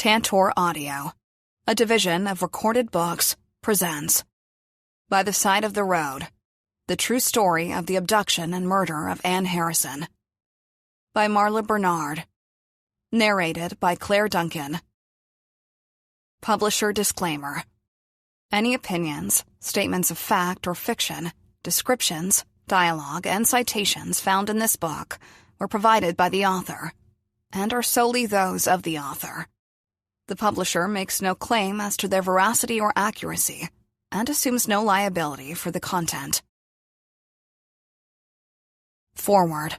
Tantor Audio, a division of Recorded Books, presents By the Side of the Road, The True Story of the Abduction and Murder of Anne Harrison, by Marla Bernard, narrated by Claire Duncan. Publisher disclaimer. Any opinions, statements of fact or fiction, descriptions, dialogue, and citations found in this book were provided by the author and are solely those of the author. The publisher makes no claim as to their veracity or accuracy and assumes no liability for the content. Forward.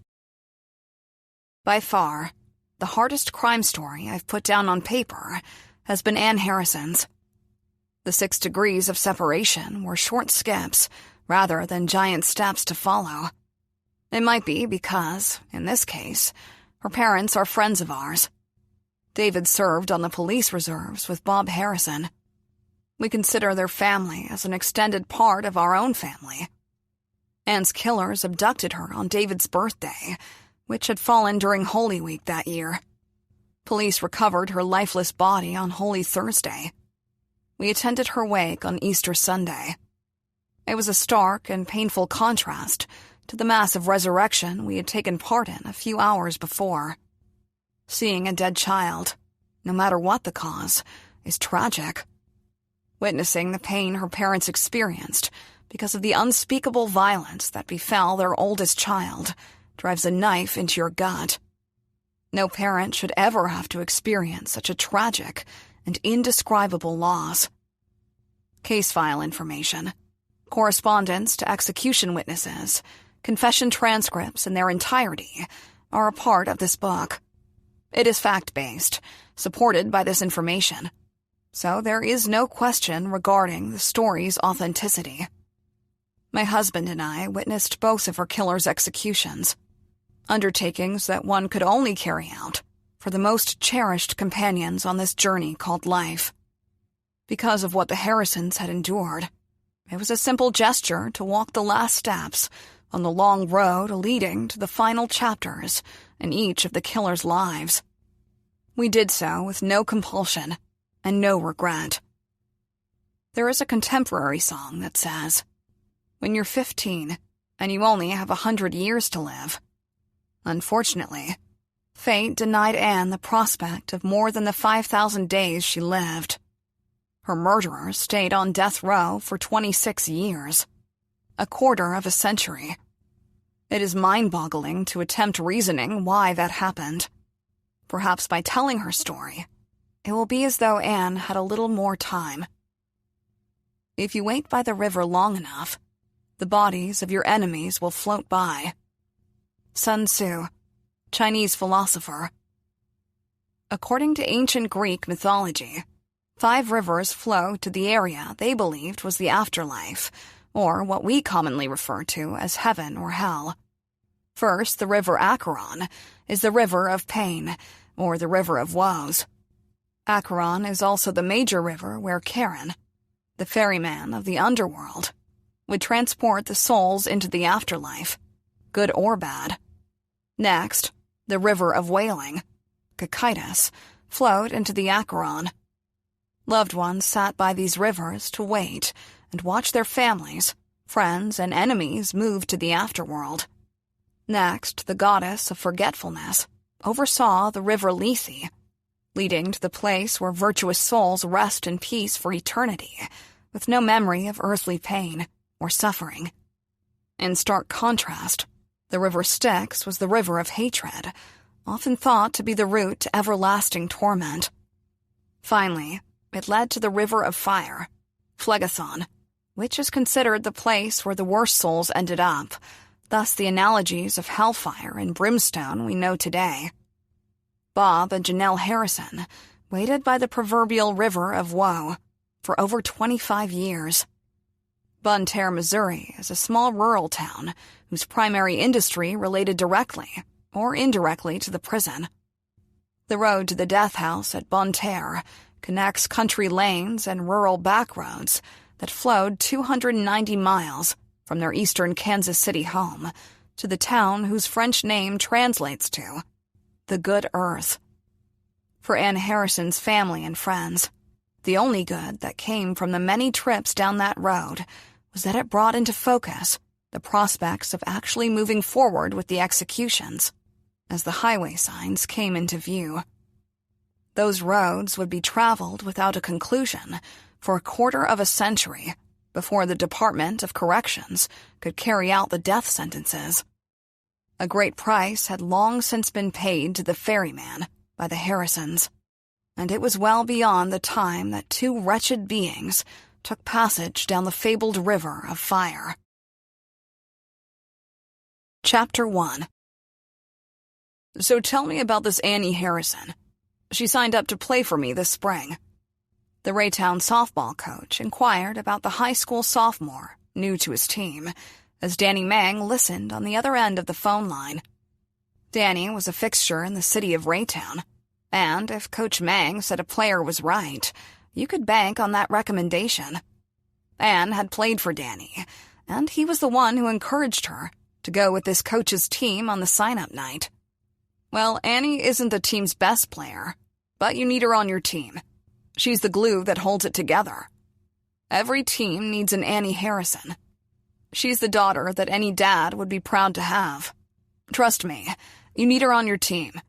By far, the hardest crime story I've put down on paper has been Anne Harrison's. The 6 degrees of separation were short skips rather than giant steps to follow. It might be because, in this case, her parents are friends of ours. David served on the police reserves with Bob Harrison. We consider their family as an extended part of our own family. Anne's killers abducted her on David's birthday, which had fallen during Holy Week that year. Police recovered her lifeless body on Holy Thursday. We attended her wake on Easter Sunday. It was a stark and painful contrast to the massive resurrection we had taken part in a few hours before. Seeing a dead child, no matter what the cause, is tragic. Witnessing the pain her parents experienced because of the unspeakable violence that befell their oldest child drives a knife into your gut. No parent should ever have to experience such a tragic and indescribable loss. Case file information, correspondence to execution witnesses, confession transcripts in their entirety are a part of this book. It is fact-based, supported by this information, so there is no question regarding the story's authenticity. My husband and I witnessed both of her killers' executions, undertakings that one could only carry out for the most cherished companions on this journey called life. Because of what the Harrisons had endured, it was a simple gesture to walk the last steps on the long road leading to the final chapters in each of the killers' lives. We did so with no compulsion and no regret. There is a contemporary song that says, "When you're 15 and you only have 100 years to live." Unfortunately, fate denied Anne the prospect of more than the 5,000 days she lived. Her murderer stayed on death row for 26 years, a quarter of a century. It is mind-boggling to attempt reasoning why that happened. Perhaps by telling her story, it will be as though Anne had a little more time. If you wait by the river long enough, the bodies of your enemies will float by. Sun Tzu, Chinese philosopher. According to ancient Greek mythology, 5 rivers flow to the area they believed was the afterlife, or what we commonly refer to as heaven or hell. First, the river Acheron is the river of pain, or the river of woes. Acheron is also the major river where Charon, the ferryman of the underworld, would transport the souls into the afterlife, good or bad. Next, the river of wailing, Cocytus, flowed into the Acheron. Loved ones sat by these rivers to wait and watch their families, friends, and enemies move to the afterworld. Next, the goddess of forgetfulness oversaw the river Lethe, leading to the place where virtuous souls rest in peace for eternity, with no memory of earthly pain or suffering. In stark contrast, the river Styx was the river of hatred, often thought to be the route to everlasting torment. Finally, it led to the river of fire, Phlegethon, which is considered the place where the worst souls ended up, thus the analogies of hellfire and brimstone we know today. Bob and Janelle Harrison waited by the proverbial river of woe for over 25 years. Bonne Terre, Missouri is a small rural town whose primary industry related directly or indirectly to the prison. The road to the death house at Bonne Terre connects country lanes and rural backroads that flowed 290 miles from their eastern Kansas City home to the town whose French name translates to the Good Earth. For Ann Harrison's family and friends, the only good that came from the many trips down that road was that it brought into focus the prospects of actually moving forward with the executions, as the highway signs came into view. Those roads would be traveled without a conclusion for a quarter of a century before the Department of Corrections could carry out the death sentences. A great price had long since been paid to the ferryman by the Harrisons, and it was well beyond the time that two wretched beings took passage down the fabled river of fire. Chapter 1. So tell me about this Annie Harrison. She signed up to play for me this spring. The Raytown softball coach inquired about the high school sophomore, new to his team, as Danny Mang listened on the other end of the phone line. Danny was a fixture in the city of Raytown, and if Coach Mang said a player was right, you could bank on that recommendation. Anne had played for Danny, and he was the one who encouraged her to go with this coach's team on the sign-up night. Well, Annie isn't the team's best player, but you need her on your team. She's the glue that holds it together. Every team needs an Annie Harrison. She's the daughter that any dad would be proud to have. Trust me, you need her on your team.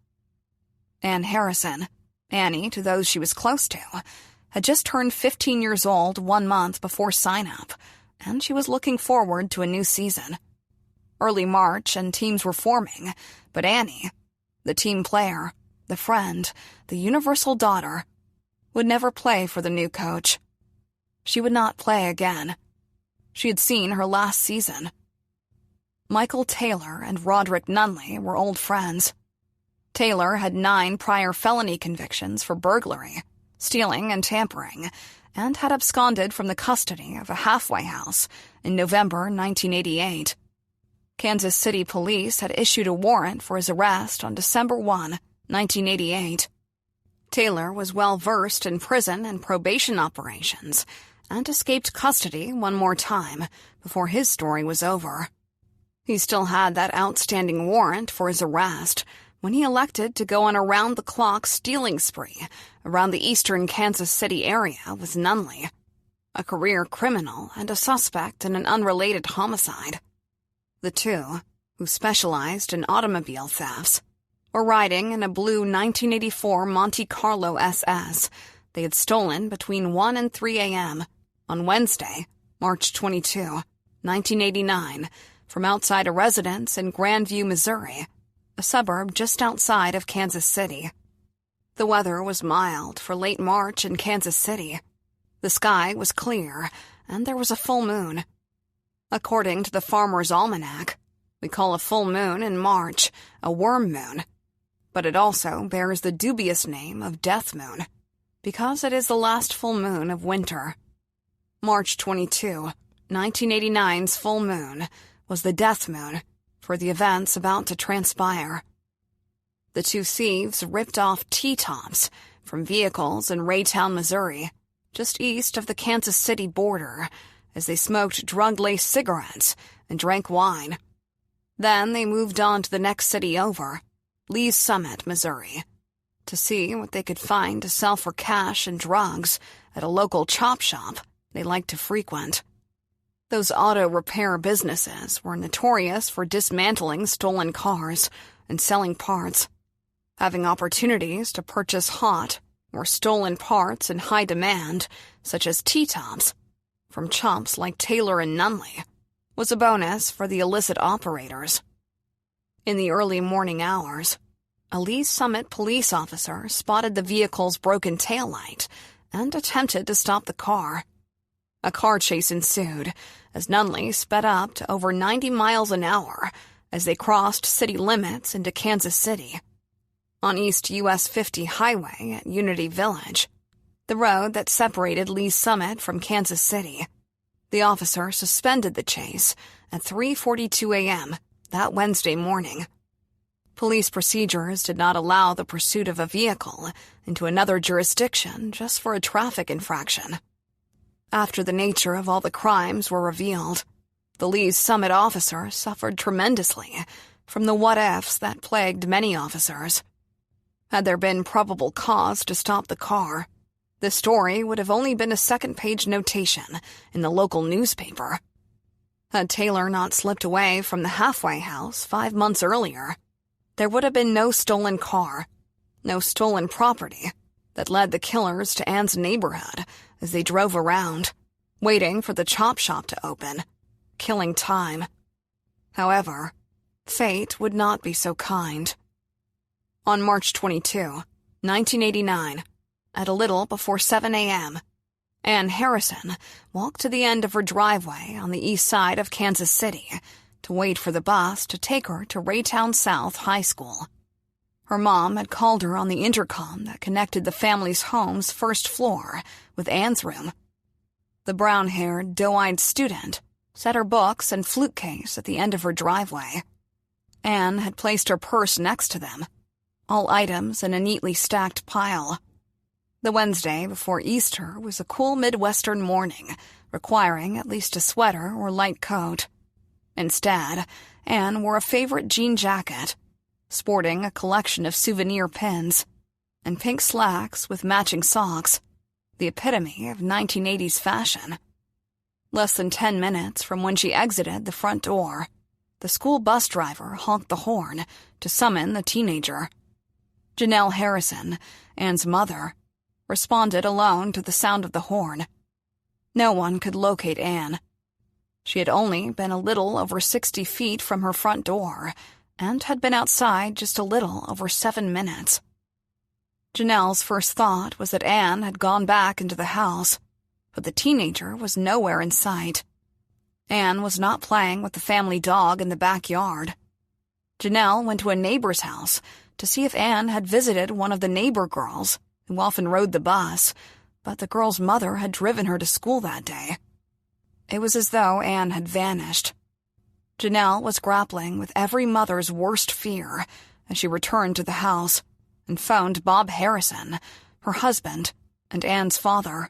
Ann Harrison, Annie to those she was close to, had just turned 15 years old 1 month before sign-up, and she was looking forward to a new season. Early March and teams were forming, but Annie, the team player, the friend, the universal daughter, would never play for the new coach. She would not play again. She had seen her last season. Michael Taylor and Roderick Nunley were old friends. Taylor had 9 prior felony convictions for burglary, stealing, and tampering, and had absconded from the custody of a halfway house in November 1988. Kansas City police had issued a warrant for his arrest on December 1, 1988. Taylor was well versed in prison and probation operations and escaped custody one more time before his story was over. He still had that outstanding warrant for his arrest when he elected to go on a round-the-clock stealing spree around the eastern Kansas City area with Nunley, a career criminal and a suspect in an unrelated homicide. The two, who specialized in automobile thefts, were riding in a blue 1984 Monte Carlo SS they had stolen between 1 and 3 a.m. on Wednesday, March 22, 1989, from outside a residence in Grandview, Missouri, a suburb just outside of Kansas City. The weather was mild for late March in Kansas City. The sky was clear, and there was a full moon. According to the Farmer's Almanac, we call a full moon in March a worm moon, but it also bears the dubious name of death moon, because it is the last full moon of winter. March 22, 1989's full moon was the death moon for the events about to transpire. The two thieves ripped off T-tops from vehicles in Raytown, Missouri, just east of the Kansas City border, as they smoked drug-laced cigarettes and drank wine. Then they moved on to the next city over, Lee's Summit, Missouri, to see what they could find to sell for cash and drugs at a local chop shop they liked to frequent. Those auto repair businesses were notorious for dismantling stolen cars and selling parts, having opportunities to purchase hot or stolen parts in high demand, such as T-tops, from chumps like Taylor and Nunley, was a bonus for the illicit operators. In the early morning hours, a Lee's Summit police officer spotted the vehicle's broken taillight and attempted to stop the car. A car chase ensued as Nunley sped up to over 90 miles an hour as they crossed city limits into Kansas City. On East US 50 Highway at Unity Village, the road that separated Lee's Summit from Kansas City, the officer suspended the chase at 3:42 a.m. that Wednesday morning. Police procedures did not allow the pursuit of a vehicle into another jurisdiction just for a traffic infraction. After the nature of all the crimes were revealed, the Lee's Summit officer suffered tremendously from the what-ifs that plagued many officers. Had there been probable cause to stop the car, the story would have only been a second-page notation in the local newspaper. Had Taylor not slipped away from the halfway house 5 months earlier, there would have been no stolen car, no stolen property that led the killers to Anne's neighborhood as they drove around, waiting for the chop shop to open, killing time. However, fate would not be so kind. On March 22, 1989, at a little before 7 a.m., Anne Harrison walked to the end of her driveway on the east side of Kansas City to wait for the bus to take her to Raytown South High School. Her mom had called her on the intercom that connected the family's home's first floor with Anne's room. The brown-haired, doe-eyed student set her books and flute case at the end of her driveway. Anne had placed her purse next to them, all items in a neatly stacked pile. The Wednesday before Easter was a cool Midwestern morning, requiring at least a sweater or light coat. Instead, Anne wore a favorite jean jacket, sporting a collection of souvenir pins, and pink slacks with matching socks, the epitome of 1980s fashion. Less than 10 minutes from when she exited the front door, the school bus driver honked the horn to summon the teenager. Janelle Harrison, Anne's mother, responded alone to the sound of the horn. No one could locate Anne. She had only been a little over 60 feet from her front door and had been outside just a little over 7 minutes. Janelle's first thought was that Anne had gone back into the house, but the teenager was nowhere in sight. Anne was not playing with the family dog in the backyard. Janelle went to a neighbor's house to see if Anne had visited one of the neighbor girls who often rode the bus, but the girl's mother had driven her to school that day. It was as though Anne had vanished. Janelle was grappling with every mother's worst fear as she returned to the house and phoned Bob Harrison, her husband, and Anne's father.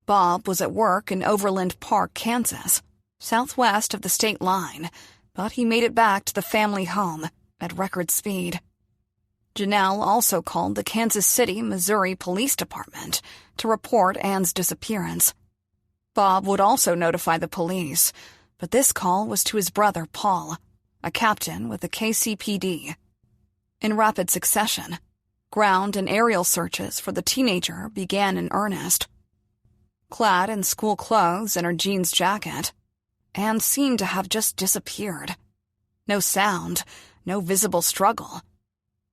Bob was at work in Overland Park, Kansas, southwest of the state line, but he made it back to the family home at record speed. Janelle also called the Kansas City, Missouri Police Department to report Anne's disappearance. Bob would also notify the police, but this call was to his brother, Paul, a captain with the KCPD. In rapid succession, ground and aerial searches for the teenager began in earnest. Clad in school clothes and her jeans jacket, Anne seemed to have just disappeared. No sound, no visible struggle.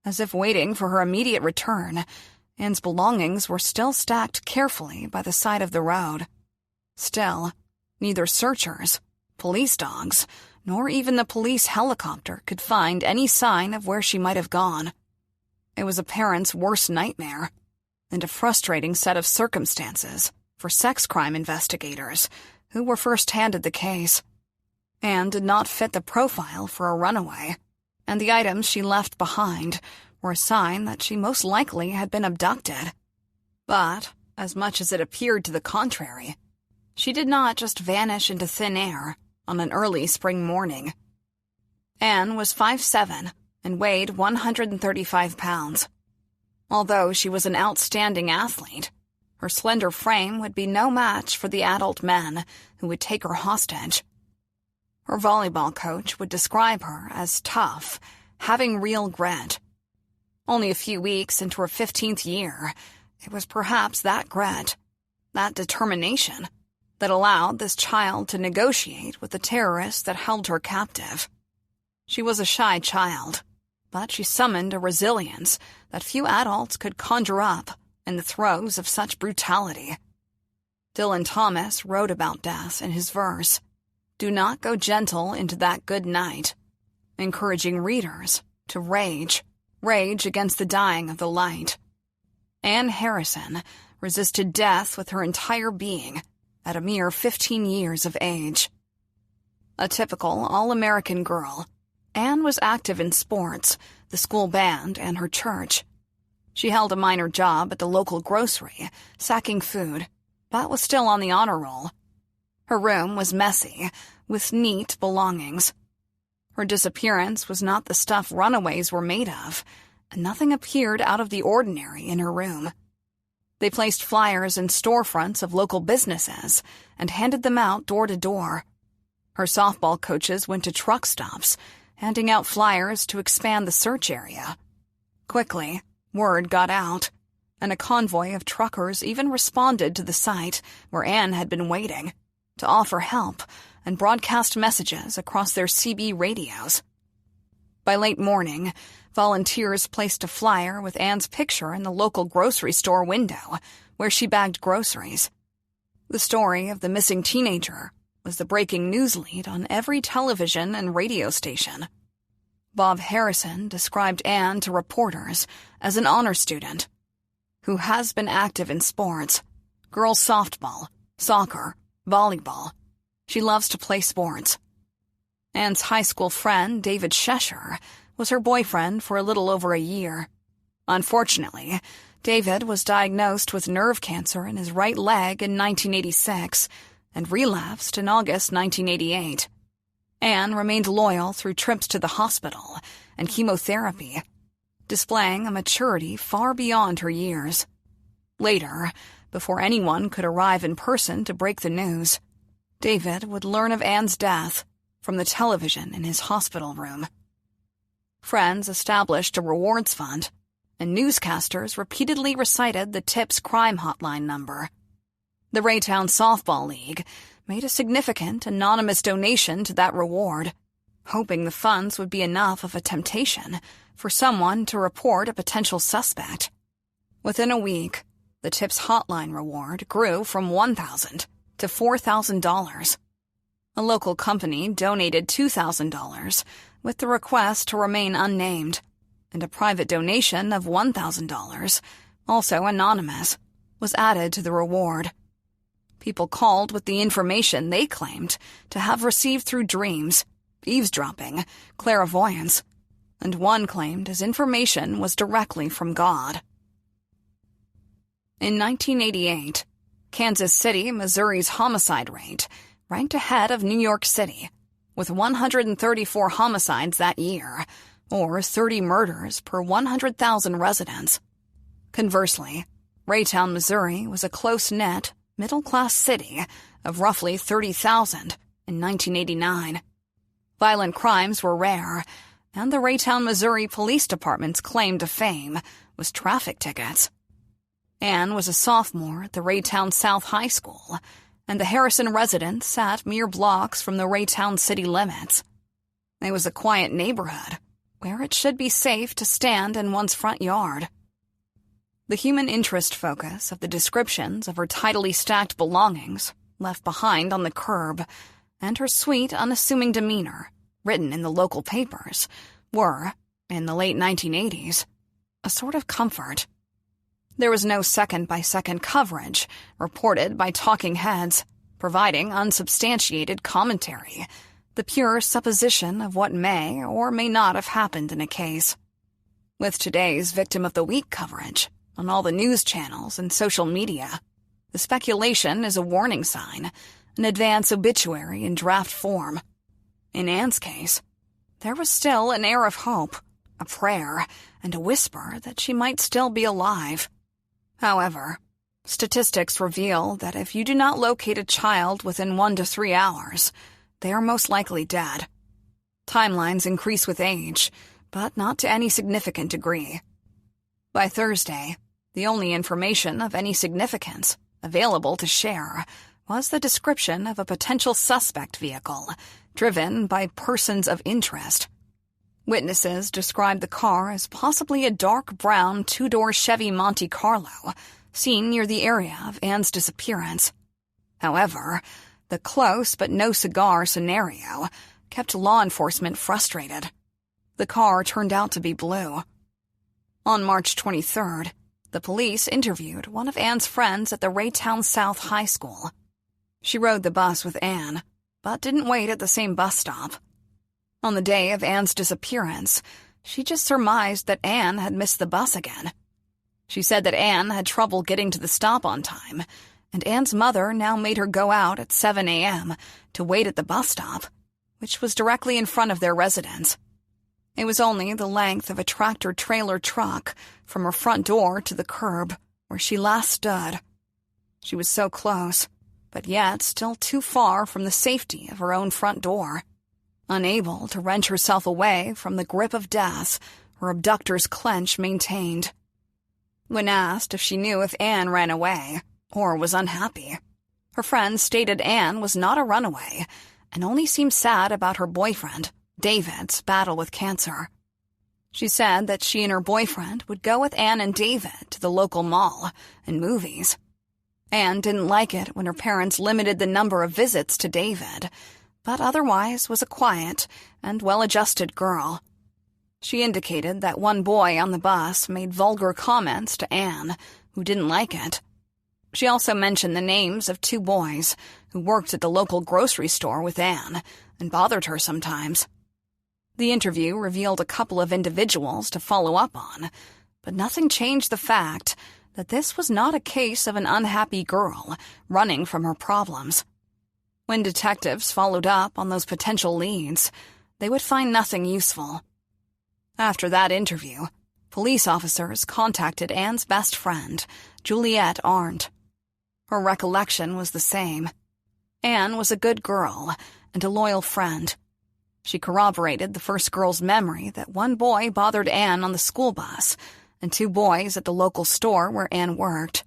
As if waiting for her immediate return, Anne's belongings were still stacked carefully by the side of the road. Still, neither searchers, police dogs, nor even the police helicopter could find any sign of where she might have gone. It was a parent's worst nightmare, and a frustrating set of circumstances for sex crime investigators who were first handed the case. Anne did not fit the profile for a runaway, and the items she left behind were a sign that she most likely had been abducted. But, as much as it appeared to the contrary, she did not just vanish into thin air on an early spring morning. Anne was 5'7" and weighed 135 pounds. Although she was an outstanding athlete, her slender frame would be no match for the adult men who would take her hostage. Her volleyball coach would describe her as tough, having real grit. Only a few weeks into her 15th year, it was perhaps that grit, that determination, that allowed this child to negotiate with the terrorists that held her captive. She was a shy child, but she summoned a resilience that few adults could conjure up in the throes of such brutality. Dylan Thomas wrote about death in his verse, "Do not go gentle into that good night," encouraging readers to rage against the dying of the light. Anne Harrison resisted death with her entire being at a mere 15 years of age. A typical all-American girl, Anne was active in sports, the school band, and her church. She held a minor job at the local grocery, sacking food, but was still on the honor roll. Her room was messy, with neat belongings. Her disappearance was not the stuff runaways were made of. and nothing appeared out of the ordinary in her room. They placed flyers in storefronts of local businesses and handed them out door to door. Her softball coaches went to truck stops, handing out flyers to expand the search area. Quickly, word got out, and a convoy of truckers even responded to the site where Anne had been waiting to offer help and broadcast messages across their CB radios. By late morning, volunteers placed a flyer with Anne's picture in the local grocery store window where she bagged groceries. The story of the missing teenager was the breaking news lead on every television and radio station. Bob Harrison described Anne to reporters as an honor student who has been active in sports, girls softball, soccer, volleyball. She loves to play sports. Anne's high school friend, David Cheshire, was her boyfriend for a little over a year. Unfortunately, David was diagnosed with nerve cancer in his right leg in 1986 and relapsed in August 1988. Anne remained loyal through trips to the hospital and chemotherapy, displaying a maturity far beyond her years. Later, before anyone could arrive in person to break the news, David would learn of Anne's death from the television in his hospital room. Friends established a rewards fund, and newscasters repeatedly recited the tip's crime hotline number. The Raytown Softball League made a significant anonymous donation to that reward, hoping the funds would be enough of a temptation for someone to report a potential suspect. Within a week, the tip's hotline reward grew from $1,000 to $4,000. A local company donated $2,000 with the request to remain unnamed, and a private donation of $1,000, also anonymous, was added to the reward. People called with the information they claimed to have received through dreams, eavesdropping, clairvoyance, and one claimed his information was directly from God. In 1988, Kansas City, Missouri's homicide rate ranked ahead of New York City, with 134 homicides that year, or 30 murders per 100,000 residents. Conversely, Raytown, Missouri was a close-knit, middle-class city of roughly 30,000 in 1989. Violent crimes were rare, and the Raytown, Missouri Police Department's claim to fame was traffic tickets. Anne was a sophomore at the Raytown South High School, and the Harrison residence sat mere blocks from the Raytown city limits. It was a quiet neighborhood, where it should be safe to stand in one's front yard. The human interest focus of the descriptions of her tidily stacked belongings left behind on the curb, and her sweet, unassuming demeanor, written in the local papers, were, in the late 1980s, a sort of comfort. There was no second-by-second coverage reported by talking heads, providing unsubstantiated commentary, the pure supposition of what may or may not have happened in a case. With today's Victim of the Week coverage on all the news channels and social media, the speculation is a warning sign, an advance obituary in draft form. In Anne's case, there was still an air of hope, a prayer, and a whisper that she might still be alive. However, statistics reveal that if you do not locate a child within 1 to 3 hours, they are most likely dead. Timelines increase with age, but not to any significant degree. By Thursday, the only information of any significance available to share was the description of a potential suspect vehicle driven by persons of interest. Witnesses described the car as possibly a dark brown 2-door Chevy Monte Carlo seen near the area of Anne's disappearance. However, the close but no cigar scenario kept law enforcement frustrated. The car turned out to be blue. On March 23rd, the police interviewed one of Anne's friends at the Raytown South High School. She rode the bus with Anne, but didn't wait at the same bus stop. On the day of Anne's disappearance, she just surmised that Anne had missed the bus again. She said that Anne had trouble getting to the stop on time, and Anne's mother now made her go out at 7 a.m. to wait at the bus stop, which was directly in front of their residence. It was only the length of a tractor-trailer truck from her front door to the curb where she last stood. She was so close, but yet still too far from the safety of her own front door. Unable to wrench herself away from the grip of death her abductor's clench maintained. When asked if she knew if Anne ran away or was unhappy, her friend stated Anne was not a runaway and only seemed sad about her boyfriend, David's, battle with cancer. She said that she and her boyfriend would go with Anne and David to the local mall and movies. Anne didn't like it when her parents limited the number of visits to David, but otherwise was a quiet and well-adjusted girl. She indicated that one boy on the bus made vulgar comments to Anne, who didn't like it. She also mentioned the names of 2 boys who worked at the local grocery store with Anne and bothered her sometimes. The interview revealed a couple of individuals to follow up on, but nothing changed the fact that this was not a case of an unhappy girl running from her problems. When detectives followed up on those potential leads, they would find nothing useful. After that interview, police officers contacted Anne's best friend, Juliette Arndt. Her recollection was the same. Anne was a good girl and a loyal friend. She corroborated the first girl's memory that one boy bothered Anne on the school bus and 2 boys at the local store where Anne worked.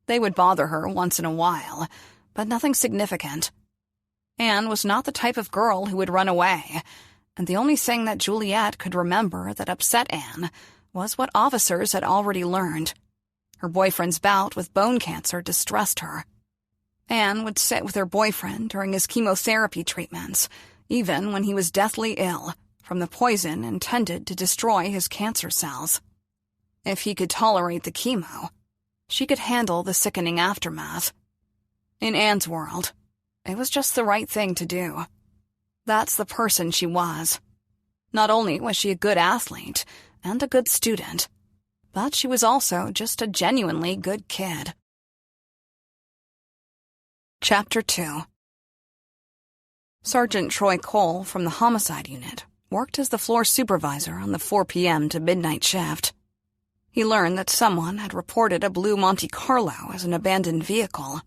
They would bother her once in a while, but nothing significant. Anne was not the type of girl who would run away, and the only thing that Juliette could remember that upset Anne was what officers had already learned. Her boyfriend's bout with bone cancer distressed her. Anne would sit with her boyfriend during his chemotherapy treatments, even when he was deathly ill from the poison intended to destroy his cancer cells. If he could tolerate the chemo, she could handle the sickening aftermath. In Anne's world, it was just the right thing to do. That's the person she was. Not only was she a good athlete and a good student, but she was also just a genuinely good kid. Chapter 2. Sergeant Troy Cole from the homicide unit worked as the floor supervisor on the 4 p.m. to midnight shift. He learned that someone had reported a blue Monte Carlo as an abandoned vehicle.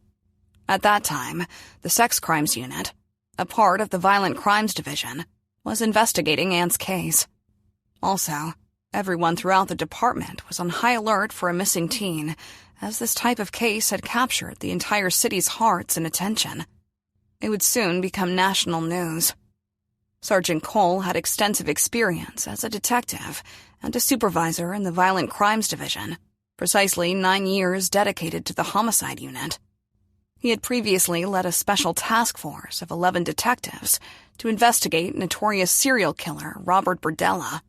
At that time, the sex crimes unit, a part of the violent crimes division, was investigating Anne's case. Also, everyone throughout the department was on high alert for a missing teen, as this type of case had captured the entire city's hearts and attention. It would soon become national news. Sergeant Cole had extensive experience as a detective and a supervisor in the Violent Crimes Division, precisely 9 years dedicated to the homicide unit. He had previously led a special task force of 11 detectives to investigate notorious serial killer Robert Berdella.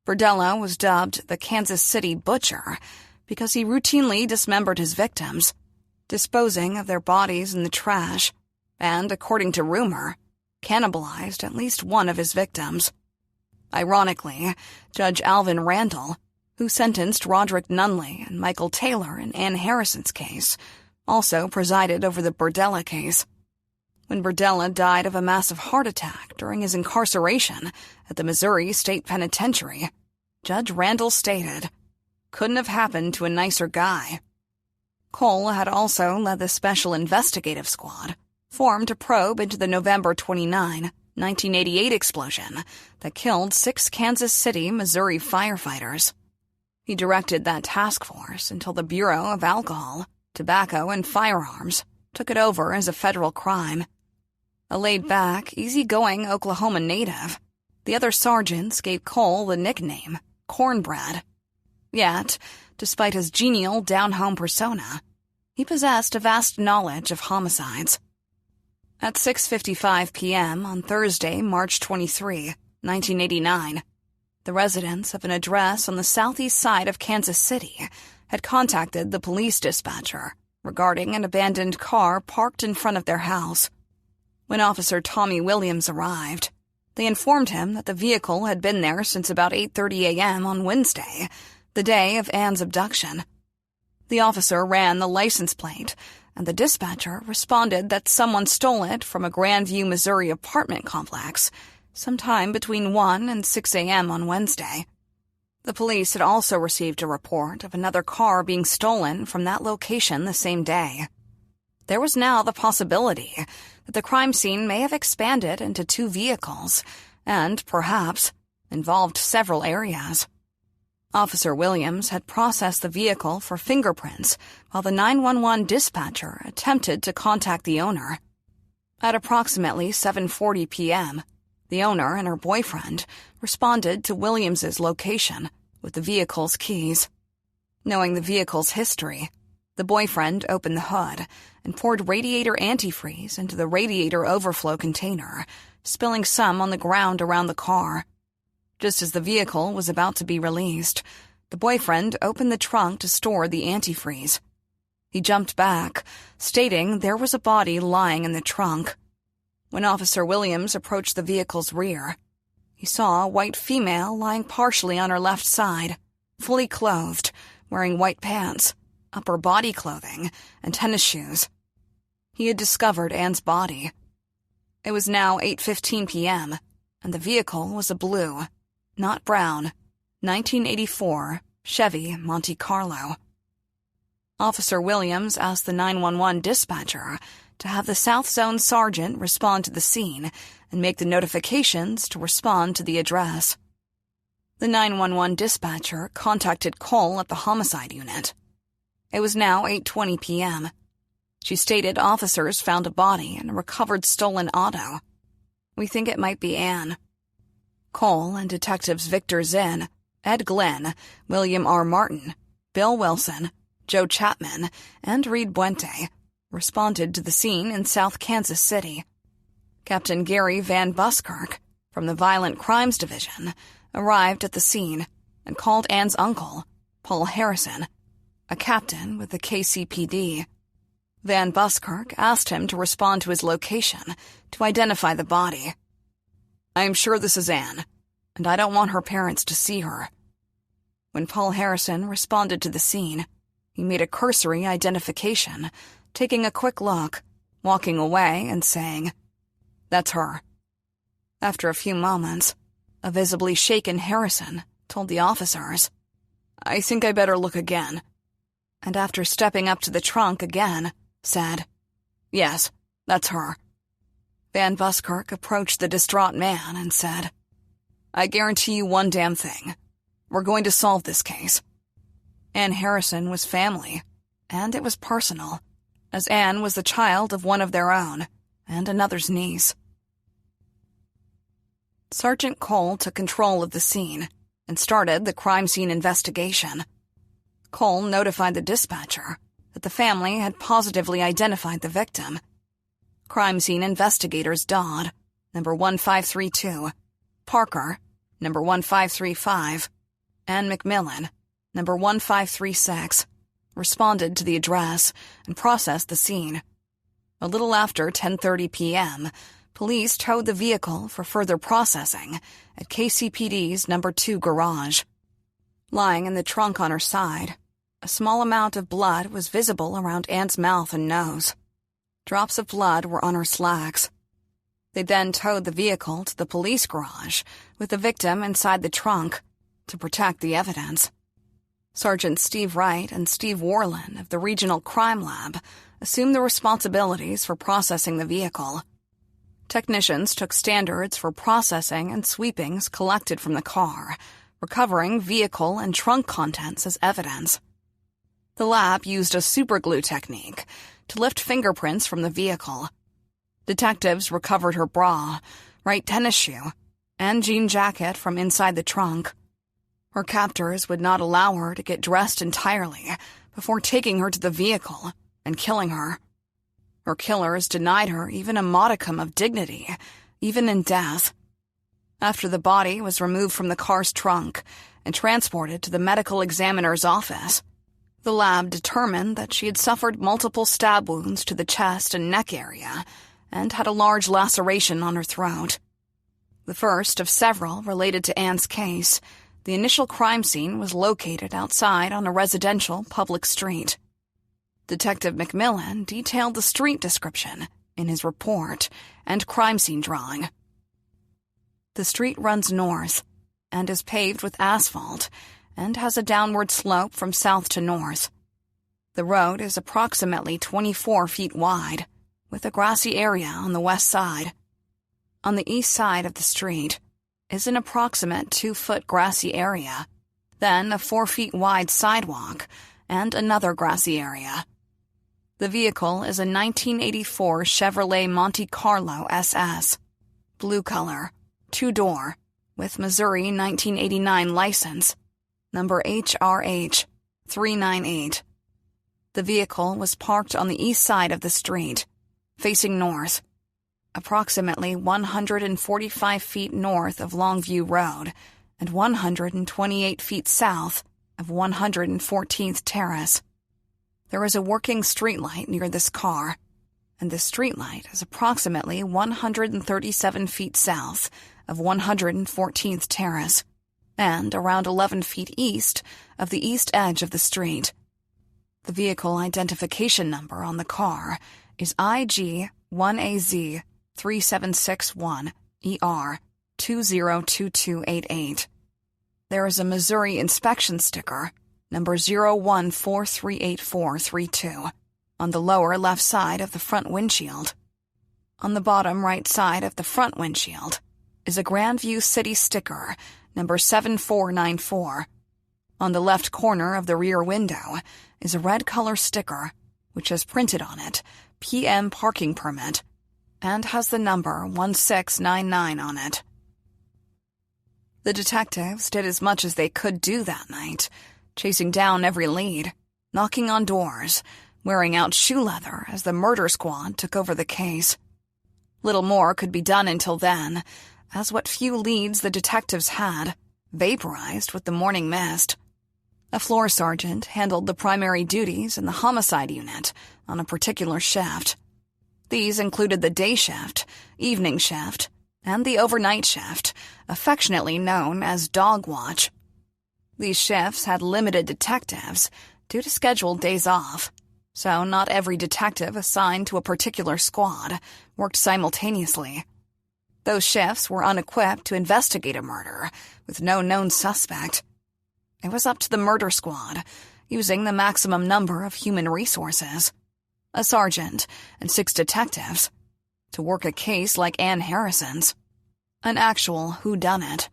Berdella was dubbed the Kansas City Butcher because he routinely dismembered his victims, disposing of their bodies in the trash, and, according to rumor, cannibalized at least one of his victims. Ironically, Judge Alvin Randall, who sentenced Roderick Nunley and Michael Taylor in Ann Harrison's case, also presided over the Berdella case. When Berdella died of a massive heart attack during his incarceration at the Missouri State Penitentiary, Judge Randall stated, "Couldn't have happened to a nicer guy." Cole had also led the Special Investigative Squad, formed to probe into the November 29, 1988 explosion that killed 6 Kansas City, Missouri firefighters. He directed that task force until the Bureau of Alcohol, Tobacco, and Firearms took it over as a federal crime. A laid-back, easygoing Oklahoma native, the other sergeants gave Cole the nickname Cornbread. Yet, despite his genial, down-home persona, he possessed a vast knowledge of homicides. At 6:55 p.m. on Thursday, March 23, 1989, the residents of an address on the southeast side of Kansas City had contacted the police dispatcher regarding an abandoned car parked in front of their house. When Officer Tommy Williams arrived, they informed him that the vehicle had been there since about 8:30 a.m. on Wednesday, the day of Anne's abduction. The officer ran the license plate, and the dispatcher responded that someone stole it from a Grandview, Missouri apartment complex sometime between 1 and 6 a.m. on Wednesday. The police had also received a report of another car being stolen from that location the same day. There was now the possibility that the crime scene may have expanded into 2 vehicles and, perhaps, involved several areas. Officer Williams had processed the vehicle for fingerprints while the 911 dispatcher attempted to contact the owner. At approximately 7:40 p.m., the owner and her boyfriend responded to Williams's location with the vehicle's keys. Knowing the vehicle's history, the boyfriend opened the hood and poured radiator antifreeze into the radiator overflow container, spilling some on the ground around the car. Just as the vehicle was about to be released, the boyfriend opened the trunk to store the antifreeze. He jumped back, stating there was a body lying in the trunk. When Officer Williams approached the vehicle's rear, he saw a white female lying partially on her left side, fully clothed, wearing white pants, upper body clothing, and tennis shoes. He had discovered Anne's body. It was now 8:15 p.m., and the vehicle was a blue, not brown, 1984 Chevy Monte Carlo. Officer Williams asked the 911 dispatcher to have the South Zone sergeant respond to the scene and make the notifications to respond to the address. The 911 dispatcher contacted Cole at the homicide unit. It was now 8:20 p.m. She stated officers found a body in a recovered stolen auto. We think it might be Anne. Cole and detectives Victor Zinn, Ed Glenn, William R. Martin, Bill Wilson, Joe Chapman, and Reed Buente responded to the scene in South Kansas City. Captain Gary Van Buskirk, from the Violent Crimes Division, arrived at the scene and called Anne's uncle, Paul Harrison, a captain with the KCPD. Van Buskirk asked him to respond to his location to identify the body. I am sure this is Anne, and I don't want her parents to see her. When Paul Harrison responded to the scene, he made a cursory identification, taking a quick look, walking away and saying, "That's her." After a few moments, a visibly shaken Harrison told the officers, "I think I better look again," and after stepping up to the trunk again, said, "Yes, that's her." Van Buskirk approached the distraught man and said, "I guarantee you one damn thing. We're going to solve this case." Anne Harrison was family, and it was personal, as Anne was the child of one of their own and another's niece. Sergeant Cole took control of the scene and started the crime scene investigation. Cole notified the dispatcher that the family had positively identified the victim. Crime scene investigators Dodd, number 1532, Parker, number 1535, and McMillan, number 1536, responded to the address and processed the scene. A little after 10:30 p.m., police towed the vehicle for further processing at KCPD's number 2 garage. Lying in the trunk on her side, a small amount of blood was visible around Anne's mouth and nose. Drops of blood were on her slacks. They then towed the vehicle to the police garage with the victim inside the trunk to protect the evidence. Sergeant Steve Wright and Steve Warland of the Regional Crime Lab assumed the responsibilities for processing the vehicle. Technicians took standards for processing and sweepings collected from the car, recovering vehicle and trunk contents as evidence. The lab used a superglue technique to lift fingerprints from the vehicle. Detectives recovered her bra, right tennis shoe, and jean jacket from inside the trunk. Her captors would not allow her to get dressed entirely before taking her to the vehicle and killing her. Her killers denied her even a modicum of dignity, even in death. After the body was removed from the car's trunk and transported to the medical examiner's office, the lab determined that she had suffered multiple stab wounds to the chest and neck area and had a large laceration on her throat. The first of several related to Anne's case, the initial crime scene was located outside on a residential public street. Detective McMillan detailed the street description in his report and crime scene drawing. The street runs north and is paved with asphalt and has a downward slope from south to north. The road is approximately 24 feet wide, with a grassy area on the west side. On the east side of the street is an approximate 2-foot grassy area, then a 4 feet wide sidewalk, and another grassy area. The vehicle is a 1984 Chevrolet Monte Carlo SS, blue color, 2-door, with Missouri 1989 license, number HRH 398. The vehicle was parked on the east side of the street, facing north, approximately 145 feet north of Longview Road and 128 feet south of 114th Terrace. There is a working streetlight near this car, and the streetlight is approximately 137 feet south of 114th Terrace and around 11 feet east of the east edge of the street. The vehicle identification number on the car is IG1AZ3761ER 202288. There is a Missouri inspection sticker, number 0143842, on the lower left side of the front windshield. On the bottom right side of the front windshield is a Grandview City sticker, number 7494. On the left corner of the rear window is a red color sticker, which has printed on it, PM parking permit, and has the number 1699 on it. The detectives did as much as they could do that night, chasing down every lead, knocking on doors, wearing out shoe leather as the murder squad took over the case. Little more could be done until then, as what few leads the detectives had vaporized with the morning mist. A floor sergeant handled the primary duties in the homicide unit on a particular shift. These included the day shift, evening shift, and the overnight shift, affectionately known as dog watch. These shifts had limited detectives due to scheduled days off, so not every detective assigned to a particular squad worked simultaneously. Those shifts were unequipped to investigate a murder with no known suspect. It was up to the murder squad, using the maximum number of human resources, a sergeant and 6 detectives, to work a case like Ann Harrison's, an actual whodunit.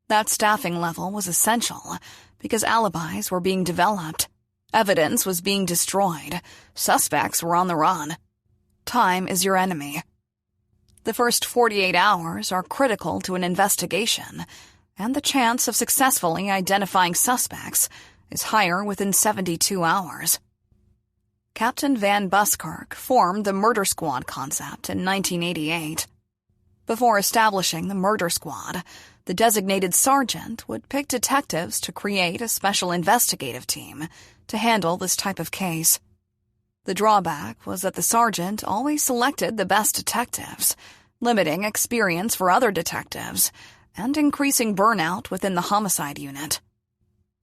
That staffing level was essential because alibis were being developed, evidence was being destroyed, suspects were on the run. Time is your enemy. The first 48 hours are critical to an investigation, and the chance of successfully identifying suspects is higher within 72 hours. Captain Van Buskirk formed the murder squad concept in 1988. Before establishing the murder squad, the designated sergeant would pick detectives to create a special investigative team to handle this type of case. The drawback was that the sergeant always selected the best detectives, limiting experience for other detectives and increasing burnout within the homicide unit.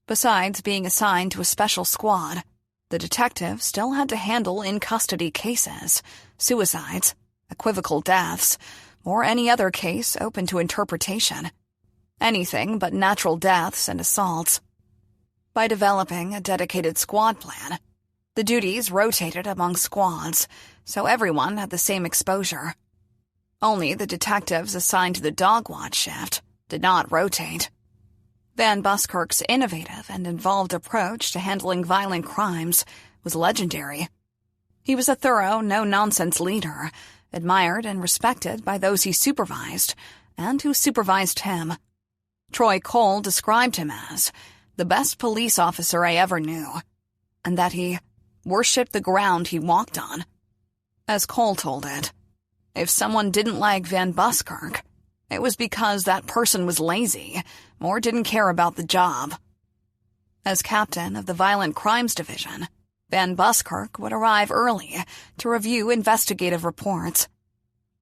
Besides being assigned to a special squad, the detective still had to handle in-custody cases, suicides, equivocal deaths, or any other case open to interpretation. Anything but natural deaths and assaults. By developing a dedicated squad plan, the duties rotated among squads, so everyone had the same exposure. Only the detectives assigned to the dog watch shift did not rotate. Van Buskirk's innovative and involved approach to handling violent crimes was legendary. He was a thorough, no-nonsense leader, admired and respected by those he supervised and who supervised him. Troy Cole described him as the best police officer I ever knew, and that he worshipped the ground he walked on. As Cole told it, if someone didn't like Van Buskirk, it was because that person was lazy or didn't care about the job. As captain of the Violent Crimes Division, Van Buskirk would arrive early to review investigative reports.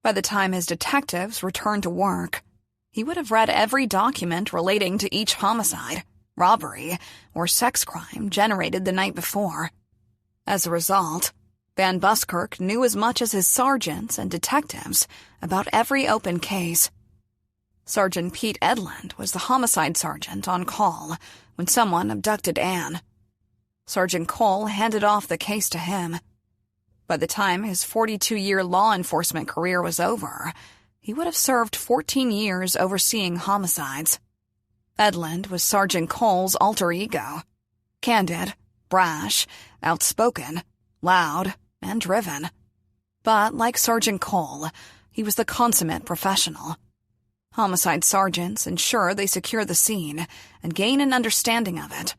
By the time his detectives returned to work, he would have read every document relating to each homicide, robbery, or sex crime generated the night before. As a result, Van Buskirk knew as much as his sergeants and detectives about every open case. Sergeant Pete Edlund was the homicide sergeant on call when someone abducted Anne. Sergeant Cole handed off the case to him. By the time his 42-year law enforcement career was over, he would have served 14 years overseeing homicides. Edlund was Sergeant Cole's alter ego. Candid, brash, outspoken, loud, and driven. But like Sergeant Cole, he was the consummate professional. Homicide sergeants ensure they secure the scene and gain an understanding of it.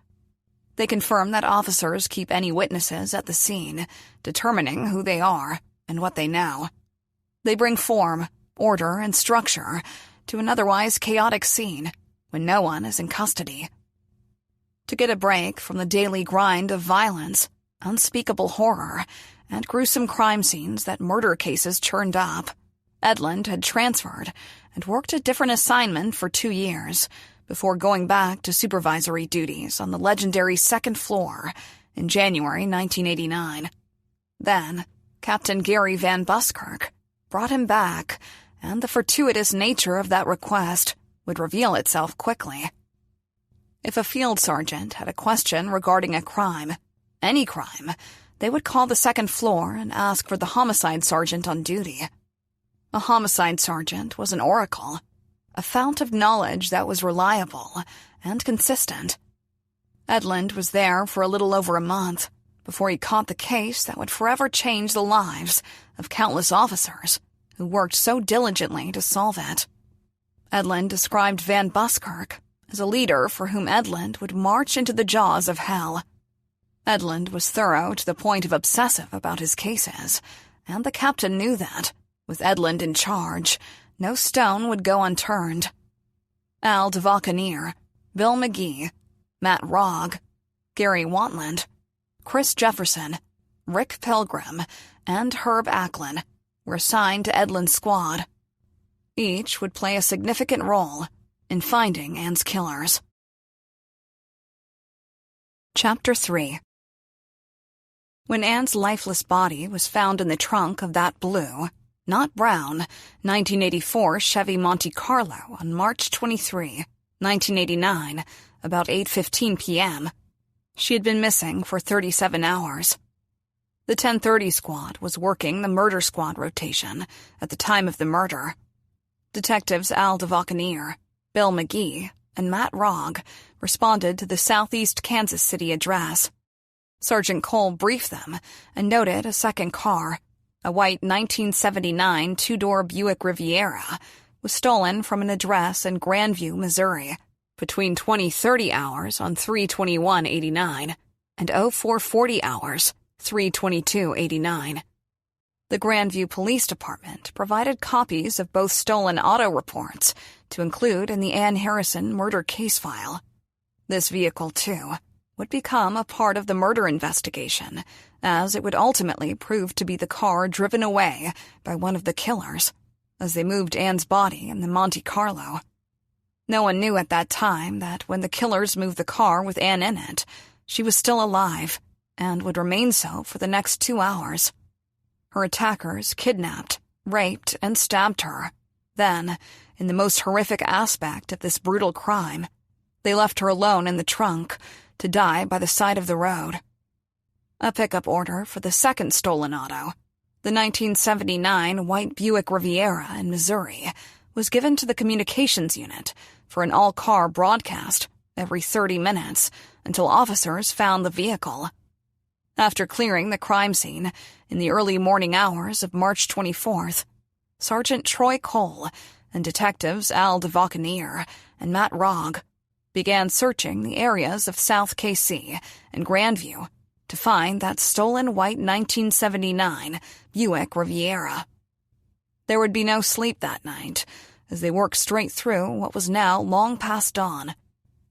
They confirm that officers keep any witnesses at the scene, determining who they are and what they know. They bring form, order, and structure to an otherwise chaotic scene when no one is in custody. To get a break from the daily grind of violence, unspeakable horror, and gruesome crime scenes that murder cases churned up, Edlund had transferred and worked a different assignment for 2 years before going back to supervisory duties on the legendary second floor in January 1989. Then, Captain Gary Van Buskirk brought him back, and the fortuitous nature of that request would reveal itself quickly. If a field sergeant had a question regarding a crime, any crime, they would call the second floor and ask for the homicide sergeant on duty. A homicide sergeant was an oracle, a fount of knowledge that was reliable and consistent. Edlund was there for a little over a month before he caught the case that would forever change the lives of countless officers who worked so diligently to solve it. Edlund described Van Buskirk as a leader for whom Edlund would march into the jaws of hell. Edlund was thorough to the point of obsessive about his cases, and the captain knew that, with Edlund in charge, no stone would go unturned. Al DeValcanier, Bill McGee, Matt Rogg, Gary Wantland, Chris Jefferson, Rick Pilgrim, and Herb Acklin were assigned to Edlund's squad. Each would play a significant role in finding Anne's killers. Chapter 3. When Anne's lifeless body was found in the trunk of that blue, not brown, 1984 Chevy Monte Carlo on March 23, 1989, about 8:15 p.m., she had been missing for 37 hours. The 10:30 squad was working the murder squad rotation at the time of the murder. Detectives Al DeValcanier, Bill McGee, and Matt Rogg responded to the southeast Kansas City address. Sergeant Cole briefed them and noted a second car, a white 1979 two-door Buick Riviera, was stolen from an address in Grandview, Missouri, between 20:30 hours on 3/21/89 and 04:40 hours, 3/22/89. The Grandview Police Department provided copies of both stolen auto reports to include in the Anne Harrison murder case file. This vehicle, too, would become a part of the murder investigation, as it would ultimately prove to be the car driven away by one of the killers as they moved Anne's body in the Monte Carlo. No one knew at that time that when the killers moved the car with Anne in it, she was still alive and would remain so for the next 2 hours. Her attackers kidnapped, raped, and stabbed her. Then, in the most horrific aspect of this brutal crime, they left her alone in the trunk to die by the side of the road. A pickup order for the second stolen auto, the 1979 white Buick Riviera in Missouri, was given to the communications unit for an all-car broadcast every 30 minutes until officers found the vehicle. After clearing the crime scene in the early morning hours of March 24th, Sergeant Troy Cole and detectives Al DeValcanier and Matt Rogg began searching the areas of South KC and Grandview to find that stolen white 1979 Buick Riviera. There would be no sleep that night as they worked straight through what was now long past dawn.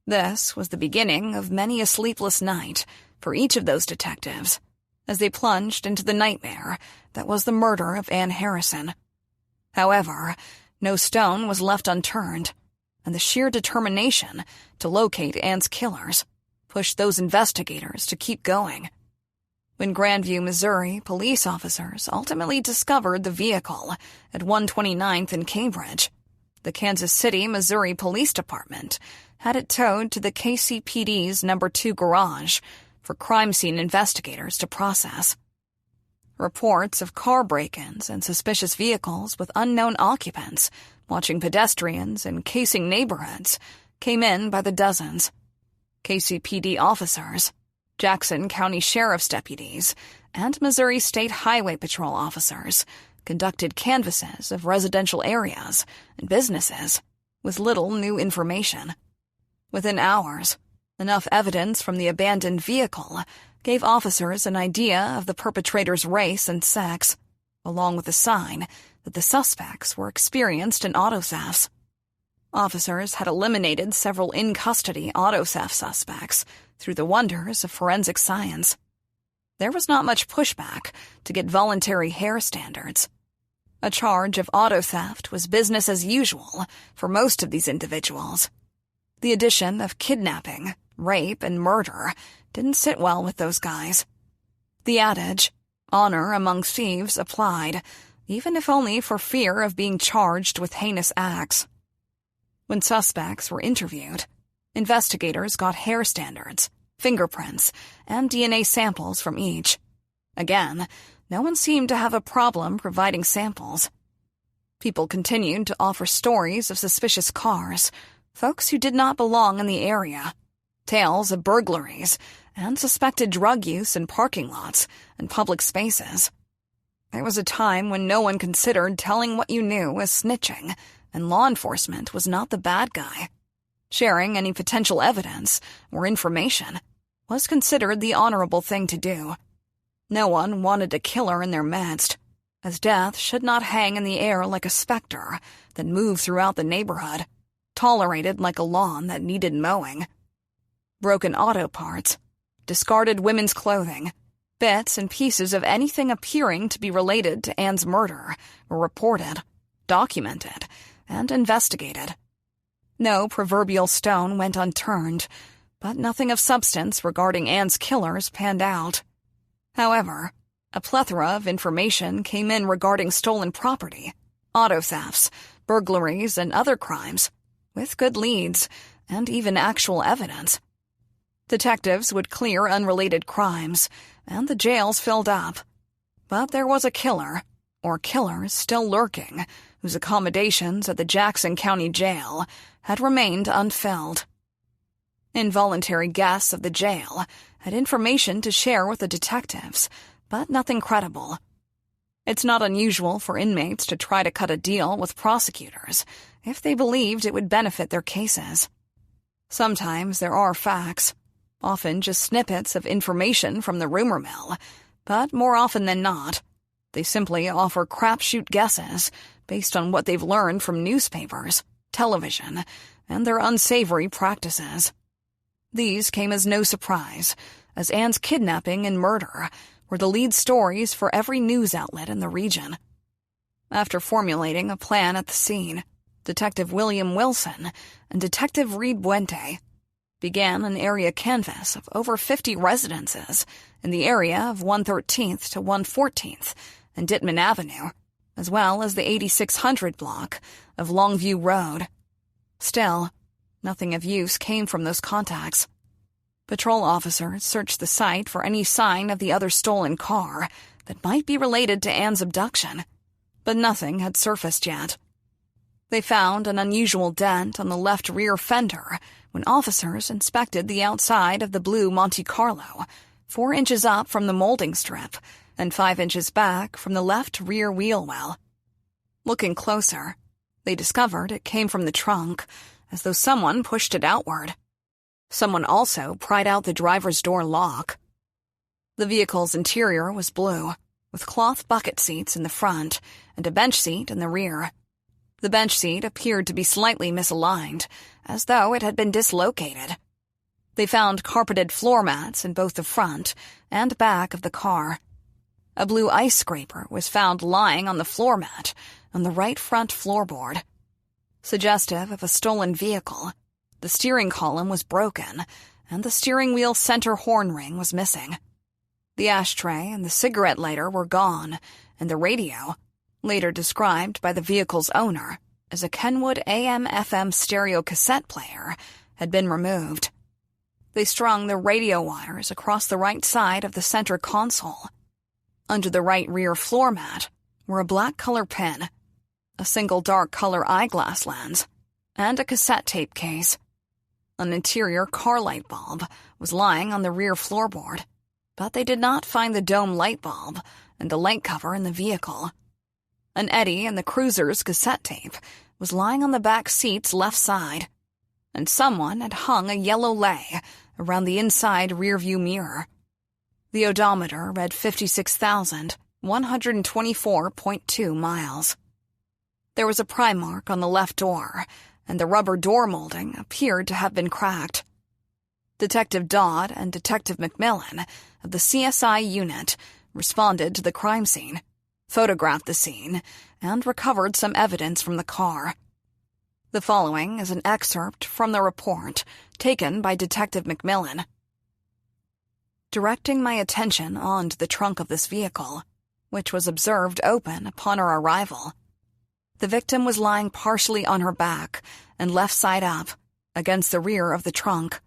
This was the beginning of many a sleepless night for each of those detectives as they plunged into the nightmare that was the murder of Anne Harrison. However, no stone was left unturned, and the sheer determination to locate Anne's killers pushed those investigators to keep going. When Grandview, Missouri police officers ultimately discovered the vehicle at 129th and Cambridge, the Kansas City, Missouri Police Department had it towed to the KCPD's No. 2 garage for crime scene investigators to process. Reports of car break-ins and suspicious vehicles with unknown occupants watching pedestrians and casing neighborhoods came in by the dozens. KCPD officers, Jackson County Sheriff's deputies, and Missouri State Highway Patrol officers conducted canvasses of residential areas and businesses with little new information. Within hours, enough evidence from the abandoned vehicle gave officers an idea of the perpetrator's race and sex, along with a sign that the suspects were experienced in auto thefts. Officers had eliminated several in-custody auto theft suspects through the wonders of forensic science. There was not much pushback to get voluntary hair standards. A charge of auto theft was business as usual for most of these individuals. The addition of kidnapping, rape, and murder didn't sit well with those guys. The adage, honor among thieves, applied, even if only for fear of being charged with heinous acts. When suspects were interviewed, investigators got hair standards, fingerprints, and DNA samples from each. Again, no one seemed to have a problem providing samples. People continued to offer stories of suspicious cars, folks who did not belong in the area, tales of burglaries, and suspected drug use in parking lots and public spaces. There was a time when no one considered telling what you knew as snitching, and law enforcement was not the bad guy. Sharing any potential evidence or information was considered the honorable thing to do. No one wanted a killer in their midst, as death should not hang in the air like a specter that moved throughout the neighborhood, tolerated like a lawn that needed mowing. Broken auto parts, discarded women's clothing, bits and pieces of anything appearing to be related to Anne's murder were reported, documented, and investigated. No proverbial stone went unturned, but nothing of substance regarding Anne's killers panned out. However, a plethora of information came in regarding stolen property, auto thefts, burglaries, and other crimes, with good leads and even actual evidence. Detectives would clear unrelated crimes, and the jails filled up. But there was a killer, or killers, still lurking, whose accommodations at the Jackson County Jail had remained unfilled. Involuntary guests of the jail had information to share with the detectives, but nothing credible. It's not unusual for inmates to try to cut a deal with prosecutors if they believed it would benefit their cases. Sometimes there are facts, often just snippets of information from the rumor mill, but more often than not, they simply offer crapshoot guesses based on what they've learned from newspapers, television, and their unsavory practices. These came as no surprise, as Anne's kidnapping and murder were the lead stories for every news outlet in the region. After formulating a plan at the scene, Detective William Wilson and Detective Reed Buente began an area canvass of over 50 residences in the area of 113th to 114th and Dittman Avenue, as well as the 8600 block of Longview Road. Still, nothing of use came from those contacts. Patrol officers searched the site for any sign of the other stolen car that might be related to Anne's abduction, but nothing had surfaced yet. They found an unusual dent on the left rear fender when officers inspected the outside of the blue Monte Carlo, 4 inches up from the molding strip and 5 inches back from the left rear wheel well. Looking closer, they discovered it came from the trunk, as though someone pushed it outward. Someone also pried out the driver's door lock. The vehicle's interior was blue, with cloth bucket seats in the front and a bench seat in the rear. The bench seat appeared to be slightly misaligned, as though it had been dislocated. They found carpeted floor mats in both the front and back of the car. A blue ice scraper was found lying on the floor mat on the right front floorboard. Suggestive of a stolen vehicle, the steering column was broken, and the steering wheel center horn ring was missing. The ashtray and the cigarette lighter were gone, and the radio, later described by the vehicle's owner, as a Kenwood AM/FM stereo cassette player had been removed. They strung the radio wires across the right side of the center console. Under the right rear floor mat were a black color pin, a single dark color eyeglass lens, and a cassette tape case. An interior car light bulb was lying on the rear floorboard, but they did not find the dome light bulb and the light cover in the vehicle. An eddy in the cruiser's cassette tape was lying on the back seat's left side, and someone had hung a yellow lei around the inside rearview mirror. The odometer read 56,124.2 miles. There was a pry mark on the left door, and the rubber door molding appeared to have been cracked. Detective Dodd and Detective McMillan of the CSI unit responded to the crime scene, photographed the scene, and recovered some evidence from the car. The following is an excerpt from the report taken by Detective McMillan. Directing my attention onto the trunk of this vehicle, which was observed open upon our arrival, the victim was lying partially on her back and left side up against the rear of the trunk.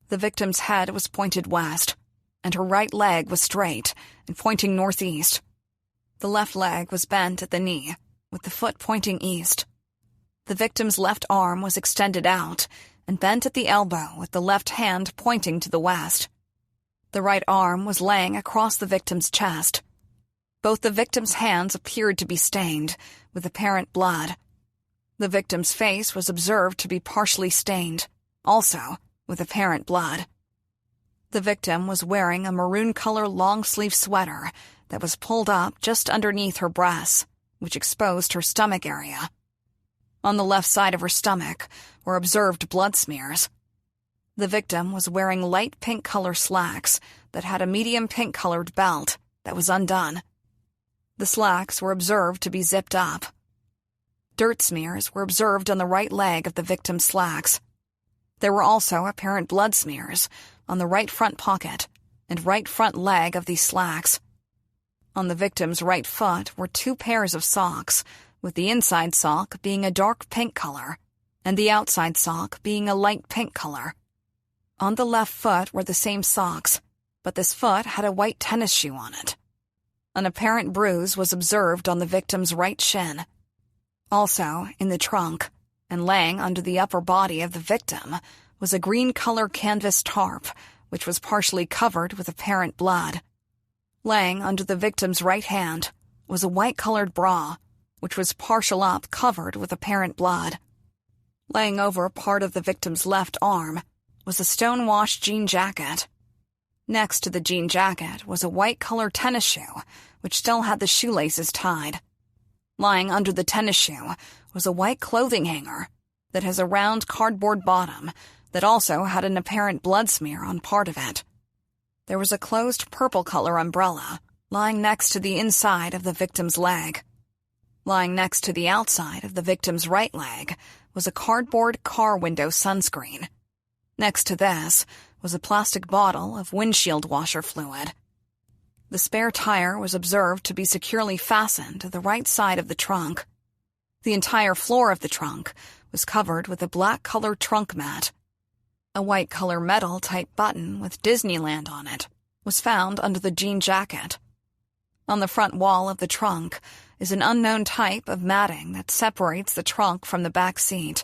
The victim's head was pointed west, and her right leg was straight and pointing northeast. The left leg was bent at the knee, with the foot pointing east. The victim's left arm was extended out and bent at the elbow with the left hand pointing to the west. The right arm was laying across the victim's chest. Both the victim's hands appeared to be stained with apparent blood. The victim's face was observed to be partially stained, also with apparent blood. The victim was wearing a maroon-color long-sleeve sweater that was pulled up just underneath her breasts, which exposed her stomach area. On the left side of her stomach were observed blood smears. The victim was wearing light pink-color slacks that had a medium pink-colored belt that was undone. The slacks were observed to be zipped up. Dirt smears were observed on the right leg of the victim's slacks. There were also apparent blood smears on the right front pocket and right front leg of these slacks. On the victim's right foot were 2 pairs of socks, with the inside sock being a dark pink color and the outside sock being a light pink color. On the left foot were the same socks, but this foot had a white tennis shoe on it. An apparent bruise was observed on the victim's right shin. Also, in the trunk, and laying under the upper body of the victim, was a green-color canvas tarp, which was partially covered with apparent blood. Laying under the victim's right hand was a white-colored bra, which was partial up covered with apparent blood. Laying over part of the victim's left arm was a stonewashed jean jacket. Next to the jean jacket was a white-colored tennis shoe, which still had the shoelaces tied. Lying under the tennis shoe was a white clothing hanger that has a round cardboard bottom that also had an apparent blood smear on part of it. There was a closed purple-color umbrella lying next to the inside of the victim's leg. Lying next to the outside of the victim's right leg was a cardboard car window sunscreen. Next to this was a plastic bottle of windshield washer fluid. The spare tire was observed to be securely fastened to the right side of the trunk. The entire floor of the trunk was covered with a black-colored trunk mat. A white-color metal-type button with Disneyland on it was found under the jean jacket. On the front wall of the trunk is an unknown type of matting that separates the trunk from the back seat.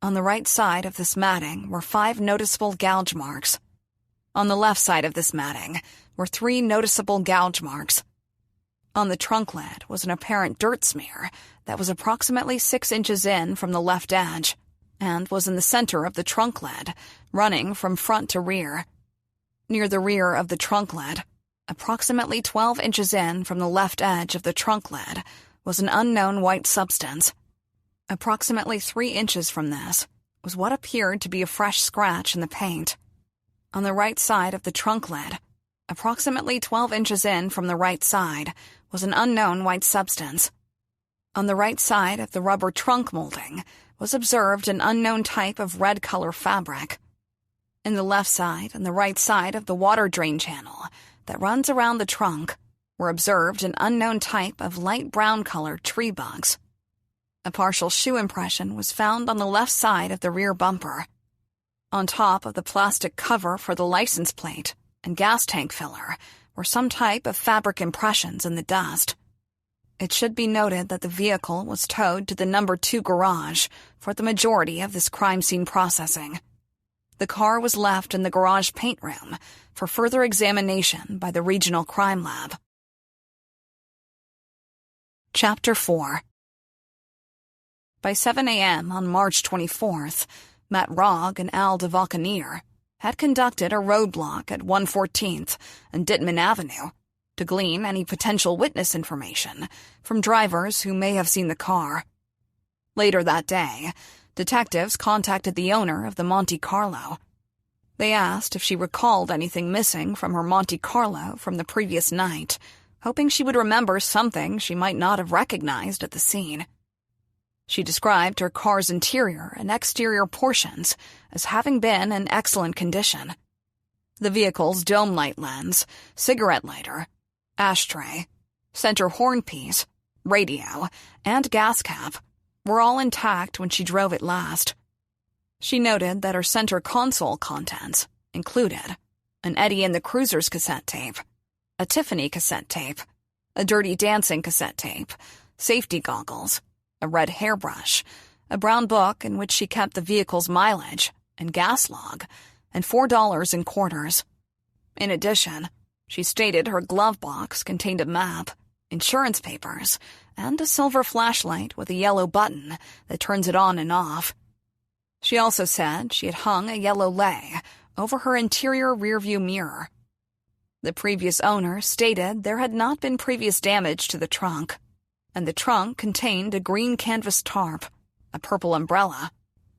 On the right side of this matting were 5 noticeable gouge marks. On the left side of this matting were 3 noticeable gouge marks. On the trunk lid was an apparent dirt smear that was approximately 6 inches in from the left edge and was in the center of the trunk lid, running from front to rear. Near the rear of the trunk lid, approximately 12 inches in from the left edge of the trunk lid, was an unknown white substance. Approximately 3 inches from this was what appeared to be a fresh scratch in the paint. On the right side of the trunk lid, approximately 12 inches in from the right side, was an unknown white substance. On the right side of the rubber trunk molding was observed an unknown type of red-color fabric. In the left side and the right side of the water drain channel that runs around the trunk were observed an unknown type of light brown-colored tree bugs. A partial shoe impression was found on the left side of the rear bumper. On top of the plastic cover for the license plate and gas tank filler were some type of fabric impressions in the dust. It should be noted that the vehicle was towed to the No. 2 garage for the majority of this crime scene processing. The car was left in the garage paint room for further examination by the Regional Crime Lab. Chapter 4. By 7 a.m. on March 24th, Matt Rogg and Al DeValcanier had conducted a roadblock at 114th and Dittman Avenue to glean any potential witness information from drivers who may have seen the car. Later that day, detectives contacted the owner of the Monte Carlo. They asked if she recalled anything missing from her Monte Carlo from the previous night, hoping she would remember something she might not have recognized at the scene. She described her car's interior and exterior portions as having been in excellent condition. The vehicle's dome light lens, cigarette lighter, ashtray, center hornpiece, radio, and gas cap were all intact when she drove it last. She noted that her center console contents included an Eddie and the Cruisers cassette tape, a Tiffany cassette tape, a Dirty Dancing cassette tape, safety goggles, a red hairbrush, a brown book in which she kept the vehicle's mileage and gas log, and $4 in quarters. In addition, she stated her glove box contained a map, insurance papers, and a silver flashlight with a yellow button that turns it on and off. She also said she had hung a yellow lei over her interior rearview mirror. The previous owner stated there had not been previous damage to the trunk, and the trunk contained a green canvas tarp, a purple umbrella,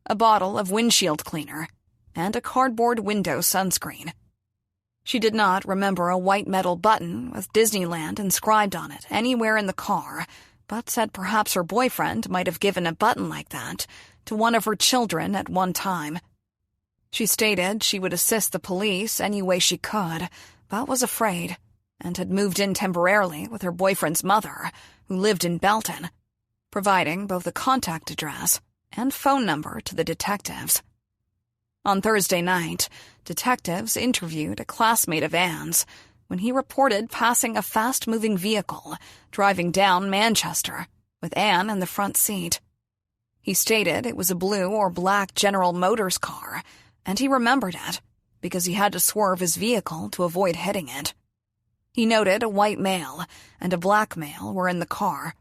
a bottle of windshield cleaner, and a cardboard window sunscreen. She did not remember a white metal button with Disneyland inscribed on it anywhere in the car, but said perhaps her boyfriend might have given a button like that to one of her children at one time. She stated she would assist the police any way she could, but was afraid, and had moved in temporarily with her boyfriend's mother, who lived in Belton, providing both a contact address and phone number to the detectives. On Thursday night, detectives interviewed a classmate of Anne's when he reported passing a fast-moving vehicle driving down Manchester with Anne in the front seat. He stated it was a blue or black General Motors car, and he remembered it because he had to swerve his vehicle to avoid hitting it. He noted a white male and a black male were in the car,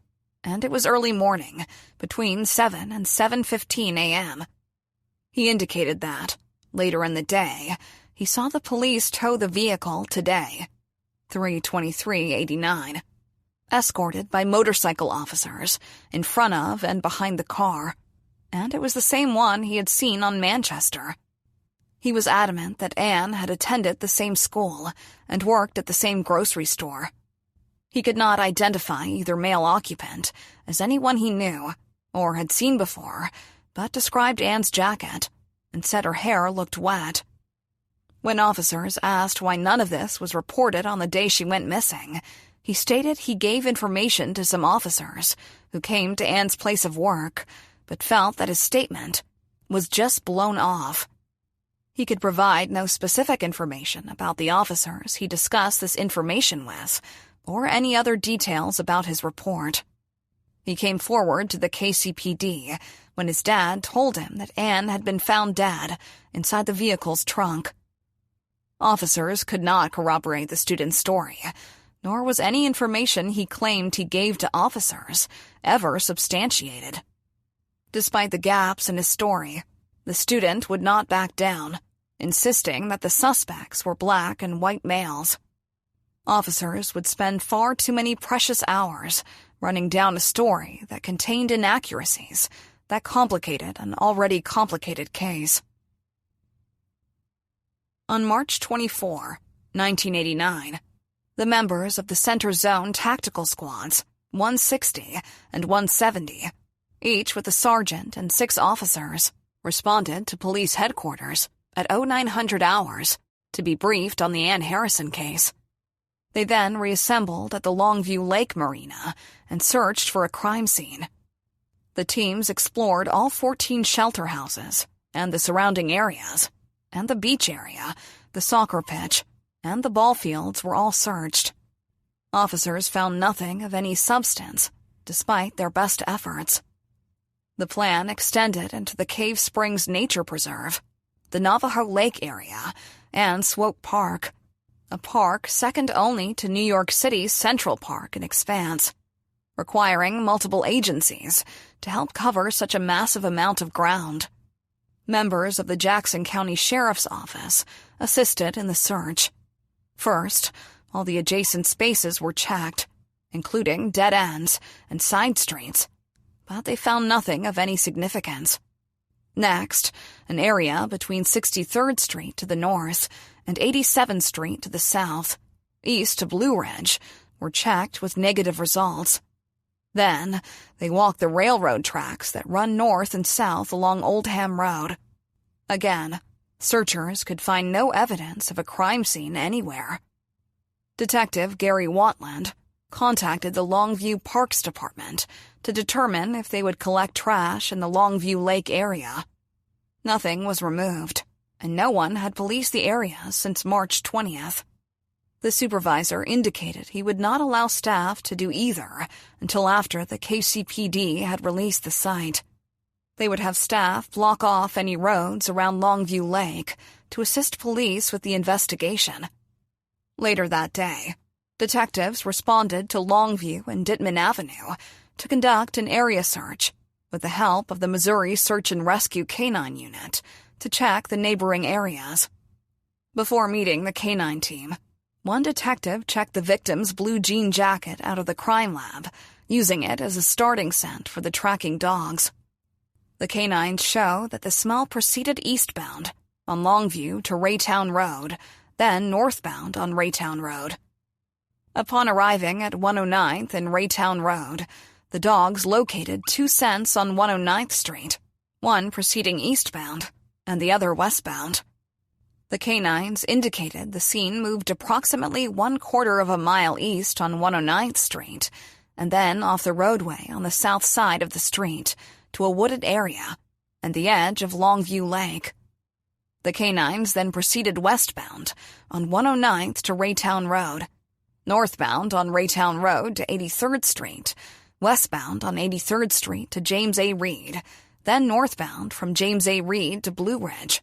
and it was early morning, between 7 and 7:15 a.m. He indicated that, later in the day, he saw the police tow the vehicle today, 3/23/89, escorted by motorcycle officers in front of and behind the car, and it was the same one he had seen on Manchester. He was adamant that Anne had attended the same school and worked at the same grocery store. He could not identify either male occupant as anyone he knew or had seen before, but described Anne's jacket and said her hair looked wet. When officers asked why none of this was reported on the day she went missing, he stated he gave information to some officers who came to Anne's place of work, but felt that his statement was just blown off. He could provide no specific information about the officers he discussed this information with, or any other details about his report. He came forward to the KCPD when his dad told him that Anne had been found dead inside the vehicle's trunk. Officers could not corroborate the student's story, nor was any information he claimed he gave to officers ever substantiated. Despite the gaps in his story, the student would not back down, insisting that the suspects were black and white males. Officers would spend far too many precious hours running down a story that contained inaccuracies that complicated an already complicated case. On March 24, 1989, the members of the Center Zone Tactical Squads 160 and 170, each with a sergeant and 6 officers, responded to police headquarters at 0900 hours to be briefed on the Ann Harrison case. They then reassembled at the Longview Lake Marina and searched for a crime scene. The teams explored all 14 shelter houses and the surrounding areas, and the beach area, the soccer pitch, and the ball fields were all searched. Officers found nothing of any substance, despite their best efforts. The plan extended into the Cave Springs Nature Preserve, the Navajo Lake area, and Swope Park, a park second only to New York City's Central Park in expanse, requiring multiple agencies to help cover such a massive amount of ground. Members of the Jackson County Sheriff's Office assisted in the search. First, all the adjacent spaces were checked, including dead ends and side streets, but they found nothing of any significance. Next, an area between 63rd Street to the north and 87th Street to the south, east to Blue Ridge, were checked with negative results. Then, they walked the railroad tracks that run north and south along Oldham Road. Again, searchers could find no evidence of a crime scene anywhere. Detective Gary Watland contacted the Longview Parks Department to determine if they would collect trash in the Longview Lake area. Nothing was removed, and no one had policed the area since March 20th. The supervisor indicated he would not allow staff to do either until after the KCPD had released the site. They would have staff block off any roads around Longview Lake to assist police with the investigation. Later that day, detectives responded to Longview and Dittman Avenue to conduct an area search with the help of the Missouri Search and Rescue Canine Unit to check the neighboring areas. Before meeting the canine team, one detective checked the victim's blue jean jacket out of the crime lab, using it as a starting scent for the tracking dogs. The canines show that the smell proceeded eastbound on Longview to Raytown Road, then northbound on Raytown Road. Upon arriving at 109th and Raytown Road, the dogs located two scents on 109th Street, one proceeding eastbound and the other westbound. The canines indicated the scene moved approximately 1/4 of a mile east on 109th Street, and then off the roadway on the south side of the street to a wooded area and the edge of Longview Lake. The canines then proceeded westbound on 109th to Raytown Road, northbound on Raytown Road to 83rd Street, westbound on 83rd Street to James A. Reed, then northbound from James A. Reed to Blue Ridge.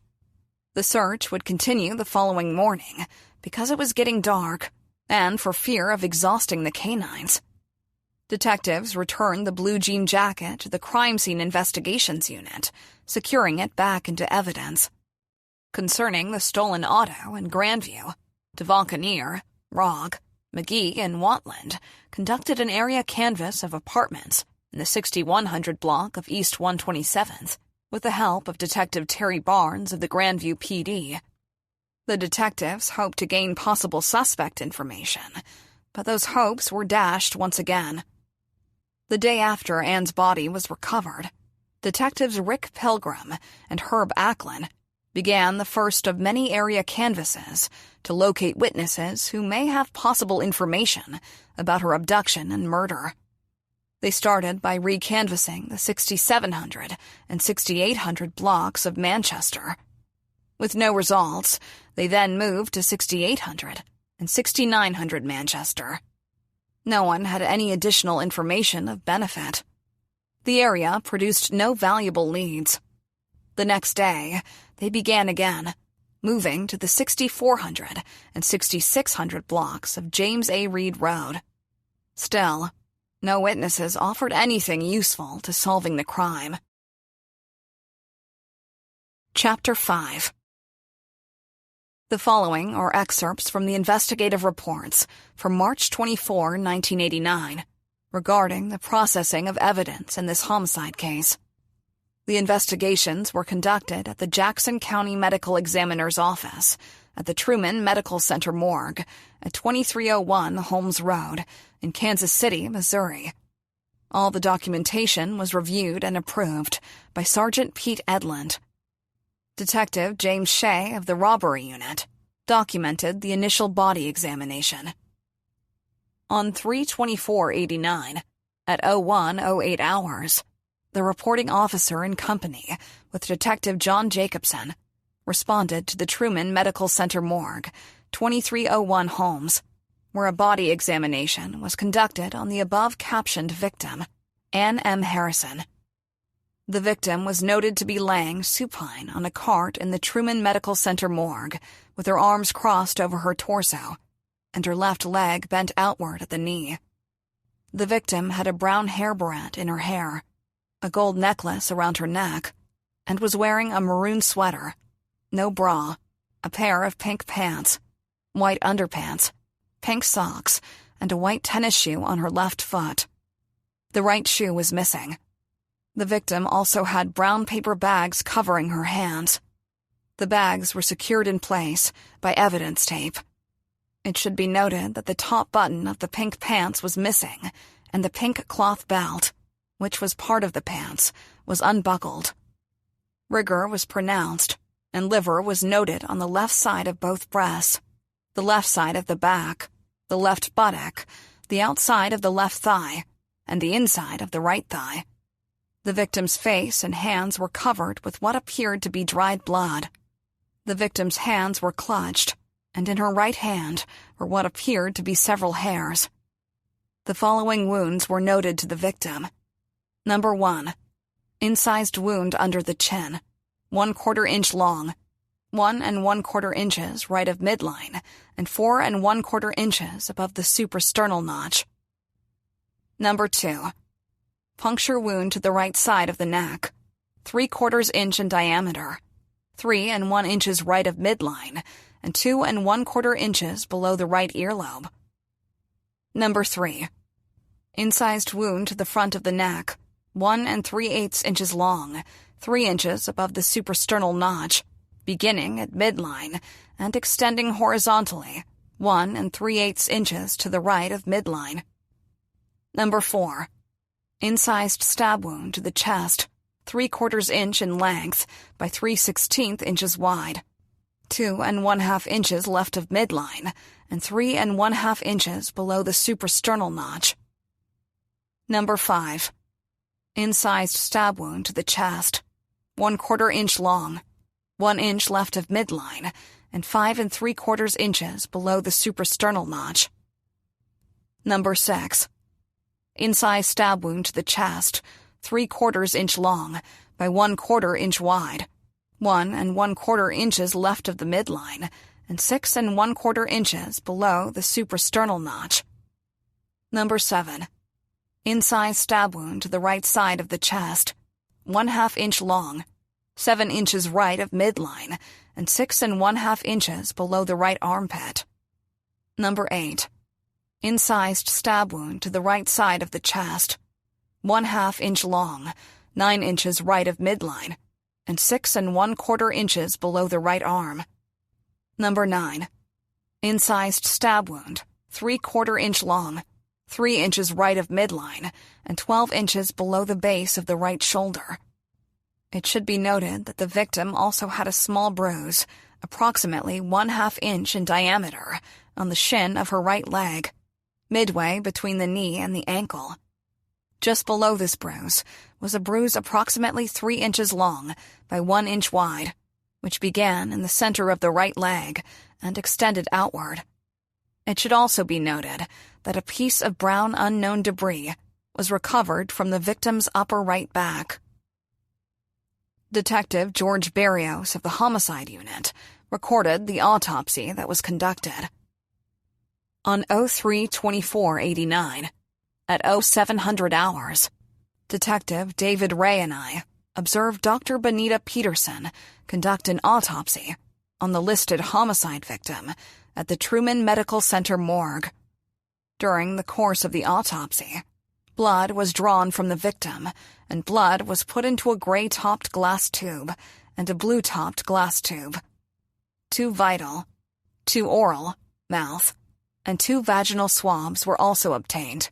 The search would continue the following morning because it was getting dark and for fear of exhausting the canines. Detectives returned the blue jean jacket to the Crime Scene Investigations Unit, securing it back into evidence. Concerning the stolen auto in Grandview, DeValcanier, Rogg, McGee, and Watland conducted an area canvass of apartments in the 6100 block of East 127th with the help of Detective Terry Barnes of the Grandview PD. The detectives hoped to gain possible suspect information, but those hopes were dashed once again. The day after Ann's body was recovered, Detectives Rick Pilgrim and Herb Acklin began the first of many area canvasses to locate witnesses who may have possible information about her abduction and murder. They started by recanvassing the 6700 and 6800 blocks of Manchester. With no results, they then moved to 6800 and 6900 Manchester. No one had any additional information of benefit. The area produced no valuable leads. The next day, they began again, moving to the 6400 and 6600 blocks of James A. Reed Road. Still, no witnesses offered anything useful to solving the crime. Chapter 5. The following are excerpts from the investigative reports from March 24, 1989, regarding the processing of evidence in this homicide case. The investigations were conducted at the Jackson County Medical Examiner's Office at the Truman Medical Center Morgue at 2301 Holmes Road in Kansas City, Missouri. All the documentation was reviewed and approved by Sergeant Pete Edlund. Detective James Shea of the Robbery Unit documented the initial body examination. On 3/24/89, at 01:08 hours, the reporting officer in company with Detective John Jacobson responded to the Truman Medical Center morgue, 2301 Holmes, where a body examination was conducted on the above-captioned victim, Ann M. Harrison. The victim was noted to be laying supine on a cart in the Truman Medical Center morgue with her arms crossed over her torso and her left leg bent outward at the knee. The victim had a brown hair barrette in her hair, a gold necklace around her neck, and was wearing a maroon sweater, no bra, a pair of pink pants, white underpants, pink socks, and a white tennis shoe on her left foot. The right shoe was missing. The victim also had brown paper bags covering her hands. The bags were secured in place by evidence tape. It should be noted that the top button of the pink pants was missing, and the pink cloth belt, which was part of the pants, was unbuckled. Rigor was pronounced, and liver was noted on the left side of both breasts, the left side of the back, the left buttock, the outside of the left thigh, and the inside of the right thigh. The victim's face and hands were covered with what appeared to be dried blood. The victim's hands were clutched, and in her right hand were what appeared to be several hairs. The following wounds were noted to the victim. Number 1. Incised wound under the chin, 1/4 inch long, 1 1/4 inches right of midline, and 4 1/4 inches above the suprasternal notch. Number 2. Puncture wound to the right side of the neck, 3/4 inch in diameter, 3 1 inches right of midline, and 2 1/4 inches below the right earlobe. Number 3. Incised wound to the front of the neck, 1 3/8 inches long, 3 inches above the suprasternal notch, beginning at midline and extending horizontally, 1 3/8 inches to the right of midline. Number 4. Incised stab wound to the chest, 3/4 inch in length by 3/16 inches wide, 2 1/2 inches left of midline, and 3 1/2 inches below the suprasternal notch. Number 5. Incised stab wound to the chest, 1/4 inch long, 1 inch left of midline, and 5 3/4 inches below the suprasternal notch. Number 6. Incised stab wound to the chest, 3/4 inch long by 1/4 inch wide, 1 1/4 inches left of the midline, and 6 1/4 inches below the suprasternal notch. Number 7. Incised stab wound to the right side of the chest, 1/2 inch long, 7 inches right of midline, and 6 1/2 inches below the right armpit. Number 8. Incised stab wound to the right side of the chest, 1/2 inch long, 9 inches right of midline, and 6 1/4 inches below the right arm. Number 9. Incised stab wound, 3/4 inch long, 3 inches right of midline, and 12 inches below the base of the right shoulder. It should be noted that the victim also had a small bruise, approximately 1/2 inch in diameter, on the shin of her right leg, midway between the knee and the ankle. Just below this bruise was a bruise approximately 3 inches long by 1 inch wide, which began in the center of the right leg and extended outward. It should also be noted that a piece of brown unknown debris was recovered from the victim's upper right back. Detective George Barrios of the Homicide Unit recorded the autopsy that was conducted. On 03/24/89, at 0700 hours, Detective David Ray and I observed Dr. Benita Peterson conduct an autopsy on the listed homicide victim at the Truman Medical Center morgue. During the course of the autopsy, blood was drawn from the victim, and blood was put into a gray-topped glass tube and a blue-topped glass tube. 2 vital, 2 oral, mouth, and 2 vaginal swabs were also obtained.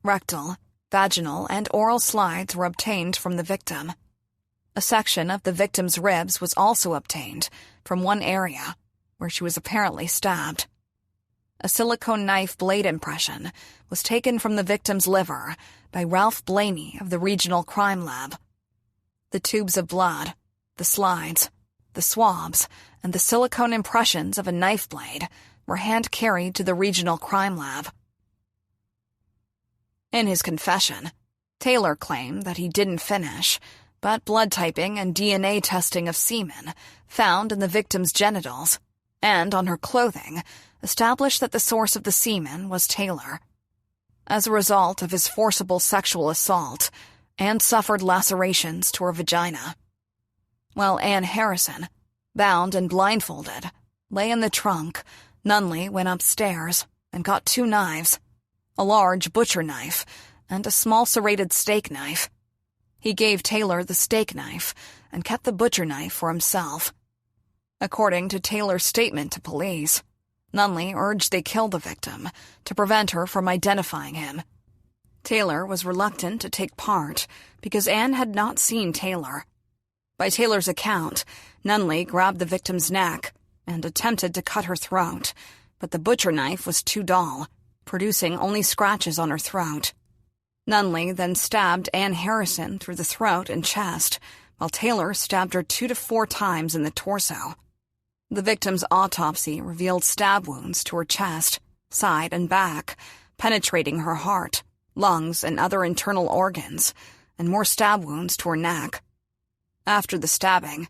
Rectal, vaginal, and oral slides were obtained from the victim. A section of the victim's ribs was also obtained from one area where she was apparently stabbed. A silicone knife blade impression was taken from the victim's liver by Ralph Blaney of the Regional Crime Lab. The tubes of blood, the slides, the swabs, and the silicone impressions of a knife blade were hand-carried to the Regional Crime Lab. In his confession, Taylor claimed that he didn't finish, but blood typing and DNA testing of semen found in the victim's genitals and on her clothing established that the source of the semen was Taylor. As a result of his forcible sexual assault, Anne suffered lacerations to her vagina. While Anne Harrison, bound and blindfolded, lay in the trunk, Nunley went upstairs and got 2 knives, a large butcher knife and a small serrated steak knife. He gave Taylor the steak knife and kept the butcher knife for himself. According to Taylor's statement to police, Nunley urged they kill the victim to prevent her from identifying him. Taylor was reluctant to take part because Anne had not seen Taylor. By Taylor's account, Nunley grabbed the victim's neck and attempted to cut her throat, but the butcher knife was too dull, producing only scratches on her throat. Nunley then stabbed Anne Harrison through the throat and chest, while Taylor stabbed her 2 to 4 times in the torso. The victim's autopsy revealed stab wounds to her chest, side, and back, penetrating her heart, lungs, and other internal organs, and more stab wounds to her neck. After the stabbing,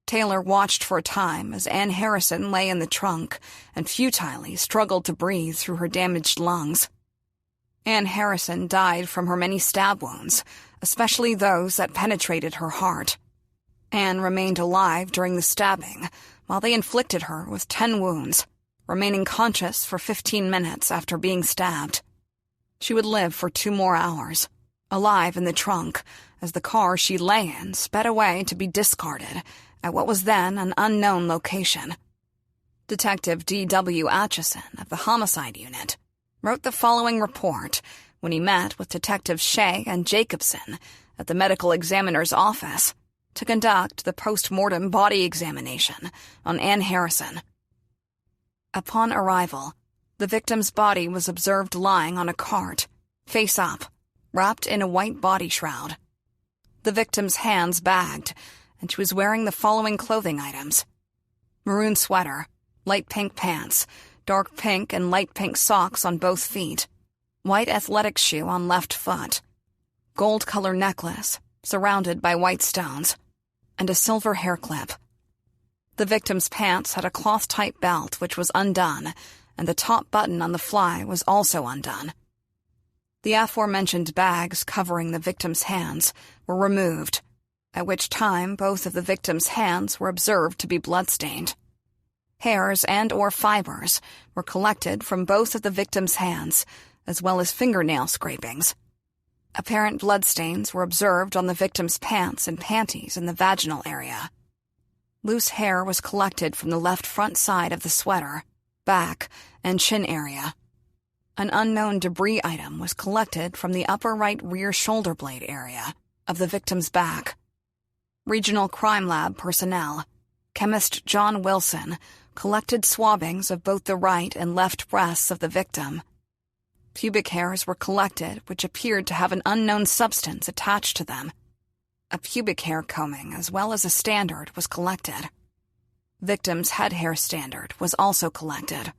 Taylor watched for a time as Anne Harrison lay in the trunk and futilely struggled to breathe through her damaged lungs. Anne Harrison died from her many stab wounds, especially those that penetrated her heart. Anne remained alive during the stabbing, while they inflicted her with 10 wounds, remaining conscious for 15 minutes after being stabbed. She would live for 2 more hours, alive in the trunk, as the car she lay in sped away to be discarded at what was then an unknown location. Detective D.W. Atchison of the Homicide Unit wrote the following report when he met with Detectives Shea and Jacobson at the medical examiner's office to conduct the post-mortem body examination on Anne Harrison. Upon arrival, the victim's body was observed lying on a cart, face up, wrapped in a white body shroud. The victim's hands bagged, and she was wearing the following clothing items: maroon sweater, light pink pants, dark pink and light pink socks on both feet, white athletic shoe on left foot, gold color necklace surrounded by white stones, and a silver hair clip. The victim's pants had a cloth-type belt which was undone, and the top button on the fly was also undone. The aforementioned bags covering the victim's hands were removed, at which time both of the victim's hands were observed to be bloodstained. Hairs and/or fibers were collected from both of the victim's hands, as well as fingernail scrapings. Apparent bloodstains were observed on the victim's pants and panties in the vaginal area. Loose hair was collected from the left front side of the sweater, back, and chin area. An unknown debris item was collected from the upper right rear shoulder blade area of the victim's back. Regional Crime Lab personnel, chemist John Wilson, collected swabbings of both the right and left breasts of the victim. Pubic hairs were collected which appeared to have an unknown substance attached to them. A pubic hair combing as well as a standard was collected. Victim's head hair standard was also collected.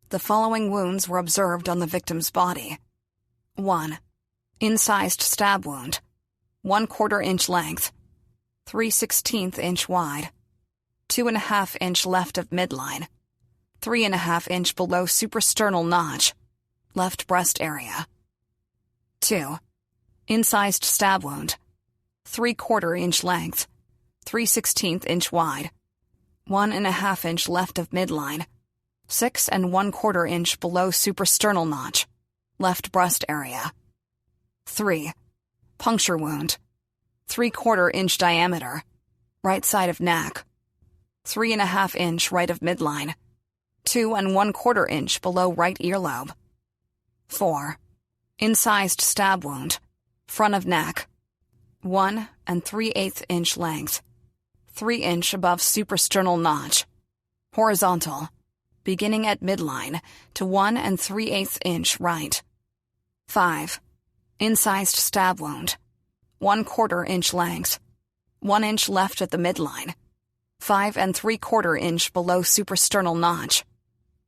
The following wounds were observed on the victim's body. 1. Incised stab wound, 1/4 inch length, 3/16 inch wide, 2.5 inch left of midline, 3.5 inch below suprasternal notch, left breast area. 2. Incised stab wound, 3/4 inch length, 3/16 inch wide, 1.5 inch left of midline, 6 1/4 inch below suprasternal notch, left breast area. 3. Puncture wound, 3/4 inch diameter, right side of neck, 3.5 inch right of midline, 2 1/4 inch below right earlobe. 4. Incised stab wound, front of neck, 1 3/8 inch length, 3 inch above suprasternal notch, horizontal, beginning at midline to 1 3/8 inch right. 5. Incised stab wound, 1/4 inch length, 1 inch left at the midline, 5 3/4 inch below suprasternal notch,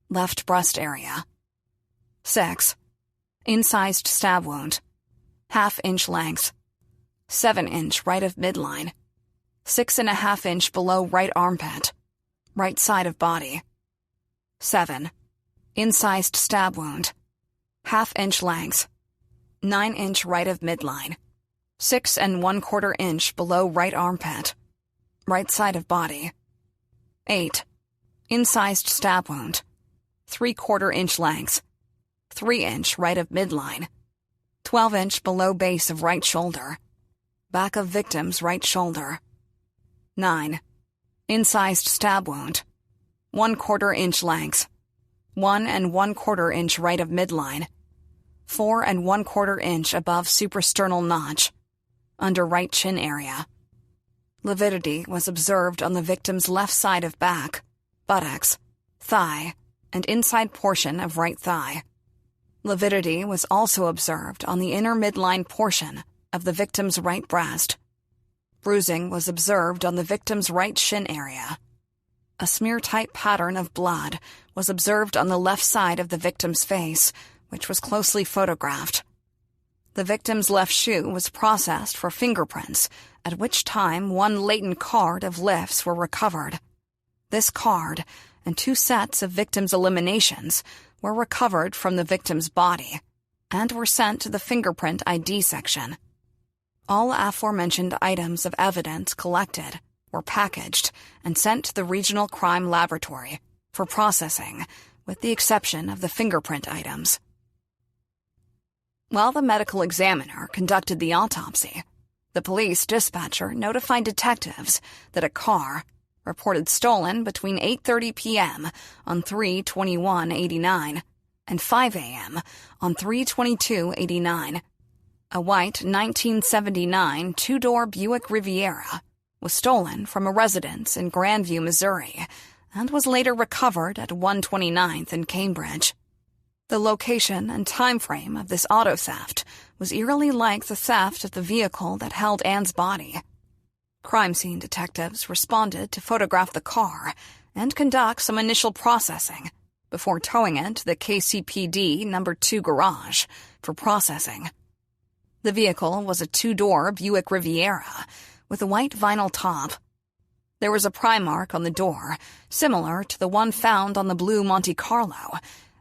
left breast area. 6. Incised stab wound, 1/2 inch length, 7 inch right of midline, 6 1/2 inch below right armpit, right side of body. 7. Incised stab wound, 1/2 inch length, 9 inch right of midline, 6 1/4 inch below right armpit, right side of body. 8. Incised stab wound, 3/4 inch length, 3 inch right of midline, 12 inch below base of right shoulder, back of victim's right shoulder. 9. Incised stab wound, 1/4 inch length, 1 1/4 inch right of midline, 4 1/4 inch above suprasternal notch, under right chin area. Lividity was observed on the victim's left side of back, buttocks, thigh, and inside portion of right thigh. Lividity was also observed on the inner midline portion of the victim's right breast. Bruising was observed on the victim's right shin area. A smear-type pattern of blood was observed on the left side of the victim's face, which was closely photographed. The victim's left shoe was processed for fingerprints, at which time 1 latent card of lifts were recovered. This card and 2 sets of victim's eliminations were recovered from the victim's body and were sent to the fingerprint ID section. All aforementioned items of evidence collected were packaged and sent to the Regional Crime Laboratory for processing, with the exception of the fingerprint items. While the medical examiner conducted the autopsy, the police dispatcher notified detectives that a car, reported stolen between 8:30 p.m. on 3/21/89 and 5 a.m. on 3/22/89, a white 1979 two-door Buick Riviera, was stolen from a residence in Grandview, Missouri, and was later recovered at 129th and Cambridge. The location and time frame of this auto theft was eerily like the theft of the vehicle that held Anne's body. Crime scene detectives responded to photograph the car and conduct some initial processing before towing it to the KCPD No. 2 garage for processing. The vehicle was a two-door Buick Riviera with a white vinyl top. There was a pry mark on the door, similar to the one found on the blue Monte Carlo,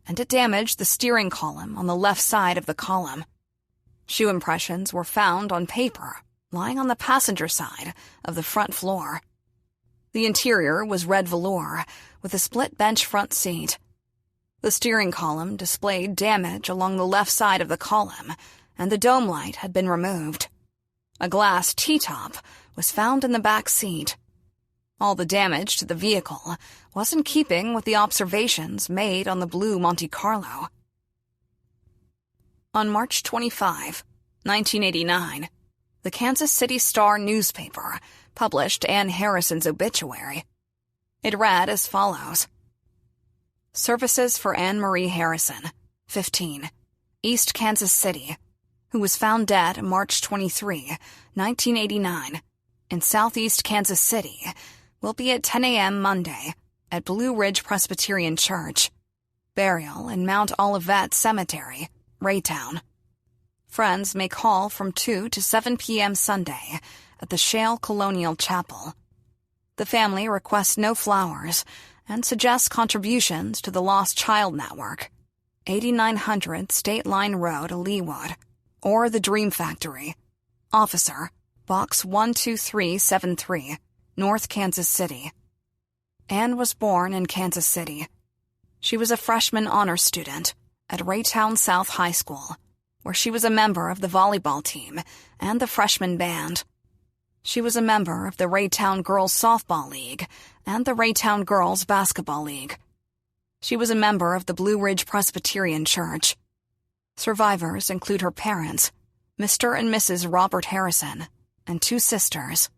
and it damaged the steering column on the left side of the column. Shoe impressions were found on paper, lying on the passenger side of the front floor. The interior was red velour, with a split bench front seat. The steering column displayed damage along the left side of the column, and the dome light had been removed. A glass T-top was found in the back seat. All the damage to the vehicle was in keeping with the observations made on the blue Monte Carlo. On March 25, 1989, the Kansas City Star newspaper published Ann Harrison's obituary. It read as follows: Services for Anne Marie Harrison, 15, East Kansas City, who was found dead March 23, 1989, in southeast Kansas City, will be at 10 a.m. Monday at Blue Ridge Presbyterian Church. Burial in Mount Olivet Cemetery, Raytown. Friends may call from 2 to 7 p.m. Sunday at the Shale Colonial Chapel. The family requests no flowers and suggests contributions to the Lost Child Network, 8900 State Line Road, Leawood, or the Dream Factory. Officer, Box 12373, North Kansas City. Anne was born in Kansas City. She was a freshman honor student at Raytown South High School, where she was a member of the volleyball team and the freshman band. She was a member of the Raytown Girls Softball League and the Raytown Girls Basketball League. She was a member of the Blue Ridge Presbyterian Church. Survivors include her parents, Mr. and Mrs. Robert Harrison, and 2 sisters,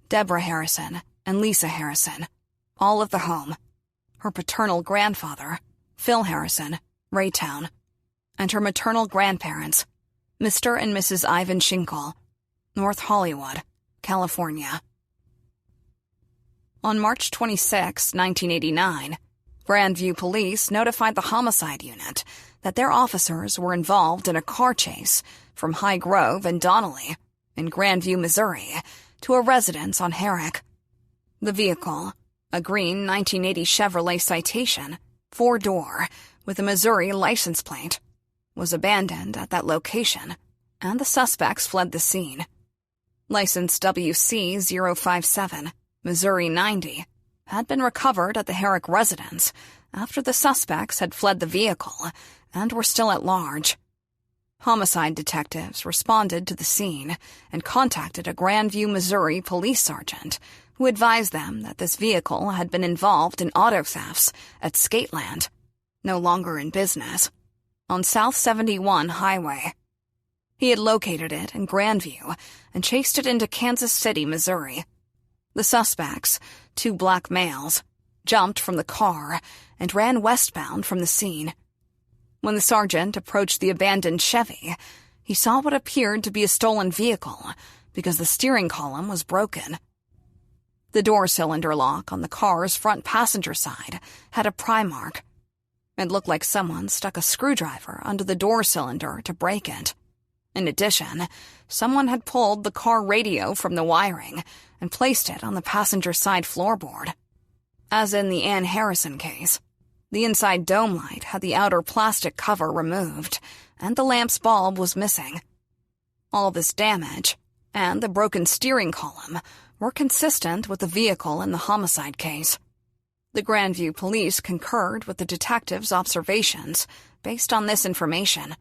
Deborah Harrison and Lisa Harrison, all of the home. her paternal grandfather, Phil Harrison, Raytown, and her maternal grandparents, Mr. and Mrs. Ivan Schinkel, North Hollywood, California. On March 26, 1989, Grandview Police notified the homicide unit that their officers were involved in a car chase from High Grove and Donnelly in Grandview, Missouri, to a residence on Herrick. The vehicle, a green 1980 Chevrolet Citation, 4-door, with a Missouri license plate, was abandoned at that location, and the suspects fled the scene. License WC-057, Missouri 90, had been recovered at the Herrick residence after the suspects had fled the vehicle and were still at large. Homicide detectives responded to the scene and contacted a Grandview, Missouri police sergeant who advised them that this vehicle had been involved in auto thefts at Skateland, no longer in business, on South 71 Highway. He had located it in Grandview and chased it into Kansas City, Missouri. The suspects, 2 black males, jumped from the car and ran westbound from the scene. When the sergeant approached the abandoned Chevy, he saw what appeared to be a stolen vehicle because the steering column was broken. The door cylinder lock on the car's front passenger side had a pry mark. It looked like someone stuck a screwdriver under the door cylinder to break it. In addition, someone had pulled the car radio from the wiring and placed it on the passenger side floorboard. As in the Ann Harrison case, the inside dome light had the outer plastic cover removed, and the lamp's bulb was missing. All this damage, and the broken steering column, were consistent with the vehicle in the homicide case. The Grandview police concurred with the detective's observations based on this information.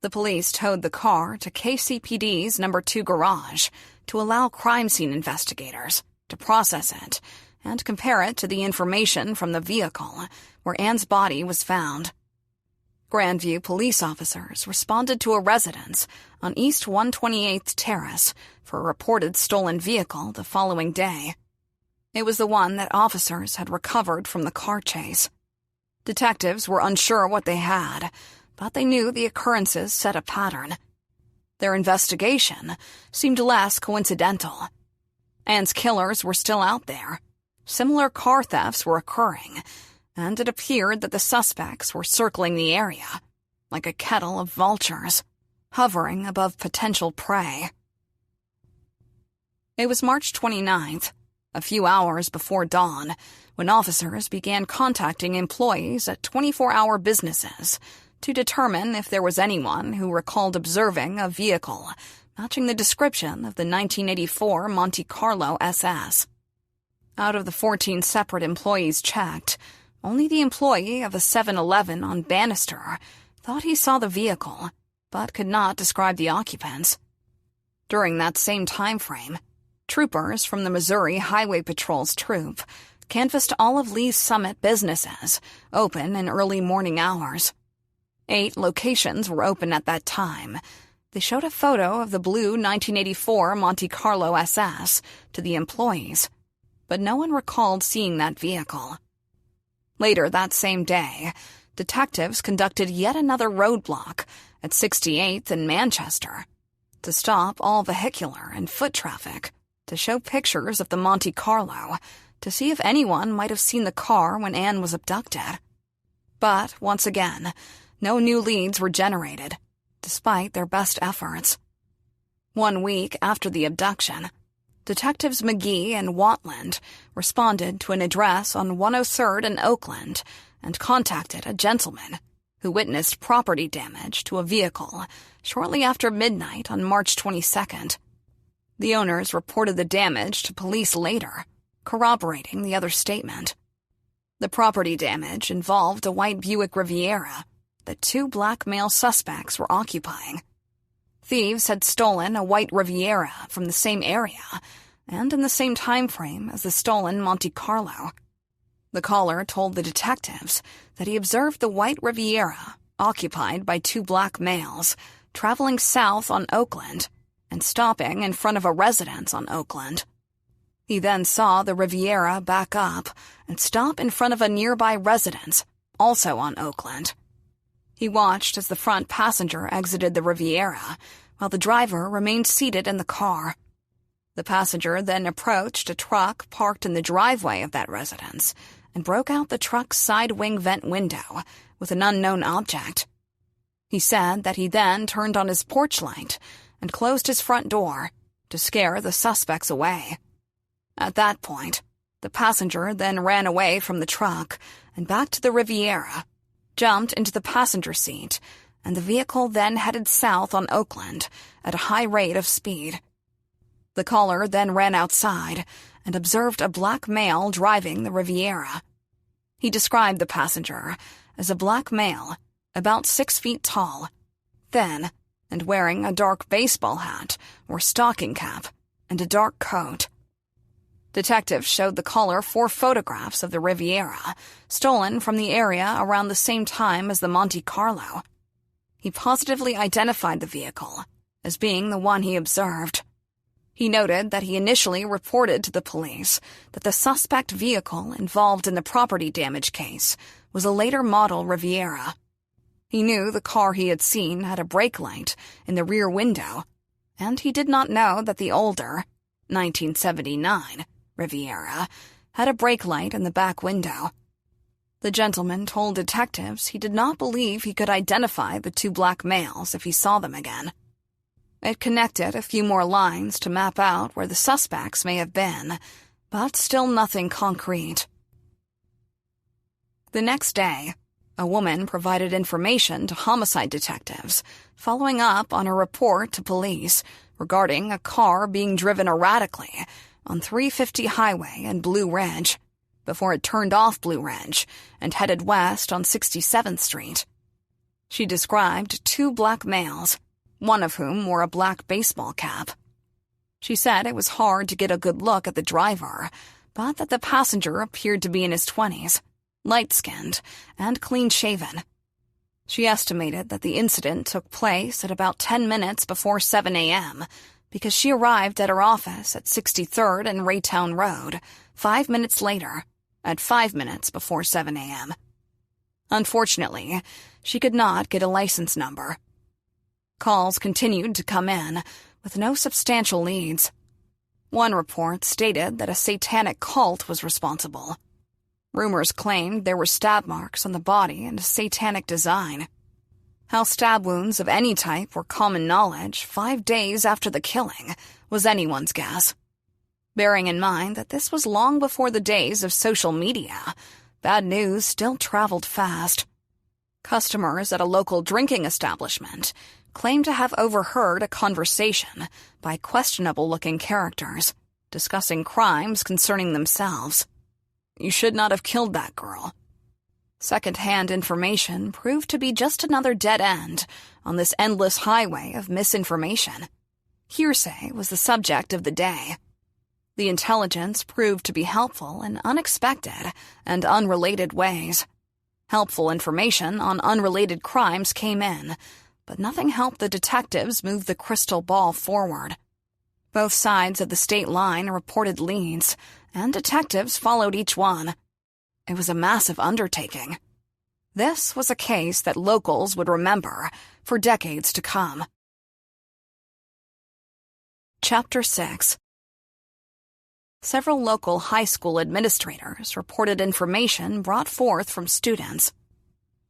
The police towed the car to KCPD's No. 2 garage to allow crime scene investigators to process it and compare it to the information from the vehicle where Ann's body was found. Grandview police officers responded to a residence on East 128th Terrace for a reported stolen vehicle the following day. It was the one that officers had recovered from the car chase. Detectives were unsure what they had, but they knew the occurrences set a pattern. Their investigation seemed less coincidental. Ann's killers were still out there. Similar car thefts were occurring, and it appeared that the suspects were circling the area, like a kettle of vultures, hovering above potential prey. It was March 29th, a few hours before dawn, when officers began contacting employees at 24-hour businesses to determine if there was anyone who recalled observing a vehicle matching the description of the 1984 Monte Carlo SS. Out of the 14 separate employees checked, only the employee of a 7-Eleven on Bannister thought he saw the vehicle, but could not describe the occupants. During that same time frame, troopers from the Missouri Highway Patrol's troop canvassed all of Lee's Summit businesses, open in early morning hours. 8 locations were open at that time. They showed a photo of the blue 1984 Monte Carlo SS to the employees, but no one recalled seeing that vehicle. Later that same day, detectives conducted yet another roadblock at 68th and Manchester to stop all vehicular and foot traffic, to show pictures of the Monte Carlo, to see if anyone might have seen the car when Ann was abducted. But, once again, no new leads were generated, despite their best efforts. 1 week after the abduction, Detectives McGee and Watland responded to an address on 103rd and Oakland and contacted a gentleman who witnessed property damage to a vehicle shortly after midnight on March 22nd. The owners reported the damage to police later, corroborating the other statement. The property damage involved a white Buick Riviera that 2 black male suspects were occupying. Thieves had stolen a white Riviera from the same area and in the same time frame as the stolen Monte Carlo. The caller told the detectives that he observed the white Riviera occupied by 2 black males traveling south on Oakland and stopping in front of a residence on Oakland. He then saw the Riviera back up and stop in front of a nearby residence, also on Oakland. He watched as the front passenger exited the Riviera, while the driver remained seated in the car. The passenger then approached a truck parked in the driveway of that residence and broke out the truck's side wing vent window with an unknown object. He said that he then turned on his porch light and closed his front door to scare the suspects away. At that point, the passenger then ran away from the truck and back to the Riviera, jumped into the passenger seat, and the vehicle then headed south on Oakland at a high rate of speed. The caller then ran outside and observed a black male driving the Riviera. He described the passenger as a black male, about 6 feet tall, thin, and wearing a dark baseball hat or stocking cap and a dark coat. Detectives showed the caller 4 photographs of the Riviera, stolen from the area around the same time as the Monte Carlo. He positively identified the vehicle as being the one he observed. He noted that he initially reported to the police that the suspect vehicle involved in the property damage case was a later model Riviera. He knew the car he had seen had a brake light in the rear window, and he did not know that the older, 1979, Riviera had a brake light in the back window. The gentleman told detectives he did not believe he could identify the 2 black males if he saw them again. It connected a few more lines to map out where the suspects may have been, but still nothing concrete. The next day, a woman provided information to homicide detectives, following up on a report to police regarding a car being driven erratically on 350 Highway in Blue Ridge, before it turned off Blue Ridge and headed west on 67th Street. She described 2 black males, one of whom wore a black baseball cap. She said it was hard to get a good look at the driver, but that the passenger appeared to be in his 20s, light-skinned, and clean-shaven. She estimated that the incident took place at about 10 minutes before 7 a.m., because she arrived at her office at 63rd and Raytown Road 5 minutes later, at 5 minutes before 7 a.m. Unfortunately, she could not get a license number. Calls continued to come in, with no substantial leads. One report stated that a satanic cult was responsible. Rumors claimed there were stab marks on the body and a satanic design. How stab wounds of any type were common knowledge 5 days after the killing was anyone's guess. Bearing in mind that this was long before the days of social media, bad news still traveled fast. Customers at a local drinking establishment claimed to have overheard a conversation by questionable-looking characters discussing crimes concerning themselves. "You should not have killed that girl." Second-hand information proved to be just another dead end on this endless highway of misinformation. Hearsay was the subject of the day. The intelligence proved to be helpful in unexpected and unrelated ways. Helpful information on unrelated crimes came in, but nothing helped the detectives move the crystal ball forward. Both sides of the state line reported leads, and detectives followed each one. It was a massive undertaking. This was a case that locals would remember for decades to come. Chapter 6. Several local high school administrators reported information brought forth from students.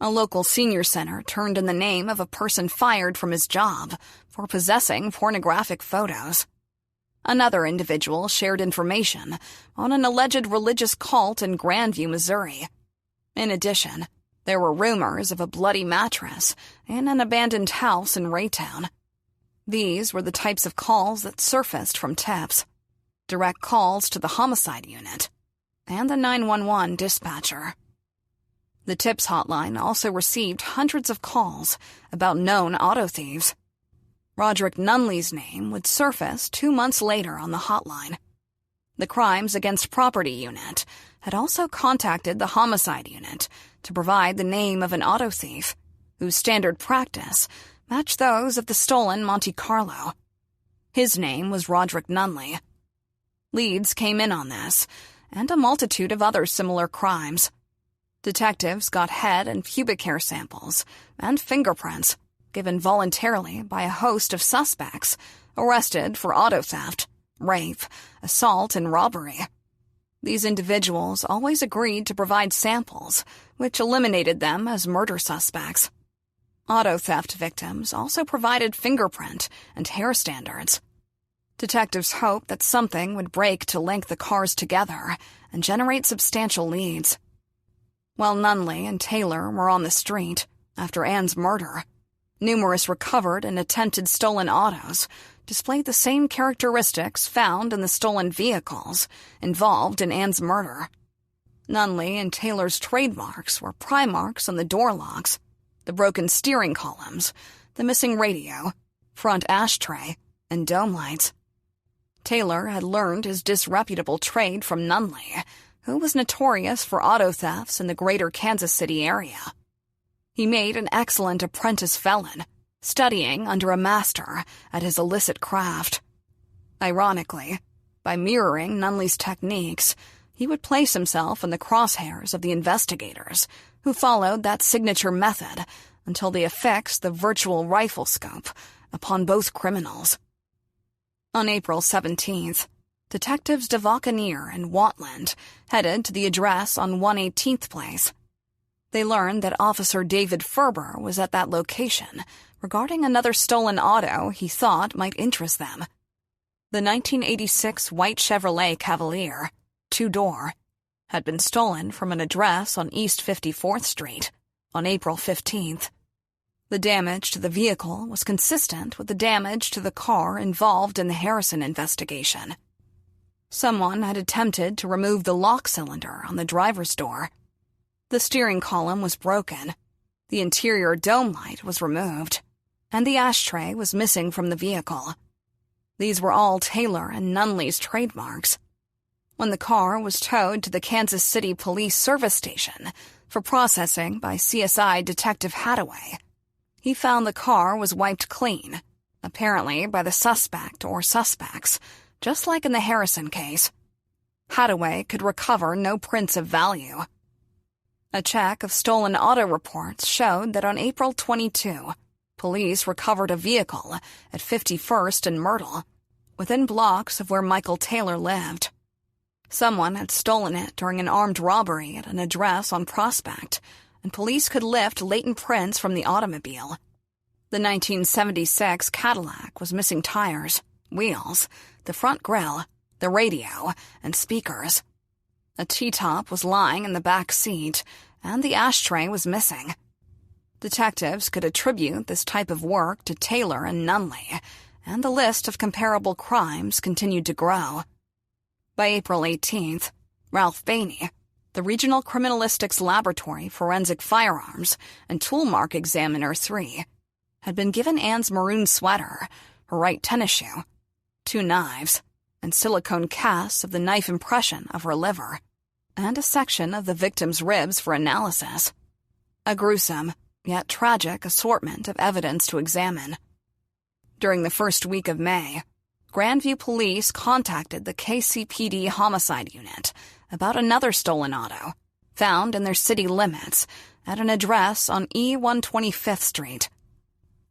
A local senior center turned in the name of a person fired from his job for possessing pornographic photos. Another individual shared information on an alleged religious cult in Grandview, Missouri. In addition, there were rumors of a bloody mattress in an abandoned house in Raytown. These were the types of calls that surfaced from tips, direct calls to the homicide unit, and the 911 dispatcher. The tips hotline also received hundreds of calls about known auto thieves. Roderick Nunley's name would surface 2 months later on the hotline. The Crimes Against Property Unit had also contacted the Homicide Unit to provide the name of an auto thief, whose standard practice matched those of the stolen Monte Carlo. His name was Roderick Nunley. Leads came in on this, and a multitude of other similar crimes. Detectives got head and pubic hair samples and fingerprints given voluntarily by a host of suspects arrested for auto theft, rape, assault, and robbery. These individuals always agreed to provide samples, which eliminated them as murder suspects. Auto theft victims also provided fingerprint and hair standards. Detectives hoped that something would break to link the cars together and generate substantial leads. While Nunley and Taylor were on the street after Ann's murder, numerous recovered and attempted stolen autos displayed the same characteristics found in the stolen vehicles involved in Ann's murder. Nunley and Taylor's trademarks were pry marks on the door locks, the broken steering columns, the missing radio, front ashtray, and dome lights. Taylor had learned his disreputable trade from Nunley, who was notorious for auto thefts in the greater Kansas City area. He made an excellent apprentice felon, studying under a master at his illicit craft. Ironically, by mirroring Nunley's techniques, he would place himself in the crosshairs of the investigators who followed that signature method until they affixed the virtual rifle scope upon both criminals. On April 17th, Detectives DeVauconeer and Watland headed to the address on 118th Place. They learned that Officer David Ferber was at that location regarding another stolen auto he thought might interest them. The 1986 white Chevrolet Cavalier, two-door, had been stolen from an address on East 54th Street on April 15th. The damage to the vehicle was consistent with the damage to the car involved in the Harrison investigation. Someone had attempted to remove the lock cylinder on the driver's door. The steering column was broken, the interior dome light was removed, and the ashtray was missing from the vehicle. These were all Taylor and Nunley's trademarks. When the car was towed to the Kansas City Police Service Station for processing by CSI Detective Hadaway, he found the car was wiped clean, apparently by the suspect or suspects, just like in the Harrison case. Hadaway could recover no prints of value. A check of stolen auto reports showed that on April 22, police recovered a vehicle at 51st and Myrtle, within blocks of where Michael Taylor lived. Someone had stolen it during an armed robbery at an address on Prospect, and police could lift latent prints from the automobile. The 1976 Cadillac was missing tires, wheels, the front grille, the radio, and speakers. A T-top was lying in the back seat, and the ashtray was missing. Detectives could attribute this type of work to Taylor and Nunley, and the list of comparable crimes continued to grow. By April 18th, Ralph Bainey, the Regional Criminalistics Laboratory Forensic Firearms and Toolmark Examiner 3, had been given Ann's maroon sweater, her right tennis shoe, 2 knives, and silicone casts of the knife impression of her liver, and a section of the victim's ribs for analysis. A gruesome, yet tragic assortment of evidence to examine. During the first week of May, Grandview Police contacted the KCPD Homicide Unit about another stolen auto, found in their city limits at an address on E125th Street.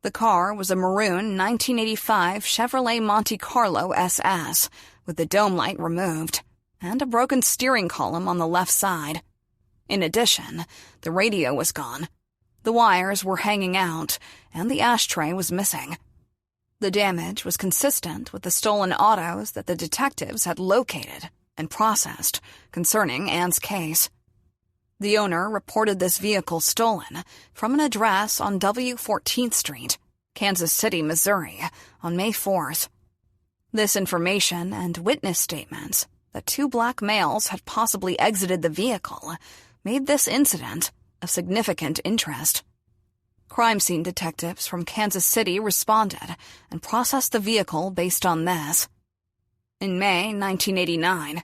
The car was a maroon 1985 Chevrolet Monte Carlo SS with the dome light removed and a broken steering column on the left side. In addition, the radio was gone, the wires were hanging out, and the ashtray was missing. The damage was consistent with the stolen autos that the detectives had located and processed concerning Ann's case. The owner reported this vehicle stolen from an address on W14th Street, Kansas City, Missouri, on May 4th. This information and witness statements that 2 black males had possibly exited the vehicle made this incident of significant interest. Crime scene detectives from Kansas City responded and processed the vehicle based on this. In May 1989,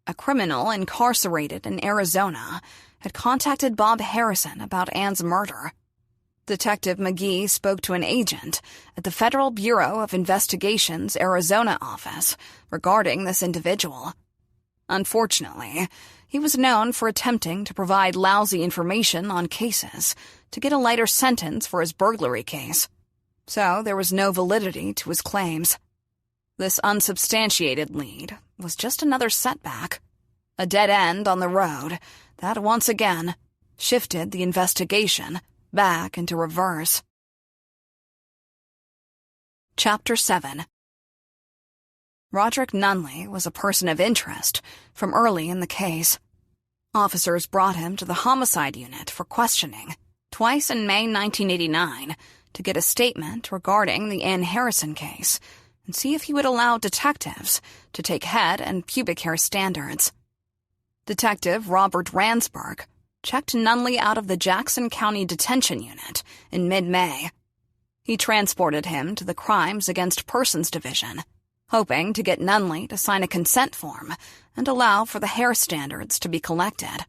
a criminal incarcerated in Arizona had contacted Bob Harrison about Ann's murder. Detective McGee spoke to an agent at the Federal Bureau of Investigation's Arizona office regarding this individual. Unfortunately, he was known for attempting to provide lousy information on cases to get a lighter sentence for his burglary case, so there was no validity to his claims. This unsubstantiated lead was just another setback, a dead end on the road that once again shifted the investigation back into reverse. Chapter 7. Roderick Nunley was a person of interest from early in the case. Officers brought him to the homicide unit for questioning twice in May 1989 to get a statement regarding the Ann Harrison case and see if he would allow detectives to take head and pubic hair standards. Detective Robert Ransburg checked Nunley out of the Jackson County Detention Unit in mid-May. He transported him to the Crimes Against Persons Division, hoping to get Nunley to sign a consent form and allow for the hair standards to be collected.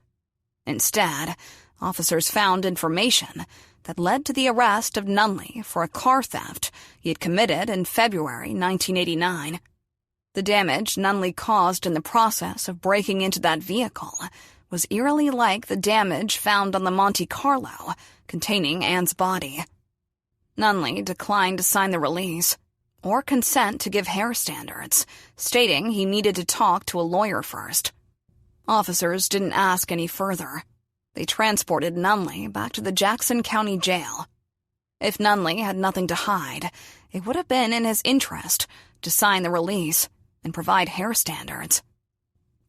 Instead, officers found information that led to the arrest of Nunley for a car theft he had committed in February 1989. The damage Nunley caused in the process of breaking into that vehicle was eerily like the damage found on the Monte Carlo containing Ann's body. Nunley declined to sign the release or consent to give hair standards, stating he needed to talk to a lawyer first. Officers didn't ask any further. They transported Nunley back to the Jackson County Jail. If Nunley had nothing to hide, it would have been in his interest to sign the release and provide hair standards.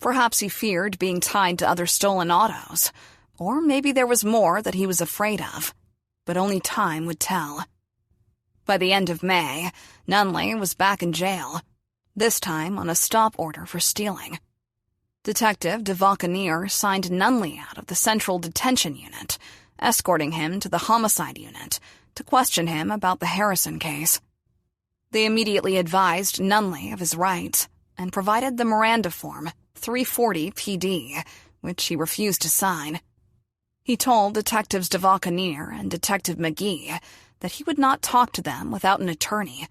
Perhaps he feared being tied to other stolen autos, or maybe there was more that he was afraid of, but only time would tell. By the end of May, Nunley was back in jail, this time on a stop order for stealing. Detective DeValcanier signed Nunley out of the Central Detention Unit, escorting him to the Homicide Unit to question him about the Harrison case. They immediately advised Nunley of his rights and provided the Miranda Form 340 PD, which he refused to sign. He told Detectives DeValcanier and Detective McGee that he would not talk to them without an attorney.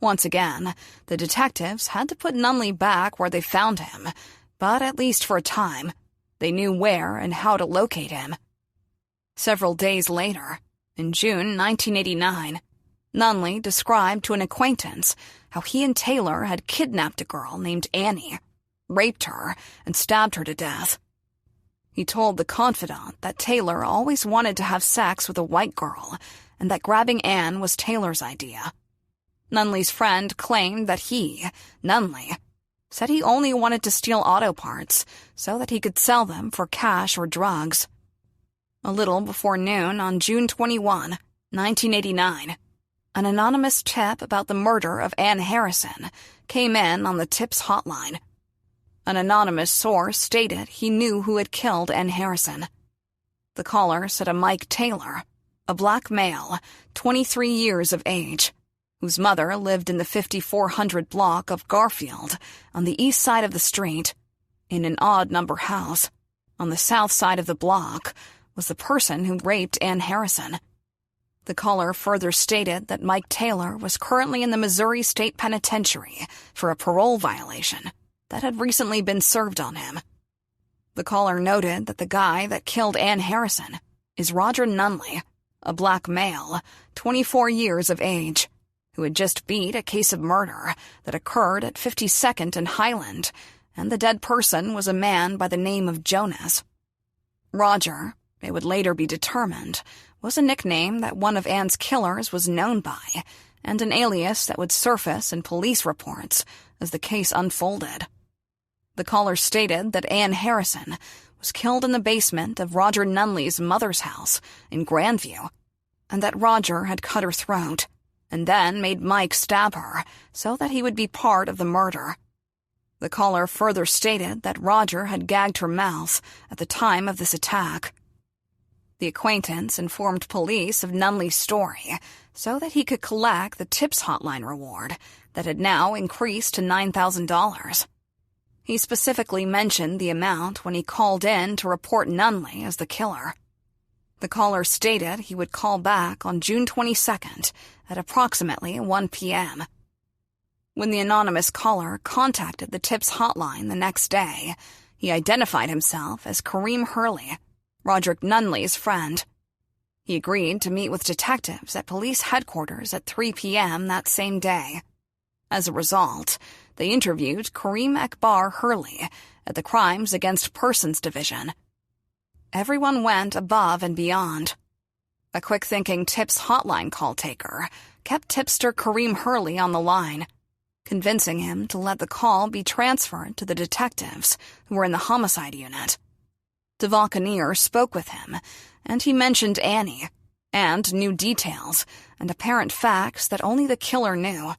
Once again, the detectives had to put Nunley back where they found him, but at least for a time, they knew where and how to locate him. Several days later, in June 1989, Nunley described to an acquaintance how he and Taylor had kidnapped a girl named Annie, raped her, and stabbed her to death. He told the confidant that Taylor always wanted to have sex with a white girl and that grabbing Ann was Taylor's idea. Nunley's friend claimed that he, Nunley, said he only wanted to steal auto parts so that he could sell them for cash or drugs. A little before noon on June 21, 1989, an anonymous tip about the murder of Ann Harrison came in on the TIPS hotline. An anonymous source stated he knew who had killed Ann Harrison. The caller said a Mike Taylor, a black male, 23 years of age, whose mother lived in the 5400 block of Garfield on the east side of the street, in an odd-number house. On the south side of the block was the person who raped Ann Harrison. The caller further stated that Mike Taylor was currently in the Missouri State Penitentiary for a parole violation that had recently been served on him. The caller noted that the guy that killed Ann Harrison is Roger Nunley, a black male, 24 years of age, who had just beat a case of murder that occurred at 52nd and Highland, and the dead person was a man by the name of Jonas. Roger, it would later be determined, was a nickname that one of Ann's killers was known by, and an alias that would surface in police reports as the case unfolded. The caller stated that Ann Harrison was killed in the basement of Roger Nunley's mother's house in Grandview, and that Roger had cut her throat, and then made Mike stab her so that he would be part of the murder. The caller further stated that Roger had gagged her mouth at the time of this attack. The acquaintance informed police of Nunley's story so that he could collect the TIPS hotline reward that had now increased to $9,000. He specifically mentioned the amount when he called in to report Nunley as the killer. The caller stated he would call back on June 22nd at approximately 1 p.m. When the anonymous caller contacted the tips hotline the next day, he identified himself as Kareem Hurley, Roderick Nunley's friend. He agreed to meet with detectives at police headquarters at 3 p.m. that same day. As a result, they interviewed Kareem Akbar Hurley at the Crimes Against Persons Division. Everyone went above and beyond. A quick-thinking tips hotline call taker kept tipster Kareem Hurley on the line, convincing him to let the call be transferred to the detectives who were in the homicide unit. DeValcanier spoke with him, and he mentioned Annie, and new details and apparent facts that only the killer knew.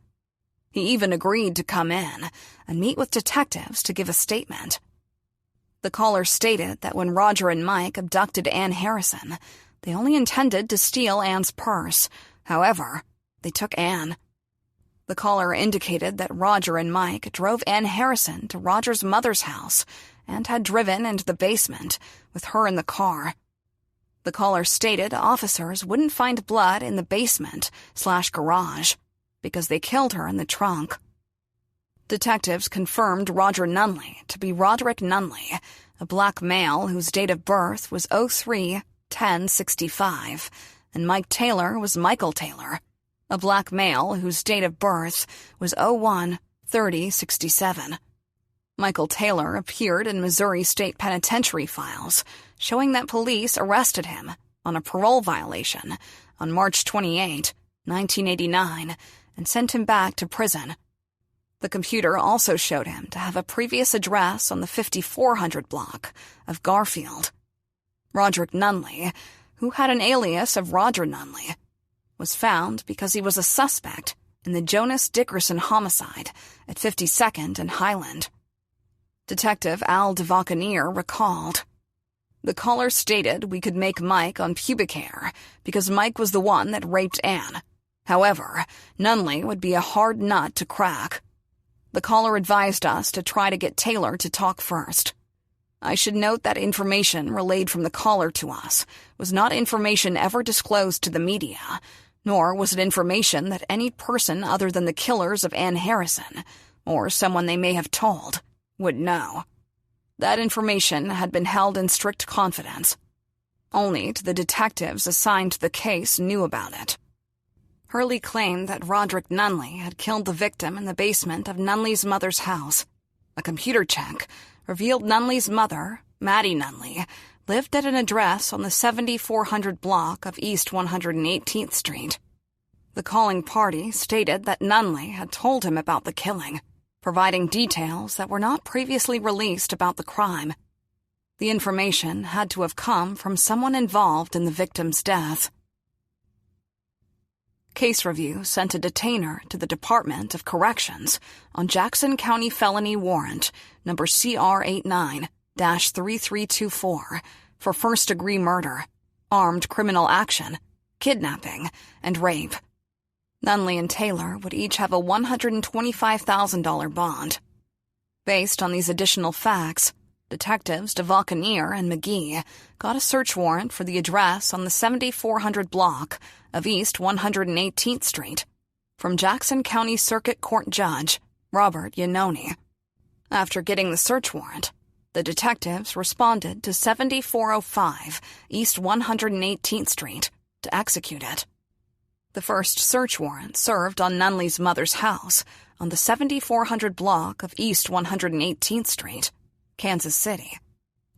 He even agreed to come in and meet with detectives to give a statement. The caller stated that when Roger and Mike abducted Ann Harrison, they only intended to steal Ann's purse. However, they took Ann. The caller indicated that Roger and Mike drove Ann Harrison to Roger's mother's house and had driven into the basement with her in the car. The caller stated officers wouldn't find blood in the basement/garage because they killed her in the trunk. Detectives confirmed Roger Nunley to be Roderick Nunley, a black male whose date of birth was 03/10/65, and Mike Taylor was Michael Taylor, a black male whose date of birth was 01/30/67. Michael Taylor appeared in Missouri State Penitentiary files, showing that police arrested him on a parole violation on March 28, 1989, and sent him back to prison. The computer also showed him to have a previous address on the 5400 block of Garfield. Roderick Nunley, who had an alias of Roger Nunley, was found because he was a suspect in the Jonas Dickerson homicide at 52nd and Highland. Detective Al DeValcanier recalled, "The caller stated we could make Mike on pubic hair because Mike was the one that raped Ann. However, Nunley would be a hard nut to crack. The caller advised us to try to get Taylor to talk first. I should note that information relayed from the caller to us was not information ever disclosed to the media, nor was it information that any person other than the killers of Ann Harrison, or someone they may have told, would know. That information had been held in strict confidence. Only the detectives assigned to the case knew about it." Hurley claimed that Roderick Nunley had killed the victim in the basement of Nunley's mother's house. A computer check revealed Nunley's mother, Maddie Nunley, lived at an address on the 7400 block of East 118th Street. The calling party stated that Nunley had told him about the killing, providing details that were not previously released about the crime. The information had to have come from someone involved in the victim's death. Case Review sent a detainer to the Department of Corrections on Jackson County felony warrant number CR89-3324 for first-degree murder, armed criminal action, kidnapping, and rape. Nunley and Taylor would each have a $125,000 bond. Based on these additional facts, Detectives DeValcanier and McGee got a search warrant for the address on the 7400 block of East 118th Street from Jackson County Circuit Court Judge Robert Iannone. After getting the search warrant, the detectives responded to 7405 East 118th Street to execute it. The first search warrant served on Nunley's mother's house on the 7400 block of East 118th Street, Kansas City,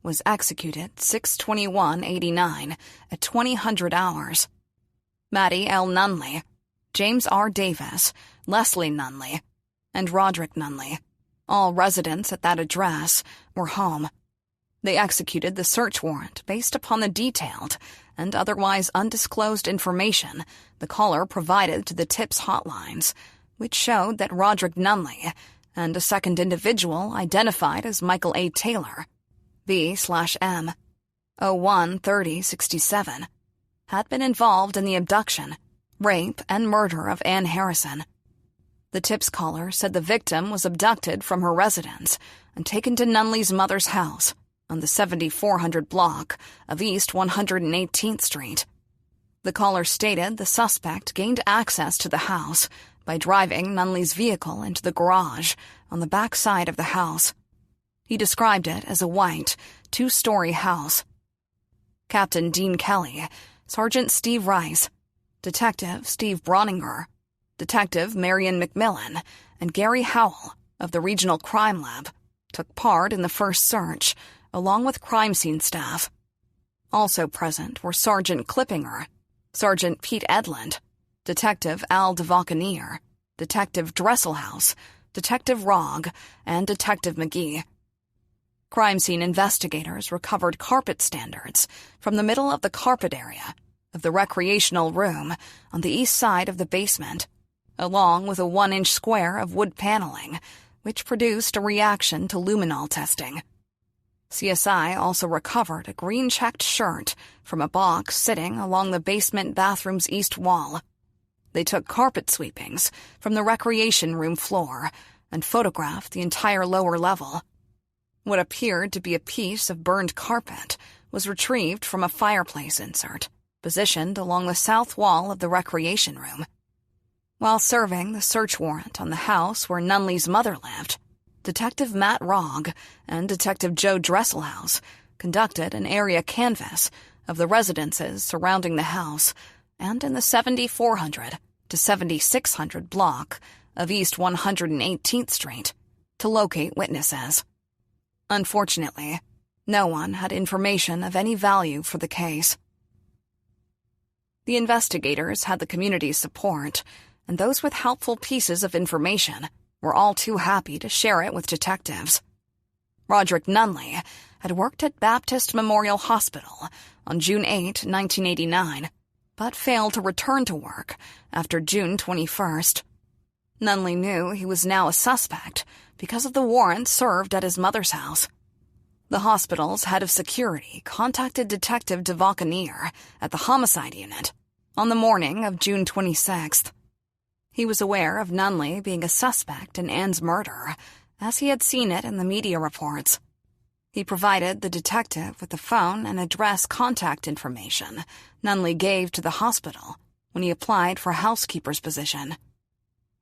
was executed 6/21/89 at 2000 hours. Maddie L. Nunley, James R. Davis, Leslie Nunley, and Roderick Nunley, all residents at that address, were home. They executed the search warrant based upon the detailed and otherwise undisclosed information the caller provided to the tips hotlines, which showed that Roderick Nunley and a second individual identified as Michael A. Taylor, B/M, 01/30/67, had been involved in the abduction, rape, and murder of Ann Harrison. The tips caller said the victim was abducted from her residence and taken to Nunley's mother's house, on the 7400 block of East 118th Street. The caller stated the suspect gained access to the house by driving Nunley's vehicle into the garage on the back side of the house. He described it as a white, two-story house. Captain Dean Kelly, Sergeant Steve Rice, Detective Steve Bronninger, Detective Marion McMillan, and Gary Howell of the Regional Crime Lab took part in the first search, along with crime scene staff. Also present were Sergeant Klippinger, Sergeant Pete Edlund, Detective Al DeVauconeer, Detective Dresselhaus, Detective Rogg, and Detective McGee. Crime scene investigators recovered carpet standards from the middle of the carpet area of the recreational room on the east side of the basement, along with a 1-inch square of wood paneling, which produced a reaction to luminol testing. CSI also recovered a green-checked shirt from a box sitting along the basement bathroom's east wall. They took carpet sweepings from the recreation room floor and photographed the entire lower level. What appeared to be a piece of burned carpet was retrieved from a fireplace insert positioned along the south wall of the recreation room. While serving the search warrant on the house where Nunley's mother lived, Detective Matt Rogg and Detective Joe Dresselhaus conducted an area canvass of the residences surrounding the house and in the 7400 to 7600 block of East 118th Street to locate witnesses. Unfortunately, no one had information of any value for the case. The investigators had the community's support, and those with helpful pieces of information were all too happy to share it with detectives. Roderick Nunley had worked at Baptist Memorial Hospital on June 8, 1989, but failed to return to work after June 21st. Nunley knew he was now a suspect because of the warrant served at his mother's house. The hospital's head of security contacted Detective DeVauconeer at the homicide unit on the morning of June 26th. He was aware of Nunley being a suspect in Ann's murder, as he had seen it in the media reports. He provided the detective with the phone and address contact information Nunley gave to the hospital when he applied for a housekeeper's position.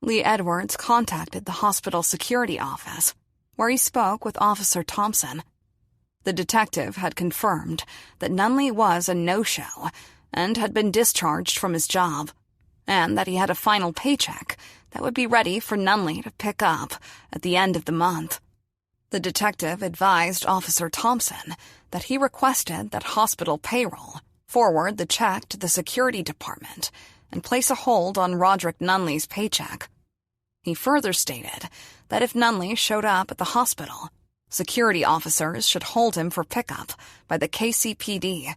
Lee Edwards contacted the hospital security office, where he spoke with Officer Thompson. The detective had confirmed that Nunley was a no-show and had been discharged from his job, and that he had a final paycheck that would be ready for Nunley to pick up at the end of the month. The detective advised Officer Thompson that he requested that hospital payroll forward the check to the security department and place a hold on Roderick Nunley's paycheck. He further stated that if Nunley showed up at the hospital, security officers should hold him for pickup by the KCPD.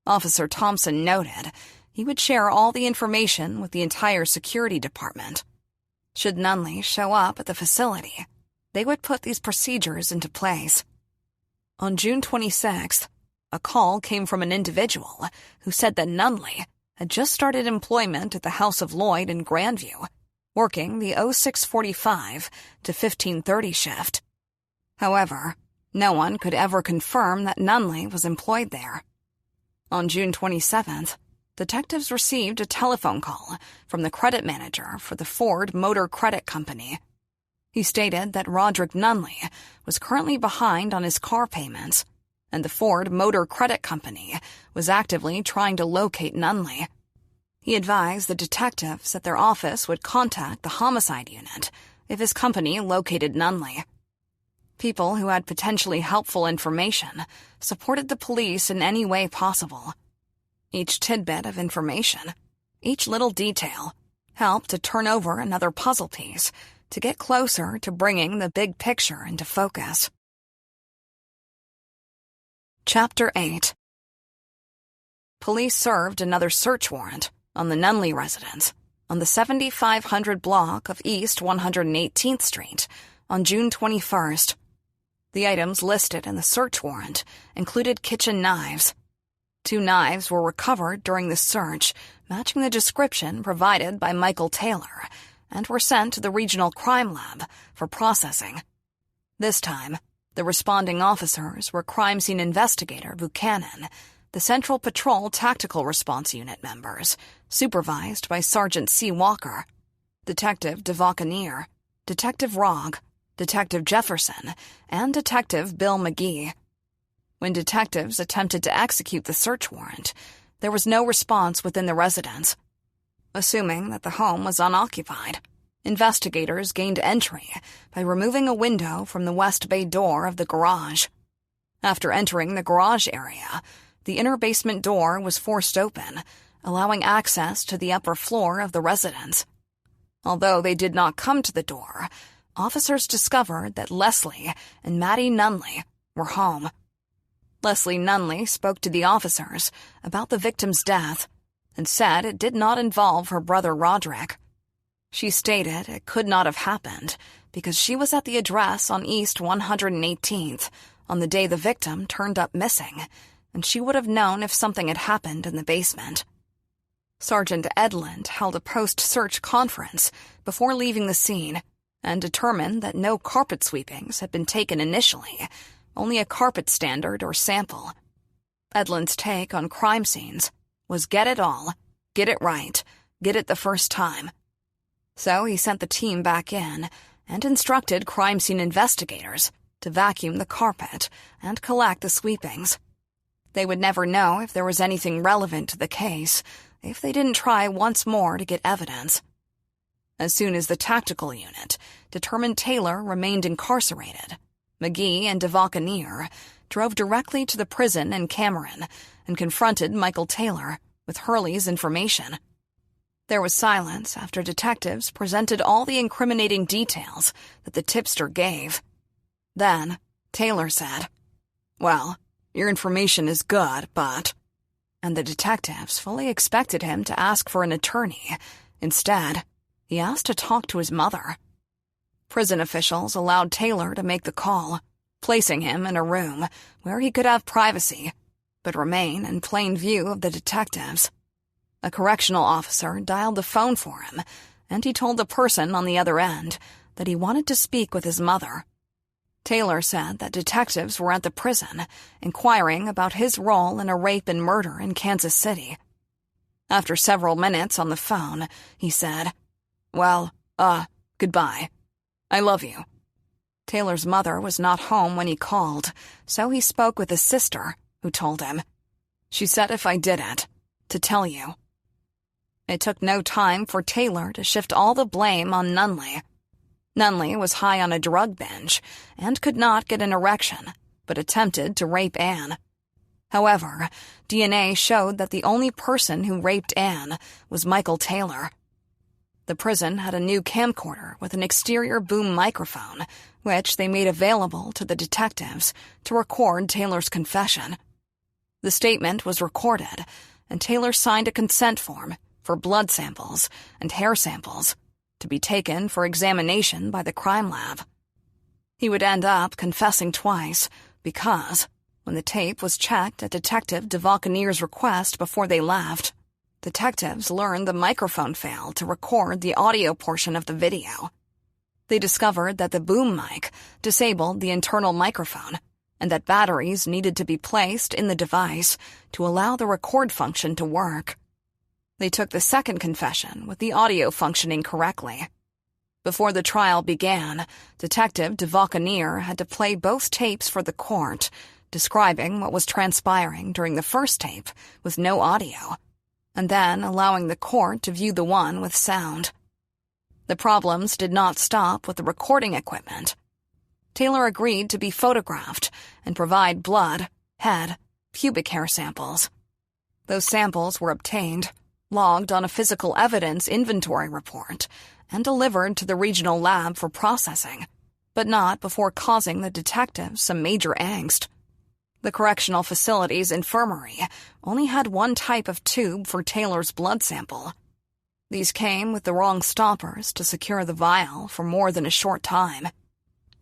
Officer Thompson noted he would share all the information with the entire security department. Should Nunley show up at the facility, they would put these procedures into place. On June 26th, a call came from an individual who said that Nunley had just started employment at the House of Lloyd in Grandview, working the 0645 to 1530 shift. However, no one could ever confirm that Nunley was employed there. On June 27th, detectives received a telephone call from the credit manager for the Ford Motor Credit Company. He stated that Roderick Nunley was currently behind on his car payments, and the Ford Motor Credit Company was actively trying to locate Nunley. He advised the detectives that their office would contact the homicide unit if his company located Nunley. People who had potentially helpful information supported the police in any way possible. Each tidbit of information, each little detail, helped to turn over another puzzle piece to get closer to bringing the big picture into focus. Chapter 8. Police served another search warrant on the Nunley residence on the 7500 block of East 118th Street on June 21st. The items listed in the search warrant included kitchen knives. 2 knives were recovered during the search, matching the description provided by Michael Taylor, and were sent to the Regional Crime Lab for processing. This time, The responding officers were crime scene investigator Buchanan, the Central Patrol Tactical Response Unit members, supervised by Sergeant C. Walker, Detective DeVauconeer, Detective Rogg, Detective Jefferson, and Detective Bill McGee. When detectives attempted to execute the search warrant, there was no response within the residence. Assuming that the home was unoccupied, investigators gained entry by removing a window from the west bay door of the garage. After entering the garage area, the inner basement door was forced open, allowing access to the upper floor of the residence. Although they did not come to the door, officers discovered that Leslie and Maddie Nunley were home. Leslie Nunley spoke to the officers about the victim's death and said it did not involve her brother Roderick. She stated it could not have happened because she was at the address on East 118th on the day the victim turned up missing, and she would have known if something had happened in the basement. Sergeant Edlund held a post-search conference before leaving the scene and determined that no carpet sweepings had been taken initially, only a carpet standard or sample. Edlund's take on crime scenes was get it all, get it right, get it the first time. So he sent the team back in and instructed crime scene investigators to vacuum the carpet and collect the sweepings. They would never know if there was anything relevant to the case if they didn't try once more to get evidence. As soon as the tactical unit determined Taylor remained incarcerated, McGee and DeVauconeer drove directly to the prison in Cameron and confronted Michael Taylor with Hurley's information. There was silence after detectives presented all the incriminating details that the tipster gave. Then, Taylor said, "Well, your information is good, but..." And the detectives fully expected him to ask for an attorney. Instead, he asked to talk to his mother. Prison officials allowed Taylor to make the call, placing him in a room where he could have privacy, but remain in plain view of the detectives. A correctional officer dialed the phone for him, and he told the person on the other end that he wanted to speak with his mother. Taylor said that detectives were at the prison, inquiring about his role in a rape and murder in Kansas City. After several minutes on the phone, he said, "Well, goodbye. I love you." Taylor's mother was not home when he called, so he spoke with his sister, who told him. She said if I did it, to tell you. It took no time for Taylor to shift all the blame on Nunley. Nunley was high on a drug binge and could not get an erection, but attempted to rape Anne. However, DNA showed that the only person who raped Anne was Michael Taylor. The prison had a new camcorder with an exterior boom microphone, which they made available to the detectives to record Taylor's confession. The statement was recorded, and Taylor signed a consent form for blood samples and hair samples to be taken for examination by the crime lab. He would end up confessing twice because, when the tape was checked at Detective DeVauconeer's request before they left, detectives learned the microphone failed to record the audio portion of the video. They discovered that the boom mic disabled the internal microphone and that batteries needed to be placed in the device to allow the record function to work. They took the second confession with the audio functioning correctly. Before the trial began, Detective DeVauconeer had to play both tapes for the court, describing what was transpiring during the first tape with no audio, and then allowing the court to view the one with sound. The problems did not stop with the recording equipment. Taylor agreed to be photographed and provide blood, head, pubic hair samples. Those samples were obtained, logged on a physical evidence inventory report, and delivered to the regional lab for processing, but not before causing the detectives some major angst. The correctional facility's infirmary only had one type of tube for Taylor's blood sample. These came with the wrong stoppers to secure the vial for more than a short time.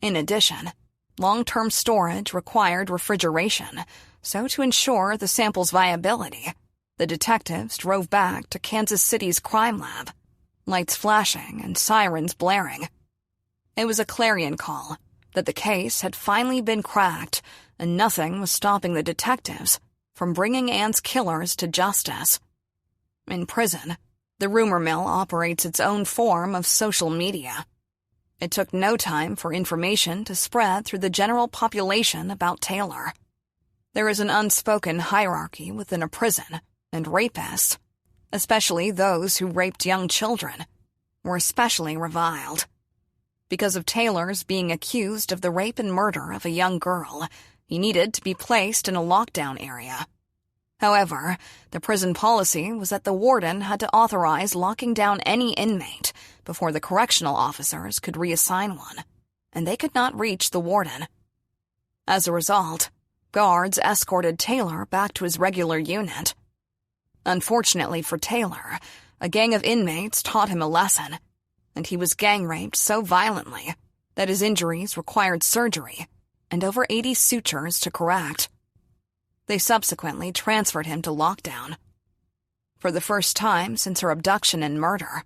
In addition, long-term storage required refrigeration, so to ensure the sample's viability, the detectives drove back to Kansas City's crime lab, lights flashing and sirens blaring. It was a clarion call, that the case had finally been cracked and nothing was stopping the detectives from bringing Anne's killers to justice. In prison, the rumor mill operates its own form of social media. It took no time for information to spread through the general population about Taylor. There is an unspoken hierarchy within a prison, and rapists, especially those who raped young children, were especially reviled. Because of Taylor's being accused of the rape and murder of a young girl, he needed to be placed in a lockdown area. However, the prison policy was that the warden had to authorize locking down any inmate before the correctional officers could reassign one, and they could not reach the warden. As a result, guards escorted Taylor back to his regular unit. Unfortunately for Taylor, a gang of inmates taught him a lesson, and he was gang-raped so violently that his injuries required surgery and over 80 sutures to correct. They subsequently transferred him to lockdown. For the first time since her abduction and murder,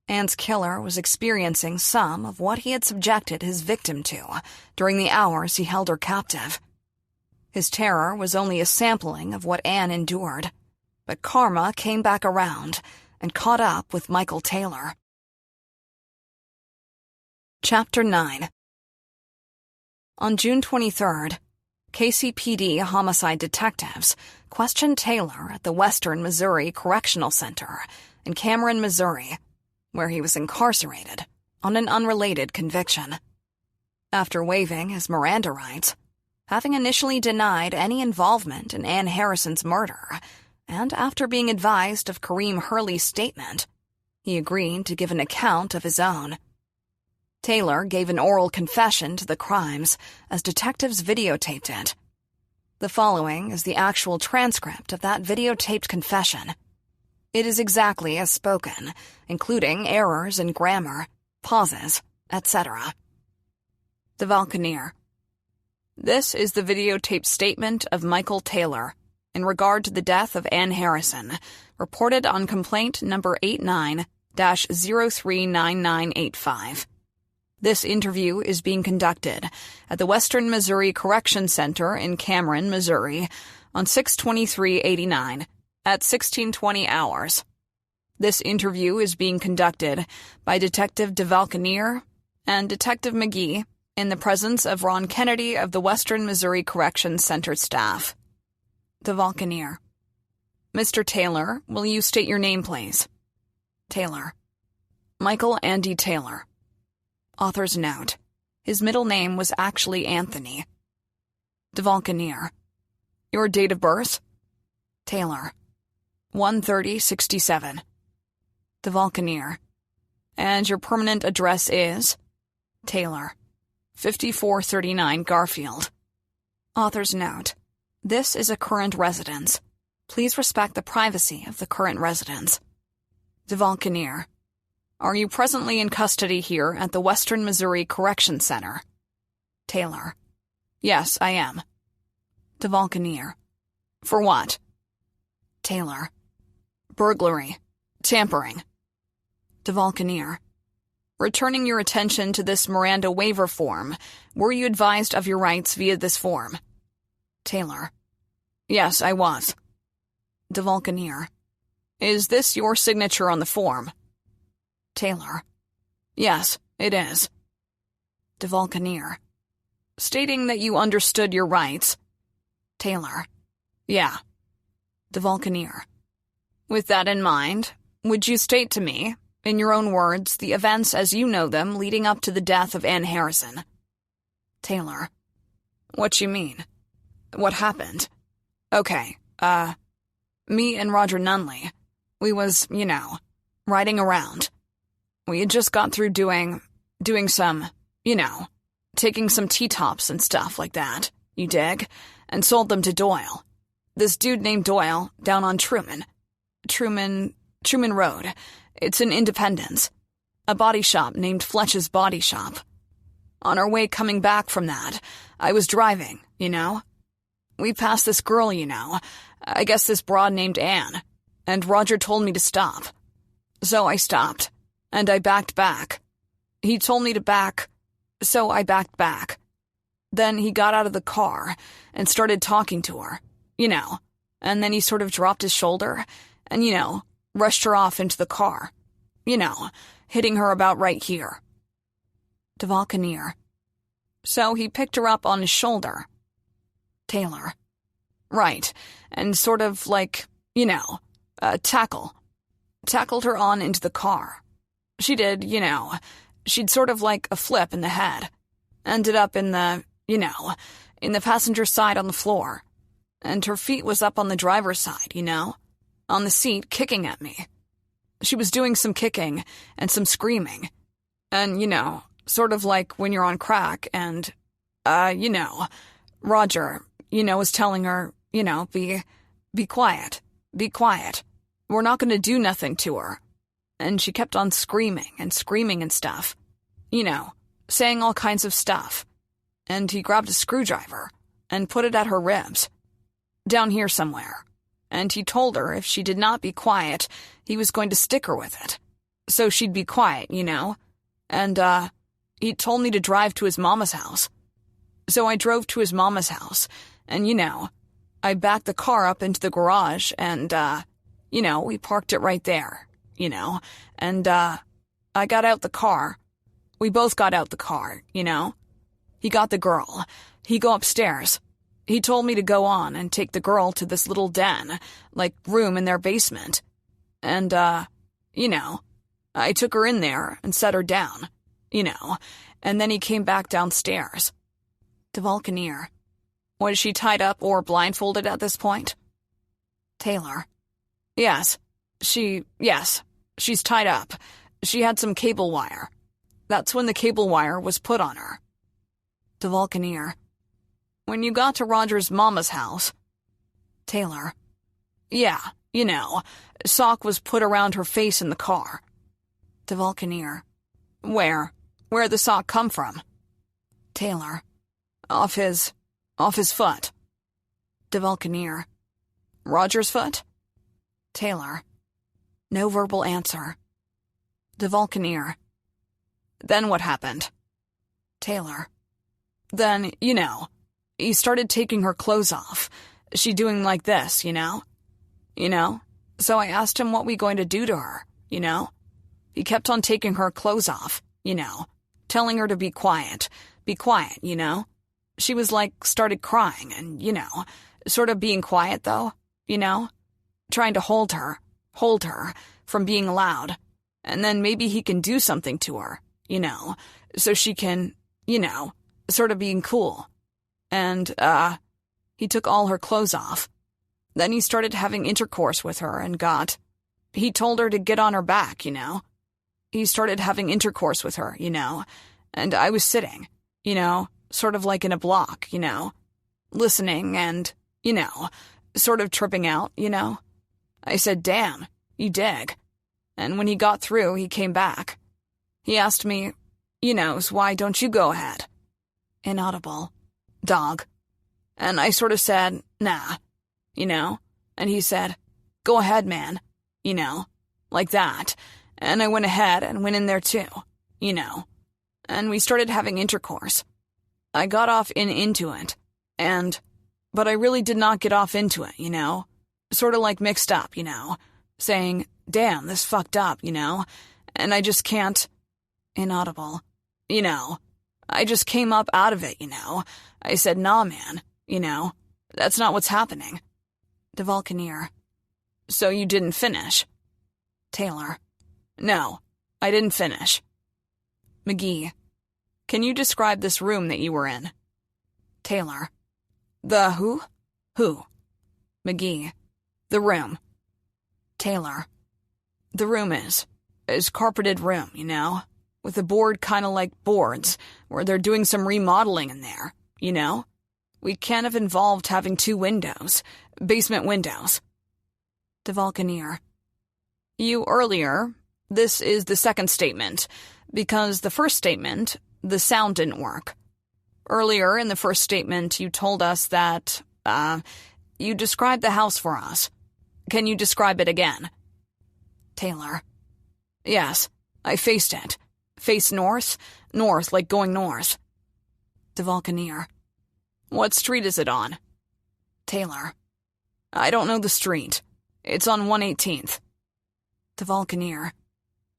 Anne's killer was experiencing some of what he had subjected his victim to during the hours he held her captive. His terror was only a sampling of what Anne endured, but karma came back around and caught up with Michael Taylor. Chapter 9. On June 23rd, KCPD homicide detectives questioned Taylor at the Western Missouri Correctional Center in Cameron, Missouri, where he was incarcerated on an unrelated conviction. After waiving his Miranda rights, having initially denied any involvement in Anne Harrison's murder, and after being advised of Kareem Hurley's statement, he agreed to give an account of his own. Taylor gave an oral confession to the crimes as detectives videotaped it. The following is the actual transcript of that videotaped confession. It is exactly as spoken, including errors in grammar, pauses, etc. The Valconeer. This is the videotaped statement of Michael Taylor in regard to the death of Anne Harrison, reported on complaint number 89-039985. This interview is being conducted at the Western Missouri Correction Center in Cameron, Missouri, on 6/23/89 at 16:20 hours. This interview is being conducted by Detective DeValconeer and Detective McGee in the presence of Ron Kennedy of the Western Missouri Correction Center staff. DeValconeer. Mr. Taylor, will you state your name, please? Taylor. Michael Andy Taylor. Author's note: his middle name was actually Anthony. DeValconeer. Your date of birth? Taylor. 1/30/67. DeValconeer. And your permanent address is? Taylor. 5439 Garfield. Author's note: this is a current residence. Please respect the privacy of the current residence. DeValconeer. Are you presently in custody here at the Western Missouri Correction Center? Taylor. Yes, I am. DeValconeer. For what? Taylor. Burglary. Tampering. DeValconeer. Returning your attention to this Miranda waiver form, were you advised of your rights via this form? Taylor. Yes, I was. DeValconeer. Is this your signature on the form? Taylor. Yes, it is. DeValconeer. Stating that you understood your rights? Taylor. Yeah. DeValconeer. With that in mind, would you state to me, in your own words, the events as you know them leading up to the death of Anne Harrison? Taylor. What you mean? What happened? Okay, me and Roger Nunley, we was, riding around. We had just got through doing some, taking some T-tops and stuff like that, you dig, and sold them to Doyle. This dude named Doyle, down on Truman Road. It's in Independence. A body shop named Fletch's Body Shop. On our way coming back from that, I was driving, We passed this girl, I guess this broad named Anne, and Roger told me to stop. So I stopped, and I backed back. He told me to back So I backed back. Then he got out of the car and started talking to her, and then he sort of dropped his shoulder and, rushed her off into the car, hitting her about right here. Devalconeer. So he picked her up on his shoulder. Taylor. Right, and sort of like, tackled her on into the car. She did, she'd sort of like a flip in the head. Ended up in the, in the passenger side on the floor. And her feet was up on the driver's side, on the seat kicking at me. She was doing some kicking and some screaming. And, sort of like when you're on crack and, Roger, was telling her, be quiet, be quiet. We're not going to do nothing to her. And she kept on screaming and stuff. Saying all kinds of stuff. And he grabbed a screwdriver and put it at her ribs. Down here somewhere. And he told her if she did not be quiet, he was going to stick her with it. So she'd be quiet, And, he told me to drive to his mama's house. So I drove to his mama's house. And, I backed the car up into the garage and, we parked it right there, And, I got out the car. We both got out the car, He got the girl. He go upstairs. He told me to go on and take the girl to this little den, like room in their basement. And, I took her in there and set her down, and then he came back downstairs. Devalconeer. Was she tied up or blindfolded at this point? Taylor. Yes. She's tied up. She had some cable wire. That's when the cable wire was put on her. Devalconeer. When you got to Roger's mama's house. Taylor. Yeah, sock was put around her face in the car. Devalconeer. Where'd the sock come from? Taylor. Off his foot. Devalconeer. Roger's foot? Taylor. No verbal answer. Devalconeer. Then what happened? Taylor. Then, he started taking her clothes off. She doing like this, So I asked him what we going to do to her, He kept on taking her clothes off, telling her to be quiet, She was like, started crying and, sort of being quiet though, Trying to hold her from being loud. And then maybe he can do something to her, so she can, sort of being cool. And, he took all her clothes off. Then he started having intercourse with her and he told her to get on her back, He started having intercourse with her, and I was sitting, sort of like in a block, listening and, sort of tripping out, I said, damn, you dig. And when he got through, he came back. He asked me, why don't you go ahead? Inaudible. Dog. And I sort of said, nah, and he said, go ahead, man, like that. And I went ahead and went in there too, and we started having intercourse. I got off into it, but I really did not get off into it, sort of like mixed up, saying, damn, this fucked up, and I just can't, inaudible, I just came up out of it, I said, nah, man, that's not what's happening. Devalconeer. So you didn't finish? Taylor. No, I didn't finish. McGee. Can you describe this room that you were in? Taylor. The who? Who? McGee. The room. Taylor. The room is carpeted room, with a board kind of like boards, where they're doing some remodeling in there, We can't have involved having 2 windows, basement windows. Devalconeer. You earlier, this is the second statement, because the first statement, the sound didn't work. Earlier in the first statement, you told us that, you described the house for us. Can you describe it again? Taylor. Yes, I faced it. Face north? North, like going north. Devalcaneer. What street is it on? Taylor. I don't know the street. It's on 118th. Devalcaneer.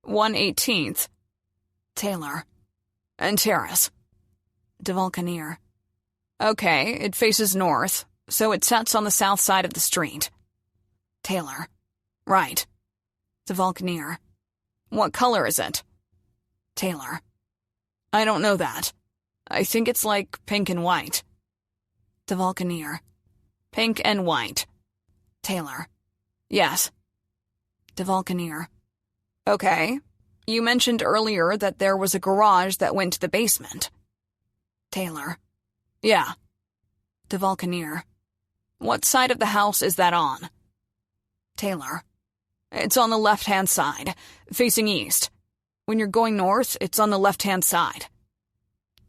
118th? Taylor. And Terrace. Devalcaneer. Okay, it faces north, so it sets on the south side of the street. Taylor. Right. Devalcaneer. What color is it? Taylor. I don't know that. I think it's like pink and white. Devalcaneer. Pink and white. Taylor. Yes. Devalcaneer. Okay. You mentioned earlier that there was a garage that went to the basement. Taylor. Yeah. Devalcaneer. What side of the house is that on? Taylor. It's on the left-hand side, facing east. When you're going north, it's on the left-hand side.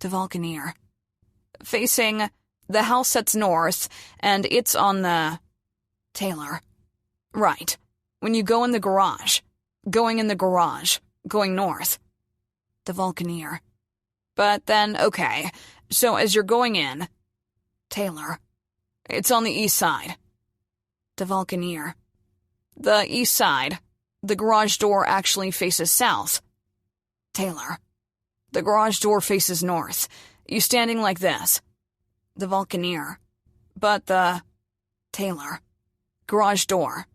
Devalcaneer. Facing... The house sets north, and it's on the... Taylor. Right. When you go in the garage. Going in the garage. Going north. Devalcaneer. But then, okay. So as you're going in... Taylor. It's on the east side. Devalcaneer. The east side. The garage door actually faces south. Taylor. The garage door faces north. You standing like this. Devalcaneer. But the... Taylor. Garage door.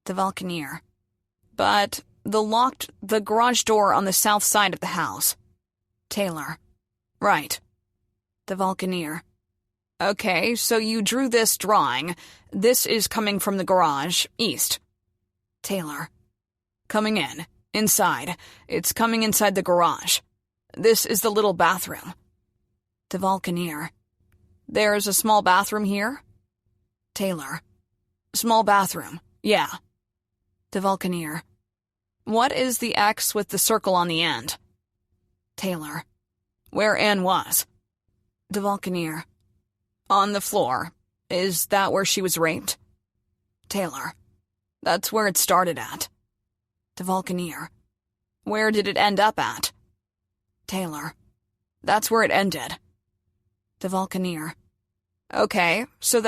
Devalcaneer. But the garage door on the south side of the house. Taylor. Right. Devalcaneer. Okay, so you drew this drawing. This is coming from the garage, east. Taylor. Coming in. Inside. It's coming inside the garage. This is the little bathroom. Devalcaneer. There's a small bathroom here? Taylor. Small bathroom. Yeah. Devalcaneer. What is the X with the circle on the end? Taylor. Where Anne was. Devalcaneer. On the floor. Is that where she was raped? Taylor. That's where it started at. Devalcaneer. Where did it end up at? Taylor. That's where it ended. Devalcaneer. Okay, so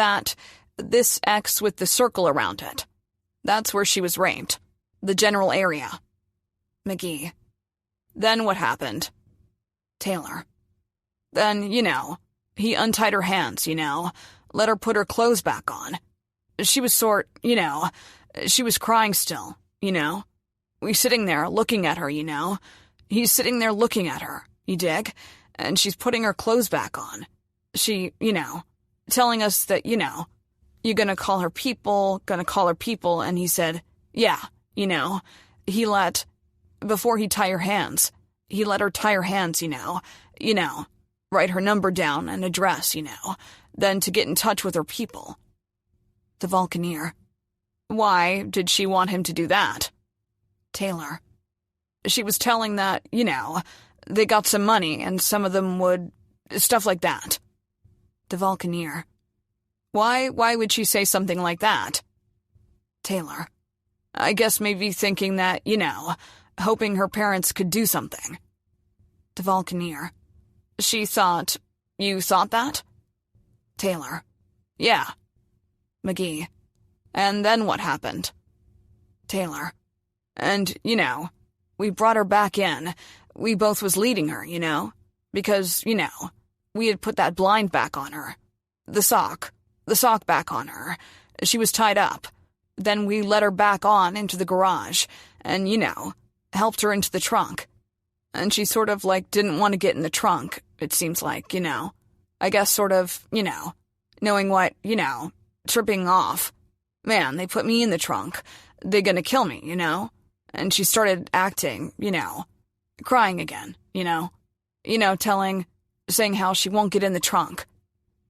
this X with the circle around it. That's where she was raped. The general area. McGee. Then what happened? Taylor. Then, he untied her hands, let her put her clothes back on. She was she was crying still, We sitting there looking at her, He's sitting there looking at her, you dig? And she's putting her clothes back on. She, telling us that, you're gonna call her people, and he said, yeah, before he tie her hands, he let her tie her hands, write her number down and address, then to get in touch with her people. Devalcaneer. Why did she want him to do that? Taylor. She was telling that, they got some money and some of them would... stuff like that. Devalcaneer. Why would she say something like that? Taylor. I guess maybe thinking that, hoping her parents could do something. Devalcaneer. She thought... You thought that? Taylor. Yeah. McGee. And then what happened? Taylor. And, we brought her back in. We both was leading her, because, we had put that blind back on her. The sock back on her. She was tied up. Then we let her back on into the garage and, helped her into the trunk. And she sort of, didn't want to get in the trunk, it seems like, I guess sort of, knowing what, tripping off. Man, they put me in the trunk. They gonna kill me, And she started acting, crying again, saying how she won't get in the trunk.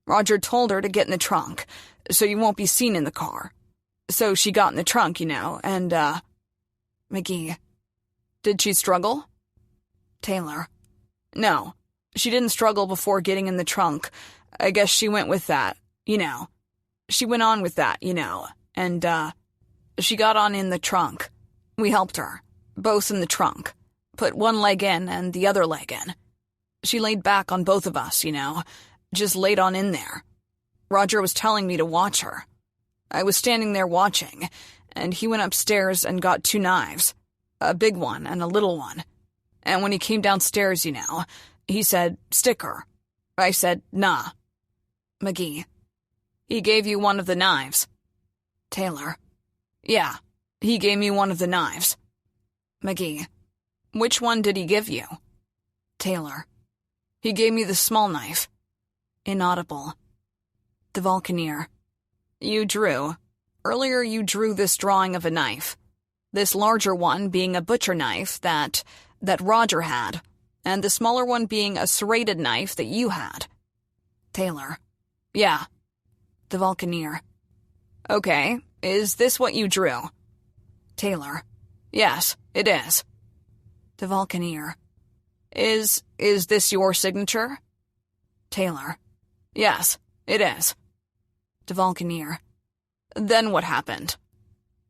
Roger told her to get in the trunk, so you won't be seen in the car. So she got in the trunk, and, McGee. Did she struggle? Taylor. No, she didn't struggle before getting in the trunk. I guess she went with that, She went on with that, and, she got on in the trunk. We helped her, both in the trunk. Put one leg in and the other leg in. She laid back on both of us, just laid on in there. Roger was telling me to watch her. I was standing there watching, and he went upstairs and got 2 knives, a big one and a little one. And when he came downstairs, he said, "Stick her." I said, "Nah." McGee: He gave you one of the knives. Taylor: Yeah, he gave me one of the knives. McGee: Which one did he give you? Taylor: He gave me the small knife. Inaudible. The Vulcaneer: Earlier you drew this drawing of a knife. This larger one being a butcher knife that Roger had, and the smaller one being a serrated knife that you had. Taylor: Yeah. The Vulcaneer: Okay, is this what you drew? Taylor: Yes, it is. The Vulcaneer: Is this your signature? Taylor: Yes, it is. The Vulcaneer: Then what happened?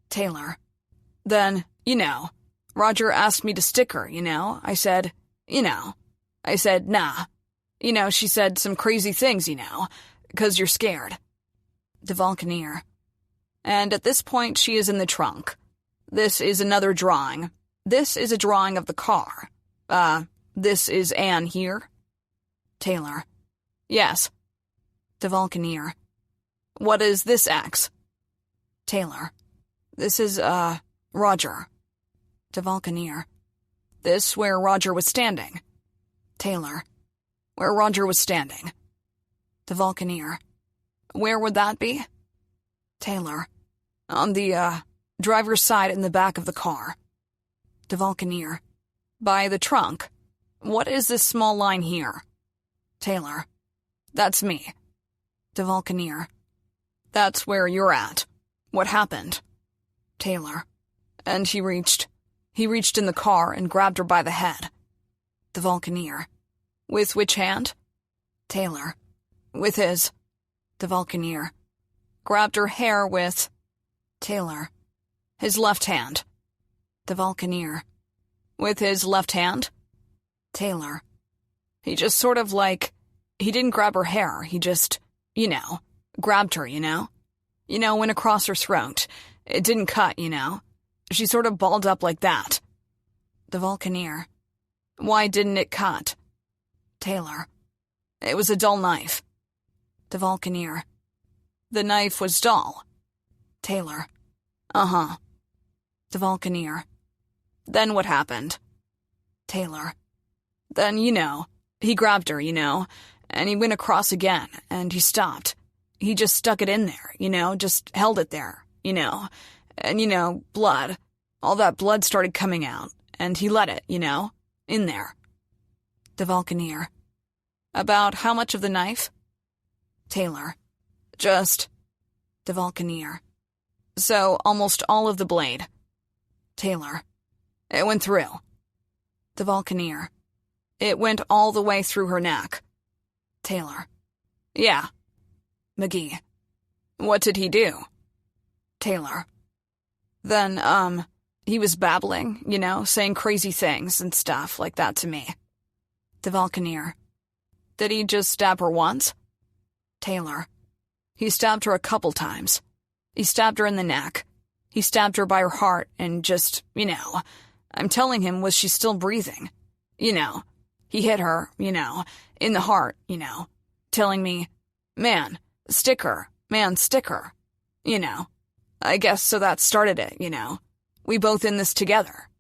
Taylor: Then, Roger asked me to stick her, I said, I said, nah. She said some crazy things, 'cause you're scared. The Vulcaneer: And at this point she is in the trunk. This is another drawing. This is a drawing of the car. This is Anne here? Taylor: Yes. The Vulcaneer: What is this X? Taylor: This is, Roger. The Vulcaneer: This where Roger was standing? Taylor: Where Roger was standing. The Vulcaneer: Where would that be? Taylor: On the, driver's side in the back of the car. The Vulcaneer: By the trunk. What is this small line here? Taylor: That's me. The Vulcaneer: That's where you're at. What happened? Taylor: And he reached in the car and grabbed her by the head. The Vulcaneer: With which hand? Taylor: With his. The Vulcaneer: Grabbed her hair with. Taylor: His left hand. The Vulcaneer: With his left hand? Taylor: He just sort of he didn't grab her hair, he just, grabbed her, went across her throat. It didn't cut, She sort of balled up like that. The Vulcaneer: Why didn't it cut? Taylor: It was a dull knife. The Vulcaneer: The knife was dull. Taylor: Uh-huh. The Vulcaneer: Then what happened? Taylor: Then, he grabbed her, and he went across again, and he stopped. He just stuck it in there, just held it there, and, blood. All that blood started coming out, and he let it, in there. The Vulcaneer: About how much of the knife? Taylor: Just. The Vulcaneer: So, almost all of the blade. Taylor: It went through. The Vulcaneer: It went all the way through her neck. Taylor: Yeah. McGee: What did he do? Taylor: Then, he was babbling, saying crazy things and stuff like that to me. The Vulcaneer: Did he just stab her once? Taylor: He stabbed her a couple times. He stabbed her in the neck. He stabbed her by her heart and just, I'm telling him, was she still breathing? He hit her, in the heart, telling me, man, stick her, stick her, I guess so that started it, We both in this together,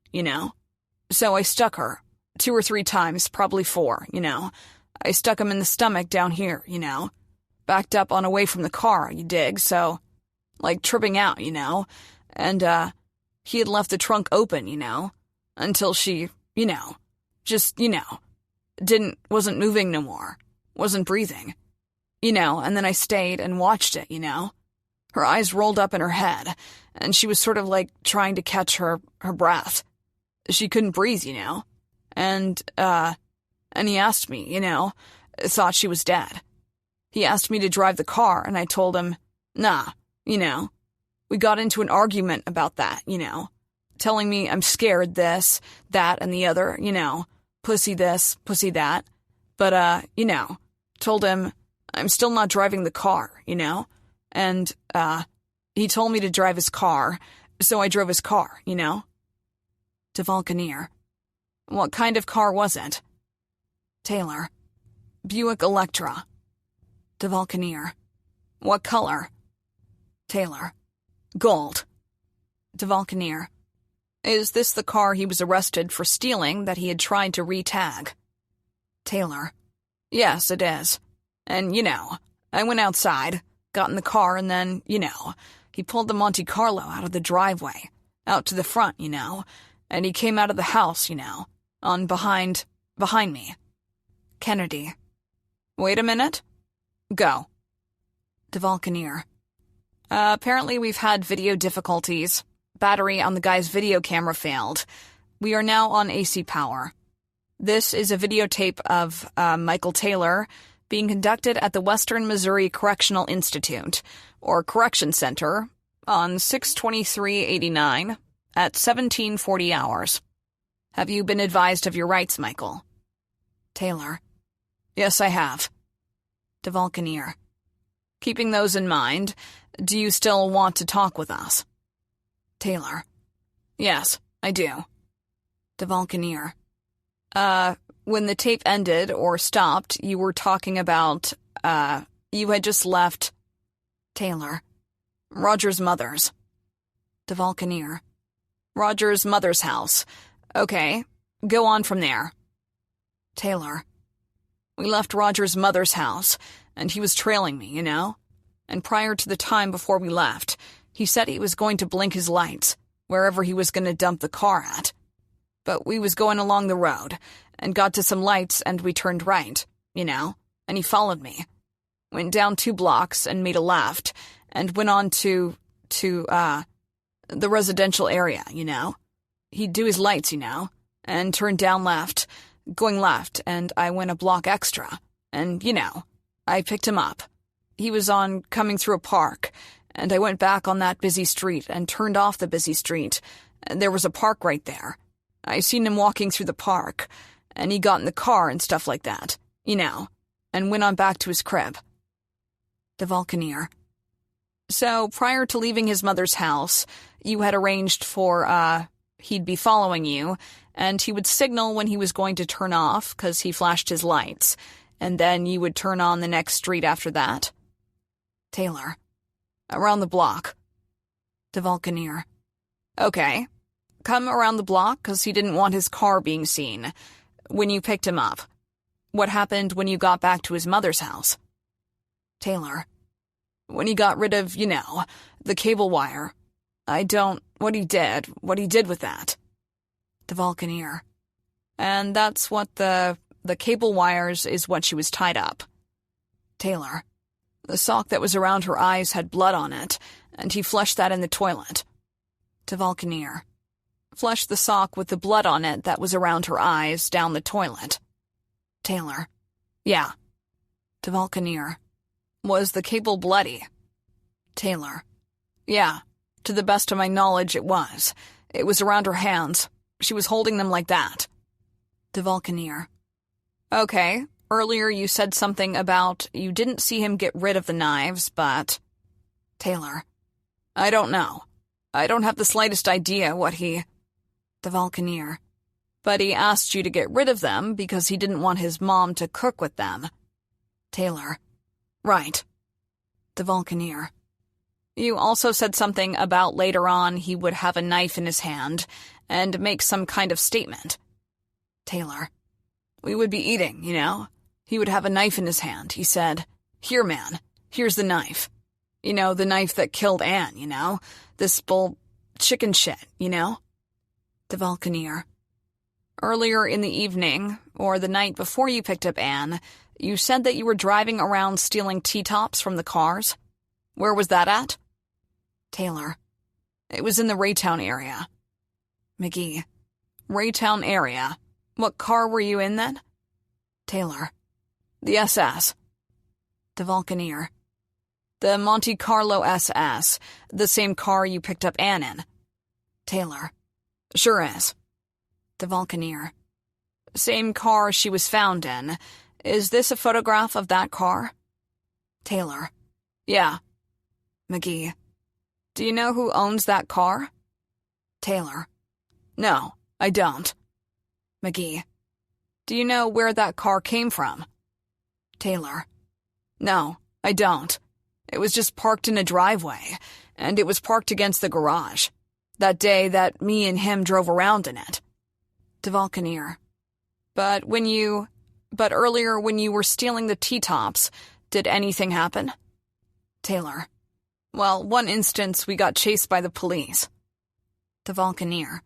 So I stuck her 2 or 3 times, probably 4, I stuck him in the stomach down here, Backed up on away from the car, you dig, so, tripping out, And, he had left the trunk open, until she, just, wasn't moving no more, wasn't breathing, and then I stayed and watched it, Her eyes rolled up in her head, and she was sort of trying to catch her breath. She couldn't breathe, and he asked me, thought she was dead. He asked me to drive the car, and I told him, nah, we got into an argument about that, telling me I'm scared this, that, and the other, pussy this, pussy that. But, told him I'm still not driving the car, And, he told me to drive his car, so I drove his car, To Vulcaneer. What kind of car was it? Taylor. Buick Electra. To Vulcaneer. What color? Taylor. Gold. To Vulcaneer. Is this the car he was arrested for stealing that he had tried to re-tag? Taylor. Yes, it is. And, I went outside, got in the car, and then, he pulled the Monte Carlo out of the driveway, out to the front, and he came out of the house, on behind me. Kennedy. Wait a minute. Go. To Vulcaneer. Apparently we've had video difficulties. Battery on the guy's video camera failed. We are now on AC power. This is a videotape of Michael Taylor being conducted at the Western Missouri Correctional Institute, or Correction Center, on 6/23/89 at 17:40 hours. Have you been advised of your rights, Michael? Taylor. Yes, I have. To Vulcaneer. Keeping those in mind, do you still want to talk with us? Taylor. Yes, I do. To Vulcaneer. When the tape ended or stopped, you were talking about, you had just left... Taylor. Roger's mother's. To Vulcaneer. Roger's mother's house. Okay, go on from there. Taylor. We left Roger's mother's house, and he was trailing me, And prior to the time before we left, he said he was going to blink his lights, wherever he was going to dump the car at. But we was going along the road, and got to some lights, and we turned right, and he followed me. Went down 2 blocks and made a left, and went on to the residential area, He'd do his lights, and turned down left, going left, and I went a block extra, and, I picked him up. He was coming through a park, and I went back on that busy street and turned off the busy street, and there was a park right there. I seen him walking through the park, and he got in the car and stuff like that, and went on back to his crib. To Vulcaneer. So, prior to leaving his mother's house, you had arranged for, he'd be following you, and he would signal when he was going to turn off, 'cause he flashed his lights, and then you would turn on the next street after that? Taylor. Around the block. To Vulcaneer. Okay. Come around the block, 'cause he didn't want his car being seen. When you picked him up. What happened when you got back to his mother's house? Taylor. When he got rid of, the cable wire. What he did with that. To Vulcaneer. And that's what the cable wires is what she was tied up. Taylor. The sock that was around her eyes had blood on it, and he flushed that in the toilet. To Vulcaneer. Flushed the sock with the blood on it that was around her eyes down the toilet. Taylor. Yeah. To Vulcaneer. Was the cable bloody? Taylor. Yeah. To the best of my knowledge, it was. It was around her hands. She was holding them like that. To Vulcaneer. Okay. Earlier you said something about you didn't see him get rid of the knives, but... Taylor. I don't know. I don't have the slightest idea what he... To Vulcaneer. But he asked you to get rid of them because he didn't want his mom to cook with them. Taylor. Right. To Vulcaneer. You also said something about later on he would have a knife in his hand and make some kind of statement. Taylor. We would be eating, He would have a knife in his hand. He said, "Here, man, here's the knife. The knife that killed Anne, This chicken shit, To Vulcaneer. Earlier in the evening, or the night before you picked up Anne, you said that you were driving around stealing T-tops from the cars. Where was that at? Taylor. It was in the Raytown area. McGee. Raytown area. What car were you in then? Taylor. The SS. To Vulcaneer. The Monte Carlo SS, the same car you picked up Anne in. Taylor. Sure is. The Vulcaneer. Same car she was found in. Is this a photograph of that car? Taylor. Yeah. McGee. Do you know who owns that car? Taylor. No, I don't. McGee. Do you know where that car came from? Taylor. No, I don't. It was just parked in a driveway, and it was parked against the garage. That day that me and him drove around in it. The Vulcaneer. But earlier when you were stealing the T-tops, did anything happen? Taylor. Well, one instance we got chased by the police. The Vulcaneer.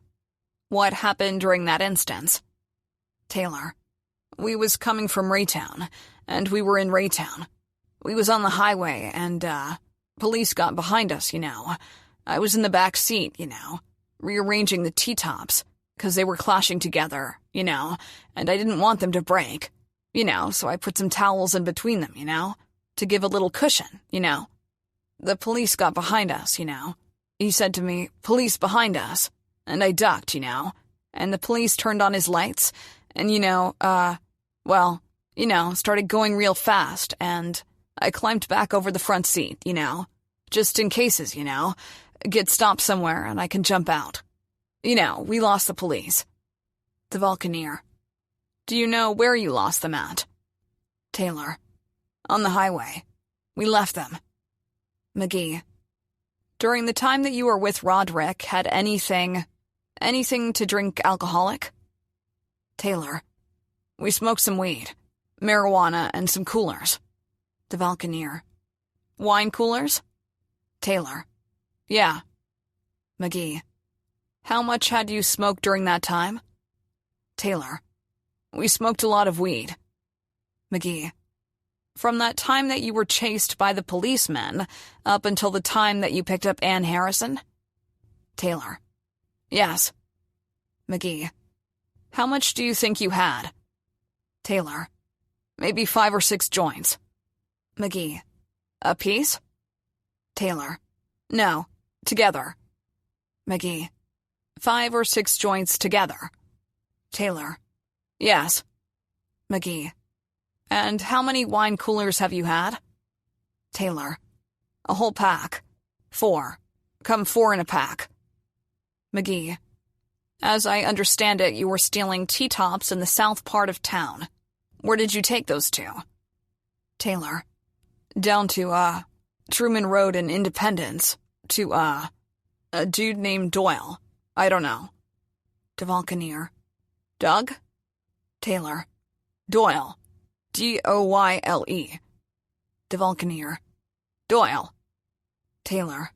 What happened during that instance? Taylor. We was coming from Raytown, and we were in Raytown. We was on the highway, and, police got behind us, you know. I was in the back seat, you know, rearranging the T-tops, 'cause they were clashing together, you know, and I didn't want them to break, you know, so I put some towels in between them, you know, to give a little cushion, you know. The police got behind us, you know. He said to me, "Police behind us," and I ducked, you know, and the police turned on his lights, and, started going real fast, and I climbed back over the front seat, you know, just in cases, you know, get stopped somewhere and I can jump out. You know, we lost the police. The Vulcaneer. Do you know where you lost them at? Taylor. On the highway. We left them. McGee. During the time that you were with Roderick, had anything to drink alcoholic? Taylor. We smoked some weed, marijuana, and some coolers. The Vulcaneer. Wine coolers? Taylor. Yeah. McGee. How much had you smoked during that time? Taylor. We smoked a lot of weed. McGee. From that time that you were chased by the policemen up until the time that you picked up Ann Harrison? Taylor. Yes. McGee. How much do you think you had? Taylor. Maybe 5 or 6 joints. McGee. A piece? Taylor. No, together. McGee. 5 or 6 joints together. Taylor. Yes. McGee. And how many wine coolers have you had? Taylor. A whole pack. 4. Come 4 in a pack. McGee. As I understand it, you were stealing T-tops in the south part of town. Where did you take those to? Taylor. Down to, Truman Road in Independence. To, a dude named Doyle. I don't know. The Vulcaneer. Doug? Taylor. Doyle. Doyle. The Vulcaneer. Doyle. Taylor.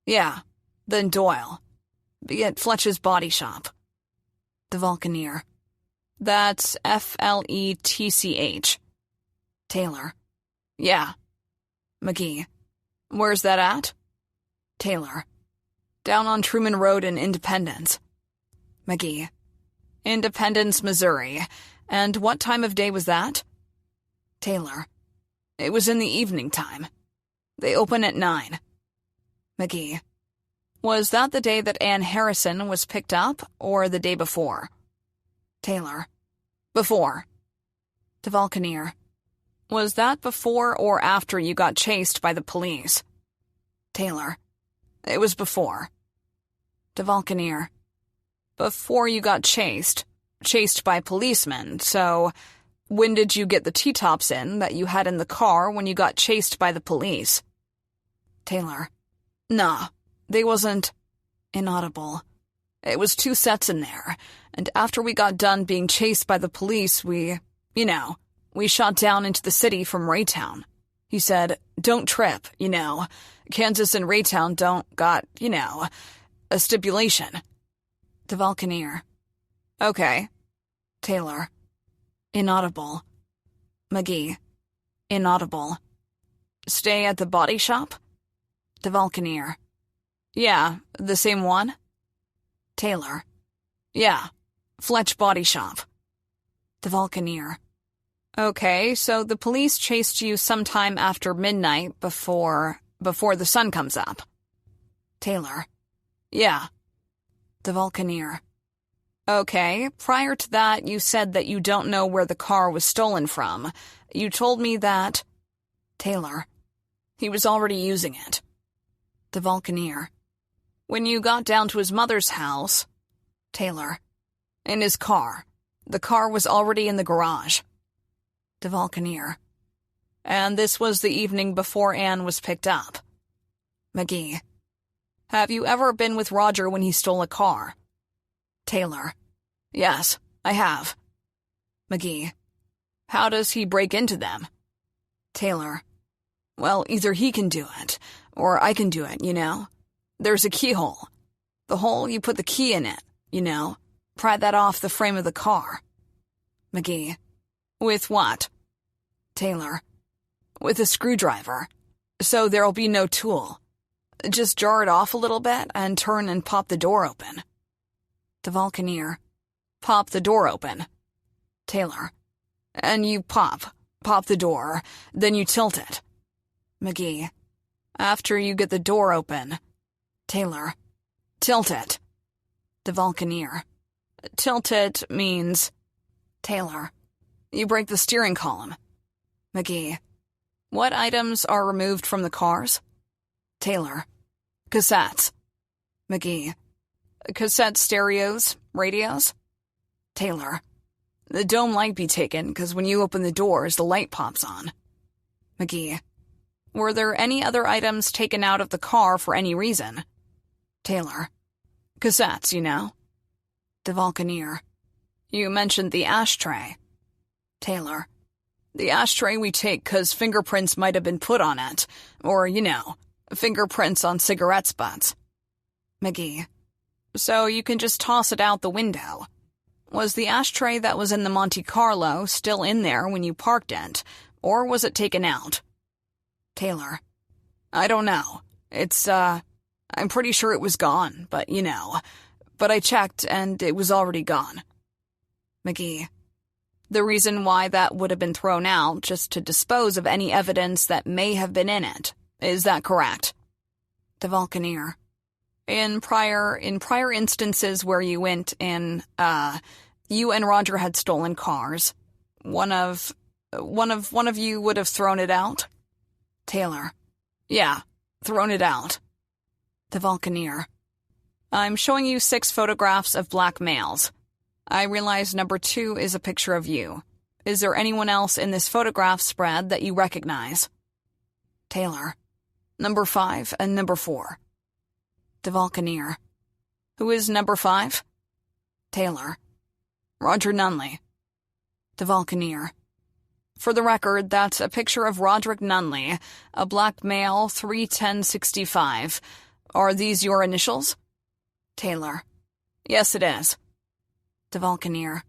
Yeah, then Doyle. Be at Fletch's body shop. The Vulcaneer. That's Fletch. Taylor. Yeah. McGee. Where's that at? Taylor. Down on Truman Road in Independence. McGee. Independence, Missouri. And what time of day was that? Taylor. It was in the evening time. They open at 9. McGee. Was that the day that Ann Harrison was picked up, or the day before? Taylor. Before. The Vulcaneer. Was that before or after you got chased by the police? Taylor. It was before. The Vulcaneer. Before you got chased by policemen, so when did you get the T-tops in that you had in the car when you got chased by the police? Taylor. Nah, they wasn't. Inaudible. It was 2 sets in there, and after we got done being chased by the police, we shot down into the city from Raytown. He said, don't trip, Kansas and Raytown don't got, a stipulation. The Vulcaneer. Okay. Taylor. Inaudible. McGee. Inaudible. Stay at the body shop? The Vulcaneer. Yeah, the same one? Taylor. Yeah, Fletch Body Shop. The Vulcaneer. Okay, so the police chased you sometime after midnight before the sun comes up. Taylor. Yeah. The Vulcaneer. Okay, prior to that, you said that you don't know where the car was stolen from. You told me that... Taylor. He was already using it. The Vulcaneer. When you got down to his mother's house... Taylor. In his car. The car was already in the garage. The Vulcaneer. And this was the evening before Anne was picked up. McGee. Have you ever been with Roger when he stole a car? Taylor. Yes, I have. McGee. How does he break into them? Taylor. Well, either he can do it, or I can do it, you know? There's a keyhole. The hole, you put the key in it, you know? Pry that off the frame of the car. McGee. With what? Taylor. With a screwdriver. So there'll be no tool. Just jar it off a little bit and turn and pop the door open. The Vulcaneer. Pop the door open. Taylor. And you pop the door, then you tilt it. McGee. After you get the door open. Taylor. Tilt it. The Vulcaneer. Tilt it means... Taylor. You break the steering column. McGee. What items are removed from the cars? Taylor. Cassettes. McGee. Cassette stereos, radios? Taylor. The dome light be taken, because when you open the doors, the light pops on. McGee. Were there any other items taken out of the car for any reason? Taylor. Cassettes, you know. The Vulcaneer. You mentioned the ashtray. Taylor. The ashtray we take 'cause fingerprints might have been put on it, or, you know, fingerprints on cigarette butts. McGee. So you can just toss it out the window. Was the ashtray that was in the Monte Carlo still in there when you parked it, or was it taken out? Taylor. I don't know. I'm pretty sure it was gone, but, you know. But I checked, and it was already gone. McGee. The reason why that would have been thrown out, just to dispose of any evidence that may have been in it. Is that correct? The Vulcaneer. In prior instances where you went in, you and Roger had stolen cars. One of you would have thrown it out? Taylor. Yeah, thrown it out. The Vulcaneer. I'm showing you 6 photographs of black males. I realize number 2 is a picture of you. Is there anyone else in this photograph spread that you recognize? Taylor. Number 5 and number 4. The Vulcaneer. Who is number 5? Taylor. Roger Nunley. The Vulcaneer. For the record, that's a picture of Roderick Nunley, a black male, 31065. Are these your initials? Taylor. Yes, it is. The Vulcaneer.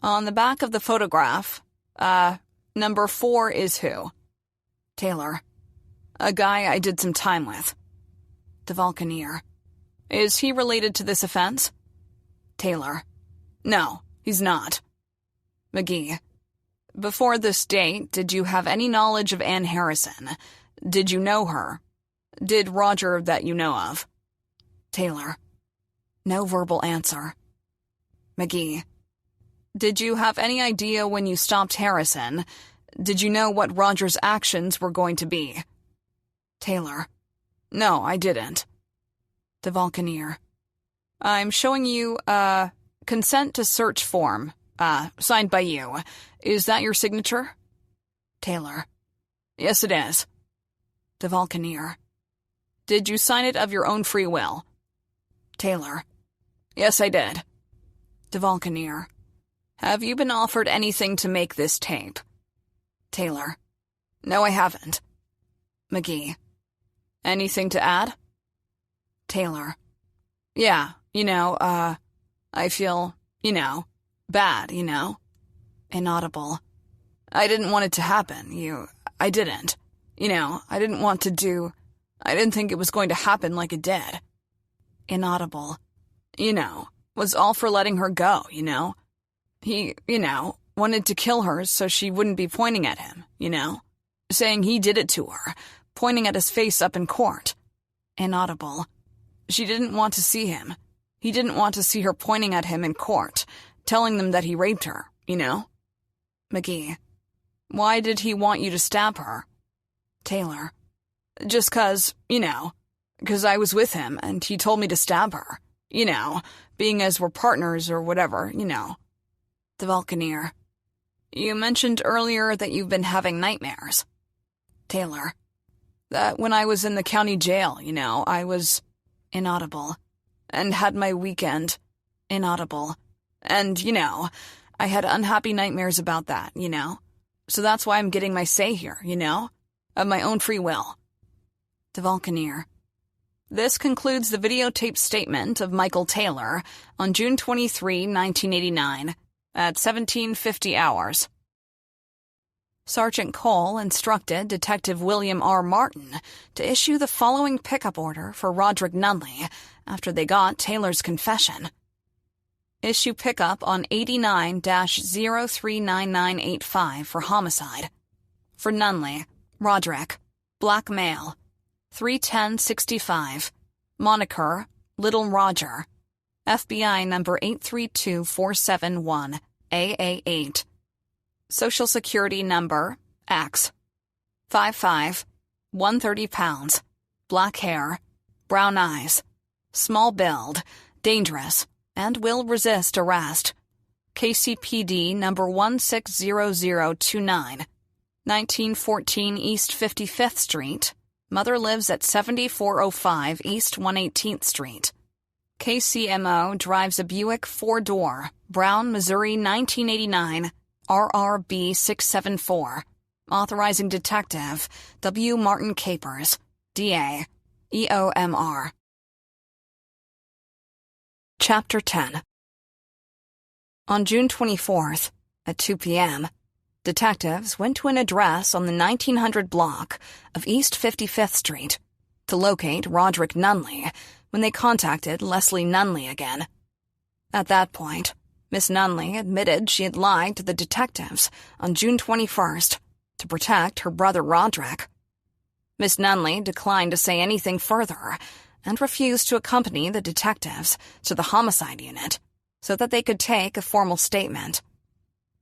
On the back of the photograph, number 4 is who? Taylor. A guy I did some time with. The Vulcaneer. Is he related to this offense? Taylor. No, he's not. McGee. Before this date, did you have any knowledge of Anne Harrison? Did you know her? Did Roger that you know of? Taylor. No verbal answer. McGee. Did you have any idea when you stopped Harrison? Did you know what Roger's actions were going to be? Taylor. No, I didn't. The Vulcaneer. I'm showing you a consent to search form, signed by you. Is that your signature? Taylor. Yes, it is. The Vulcaneer. Did you sign it of your own free will? Taylor. Yes, I did. The Vulcaneer. Have you been offered anything to make this tape? Taylor. No, I haven't. McGee. Anything to add? Taylor. Yeah, I feel, bad, Inaudible. I didn't want it to happen, I didn't. I didn't think it was going to happen like it did. Inaudible. Was all for letting her go, He, wanted to kill her so she wouldn't be pointing at him, Saying he did it to her, pointing at his face up in court. Inaudible. She didn't want to see him. He didn't want to see her pointing at him in court, telling them that he raped her, you know? McGee: Why did he want you to stab her? Taylor: Just 'cause, you know, 'cause I was with him and he told me to stab her. You know, being as we're partners or whatever, you know. The Vulcaneer: You mentioned earlier that you've been having nightmares. Taylor: That when I was in the county jail, you know, I was inaudible. And had my weekend inaudible. And, you know, I had unhappy nightmares about that, you know. So that's why I'm getting my say here, you know, of my own free will. The Vulcaneer: This concludes the videotaped statement of Michael Taylor on June 23, 1989, at 17:50 hours. Sergeant Cole instructed Detective William R. Martin to issue the following pickup order for Roderick Nunley after they got Taylor's confession. Issue pickup on 89-039985 for homicide. For Nunley, Roderick, black male, 31065, moniker, Little Roger, FBI number 832471, AA8. Social Security number, X. 5'5", 130 pounds, black hair, brown eyes, small build, dangerous, and will resist arrest. KCPD number 160029, 1914 East 55th Street. Mother lives at 7405 East 118th Street. KCMO drives a Buick 4-door, Brown, Missouri 1989, RRB 674. Authorizing Detective W. Martin Capers, DA, EOMR. Chapter 10. On June 24th, at 2 p.m., detectives went to an address on the 1900 block of East 55th Street to locate Roderick Nunley when they contacted Leslie Nunley again. At that point, Miss Nunley admitted she had lied to the detectives on June 21st to protect her brother Roderick. Miss Nunley declined to say anything further and refused to accompany the detectives to the homicide unit so that they could take a formal statement.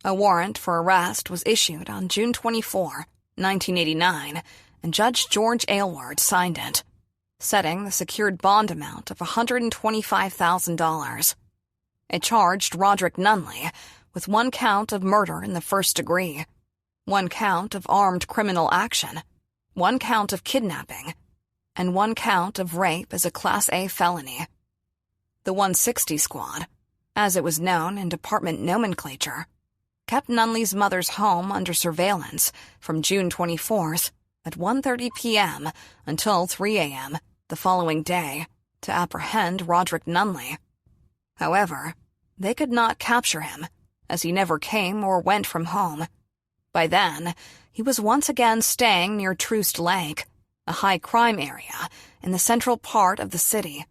A warrant for arrest was issued on June 24, 1989, and Judge George Aylward signed it, setting the secured bond amount of $125,000. It charged Roderick Nunley with 1 count of murder in the first degree, 1 count of armed criminal action, 1 count of kidnapping, and 1 count of rape as a Class A felony. The 160 Squad, as it was known in department nomenclature, kept Nunley's mother's home under surveillance from June 24th at 1:30 p.m. until 3 a.m. the following day to apprehend Roderick Nunley. However, they could not capture him, as he never came or went from home. By then, he was once again staying near Troost Lake, a high-crime area in the central part of the city.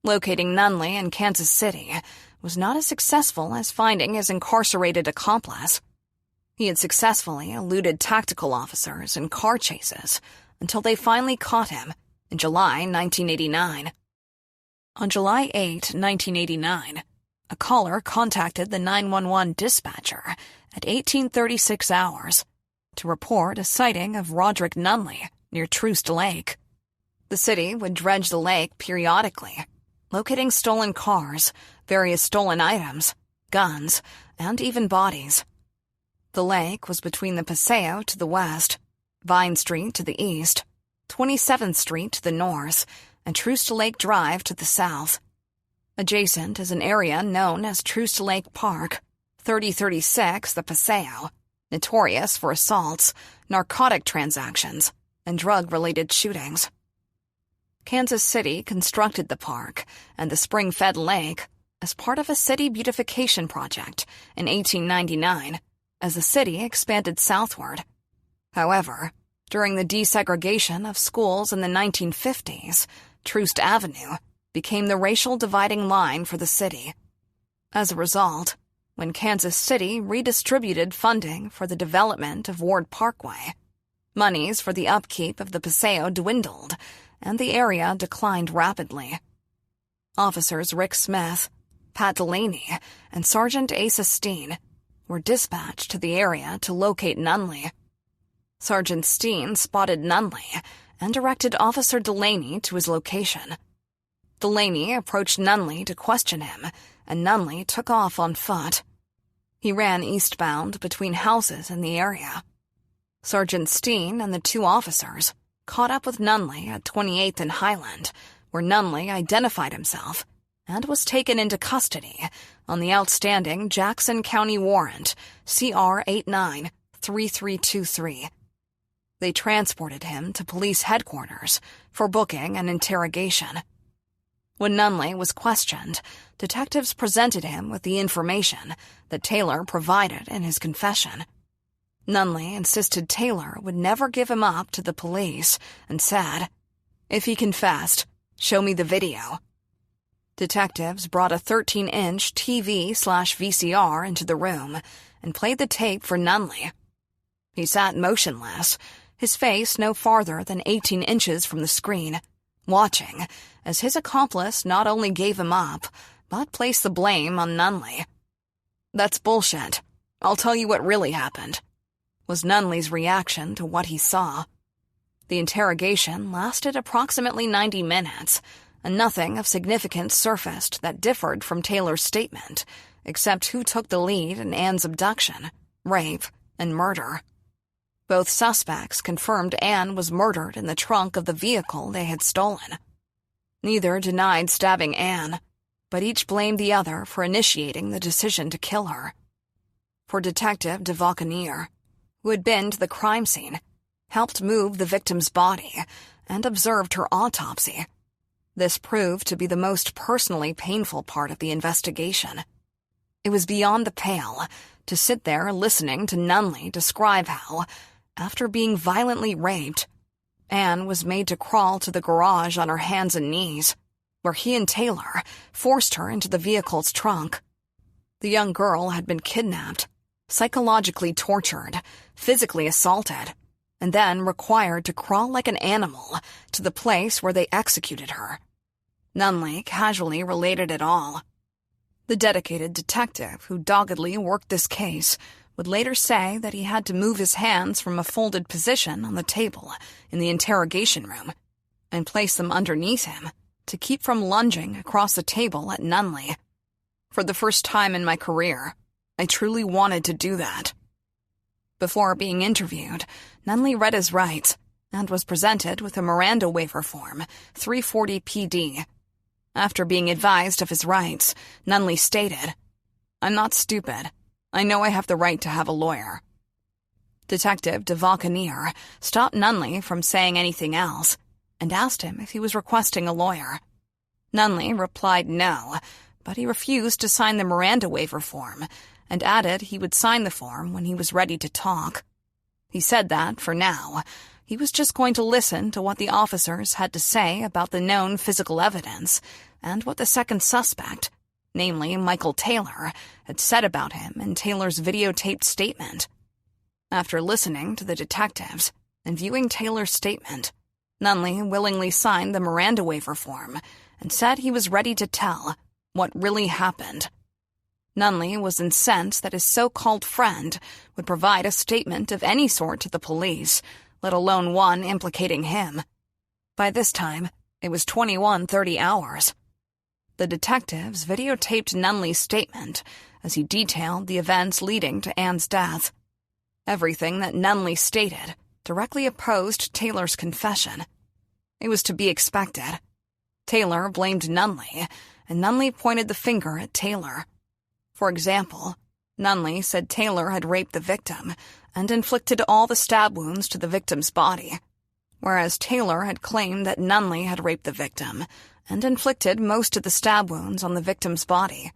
Locating Nunley in Kansas City was not as successful as finding his incarcerated accomplice. He had successfully eluded tactical officers and car chases until they finally caught him in July 1989. On July 8, 1989, a caller contacted the 911 dispatcher at 1836 hours to report a sighting of Roderick Nunley near Troost Lake. The city would dredge the lake periodically, locating stolen cars, various stolen items, guns, and even bodies. The lake was between the Paseo to the west, Vine Street to the east, 27th Street to the north, and Troost Lake Drive to the south. Adjacent is an area known as Troost Lake Park, 3036 the Paseo, notorious for assaults, narcotic transactions, and drug-related shootings. Kansas City constructed the park and the spring-fed lake as part of a city beautification project in 1899 as the city expanded southward. However, during the desegregation of schools in the 1950s, Troost Avenue became the racial dividing line for the city. As a result, when Kansas City redistributed funding for the development of Ward Parkway, monies for the upkeep of the Paseo dwindled, and the area declined rapidly. Officers Rick Smith, Pat Delaney, and Sergeant Asa Steen were dispatched to the area to locate Nunley. Sergeant Steen spotted Nunley and directed Officer Delaney to his location. Delaney approached Nunley to question him, and Nunley took off on foot. He ran eastbound between houses in the area. Sergeant Steen and the two officers caught up with Nunley at 28th and Highland, where Nunley identified himself and was taken into custody on the outstanding Jackson County warrant CR 893323. They transported him to police headquarters for booking and interrogation. When Nunley was questioned, detectives presented him with the information that Taylor provided in his confession. Nunley insisted Taylor would never give him up to the police and said, "If he confessed, show me the video." Detectives brought a 13-inch TV/VCR into the room and played the tape for Nunley. He sat motionless, his face no farther than 18 inches from the screen, watching as his accomplice not only gave him up, but placed the blame on Nunley. "That's bullshit. I'll tell you what really happened," was Nunley's reaction to what he saw. The interrogation lasted approximately 90 minutes, and nothing of significance surfaced that differed from Taylor's statement, except who took the lead in Anne's abduction, rape, and murder. Both suspects confirmed Anne was murdered in the trunk of the vehicle they had stolen. Neither denied stabbing Anne, but each blamed the other for initiating the decision to kill her. For Detective DeValcanier, who had been to the crime scene, helped move the victim's body, and observed her autopsy, this proved to be the most personally painful part of the investigation. It was beyond the pale to sit there listening to Nunley describe how, after being violently raped, Anne was made to crawl to the garage on her hands and knees, where he and Taylor forced her into the vehicle's trunk. The young girl had been kidnapped, psychologically tortured, physically assaulted, and then required to crawl like an animal to the place where they executed her. Nunley casually related it all. The dedicated detective who doggedly worked this case would later say that he had to move his hands from a folded position on the table in the interrogation room and place them underneath him to keep from lunging across the table at Nunley. "For the first time in my career, I truly wanted to do that." Before being interviewed, Nunley read his rights and was presented with a Miranda waiver form, 340 PD. After being advised of his rights, Nunley stated, "I'm not stupid. I know I have the right to have a lawyer." Detective DeValcanier stopped Nunley from saying anything else and asked him if he was requesting a lawyer. Nunley replied no, but he refused to sign the Miranda waiver form and added he would sign the form when he was ready to talk. He said that, for now, he was just going to listen to what the officers had to say about the known physical evidence and what the second suspect, namely Michael Taylor, had said about him in Taylor's videotaped statement. After listening to the detectives and viewing Taylor's statement, Nunley willingly signed the Miranda waiver form and said he was ready to tell what really happened. Nunley was incensed that his so-called friend would provide a statement of any sort to the police, let alone one implicating him. By this time, it was 21:30 hours. The detectives videotaped Nunley's statement as he detailed the events leading to Anne's death. Everything that Nunley stated directly opposed Taylor's confession. It was to be expected. Taylor blamed Nunley, and Nunley pointed the finger at Taylor. For example, Nunley said Taylor had raped the victim and inflicted all the stab wounds to the victim's body, whereas Taylor had claimed that Nunley had raped the victim and inflicted most of the stab wounds on the victim's body.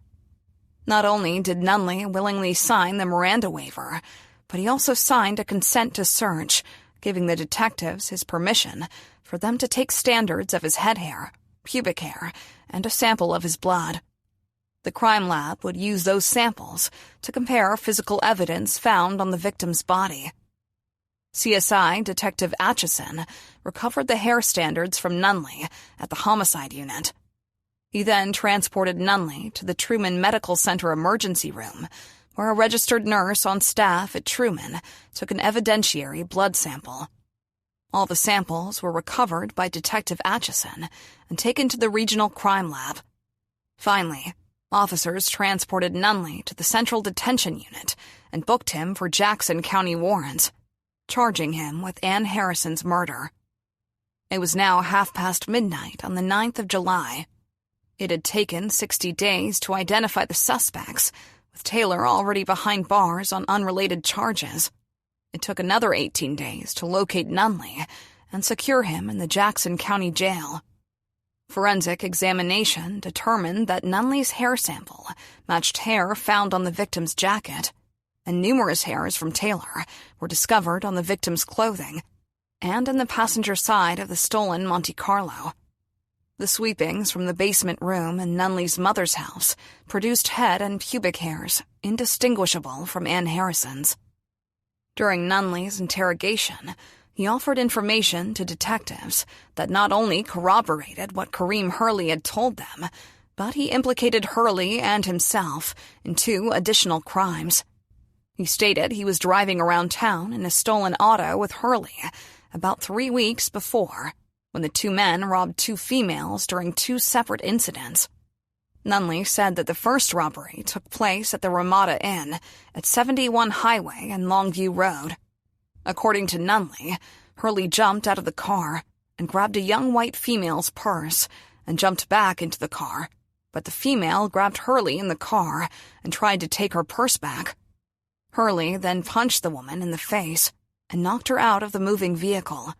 Not only did Nunley willingly sign the Miranda waiver, but he also signed a consent to search, giving the detectives his permission for them to take standards of his head hair, pubic hair, and a sample of his blood. The crime lab would use those samples to compare physical evidence found on the victim's body. CSI Detective Atchison recovered the hair standards from Nunley at the homicide unit. He then transported Nunley to the Truman Medical Center emergency room, where a registered nurse on staff at Truman took an evidentiary blood sample. All the samples were recovered by Detective Atchison and taken to the regional crime lab. Finally, officers transported Nunley to the Central Detention Unit and booked him for Jackson County warrants, charging him with Ann Harrison's murder. It was now midnight on the 9th of July. It had taken 60 days to identify the suspects, with Taylor already behind bars on unrelated charges. It took another 18 days to locate Nunley and secure him in the Jackson County Jail. Forensic examination determined that Nunley's hair sample matched hair found on the victim's jacket, and numerous hairs from Taylor were discovered on the victim's clothing and in the passenger side of the stolen Monte Carlo. The sweepings from the basement room in Nunley's mother's house produced head and pubic hairs indistinguishable from Ann Harrison's. During Nunley's interrogation, he offered information to detectives that not only corroborated what Kareem Hurley had told them, but he implicated Hurley and himself in 2 additional crimes. He stated he was driving around town in a stolen auto with Hurley about 3 weeks before, when the 2 men robbed 2 females during 2 separate incidents. Nunley said that the first robbery took place at the Ramada Inn at 71 Highway and Longview Road. According to Nunley, Hurley jumped out of the car and grabbed a young white female's purse and jumped back into the car, but the female grabbed Hurley in the car and tried to take her purse back. Hurley then punched the woman in the face and knocked her out of the moving vehicle.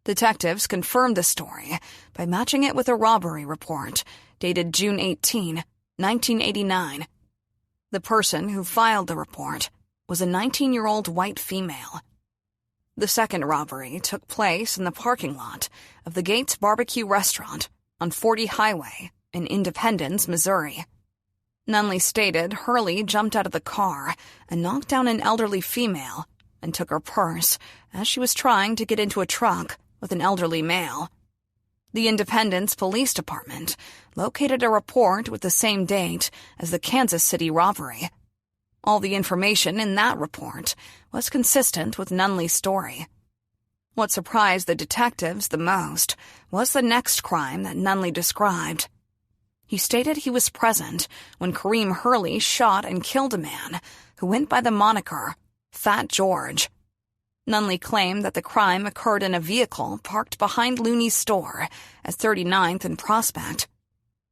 Detectives confirmed the story by matching it with a robbery report dated June 18, 1989. The person who filed the report was a 19-year-old white female. The second robbery took place in the parking lot of the Gates Barbecue Restaurant on 40 Highway in Independence, Missouri. Nunley stated Hurley jumped out of the car and knocked down an elderly female and took her purse as she was trying to get into a truck with an elderly male. The Independence Police Department located a report with the same date as the Kansas City robbery. All the information in that report was consistent with Nunley's story. What surprised the detectives the most was the next crime that Nunley described. He stated he was present when Kareem Hurley shot and killed a man who went by the moniker Fat George. Nunley claimed that the crime occurred in a vehicle parked behind Looney's store at 39th and Prospect.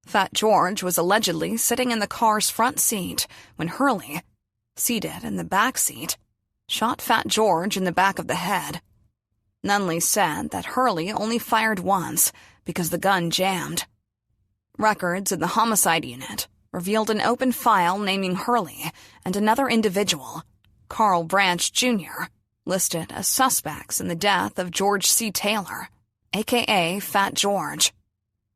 Fat George was allegedly sitting in the car's front seat when Hurley, seated in the back seat, shot Fat George in the back of the head. Nunley said that Hurley only fired once because the gun jammed. Records in the homicide unit revealed an open file naming Hurley and another individual, Carl Branch, Jr., listed as suspects in the death of George C. Taylor, a.k.a. Fat George.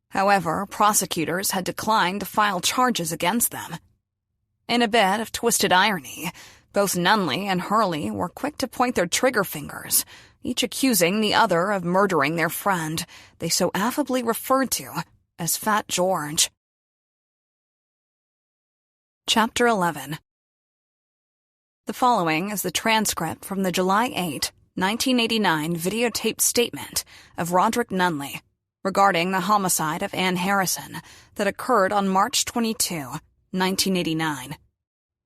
However, prosecutors had declined to file charges against them. In a bit of twisted irony, both Nunley and Hurley were quick to point their trigger fingers, each accusing the other of murdering their friend they so affably referred to as Fat George. Chapter 11. The following is the transcript from the July 8, 1989 videotaped statement of Roderick Nunley regarding the homicide of Ann Harrison that occurred on March 22, 1989.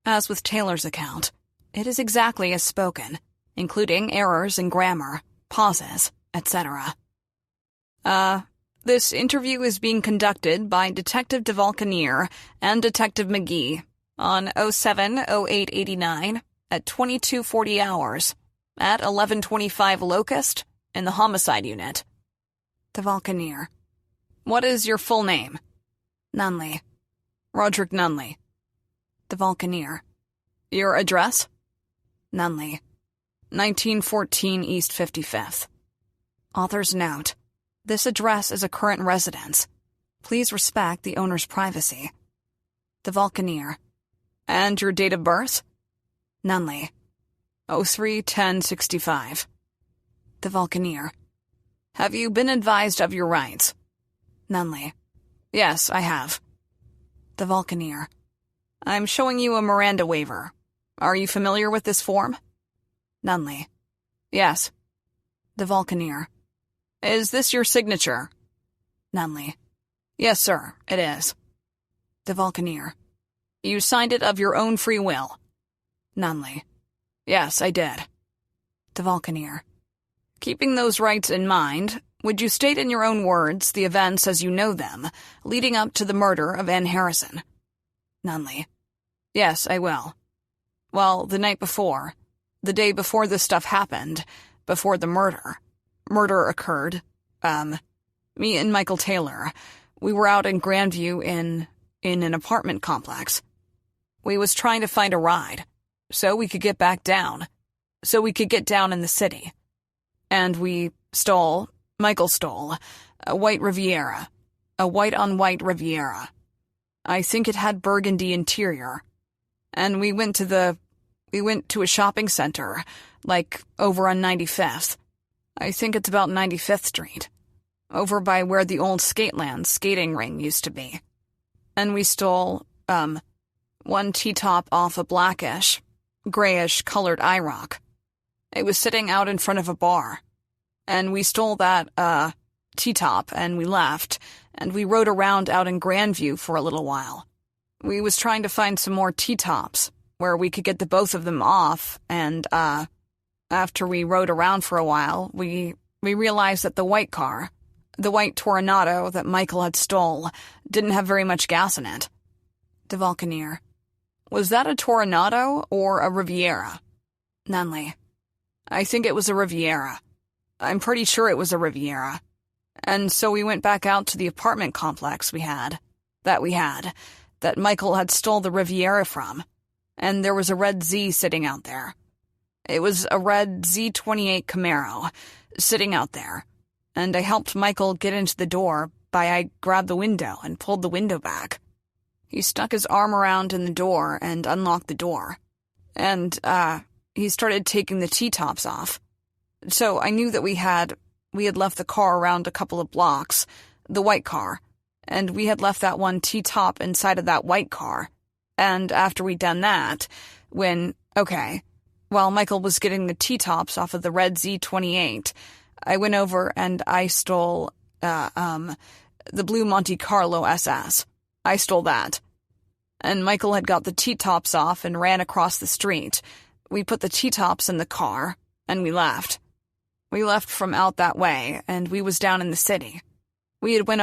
As with Taylor's account, it is exactly as spoken, including errors in grammar, pauses, etc. This interview is being conducted by Detective DeValcanier and Detective McGee on 07-08-89 at 22:40 hours at 11:25 Locust in the Homicide Unit. DeValcanier. What is your full name? Nunley. Roderick Nunley. DeValcanier. Your address? Nunley. 1914 East 55th. Author's note. This address is a current residence. Please respect the owner's privacy. DeValcanier. And your date of birth? Nunley. 03-10-65. DeValcanier. Have you been advised of your rights? Nunley. Yes, I have. The Vulcaneer. I'm showing you a Miranda waiver. Are you familiar with this form? Nunley. Yes. The Vulcaneer. Is this your signature? Nunley. Yes, sir, it is. The Vulcaneer. You signed it of your own free will? Nunley. Yes, I did. The Vulcaneer. Keeping those rights in mind, would you state in your own words the events as you know them, leading up to the murder of Ann Harrison? Nunley. Yes, I will. Well, the night before, the day before this stuff happened, before the murder occurred, me and Michael Taylor, we were out in Grandview in an apartment complex. We was trying to find a ride, so we could get back down, so we could get down in the city. And Michael stole, a white Riviera, a white-on-white Riviera. I think it had burgundy interior. And we went to a shopping center, like over on 95th. I think it's about 95th Street. Over by where the old skating ring used to be. And we stole, one T-top off a blackish, grayish-colored IROC. It was sitting out in front of a bar. And we stole that, T-top, and we left, and we rode around out in Grandview for a little while. We was trying to find some more T-tops, where we could get the both of them off, and, after we rode around for a while, we realized that the white Toronado that Michael had stole, didn't have very much gas in it. The Vulcaneer. Was that a Toronado or a Riviera? Nunley. I think it was a Riviera. I'm pretty sure it was a Riviera. And so we went back out to the apartment complex that Michael had stole the Riviera from, and there was a red Z sitting out there. It was a red Z28 Camaro sitting out there, and I helped Michael get into the door I grabbed the window and pulled the window back. He stuck his arm around in the door and unlocked the door, and, he started taking the T-tops off. So I knew that we had left the car around a couple of blocks, the white car, and we had left that one T-top inside of that white car. And after we'd done that, while Michael was getting the T-tops off of the red Z28, I went over and I stole, the blue Monte Carlo SS. I stole that. And Michael had got the T-tops off and ran across the street. We put the T-tops in the car, and we left. We left from out that way, and we was down in the city. We had went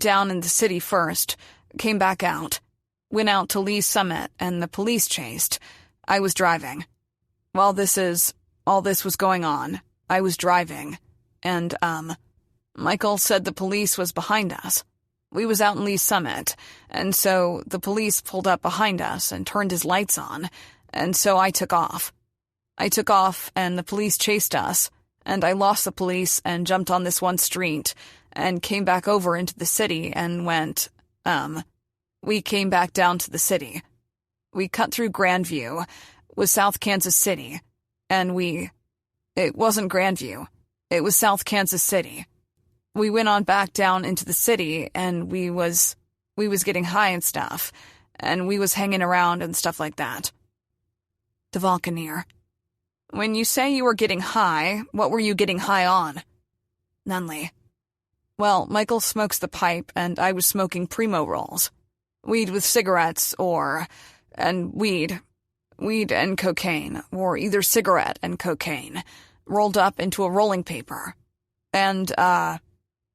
down in the city first, came back out, went out to Lee's Summit, and the police chased. I was driving. While all this was going on, I was driving, and, Michael said the police was behind us. We was out in Lee's Summit, and so the police pulled up behind us and turned his lights on, and so I took off. And the police chased us, and I lost the police and jumped on this one street and came back over into the city and we came back down to the city. We cut through Grandview, was South Kansas City, and it wasn't Grandview, it was South Kansas City. We went on back down into the city, and we was getting high and stuff, and we was hanging around and stuff like that. The Vulcaneer. When you say you were getting high, what were you getting high on? Nunley. Well, Michael smokes the pipe, and I was smoking Primo rolls. Weed with cigarettes, and weed and cocaine, or either cigarette and cocaine, rolled up into a rolling paper. And,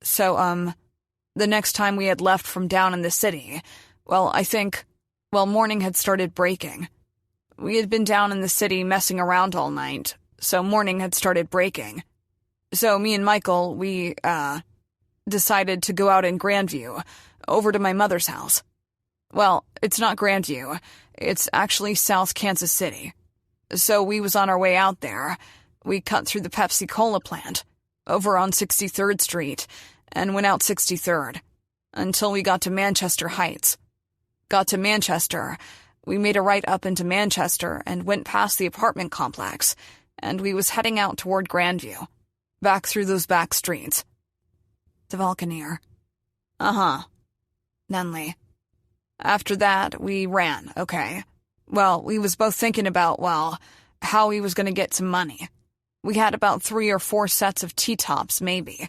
so, the next time we had left from down in the city, morning had started breaking. We had been down in the city messing around all night, so morning had started breaking. So me and Michael, we, decided to go out in Grandview, over to my mother's house. Well, it's not Grandview, it's actually South Kansas City. So we was on our way out there. We cut through the Pepsi-Cola plant, over on 63rd Street, and went out 63rd, until we got to Manchester Heights. Got to Manchester, we made a right up into Manchester and went past the apartment complex, and we was heading out toward Grandview, back through those back streets. The Vulcaneer. Uh-huh. Nunley. After that, we ran, okay. Well, we was both thinking about, how we was gonna get some money. We had about 3 or 4 sets of T-tops, maybe.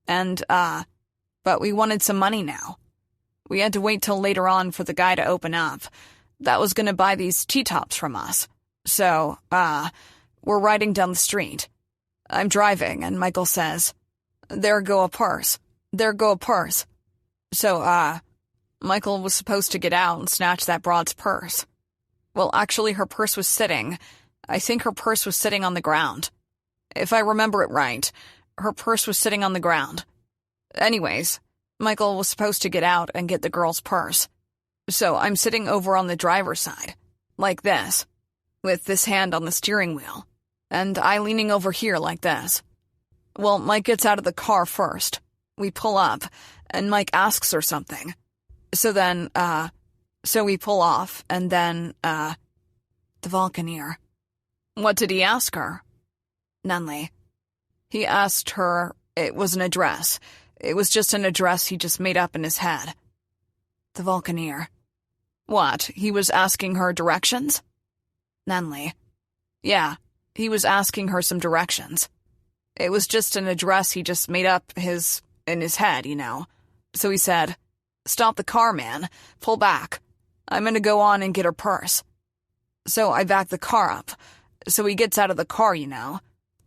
And, but we wanted some money now. We had to wait till later on for the guy to open up. That was gonna buy these T-tops from us. So, we're riding down the street. I'm driving, and Michael says, "There go a purse. There go a purse." So, Michael was supposed to get out and snatch that broad's purse. Well, actually, her purse was sitting. I think her purse was sitting on the ground. If I remember it right, her purse was sitting on the ground. Anyways, Michael was supposed to get out and get the girl's purse. So I'm sitting over on the driver's side, like this, with this hand on the steering wheel, and I leaning over here like this. Well, Mike gets out of the car first. We pull up, and Mike asks her something. So then, so we pull off, and then, the Vulcaneer. What did he ask her? Nunley. He asked her, it was an address. It was just an address he just made up in his head. The Vulcaneer. What, he was asking her directions? Nunley. Yeah, he was asking her some directions. It was just an address he just made up in his head, you know. So he said, "Stop the car, man. Pull back. I'm gonna go on and get her purse." So I back the car up. So he gets out of the car, you know.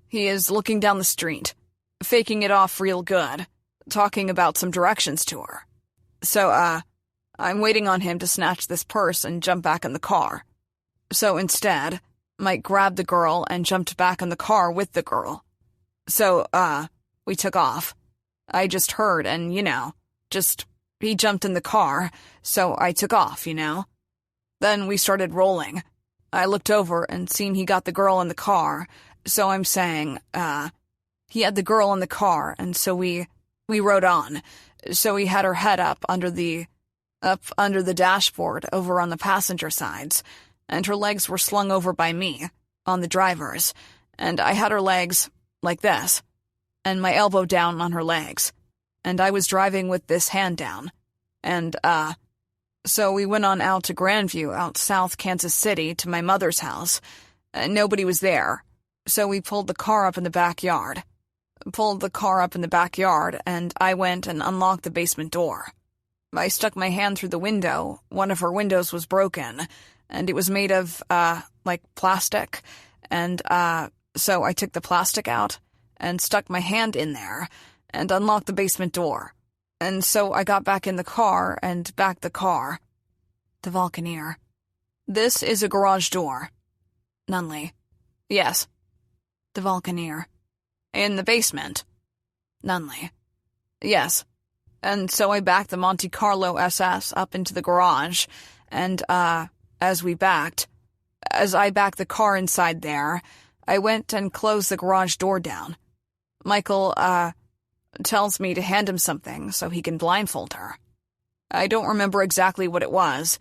He is looking down the street, faking it off real good, talking about some directions to her. So, I'm waiting on him to snatch this purse and jump back in the car. So instead, Mike grabbed the girl and jumped back in the car with the girl. So, we took off. I just heard and, he jumped in the car, so I took off, you know. Then we started rolling. I looked over and seen he got the girl in the car, so I'm saying, he had the girl in the car, and so we rode on. So he had her head up under the dashboard over on the passenger sides, and her legs were slung over by me, on the driver's, and I had her legs like this, and my elbow down on her legs, and I was driving with this hand down, and, so we went on out to Grandview, out south Kansas City, to my mother's house, and nobody was there, so we pulled the car up in the backyard. And I went and unlocked the basement door. I stuck my hand through the window. One of her windows was broken, and it was made of, plastic, and, so I took the plastic out and stuck my hand in there and unlocked the basement door. And so I got back in the car and backed the car. The Vulcaneer. This is a garage door. Nunley. Yes. The Vulcaneer. In the basement. Nunley. Yes. And so I backed the Monte Carlo SS up into the garage, and, as I backed the car inside there, I went and closed the garage door down. Michael, tells me to hand him something so he can blindfold her. I don't remember exactly what it was,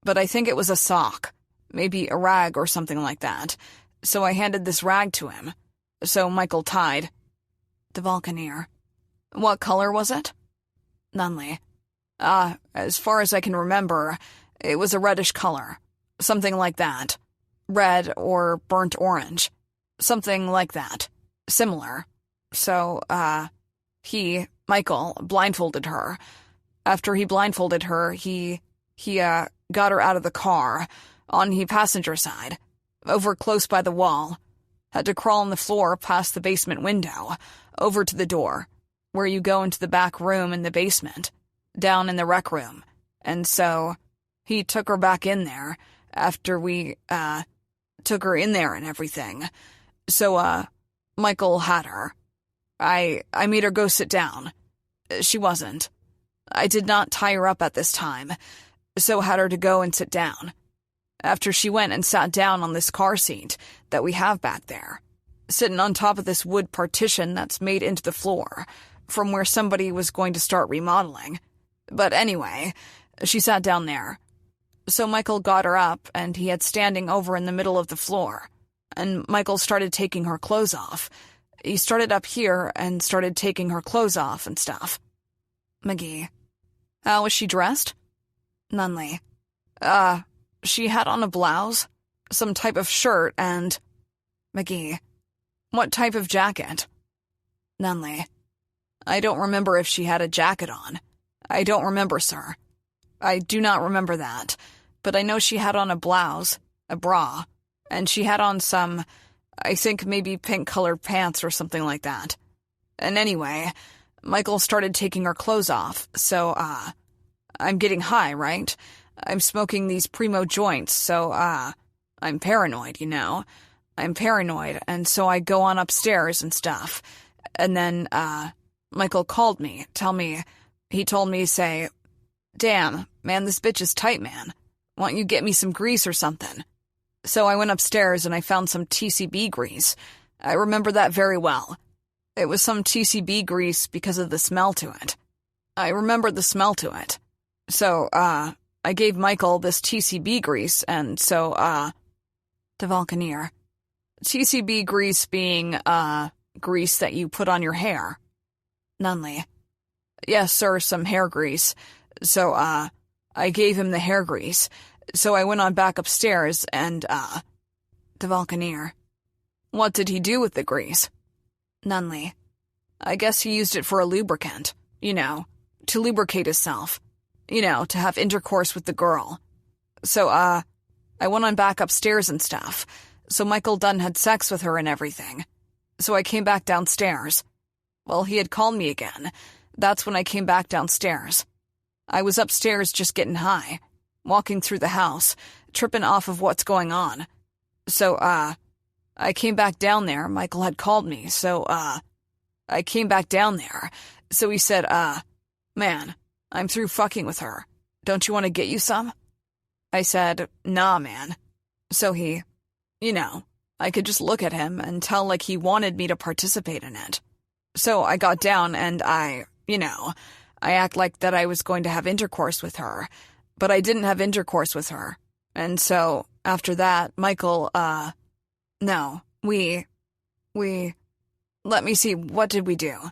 but I think it was a sock, maybe a rag or something like that, so I handed this rag to him. So Michael tied. The Vulcaneer. What color was it? Nunley. As far as I can remember, it was a reddish color. Something like that. Red or burnt orange. Something like that. Similar. So, Michael, blindfolded her. After he blindfolded her, he got her out of the car, on the passenger side, over close by the wall. Had to crawl on the floor past the basement window, over to the door, where you go into the back room in the basement, down in the rec room. And so, he took her back in there, after we, took her in there and everything. So, Michael had her. I made her go sit down. She wasn't. I did not tie her up at this time, so had her to go and sit down. After she went and sat down on this car seat that we have back there, sitting on top of this wood partition that's made into the floor, from where somebody was going to start remodeling. But anyway, she sat down there. So Michael got her up, and he had standing over in the middle of the floor, and Michael started taking her clothes off. He started up here and started taking her clothes off and stuff. McGee. How was she dressed? Nunley. She had on a blouse, some type of shirt, and... McGee. What type of jacket? Nunley. I don't remember if she had a jacket on. I don't remember, sir. I do not remember that, but I know she had on a blouse, a bra, and she had on some, I think maybe pink-colored pants or something like that. And anyway, Michael started taking her clothes off, so, I'm getting high, right? I'm smoking these primo joints, so, I'm paranoid, you know? I'm paranoid, and so I go on upstairs and stuff. And then, Michael called me, he told me, say, "Damn, man, this bitch is tight, man. Why don't you get me some grease or something?" So I went upstairs and I found some TCB grease. I remember that very well. It was some TCB grease because of the smell to it. I remember the smell to it. So, I gave Michael this TCB grease, and so, the Vulcaneer. TCB grease being, grease that you put on your hair. Nunley. Yes, sir, some hair grease. So, I gave him the hair grease. So I went on back upstairs and, the Vulcaneer. What did he do with the grease? Nunley. I guess he used it for a lubricant, you know, to lubricate himself, you know, to have intercourse with the girl. So, I went on back upstairs and stuff. So Michael Dunn had sex with her and everything. So I came back downstairs. Well, he had called me again. That's when I came back downstairs. I was upstairs just getting high, walking through the house, tripping off of what's going on. So, I came back down there. Michael had called me, so, I came back down there. So he said, "Man, I'm through fucking with her. Don't you want to get you some?" I said, "Nah, man." So he, you know, I could just look at him and tell like he wanted me to participate in it. So I got down and I act like that I was going to have intercourse with her, but I didn't have intercourse with her. And so, after that, Michael, no, let me see, what did we do?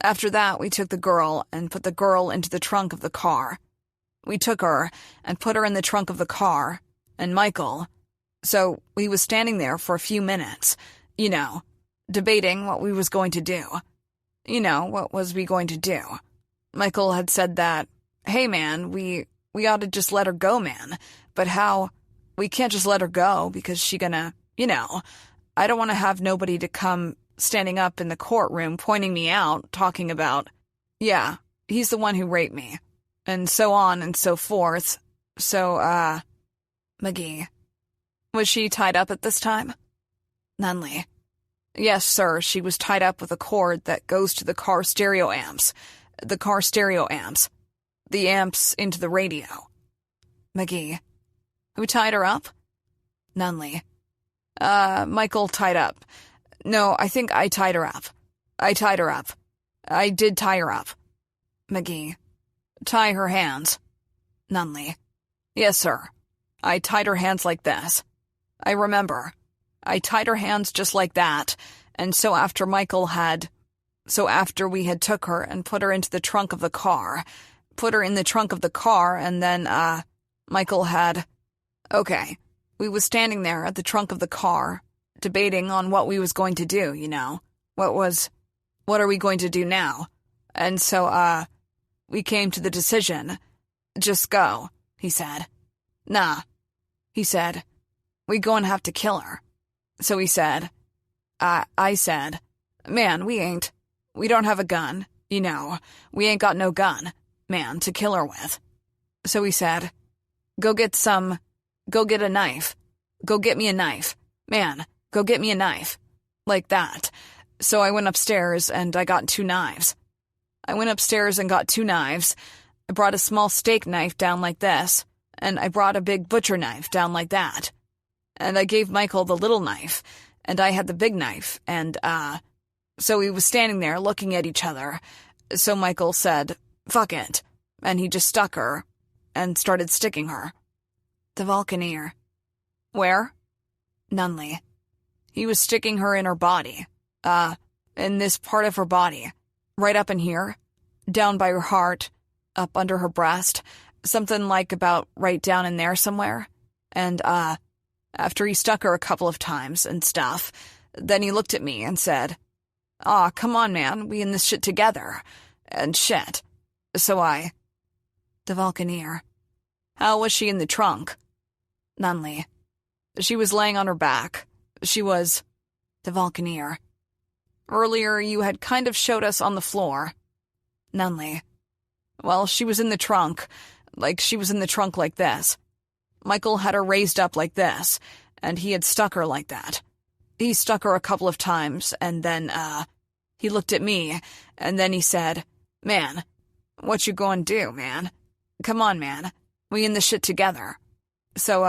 After that, we took the girl and put the girl into the trunk of the car. We took her and put her in the trunk of the car, and Michael, so we was standing there for a few minutes, you know, debating what we was going to do. You know, what was we going to do? Michael had said that, "Hey man, we ought to just let her go, man. But how? We can't just let her go because she gonna, you know, I don't want to have nobody to come standing up in the courtroom pointing me out, talking about, yeah, he's the one who raped me, and so on and so forth." So, McGee. Was she tied up at this time? Nunley. Yes, sir, she was tied up with a cord that goes to the car stereo amps. The car stereo amps. The amps into the radio. McGee. Who tied her up? Nunley. Michael tied up. No, I think I tied her up. I tied her up. I did tie her up. McGee. Tie her hands. Nunley. Yes, sir. I tied her hands like this. I remember. I tied her hands just like that, and so after we had took her and put her into the trunk of the car, and then, Michael had, okay, we was standing there at the trunk of the car, debating on what we was going to do, you know, what are we going to do now? And so, we came to the decision, just go, he said. Nah, he said, we goin' have to kill her. So he said, I said, man, we don't have a gun, you know, we ain't got no gun, man, to kill her with. So he said, go get a knife, go get me a knife, man, go get me a knife, like that. So I went upstairs and I got 2 knives. I brought a small steak knife down like this, and I brought a big butcher knife down like that. And I gave Michael the little knife, and I had the big knife, and, so we was standing there looking at each other. So Michael said, "Fuck it," and he just stuck her, and started sticking her. The Vulcaneer. Where? Nunley. He was sticking her in her body, in this part of her body, right up in here, down by her heart, up under her breast, something like about right down in there somewhere. And, after he stuck her a couple of times and stuff, then he looked at me and said, "Aw, come on, man, we in this shit together." And shit. So The Vulcaneer. How was she in the trunk? Nunley. She was laying on her back. She was... The Vulcaneer. Earlier, you had kind of showed us on the floor. Nunley. Well, she was in the trunk. She was in the trunk like this. Michael had her raised up like this, and he had stuck her like that. He stuck her a couple of times, and then, he looked at me, and then he said, "Man, what you going to do, man? Come on, man. We in this shit together." So,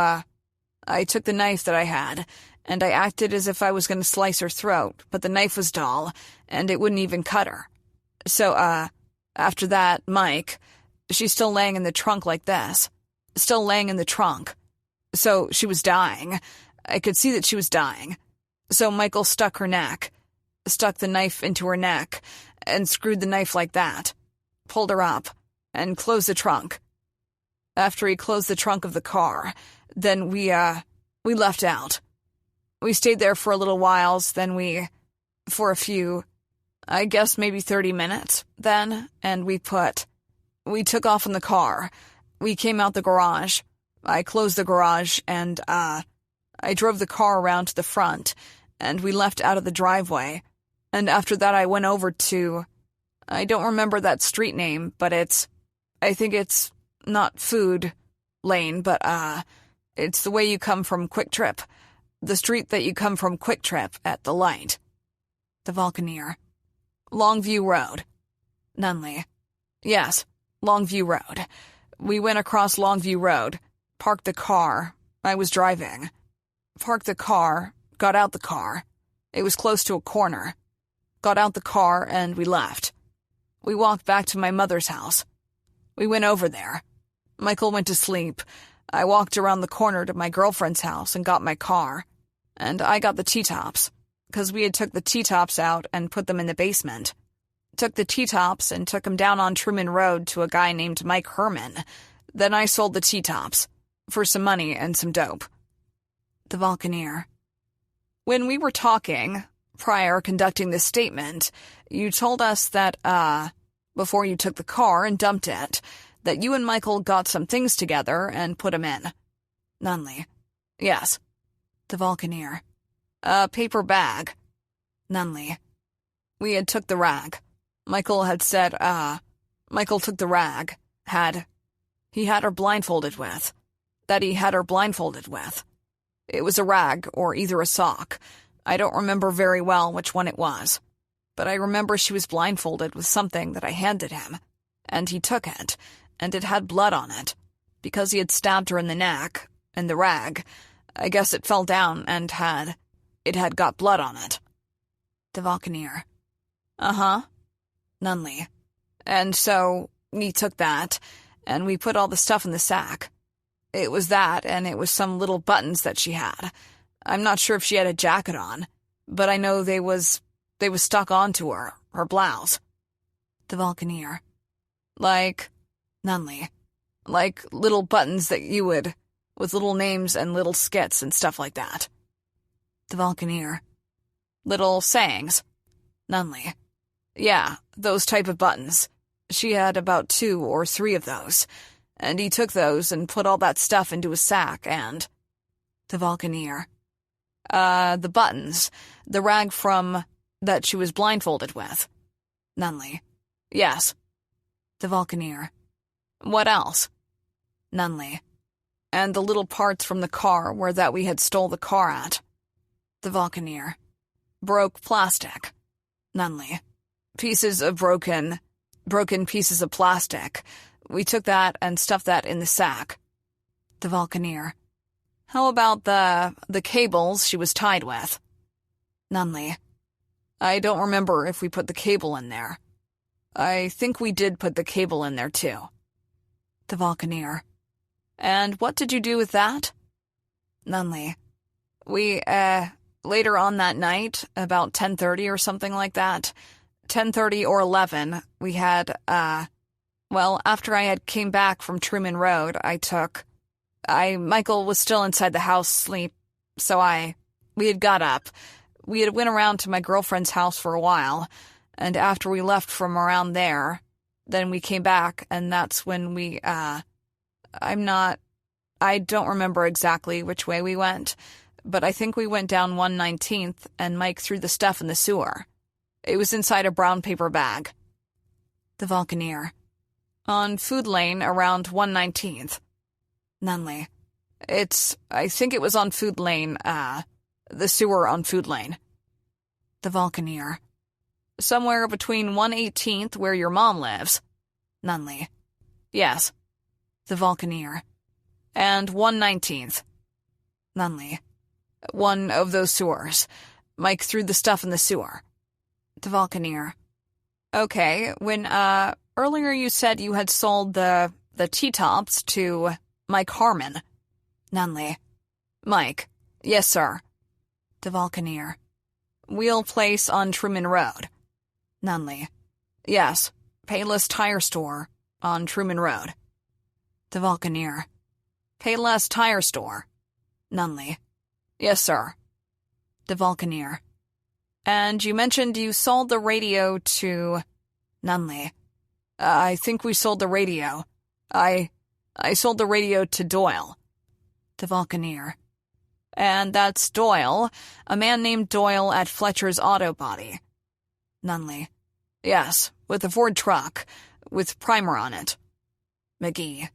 I took the knife that I had, and I acted as if I was going to slice her throat, but the knife was dull, and it wouldn't even cut her. So, after that, Mike, she's still laying in the trunk like this. Still laying in the trunk. So, she was dying. I could see that she was dying. So Michael stuck her neck, stuck the knife into her neck, and screwed the knife like that, pulled her up, and closed the trunk. After he closed the trunk of the car, then we left out. We stayed there for a little whiles, then for a few, I guess maybe 30 minutes, then, and we took off in the car. We came out the garage. I closed the garage, and, I drove the car around to the front, and we left out of the driveway. And after that I went over to, I don't remember that street name, but I think it's not Food Lane, but, it's the way you come from Quick Trip. The street that you come from Quick Trip at the light. The Vulcaneer. Longview Road. Nunley. Yes, Longview Road. We went across Longview Road, parked the car. I was driving. Parked the car, got out the car. It was close to a corner. Got out the car and we left. We walked back to my mother's house. We went over there. Michael went to sleep. I walked around the corner to my girlfriend's house and got my car. And I got the T-tops, 'cause we had took the T-tops out and put them in the basement. Took the T-tops and took them down on Truman Road to a guy named Mike Herman. Then I sold the T-tops for some money and some dope. The Vulcaneer. When we were talking, prior conducting this statement, you told us that, before you took the car and dumped it, that you and Michael got some things together and put them in. Nunley. Yes. The Vulcaneer. A paper bag. Nunley. We had took the rag. Michael had said, Michael took the rag. He had her blindfolded with. That he had her blindfolded with. It was a rag, or either a sock. I don't remember very well which one it was. But I remember she was blindfolded with something that I handed him. And he took it, and it had blood on it. Because he had stabbed her in the neck, and the rag, I guess it fell down and it had got blood on it. The Vulcaneer. Uh-huh. Nunley. And so, we took that, and we put all the stuff in the sack. It was that, and it was some little buttons that she had. I'm not sure if she had a jacket on, but I know they was stuck onto her blouse. The Vulcaneer. Nunley. Like little buttons that you would, with little names and little skits and stuff like that. The Vulcaneer. Little sayings. Nunley. Yeah, those type of buttons. She had about 2 or 3 of those. And he took those and put all that stuff into a sack and... The Vulcaneer. The buttons. The rag from... that she was blindfolded with. Nunley. Yes. The Vulcaneer. What else? Nunley. And the little parts from the car where that we had stole the car at. The Vulcaneer. Broke plastic. Nunley. Pieces of broken pieces of plastic. We took that and stuffed that in the sack. The Vulcaneer. How about the cables she was tied with? Nunley. I don't remember if we put the cable in there. I think we did put the cable in there too. The Vulcaneer. And what did you do with that? Nunley. We, later on that night, about 10:30 or something like that, 10:30 or 11, we had, Well, after I had came back from Truman Road, Michael was still inside the house asleep, so we had got up. We had went around to my girlfriend's house for a while, and after we left from around there, then we came back, and that's when I don't remember exactly which way we went, but I think we went down 119th, and Mike threw the stuff in the sewer. It was inside a brown paper bag. The Vulcaneer. On Food Lane around 119th. Nunley. I think it was on Food Lane, the sewer on Food Lane. The Vulcaneer. Somewhere between 118th, where your mom lives. Nunley. Yes. The Vulcaneer. And 119th. Nunley. One of those sewers. Mike threw the stuff in the sewer. The Vulcaneer. Okay, when, earlier you said you had sold the T-tops to Mike Harmon. Nunley. Mike. Yes, sir. The Vulcaneer. Wheel Place on Truman Road. Nunley. Yes. Payless Tire Store on Truman Road. The Vulcaneer. Payless Tire Store. Nunley. Yes, sir. The Vulcaneer. And you mentioned you sold the radio to Nunley. I think we sold the radio. I sold the radio to Doyle. The Vulcaneer. And that's Doyle, a man named Doyle at Fletcher's Auto Body. Nunley. Yes, with a Ford truck, with primer on it. McGee.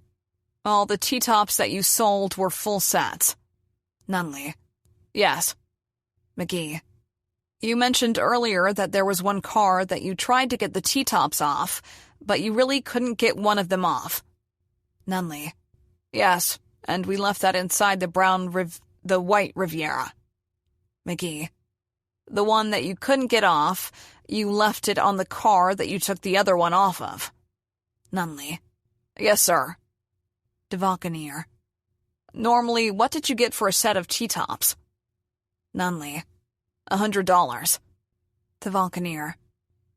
All the T-tops that you sold were full sets. Nunley. Yes. McGee. You mentioned earlier that there was one car that you tried to get the T-tops off, but you really couldn't get one of them off. Nunley. Yes, and we left that inside the white Riviera. McGee. The one that you couldn't get off, you left it on the car that you took the other one off of. Nunley. Yes, sir. De Vulcaneer. Normally, what did you get for a set of T-tops? Nunley. $100. The Vulcaneer.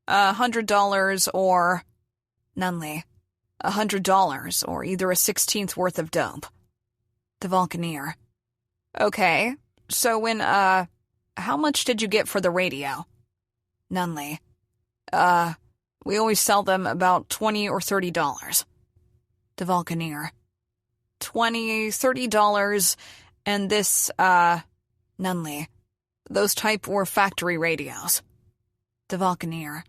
$100 or... Nunley. $100 or either a 16th worth of dope. The Vulcaneer. Okay, so how much did you get for the radio? Nunley. We always sell them about $20 or $30. The Vulcaneer. $20, $30, and this, Nunley. Those type were factory radios. The Vulcaneer.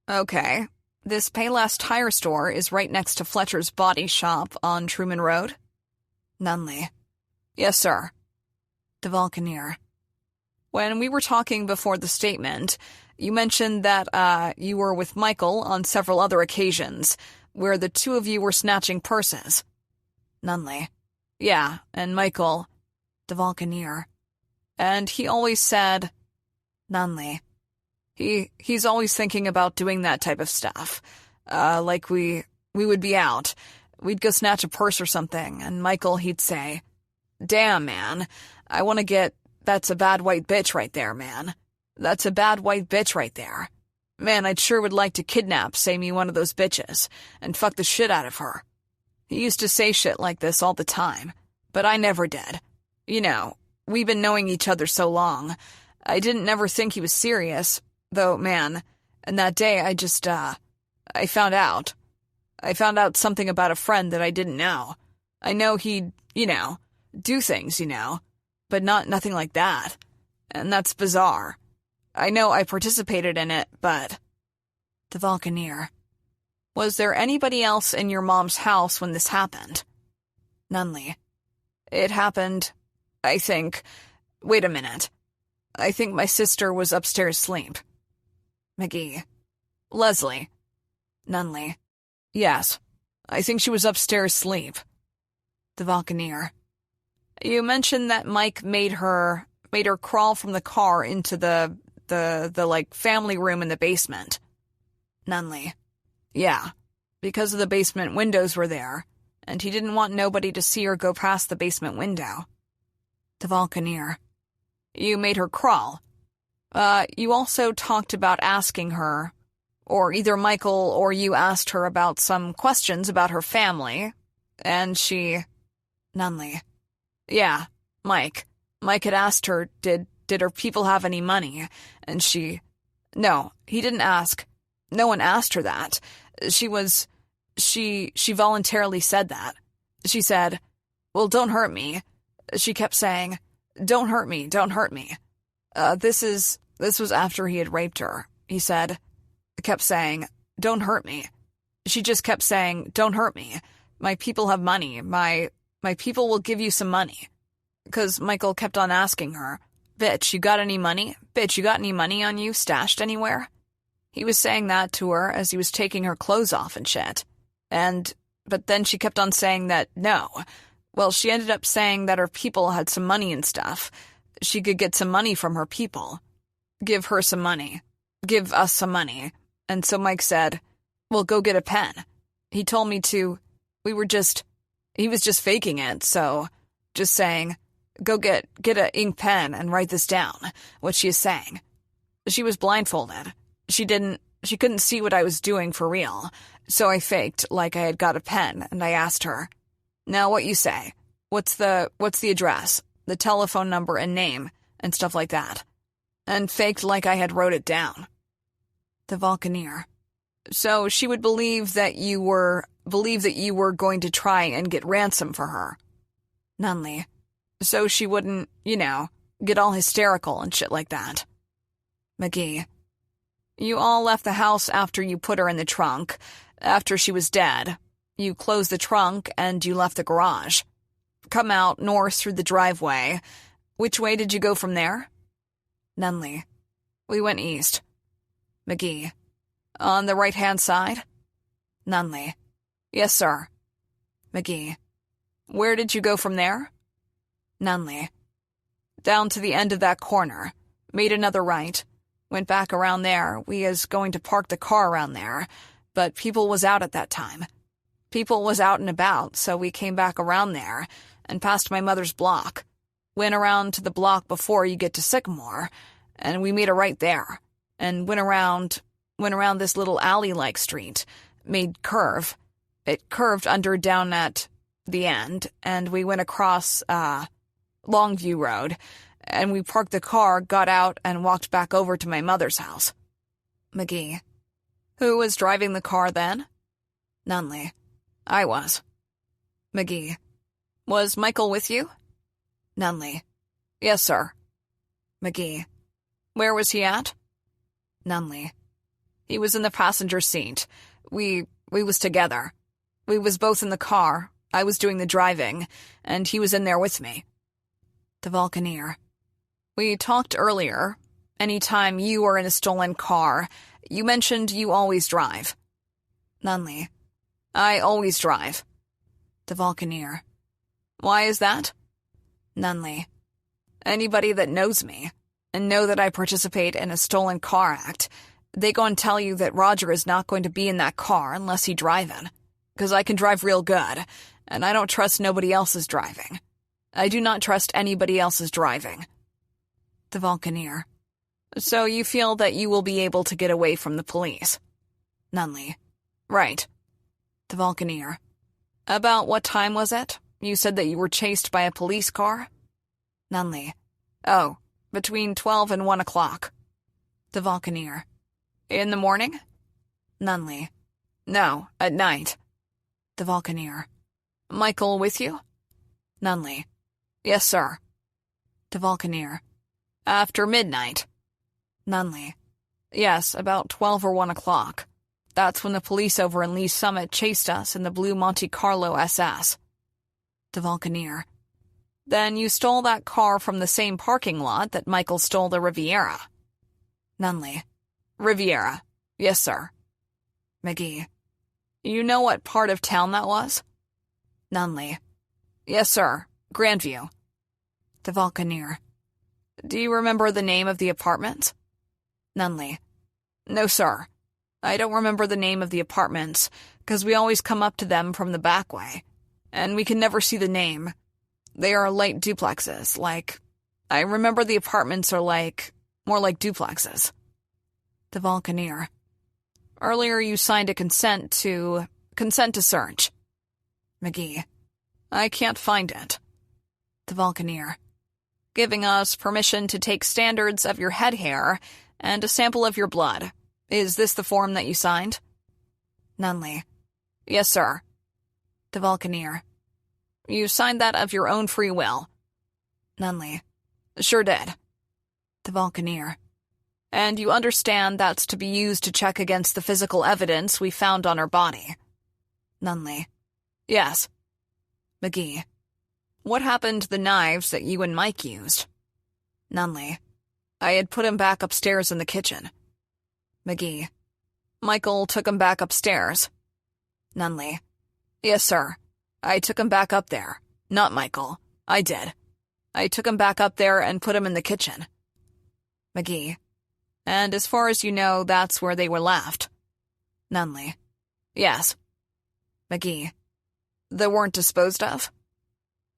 Okay. This Payless Tire Store is right next to Fletcher's Body Shop on Truman Road? Nunley. Yes, sir. The Vulcaneer. When we were talking before the statement, you mentioned that, you were with Michael on several other occasions, where the two of you were snatching purses. Nunley. Yeah, and Michael. The Vulcaneer. And he always said... Nunley. He's always thinking about doing that type of stuff. Like we would be out. We'd go snatch a purse or something, and Michael, he'd say, "Damn, man, I want to get... That's a bad white bitch right there, man. That's a bad white bitch right there. Man, I'd sure would like to kidnap, say me one of those bitches, and fuck the shit out of her." He used to say shit like this all the time, but I never did. You know, we've been knowing each other so long. I didn't never think he was serious, though, man, and that day I just, I found out. I found out something about a friend that I didn't know. I know he'd, do things, but nothing like that. And that's bizarre. I know I participated in it, but... The Vulcaneer. Was there anybody else in your mom's house when this happened? Nunley. It happened, I think... Wait a minute. I think my sister was upstairs asleep. McGee. Leslie. Nunley. Yes. I think she was upstairs asleep. The Vulcaneer. You mentioned that Mike made her crawl from the car into the family room in the basement. Nunley. Yeah, because the basement windows were there, and he didn't want nobody to see her go past the basement window. The Vulcaneer. You made her crawl. You also talked about asking her, or either Michael or you asked her about some questions about her family, and she... Nunley. Yeah, Mike. Mike had asked her, did her people have any money, and she... No, he didn't ask. No one asked her that. She voluntarily said that. She said, well, don't hurt me. She kept saying, don't hurt me, don't hurt me. This was after he had raped her. He kept saying, don't hurt me. She just kept saying, don't hurt me. My people have money. My people will give you some money. 'Cause Michael kept on asking her, bitch, you got any money? Bitch, you got any money on you stashed anywhere? He was saying that to her as he was taking her clothes off and shit. But then she kept on saying that no. Well, she ended up saying that her people had some money and stuff. She could get some money from her people. Give her some money. Give us some money. And so Mike said, well, go get a pen. He told me to. He was just faking it, so just saying, go get a ink pen and write this down, what she is saying. She was blindfolded. She couldn't see what I was doing for real, so I faked like I had got a pen, and I asked her, now what you say? What's the address, the telephone number and name, and stuff like that, and faked like I had wrote it down. The Volcaneer. So she would believe that you were going to try and get ransom for her. Nunley. So she wouldn't, get all hysterical and shit like that. McGee. You all left the house after you put her in the trunk, after she was dead. You closed the trunk and you left the garage. Come out north through the driveway. Which way did you go from there? Nunley. We went east. McGee. On the right-hand side? Nunley. Yes, sir. McGee. Where did you go from there? Nunley. Down to the end of that corner. Made another right. Went back around there. We is going to park the car around there. But people was out at that time. People was out and about, so we came back around there and past my mother's block. Went around to the block before you get to Sycamore, and we made a right there. And went around this little alley-like street. Made curve. It curved under down at the end, and we went across, Longview Road, and we parked the car, got out, and walked back over to my mother's house. McGee. Who was driving the car then? Nunley. I was. McGee. Was Michael with you? Nunley. Yes, sir. McGee. Where was he at? Nunley. He was in the passenger seat. We was together. We was both in the car. I was doing the driving, and he was in there with me. The Volcaneer. We talked earlier. Any time you are in a stolen car, you mentioned you always drive. Nunley. I always drive. The Volcaneer. Why is that? Nunley. Anybody that knows me, and know that I participate in a stolen car act, they go and tell you that Roger is not going to be in that car unless he driving. 'Cause I can drive real good, and I don't trust nobody else's driving. I do not trust anybody else's driving. The Volcaneer. So you feel that you will be able to get away from the police? Nunley. Right. The Volcaneer. About what time was it? You said that you were chased by a police car? Nunley. Oh, between 12 and 1 o'clock. The Volcaneer. In the morning? Nunley. No, at night. The Volcaneer. Michael with you? Nunley. Yes, sir. The Volcaneer. After midnight? Nunley. Yes, about 12 or 1 o'clock. That's when the police over in Lee Summit chased us in the blue Monte Carlo SS. The Volcaneer. Then you stole that car from the same parking lot that Michael stole the Riviera? Nunley. Riviera. Yes, sir. McGee. You know what part of town that was? Nunley. Yes, sir. Grandview. The Volcaneer. Do you remember the name of the apartments? Nunley. No, sir. I don't remember the name of the apartments, 'cause we always come up to them from the back way, and we can never see the name. They are light duplexes, I remember the apartments are more like duplexes. The Volcaneer. Earlier you signed a consent to search. McGee. I can't find it. The Vulcaneer. Giving us permission to take standards of your head hair and a sample of your blood. Is this the form that you signed? Nunley. Yes, sir. The Vulcaneer. You signed that of your own free will. Nunley. Sure did. The Vulcaneer. And you understand that's to be used to check against the physical evidence we found on her body. Nunley. Yes. McGee. What happened to the knives that you and Mike used? Nunley. I had put him back upstairs in the kitchen. McGee. Michael took him back upstairs. Nunley. Yes, sir. I took him back up there. Not Michael. I did. I took him back up there and put him in the kitchen. McGee. And as far as you know, that's where they were left. Nunley. Yes. McGee. They weren't disposed of?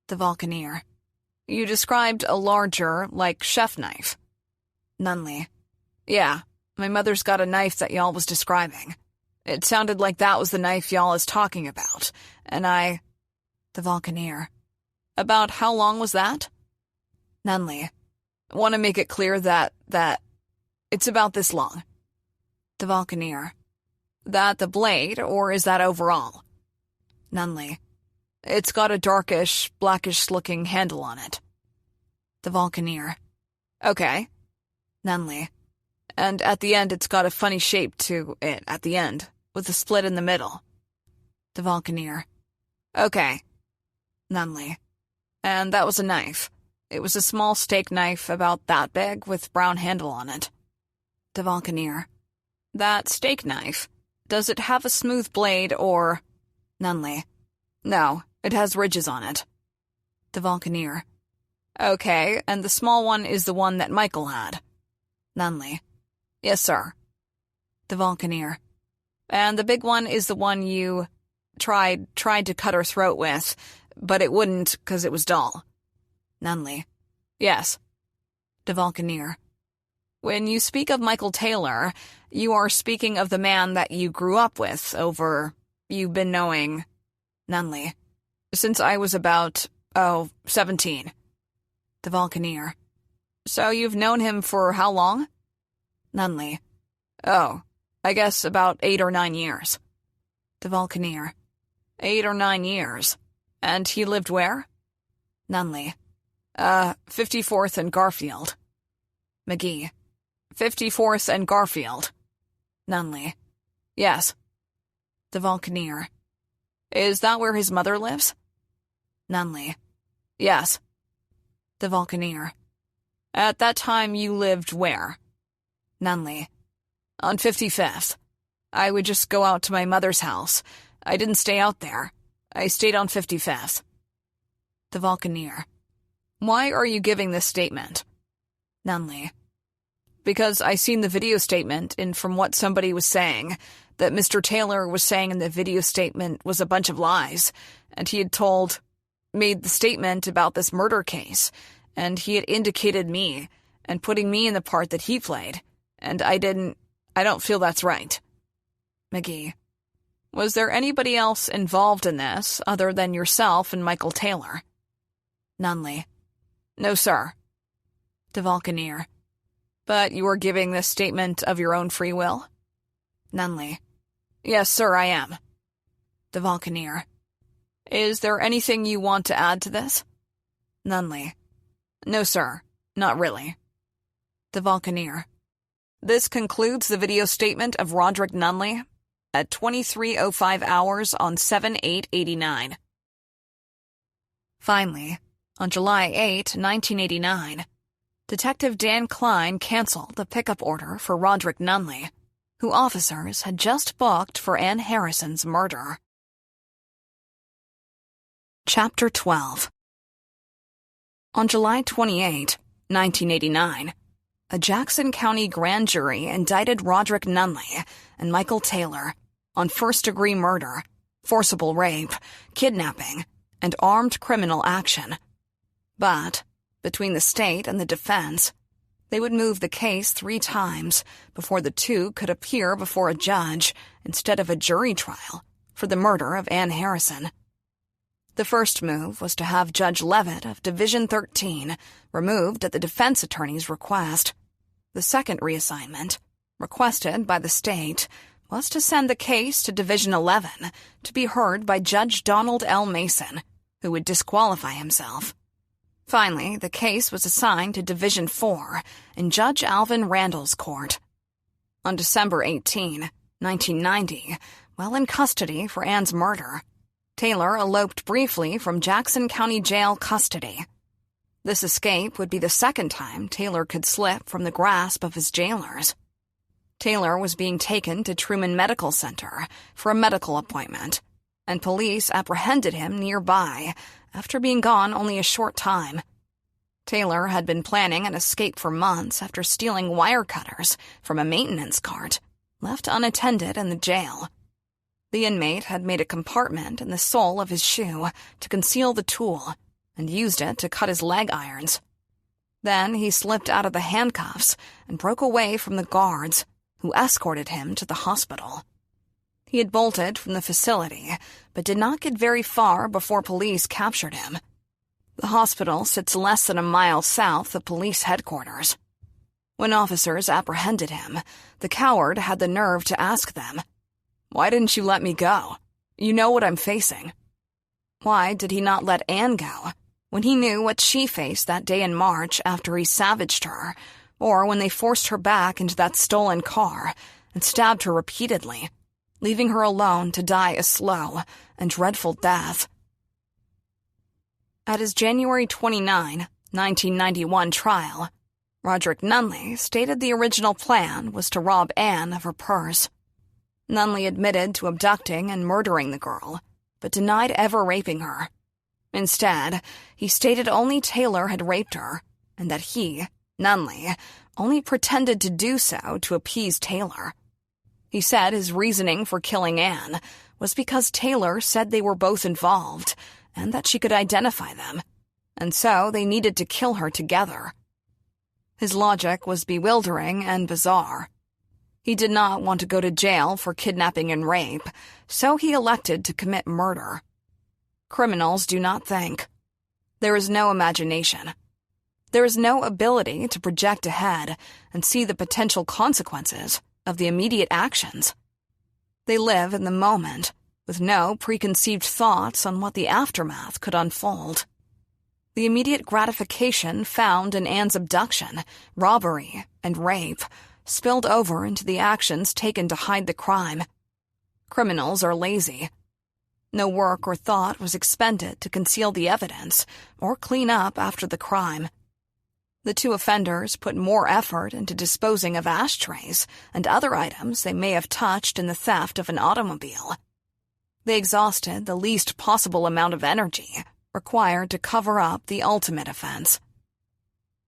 The Vulcaneer. You described a larger, like, chef knife. Nunley. Yeah, my mother's got a knife that y'all was describing. It sounded like that was the knife y'all is talking about, and I... The Vulcaneer. About how long was that? Nunley. Want to make it clear that it's about this long. The Vulcaneer. That the blade, or is that overall? Nunley. It's got a darkish, blackish-looking handle on it. The Vulcaneer. Okay. Nunley. And at the end it's got a funny shape to it at the end, with a split in the middle. The Vulcaneer. Okay. Nunley. And that was a knife. It was a small steak knife about that big with brown handle on it. The Vulcaneer. That steak knife, does it have a smooth blade or... Nunley. No, it has ridges on it. The Vulcaneer. Okay, and the small one is the one that Michael had. Nunley. Yes, sir. The Vulcaneer. And the big one is the one you tried to cut her throat with, but it wouldn't because it was dull. Nunley. Yes. The Vulcaneer. When you speak of Michael Taylor, you are speaking of the man that you grew up with over... You've been knowing... Nunley. Since I was about, 17. The Vulcaneer. So you've known him for how long? Nunley. Oh, I guess about 8 or 9 years. The Vulcaneer. 8 or 9 years. And he lived where? Nunley. 54th and Garfield. McGee. 54th and Garfield. Nunley. Yes. The Vulcaneer. Is that where his mother lives? Nunley. Yes. The Vulcaneer. At that time you lived where? Nunley. On 55th. I would just go out to my mother's house. I didn't stay out there. I stayed on 55th. The Vulcaneer. Why are you giving this statement? Nunley. Because I seen the video statement, and from what somebody was saying, that Mr. Taylor was saying in the video statement was a bunch of lies, and he had made the statement about this murder case, and he had indicated me, and putting me in the part that he played, and I don't feel that's right. McGee. Was there anybody else involved in this other than yourself and Michael Taylor? Nunley. No, sir. The Vulcaneer. But you are giving this statement of your own free will? Nunley. Yes, sir, I am. The Vulcaneer. Is there anything you want to add to this? Nunley. No, sir, not really. The Vulcaneer. This concludes the video statement of Roderick Nunley at 23:05 hours on 7/8/89. Finally, on July 8, 1989, Detective Dan Klein canceled the pickup order for Roderick Nunley, who officers had just booked for Ann Harrison's murder. Chapter 12. On July 28, 1989, a Jackson County grand jury indicted Roderick Nunley and Michael Taylor on first-degree murder, forcible rape, kidnapping, and armed criminal action. But, between the state and the defense, They would move the case 3 times before the two could appear before a judge instead of a jury trial for the murder of Ann Harrison. The first move was to have Judge Levitt of Division 13 removed at the defense attorney's request. The second reassignment, requested by the state, was to send the case to Division 11 to be heard by Judge Donald L. Mason, who would disqualify himself. Finally, the case was assigned to Division 4 in Judge Alvin Randall's court. On December 18, 1990, while in custody for Ann's murder, Taylor eloped briefly from Jackson County Jail custody. This escape would be the second time Taylor could slip from the grasp of his jailers. Taylor was being taken to Truman Medical Center for a medical appointment, and police apprehended him nearby after being gone only a short time. Taylor had been planning an escape for months after stealing wire cutters from a maintenance cart, left unattended in the jail. The inmate had made a compartment in the sole of his shoe to conceal the tool and used it to cut his leg irons. Then he slipped out of the handcuffs and broke away from the guards, who escorted him to the hospital. He had bolted from the facility, but did not get very far before police captured him. The hospital sits less than a mile south of police headquarters. When officers apprehended him, the coward had the nerve to ask them, "Why didn't you let me go? You know what I'm facing." Why did he not let Ann go, when he knew what she faced that day in March after he savaged her, or when they forced her back into that stolen car and stabbed her repeatedly, leaving her alone to die a slow and dreadful death? At his January 29, 1991 trial, Roderick Nunley stated the original plan was to rob Ann of her purse. Nunley admitted to abducting and murdering the girl, but denied ever raping her. Instead, he stated only Taylor had raped her, and that he, Nunley, only pretended to do so to appease Taylor. He said his reasoning for killing Ann was because Taylor said they were both involved and that she could identify them, and so they needed to kill her together. His logic was bewildering and bizarre. He did not want to go to jail for kidnapping and rape, so he elected to commit murder. Criminals do not think. There is no imagination. There is no ability to project ahead and see the potential consequences of the immediate actions. They live in the moment, with no preconceived thoughts on what the aftermath could unfold. The immediate gratification found in Ann's abduction, robbery, and rape spilled over into the actions taken to hide the crime. Criminals are lazy. No work or thought was expended to conceal the evidence or clean up after the crime. The two offenders put more effort into disposing of ashtrays and other items they may have touched in the theft of an automobile. They exhausted the least possible amount of energy required to cover up the ultimate offense.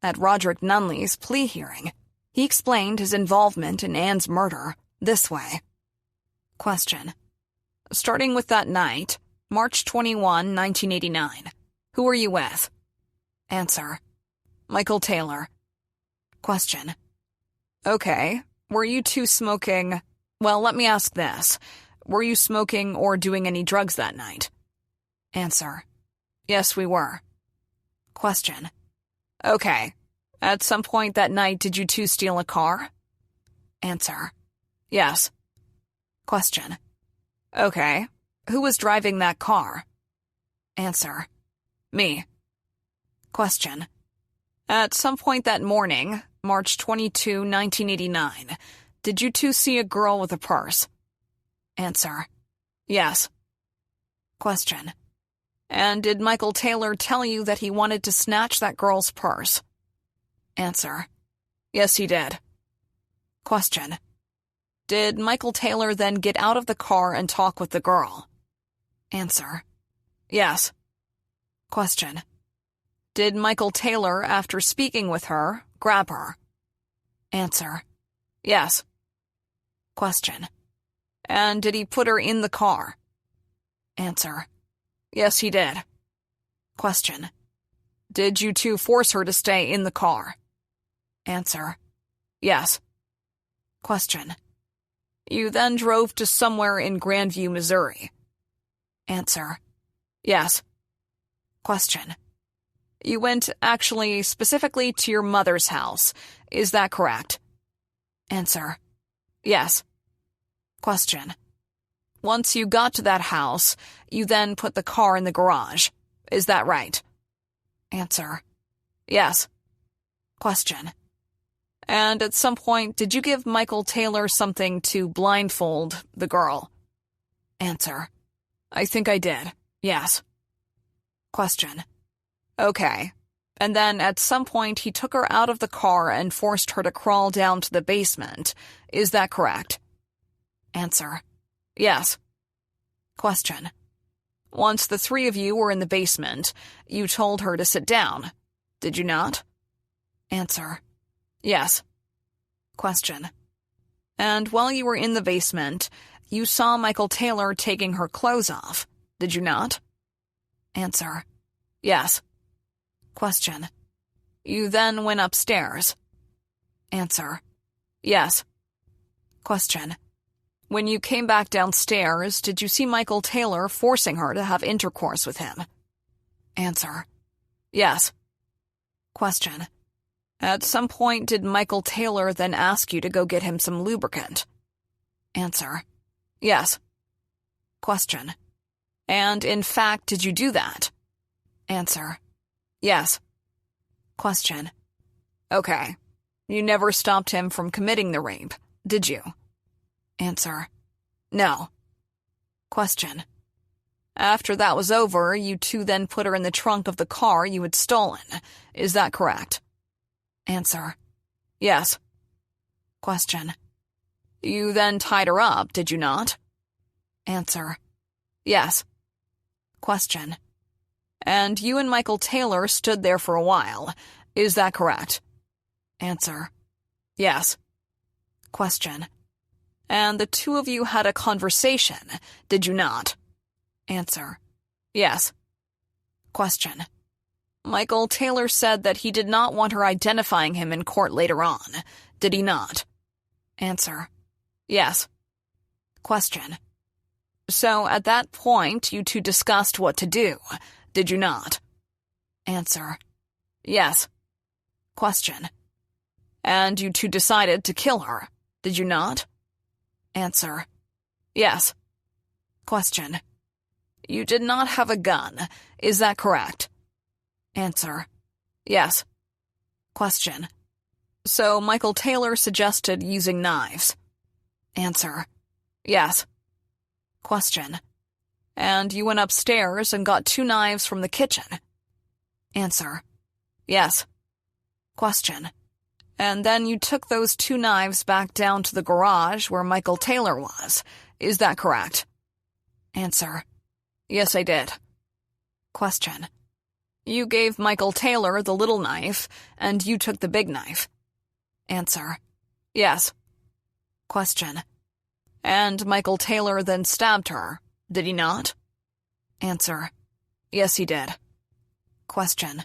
At Roderick Nunley's plea hearing, he explained his involvement in Ann's murder this way. Question. Starting with that night, March 21, 1989, who were you with? Answer. Michael Taylor. Question. Okay, were you two smoking... Well, let me ask this. Were you smoking or doing any drugs that night? Answer. Yes, we were. Question. Okay. At some point that night, did you two steal a car? Answer. Yes. Question. Okay. Who was driving that car? Answer. Me. Question. At some point that morning, March 22, 1989, did you two see a girl with a purse? Answer. Yes. Question. And did Michael Taylor tell you that he wanted to snatch that girl's purse? Answer. Yes, he did. Question. Did Michael Taylor then get out of the car and talk with the girl? Answer. Yes. Question. Did Michael Taylor, after speaking with her, grab her? Answer. Yes. Question. And did he put her in the car? Answer. Yes, he did. Question. Did you two force her to stay in the car? Answer: Yes. Question: You then drove to somewhere in Grandview, Missouri. Answer: Yes. Question: You went specifically to your mother's house. Is that correct? Answer: Yes. Question: Once you got to that house, you then put the car in the garage. Is that right? Answer: Yes. Question: And at some point, did you give Michael Taylor something to blindfold the girl? Answer: I think I did. Yes. Question: Okay. And then at some point he took her out of the car and forced her to crawl down to the basement. Is that correct? Answer: Yes. Question: Once the three of you were in the basement, you told her to sit down. Did you not? Answer: Yes. Question: And while you were in the basement, you saw Michael Taylor taking her clothes off. Did you not? Answer: Yes. Question: You then went upstairs. Answer: Yes. Question: When you came back downstairs, did you see Michael Taylor forcing her to have intercourse with him? Answer: Yes. Question: At some point, did Michael Taylor then ask you to go get him some lubricant? Answer: Yes. Question: And in fact, did you do that? Answer: Yes. Question: Okay. You never stopped him from committing the rape, did you? Answer: No. Question: After that was over, you two then put her in the trunk of the car you had stolen. Is that correct? Answer: Yes. Question: You then tied her up, did you not? Answer: Yes. Question: And you and Michael Taylor stood there for a while. Is that correct? Answer: Yes. Question: And the two of you had a conversation, did you not? Answer: Yes. Question: Michael Taylor said that he did not want her identifying him in court later on. Did he not? Answer: Yes. Question: So at that point, you two discussed what to do, did you not? Answer: Yes. Question: And you two decided to kill her, did you not? Answer: Yes. Question: You did not have a gun, is that correct? Answer: Yes. Question: So Michael Taylor suggested using knives. Answer: Yes. Question: And you went upstairs and got 2 knives from the kitchen. Answer: Yes. Question: And then you took those 2 knives back down to the garage where Michael Taylor was. Is that correct? Answer: Yes, I did. Question: You gave Michael Taylor the little knife, and you took the big knife. Answer: Yes. Question: And Michael Taylor then stabbed her, did he not? Answer: Yes, he did. Question: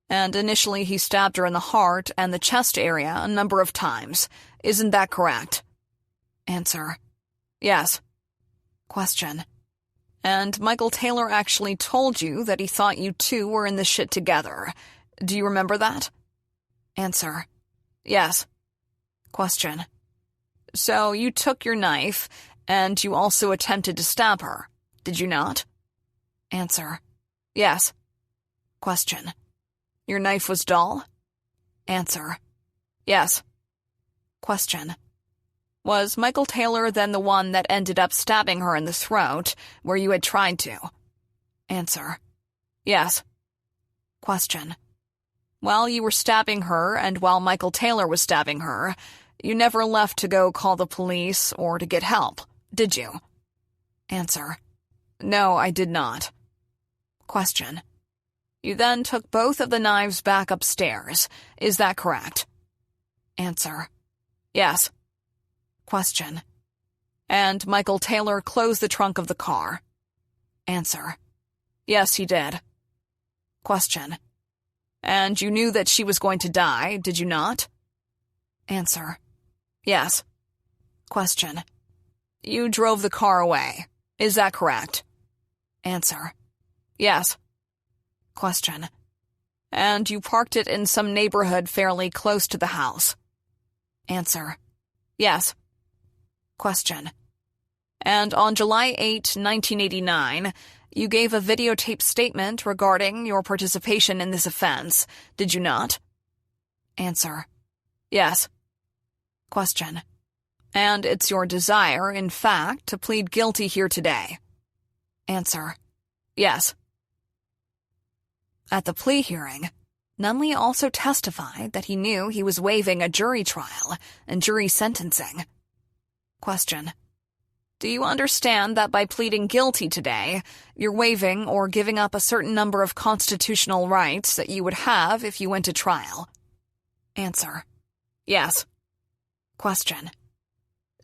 And initially he stabbed her in the heart and the chest area a number of times. Isn't that correct? Answer: Yes. Question: And Michael Taylor actually told you that he thought you two were in this shit together. Do you remember that? Answer: Yes. Question: So you took your knife, and you also attempted to stab her, did you not? Answer: Yes. Question: Your knife was dull? Answer: Yes. Question: Was Michael Taylor then the one that ended up stabbing her in the throat, where you had tried to? Answer: Yes. Question: While you were stabbing her and while Michael Taylor was stabbing her, you never left to go call the police or to get help, did you? Answer: No, I did not. Question: You then took both of the knives back upstairs. Is that correct? Answer: Yes. Question: And Michael Taylor closed the trunk of the car? Answer: Yes, he did. Question: And you knew that she was going to die, did you not? Answer: Yes. Question: You drove the car away. Is that correct? Answer: Yes. Question: And you parked it in some neighborhood fairly close to the house? Answer: Yes. Question: And on July 8, 1989, you gave a videotaped statement regarding your participation in this offense, did you not? Answer: Yes. Question: And it's your desire, in fact, to plead guilty here today? Answer: Yes. At the plea hearing, Nunley also testified that he knew he was waiving a jury trial and jury sentencing. Question: Do you understand that by pleading guilty today, you're waiving or giving up a certain number of constitutional rights that you would have if you went to trial? Answer: Yes. Question: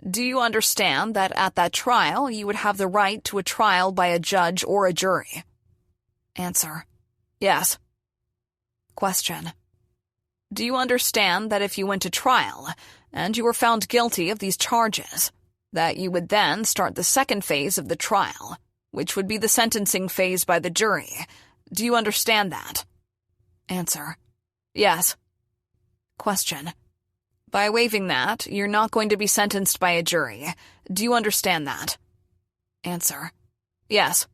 Do you understand that at that trial you would have the right to a trial by a judge or a jury? Answer: Yes. Question: Do you understand that if you went to trial and you were found guilty of these charges, that you would then start the second phase of the trial, which would be the sentencing phase by the jury? Do you understand that? Answer: Yes. Question: By waiving that, you're not going to be sentenced by a jury. Do you understand that? Answer: Yes.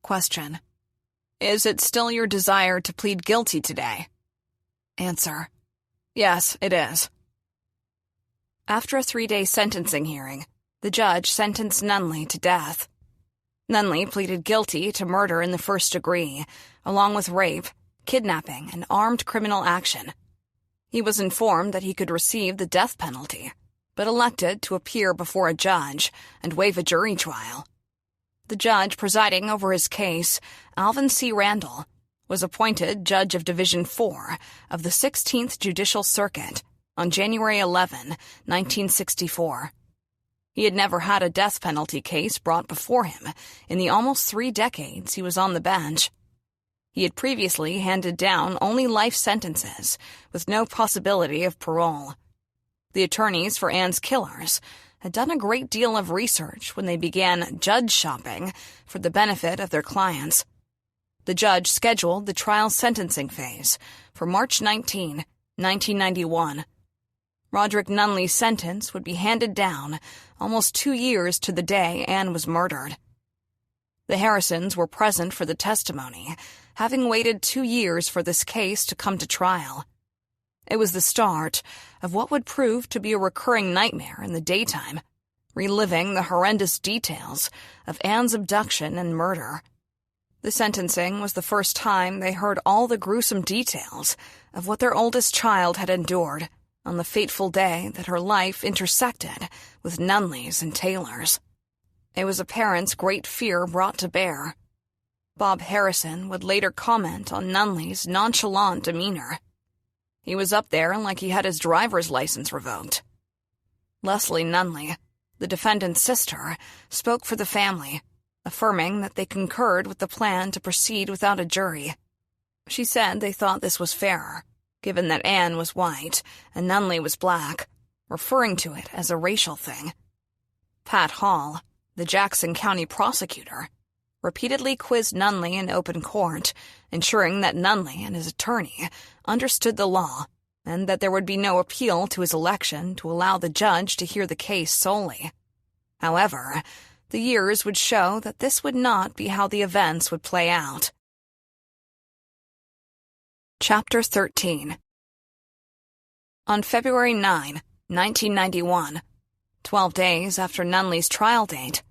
Question: Is it still your desire to plead guilty today? Answer: Yes, it is. After a 3-day sentencing hearing, the judge sentenced Nunley to death. Nunley pleaded guilty to murder in the first degree, along with rape, kidnapping, and armed criminal action. He was informed that he could receive the death penalty, but elected to appear before a judge and waive a jury trial. The judge presiding over his case, Alvin C. Randall, was appointed Judge of Division 4 of the 16th Judicial Circuit on January 11, 1964. He had never had a death penalty case brought before him in the almost 3 decades he was on the bench. He had previously handed down only life sentences with no possibility of parole. The attorneys for Ann's killers had done a great deal of research when they began judge shopping for the benefit of their clients. The judge scheduled the trial sentencing phase for March 19, 1991. Roderick Nunley's sentence would be handed down almost 2 years to the day Ann was murdered. The Harrisons were present for the testimony, having waited 2 years for this case to come to trial. It was the start of what would prove to be a recurring nightmare in the daytime, reliving the horrendous details of Ann's abduction and murder. The sentencing was the first time they heard all the gruesome details of what their oldest child had endured on the fateful day that her life intersected with Nunley's and Taylor's. It was a parent's great fear brought to bear. Bob Harrison would later comment on Nunley's nonchalant demeanor. He was up there like he had his driver's license revoked. Leslie Nunley, the defendant's sister, spoke for the family, affirming that they concurred with the plan to proceed without a jury. She said they thought this was fairer, given that Ann was white and Nunley was black, referring to it as a racial thing. Pat Hall, the Jackson County prosecutor, repeatedly quizzed Nunley in open court, ensuring that Nunley and his attorney understood the law and that there would be no appeal to his election to allow the judge to hear the case solely. However, the years would show that this would not be how the events would play out. Chapter 13. On February 9, 1991, 12 days after Nunley's trial date,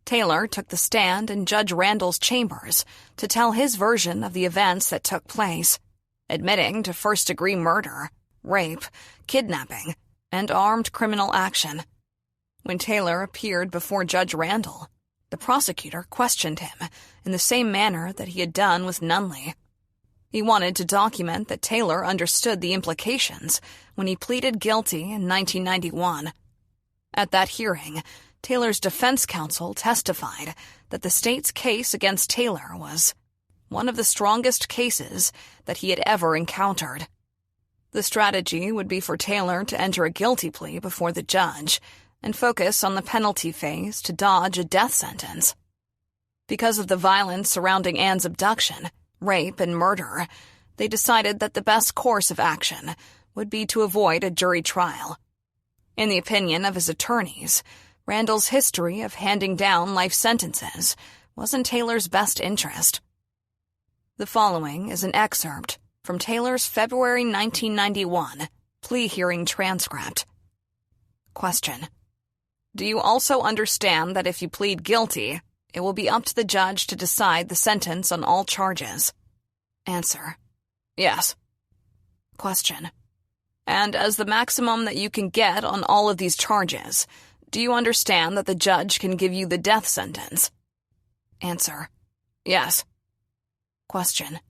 Taylor took the stand in Judge Randall's chambers to tell his version of the events that took place, admitting to first-degree murder, rape, kidnapping, and armed criminal action. When Taylor appeared before Judge Randall, the prosecutor questioned him in the same manner that he had done with Nunley. He wanted to document that Taylor understood the implications when he pleaded guilty in 1991. At that hearing, Taylor's defense counsel testified that the state's case against Taylor was one of the strongest cases that he had ever encountered. The strategy would be for Taylor to enter a guilty plea before the judge and focus on the penalty phase to dodge a death sentence. Because of the violence surrounding Anne's abduction, rape, and murder, they decided that the best course of action would be to avoid a jury trial. In the opinion of his attorneys, Randall's history of handing down life sentences was in Taylor's best interest. The following is an excerpt from Taylor's February 1991 plea hearing transcript. Question: Do you also understand that if you plead guilty, it will be up to the judge to decide the sentence on all charges? Answer: Yes. Question: And as the maximum that you can get on all of these charges, do you understand that the judge can give you the death sentence? Answer: Yes. Question: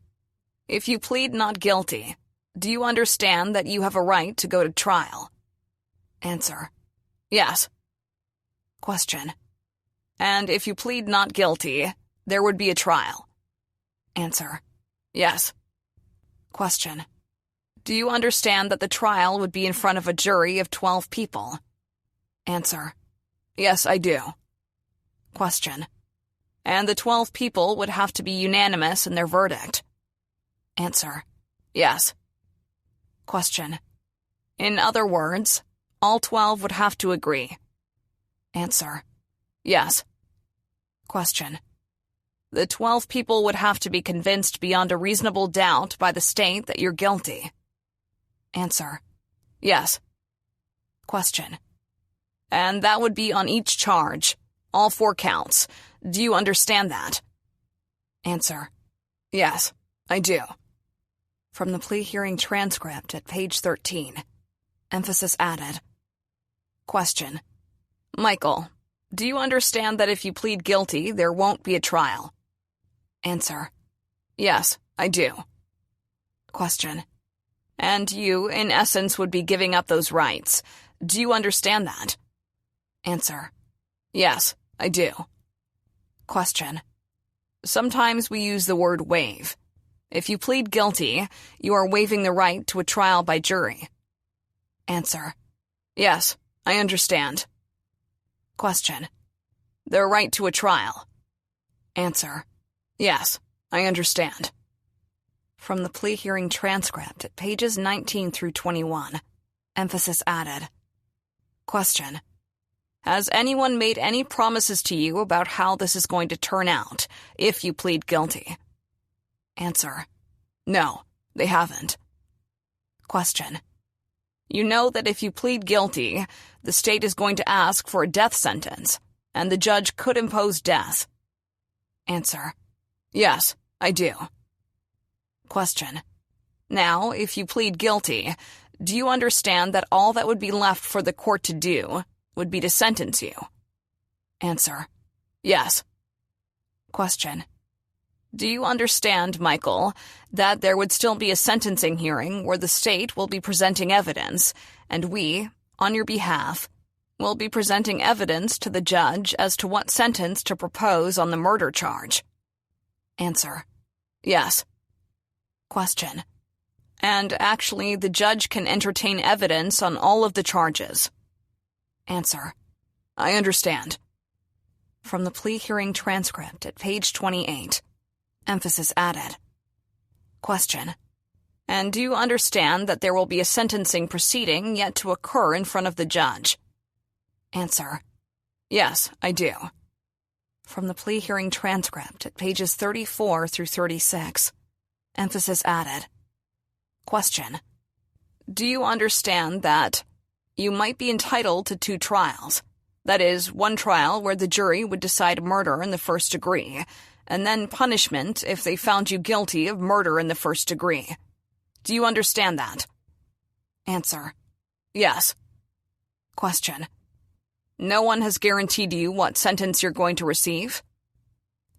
If you plead not guilty, do you understand that you have a right to go to trial? Answer: Yes. Question: And if you plead not guilty, there would be a trial? Answer: Yes. Question: Do you understand that the trial would be in front of a jury of 12 people? Answer: Yes, I do. Question: And the 12 people would have to be unanimous in their verdict? Answer: Yes. Question: In other words, all 12 would have to agree? Answer: Yes. Question: The 12 people would have to be convinced beyond a reasonable doubt by the state that you're guilty? Answer: Yes. Question: And that would be on each charge, all 4 counts. Do you understand that? Answer: Yes, I do. From the plea hearing transcript at page 13. Emphasis added. Question: Michael, do you understand that if you plead guilty, there won't be a trial? Answer: Yes, I do. Question: And you, in essence, would be giving up those rights. Do you understand that? Answer: Yes, I do. Question: Sometimes we use the word waive. If you plead guilty, you are waiving the right to a trial by jury. Answer: Yes, I understand. Question: The right to a trial. Answer: Yes, I understand. From the plea hearing transcript at pages 19 through 21. Emphasis added. Question: Has anyone made any promises to you about how this is going to turn out if you plead guilty? Answer: No, they haven't. Question: You know that if you plead guilty, the state is going to ask for a death sentence, and the judge could impose death? Answer: Yes, I do. Question: Now, if you plead guilty, do you understand that all that would be left for the court to do would be to sentence you? Answer: Yes. Question: Do you understand, Michael, that there would still be a sentencing hearing where the state will be presenting evidence, and we, on your behalf, will be presenting evidence to the judge as to what sentence to propose on the murder charge? Answer: Yes. Question: And actually, the judge can entertain evidence on all of the charges? Answer: I understand. From the plea hearing transcript at page 28. Emphasis added. Question: And do you understand that there will be a sentencing proceeding yet to occur in front of the judge? Answer: Yes, I do. From the plea hearing transcript at pages 34 through 36. Emphasis added. Question: Do you understand that you might be entitled to 2 trials? That is, one trial where the jury would decide murder in the first degree, and then punishment if they found you guilty of murder in the first degree. Do you understand that? Answer: Yes. Question: No one has guaranteed you what sentence you're going to receive?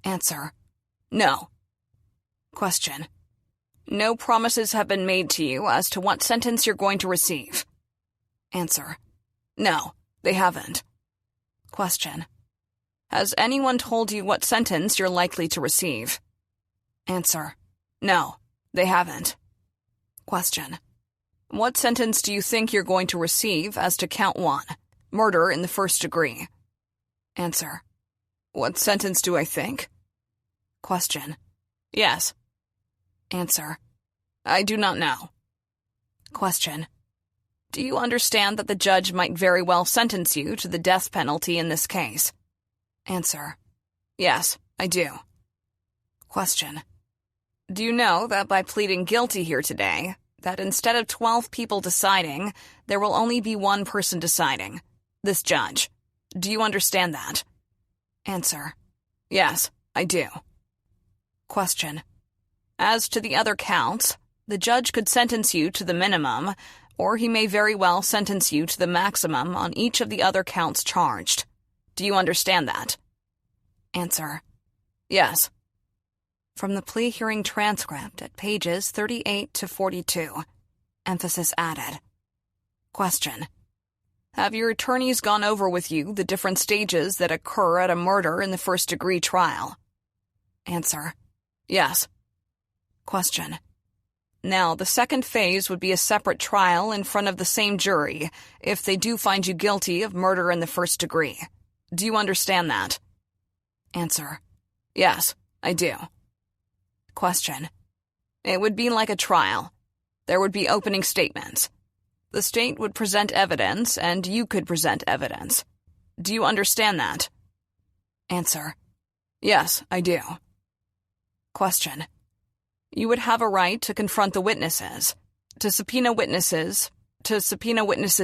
Answer: No. Question: No promises have been made to you as to what sentence you're going to receive? Answer: No, they haven't. Question: Has anyone told you what sentence you're likely to receive? Answer: No, they haven't. Question: What sentence do you think you're going to receive as to count 1, murder in the first degree? Answer. What sentence do I think? Question. Yes. Answer. I do not know. Question. Do you understand that the judge might very well sentence you to the death penalty in this case? Answer. Yes, I do. Question. Do you know that by pleading guilty here today, that instead of 12 people deciding, there will only be one person deciding, this judge? Do you understand that? Answer. Yes, I do. Question. As to the other counts, the judge could sentence you to the minimum, or he may very well sentence you to the maximum on each of the other counts charged. Do you understand that? Answer. Yes. From the plea hearing transcript at pages 38 to 42. Emphasis added. Question. Have your attorneys gone over with you the different stages that occur at a murder in the first-degree trial? Answer. Yes. Question. Now, the second phase would be a separate trial in front of the same jury if they do find you guilty of murder in the first degree. Do you understand that? Answer. Yes, I do. Question. It would be like a trial. There would be opening statements. The state would present evidence, and you could present evidence. Do you understand that? Answer. Yes, I do. Question. You would have a right to confront the witnesses, to subpoena witnesses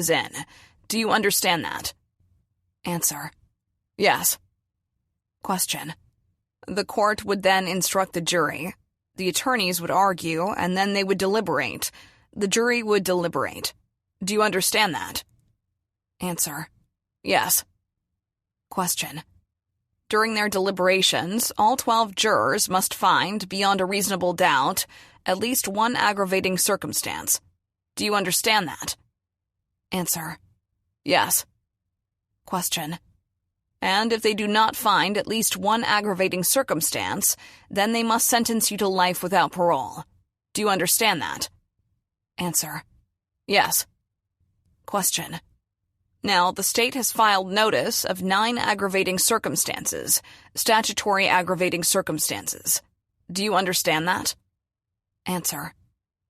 in. Do you understand that? Answer. Yes. Question. The court would then instruct the jury. The attorneys would argue, and then they would deliberate. The jury would deliberate. Do you understand that? Answer. Yes. Question. During their deliberations, all 12 jurors must find, beyond a reasonable doubt, at least one aggravating circumstance. Do you understand that? Answer. Yes. Question. And if they do not find at least one aggravating circumstance, then they must sentence you to life without parole. Do you understand that? Answer. Yes. Question. Now, the state has filed notice of 9 aggravating circumstances, statutory aggravating circumstances. Do you understand that? Answer.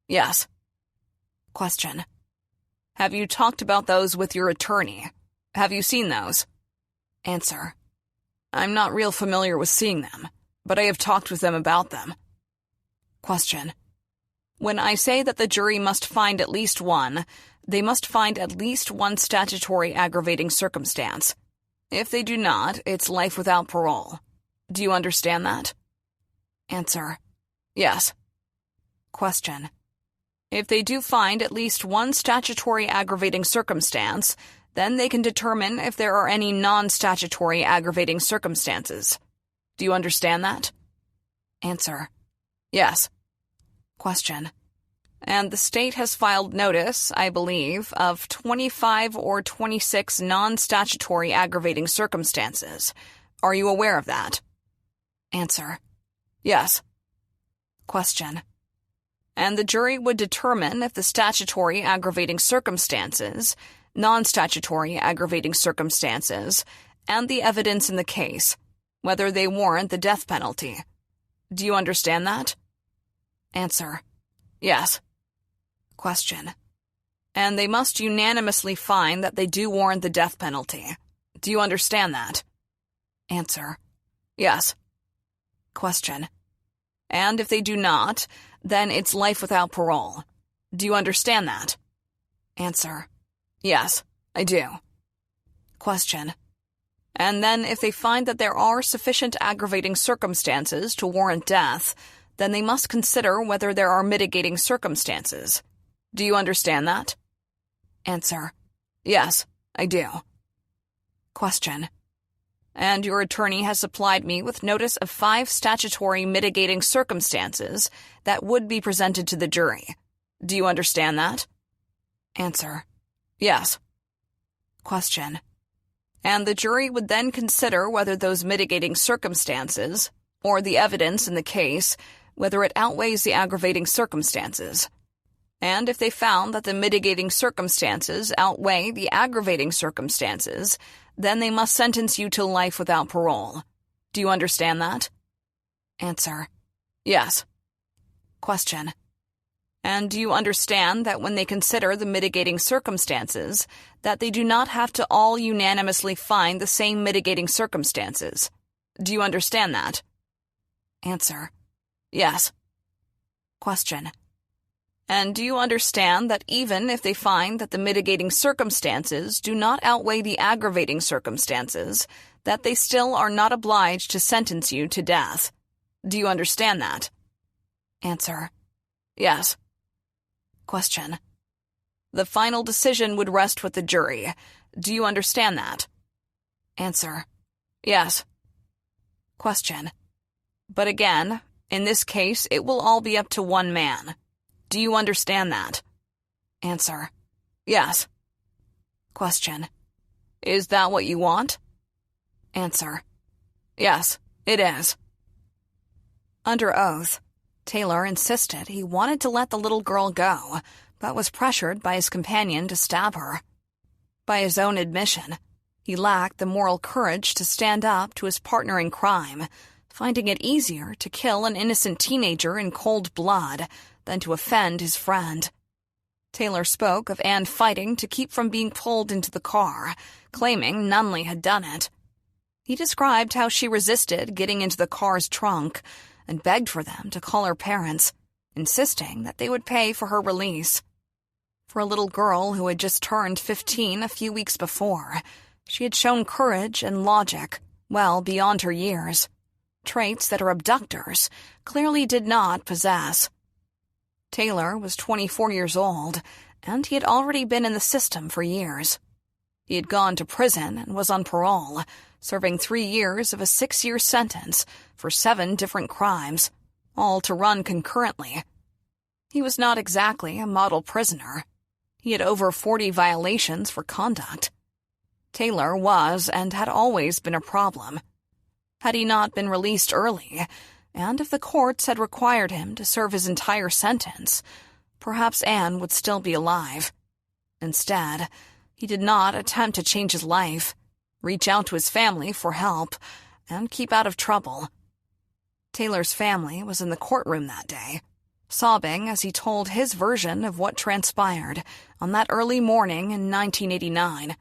Yes. Question. Have you talked about those with your attorney? Have you seen those? Answer. I'm not real familiar with seeing them, but I have talked with them about them. Question. When I say that the jury must find at least one, they must find at least one statutory aggravating circumstance. If they do not, it's life without parole. Do you understand that? Answer. Yes. Question. If they do find at least one statutory aggravating circumstance, then they can determine if there are any non-statutory aggravating circumstances. Do you understand that? Answer. Yes. Question. And the state has filed notice, I believe, of 25 or 26 non-statutory aggravating circumstances. Are you aware of that? Answer. Yes. Question. And the jury would determine if the statutory aggravating circumstances, non-statutory aggravating circumstances, and the evidence in the case, whether they warrant the death penalty. Do you understand that? Answer. Yes. Question. And they must unanimously find that they do warrant the death penalty. Do you understand that? Answer. Yes. Question. And if they do not, then it's life without parole. Do you understand that? Answer. Yes, I do. Question. And then if they find that there are sufficient aggravating circumstances to warrant death, then they must consider whether there are mitigating circumstances. Do you understand that? Answer. Yes, I do. Question. And your attorney has supplied me with notice of 5 statutory mitigating circumstances that would be presented to the jury. Do you understand that? Answer. Yes. Question. And the jury would then consider whether those mitigating circumstances, or the evidence in the case, whether it outweighs the aggravating circumstances. And if they found that the mitigating circumstances outweigh the aggravating circumstances, then they must sentence you to life without parole. Do you understand that? Answer: Yes. Question: And do you understand that when they consider the mitigating circumstances, that they do not have to all unanimously find the same mitigating circumstances? Do you understand that? Answer: Yes. Question: And do you understand that even if they find that the mitigating circumstances do not outweigh the aggravating circumstances, that they still are not obliged to sentence you to death? Do you understand that? Answer: Yes. Question: The final decision would rest with the jury. Do you understand that? Answer: Yes. Question: But again, in this case, it will all be up to one man. Do you understand that? Answer: Yes. Question: Is that what you want? Answer: Yes, it is. Under oath, Taylor insisted he wanted to let the little girl go, but was pressured by his companion to stab her. By his own admission, he lacked the moral courage to stand up to his partner in crime, finding it easier to kill an innocent teenager in cold blood than to offend his friend. Taylor spoke of Anne fighting to keep from being pulled into the car, claiming Nunley had done it. He described how she resisted getting into the car's trunk and begged for them to call her parents, insisting that they would pay for her release. For a little girl who had just turned 15 a few weeks before, she had shown courage and logic well beyond her years, traits that her abductors clearly did not possess. Taylor was 24 years old, and he had already been in the system for years. He had gone to prison and was on parole, serving 3 years of a 6-year sentence for 7 different crimes, all to run concurrently. He was not exactly a model prisoner. He had over 40 violations for conduct. Taylor was and had always been a problem. Had he not been released early, and if the courts had required him to serve his entire sentence, perhaps Anne would still be alive. Instead, he did not attempt to change his life, reach out to his family for help, and keep out of trouble. Taylor's family was in the courtroom that day, sobbing as he told his version of what transpired on that early morning in 1989.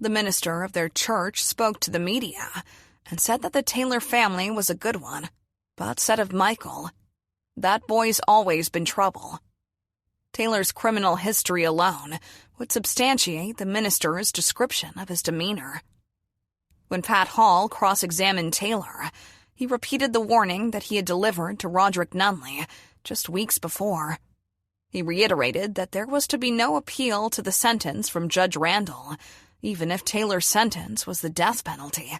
The minister of their church spoke to the media and said that the Taylor family was a good one, but said of Michael, "That boy's always been trouble." Taylor's criminal history alone would substantiate the minister's description of his demeanor. When Pat Hall cross-examined Taylor, he repeated the warning that he had delivered to Roderick Nunley just weeks before. He reiterated that there was to be no appeal to the sentence from Judge Randall, even if Taylor's sentence was the death penalty.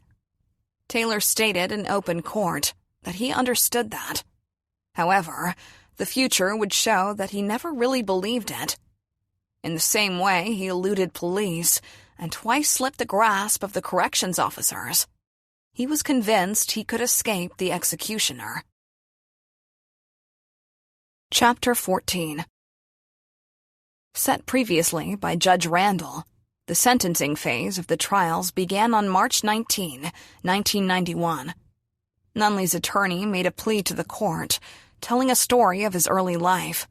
Taylor stated in open court that he understood that. However, the future would show that he never really believed it. In the same way, he eluded police and twice slipped the grasp of the corrections officers. He was convinced he could escape the executioner. Chapter 14. Set previously by Judge Randall, the sentencing phase of the trials began on March 19, 1991. Nunley's attorney made a plea to the court, telling a story of his early life,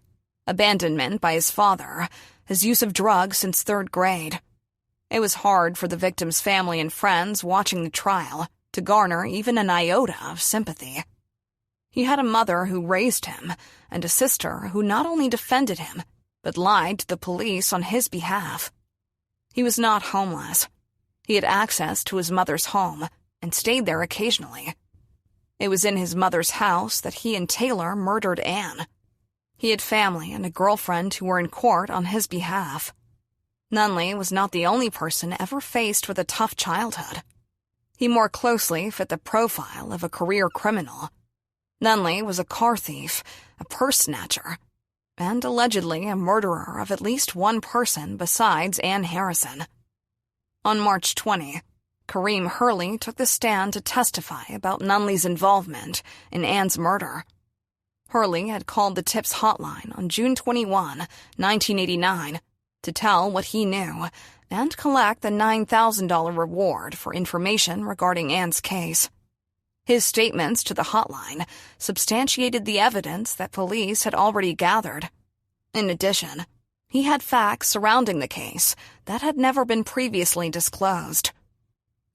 abandonment by his father, his use of drugs since 3rd grade. It was hard for the victim's family and friends watching the trial to garner even an iota of sympathy. He had a mother who raised him and a sister who not only defended him, but lied to the police on his behalf. He was not homeless. He had access to his mother's home and stayed there occasionally. It was in his mother's house that he and Taylor murdered Anne. He had family and a girlfriend who were in court on his behalf. Nunley was not the only person ever faced with a tough childhood. He more closely fit the profile of a career criminal. Nunley was a car thief, a purse snatcher, and allegedly a murderer of at least one person besides Anne Harrison. On March 20, Kareem Hurley took the stand to testify about Nunley's involvement in Anne's murder. Hurley had called the TIPS hotline on June 21, 1989, to tell what he knew and collect the $9,000 reward for information regarding Anne's case. His statements to the hotline substantiated the evidence that police had already gathered. In addition, he had facts surrounding the case that had never been previously disclosed.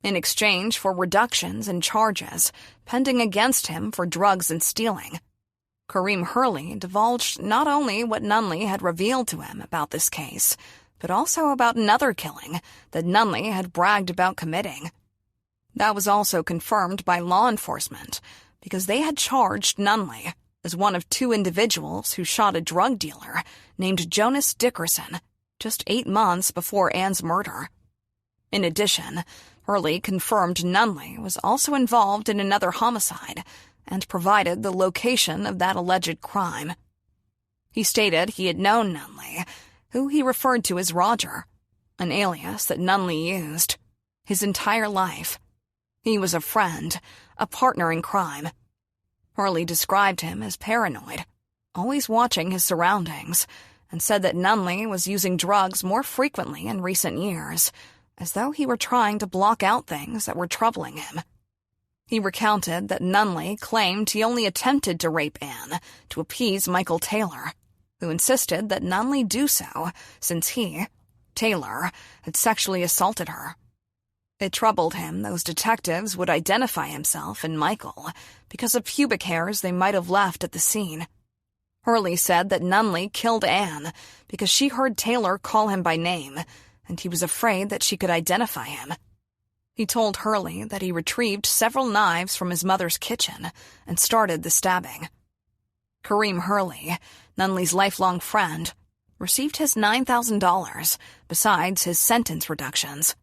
In exchange for reductions in charges pending against him for drugs and stealing, Kareem Hurley divulged not only what Nunley had revealed to him about this case, but also about another killing that Nunley had bragged about committing. That was also confirmed by law enforcement because they had charged Nunley as one of 2 individuals who shot a drug dealer named Jonas Dickerson just 8 months before Anne's murder. In addition, Hurley confirmed Nunley was also involved in another homicide and provided the location of that alleged crime. He stated he had known Nunley, who he referred to as Roger, an alias that Nunley used, his entire life. He was a friend, a partner in crime. Hurley described him as paranoid, always watching his surroundings, and said that Nunley was using drugs more frequently in recent years, as though he were trying to block out things that were troubling him. He recounted that Nunley claimed he only attempted to rape Anne to appease Michael Taylor, who insisted that Nunley do so since he, Taylor, had sexually assaulted her. It troubled him those detectives would identify himself and Michael because of pubic hairs they might have left at the scene. Hurley said that Nunley killed Anne because she heard Taylor call him by name, and he was afraid that she could identify him. He told Hurley that he retrieved several knives from his mother's kitchen and started the stabbing. Kareem Hurley, Nunley's lifelong friend, received his $9,000 besides his sentence reductions.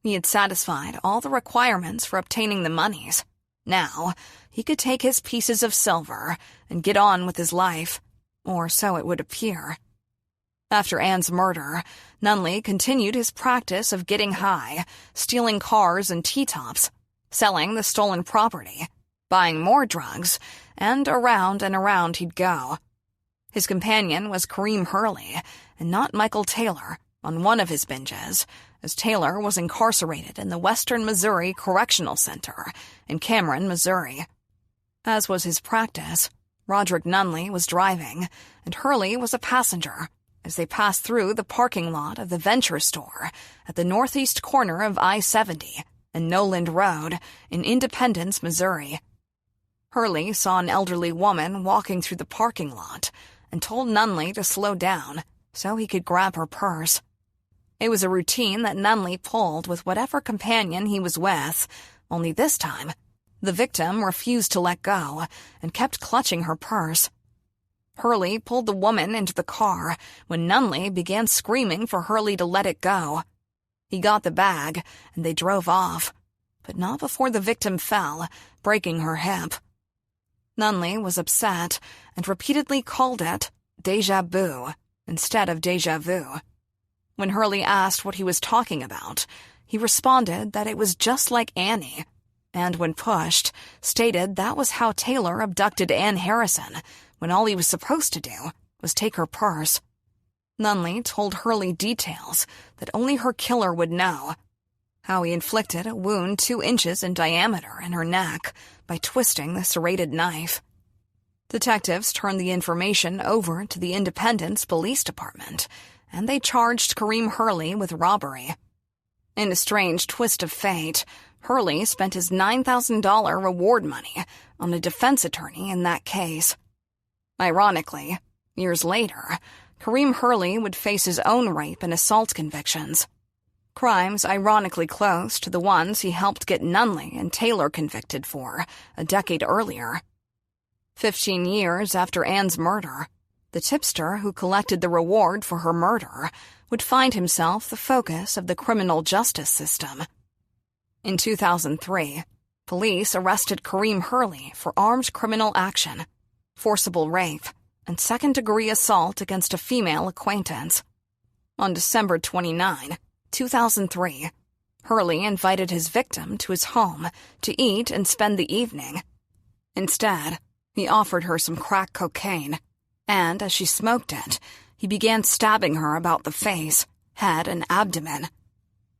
He had satisfied all the requirements for obtaining the monies. Now, he could take his pieces of silver and get on with his life, or so it would appear. After Anne's murder, Nunley continued his practice of getting high, stealing cars and T-tops, selling the stolen property, buying more drugs, and around he'd go. His companion was Kareem Hurley, and not Michael Taylor, on one of his binges, as Taylor was incarcerated in the Western Missouri Correctional Center in Cameron, Missouri. As was his practice, Roderick Nunley was driving, and Hurley was a passenger, as they passed through the parking lot of the Venture Store at the northeast corner of I-70 and Noland Road in Independence, Missouri. Hurley saw an elderly woman walking through the parking lot and told Nunley to slow down so he could grab her purse. It was a routine that Nunley pulled with whatever companion he was with, only this time, the victim refused to let go and kept clutching her purse. Hurley pulled the woman into the car when Nunley began screaming for Hurley to let it go. He got the bag, and they drove off, but not before the victim fell, breaking her hip. Nunley was upset and repeatedly called it déjà vu instead of déjà vu. When Hurley asked what he was talking about, he responded that it was just like Annie, and when pushed, stated that was how Taylor abducted Anne Harrison when all he was supposed to do was take her purse. Nunley told Hurley details that only her killer would know. How he inflicted a wound 2 inches in diameter in her neck by twisting the serrated knife. Detectives turned the information over to the Independence Police Department, and they charged Kareem Hurley with robbery. In a strange twist of fate, Hurley spent his $9,000 reward money on a defense attorney in that case. Ironically, years later, Kareem Hurley would face his own rape and assault convictions. Crimes ironically close to the ones he helped get Nunley and Taylor convicted for a decade earlier. 15 years after Anne's murder, the tipster who collected the reward for her murder would find himself the focus of the criminal justice system. In 2003, police arrested Kareem Hurley for armed criminal action, forcible rape, and second-degree assault against a female acquaintance. On December 29, 2003, Hurley invited his victim to his home to eat and spend the evening. Instead, He offered her some crack cocaine, and as she smoked it, he began stabbing her about the face, head, and abdomen.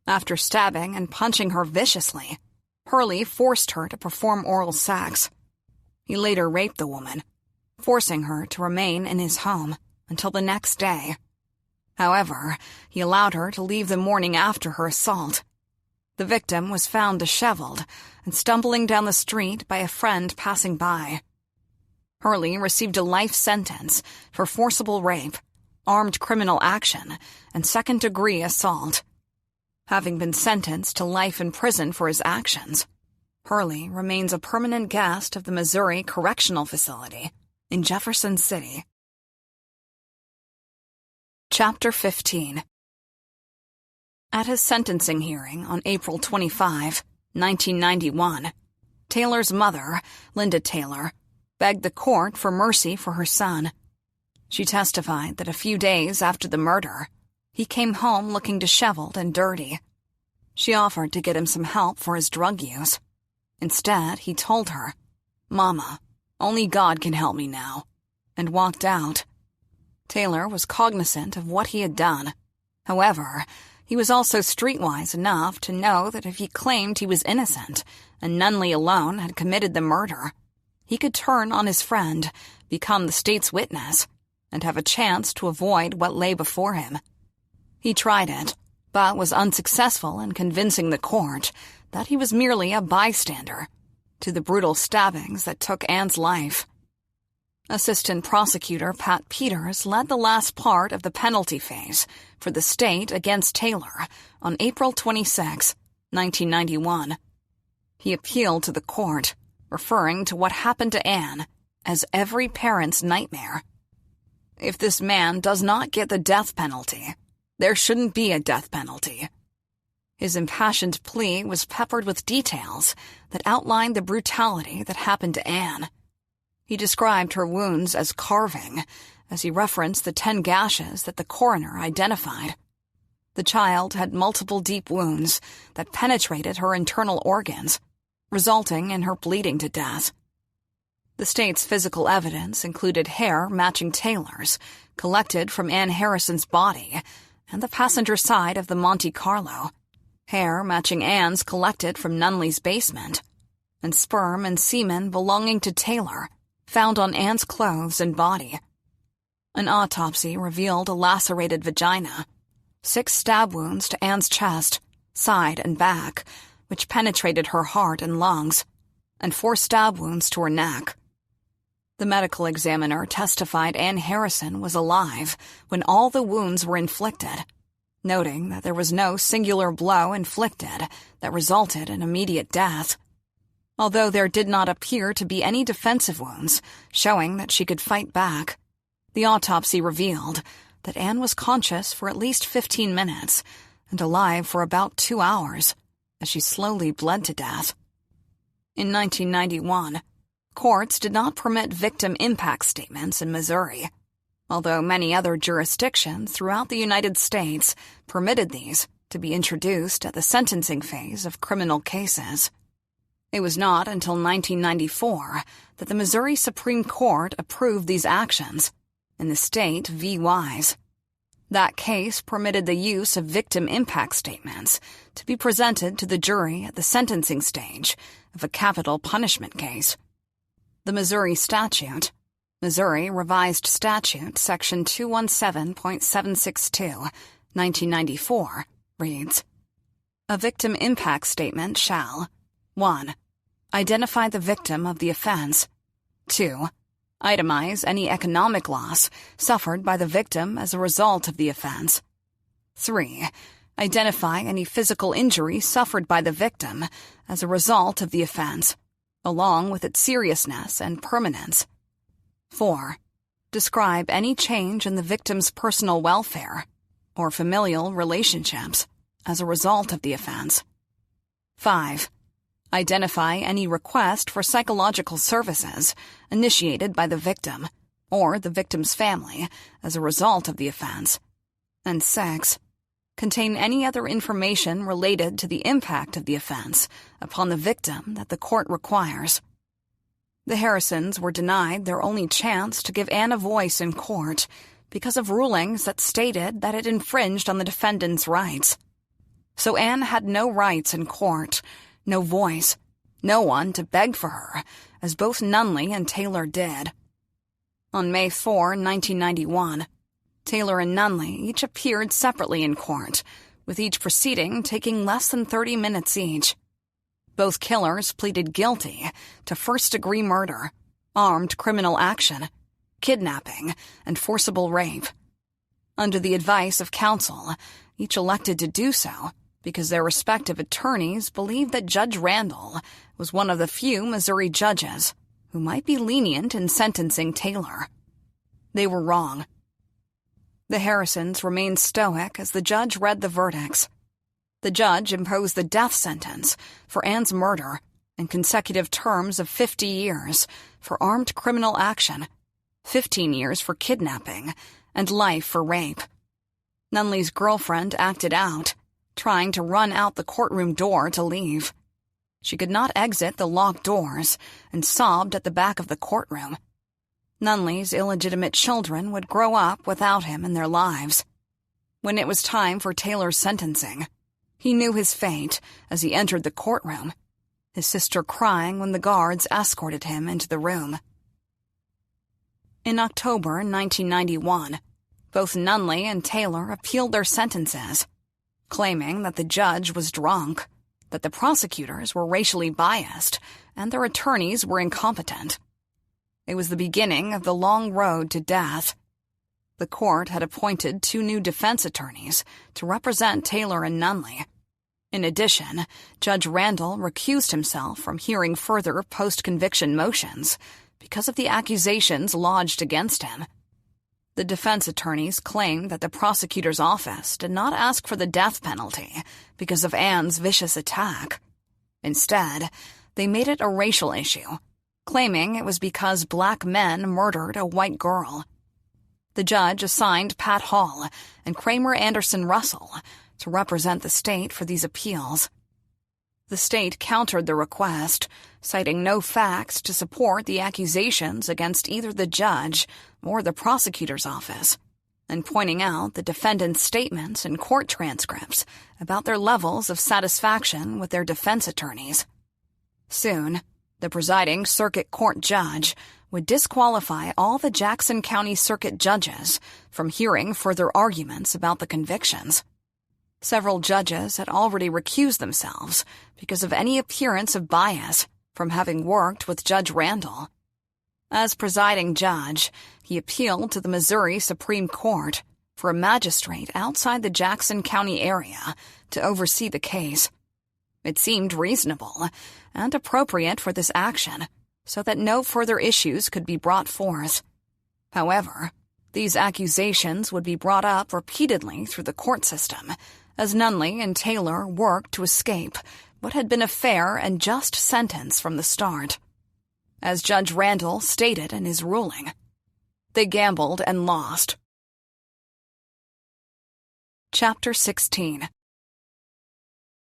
After stabbing and punching her viciously, Hurley forced her to perform oral sex. He later raped the woman, forcing her to remain in his home until the next day. However, he allowed her to leave the morning after her assault. The victim was found disheveled and stumbling down the street by a friend passing by. Hurley received a life sentence for forcible rape, armed criminal action, and second-degree assault. Having been sentenced to life in prison for his actions, Hurley remains a permanent guest of the Missouri Correctional Facility in Jefferson City. Chapter 15. At his sentencing hearing on April 25, 1991, Taylor's mother, Linda Taylor, begged the court for mercy for her son. She testified that a few days after the murder, he came home looking disheveled and dirty. She offered to get him some help for his drug use. Instead, he told her, "Mama, only God can help me now," and walked out. Taylor was cognizant of what he had done. However, he was also streetwise enough to know that if he claimed he was innocent and Nunley alone had committed the murder, he could turn on his friend, become the state's witness, and have a chance to avoid what lay before him. He tried it, but was unsuccessful in convincing the court that he was merely a bystander to the brutal stabbings that took Ann's life. Assistant Prosecutor Pat Peters led the last part of the penalty phase for the state against Taylor on April 26, 1991. He appealed to the court, referring to what happened to Ann as every parent's nightmare. If this man does not get the death penalty, there shouldn't be a death penalty. His impassioned plea was peppered with details that outlined the brutality that happened to Ann. He described her wounds as carving, as he referenced the 10 gashes that the coroner identified. The child had multiple deep wounds that penetrated her internal organs, resulting in her bleeding to death. The state's physical evidence included hair matching Taylor's, collected from Ann Harrison's body, and the passenger side of the Monte Carlo, hair matching Ann's collected from Nunley's basement, and sperm and semen belonging to Taylor, found on Ann's clothes and body. An autopsy revealed a lacerated vagina, 6 stab wounds to Ann's chest, side, and back, which penetrated her heart and lungs, and 4 stab wounds to her neck. The medical examiner testified Ann Harrison was alive when all the wounds were inflicted, noting that there was no singular blow inflicted that resulted in immediate death. Although there did not appear to be any defensive wounds, showing that she could fight back, the autopsy revealed that Ann was conscious for at least 15 minutes and alive for about 2 hours, as she slowly bled to death. In 1991, courts did not permit victim impact statements in Missouri, although many other jurisdictions throughout the United States permitted these to be introduced at the sentencing phase of criminal cases. It was not until 1994 that the Missouri Supreme Court approved these actions in the State v. Wise. That case permitted the use of victim impact statements to be presented to the jury at the sentencing stage of a capital punishment case. The Missouri statute, Missouri Revised Statute Section 217.762, 1994, reads, "A victim impact statement shall 1. Identify the victim of the offense. 2. Itemize any economic loss suffered by the victim as a result of the offense. 3. Identify any physical injury suffered by the victim as a result of the offense, along with its seriousness and permanence. 4. Describe any change in the victim's personal welfare or familial relationships as a result of the offense. 5. Identify any request for psychological services initiated by the victim or the victim's family as a result of the offense. And 6. Contain any other information related to the impact of the offense upon the victim that the court requires." The Harrisons were denied their only chance to give Anne a voice in court because of rulings that stated that it infringed on the defendant's rights. So Anne had no rights in court, no voice, no one to beg for her, as both Nunley and Taylor did. On May 4, 1991, Taylor and Nunley each appeared separately in court, with each proceeding taking less than 30 minutes each. Both killers pleaded guilty to first-degree murder, armed criminal action, kidnapping, and forcible rape. Under the advice of counsel, each elected to do so because their respective attorneys believed that Judge Randall was one of the few Missouri judges who might be lenient in sentencing Taylor. They were wrong. The Harrisons remained stoic as the judge read the verdicts. The judge imposed the death sentence for Anne's murder and consecutive terms of 50 years for armed criminal action, 15 years for kidnapping, and life for rape. Nunley's girlfriend acted out, trying to run out the courtroom door to leave. She could not exit the locked doors and sobbed at the back of the courtroom. Nunley's illegitimate children would grow up without him in their lives. When it was time for Taylor's sentencing, he knew his fate as he entered the courtroom, his sister crying when the guards escorted him into the room. In October 1991, both Nunley and Taylor appealed their sentences, claiming that the judge was drunk, that the prosecutors were racially biased, and their attorneys were incompetent. It was the beginning of the long road to death. The court had appointed 2 new defense attorneys to represent Taylor and Nunley. In addition, Judge Randall recused himself from hearing further post-conviction motions because of the accusations lodged against him. The defense attorneys claimed that the prosecutor's office did not ask for the death penalty because of Anne's vicious attack. Instead, they made it a racial issue, claiming it was because black men murdered a white girl. The judge assigned Pat Hall and Kramer Anderson Russell to represent the state for these appeals. The state countered the request, citing no facts to support the accusations against either the judge or the prosecutor's office, and pointing out the defendant's statements and court transcripts about their levels of satisfaction with their defense attorneys. Soon, the presiding circuit court judge would disqualify all the Jackson County Circuit judges from hearing further arguments about the convictions. Several judges had already recused themselves because of any appearance of bias from having worked with Judge Randall. As presiding judge, he appealed to the Missouri Supreme Court for a magistrate outside the Jackson County area to oversee the case. It seemed reasonable and appropriate for this action so that no further issues could be brought forth. However, these accusations would be brought up repeatedly through the court system as Nunley and Taylor worked to escape what had been a fair and just sentence from the start. As Judge Randall stated in his ruling, they gambled and lost. Chapter 16.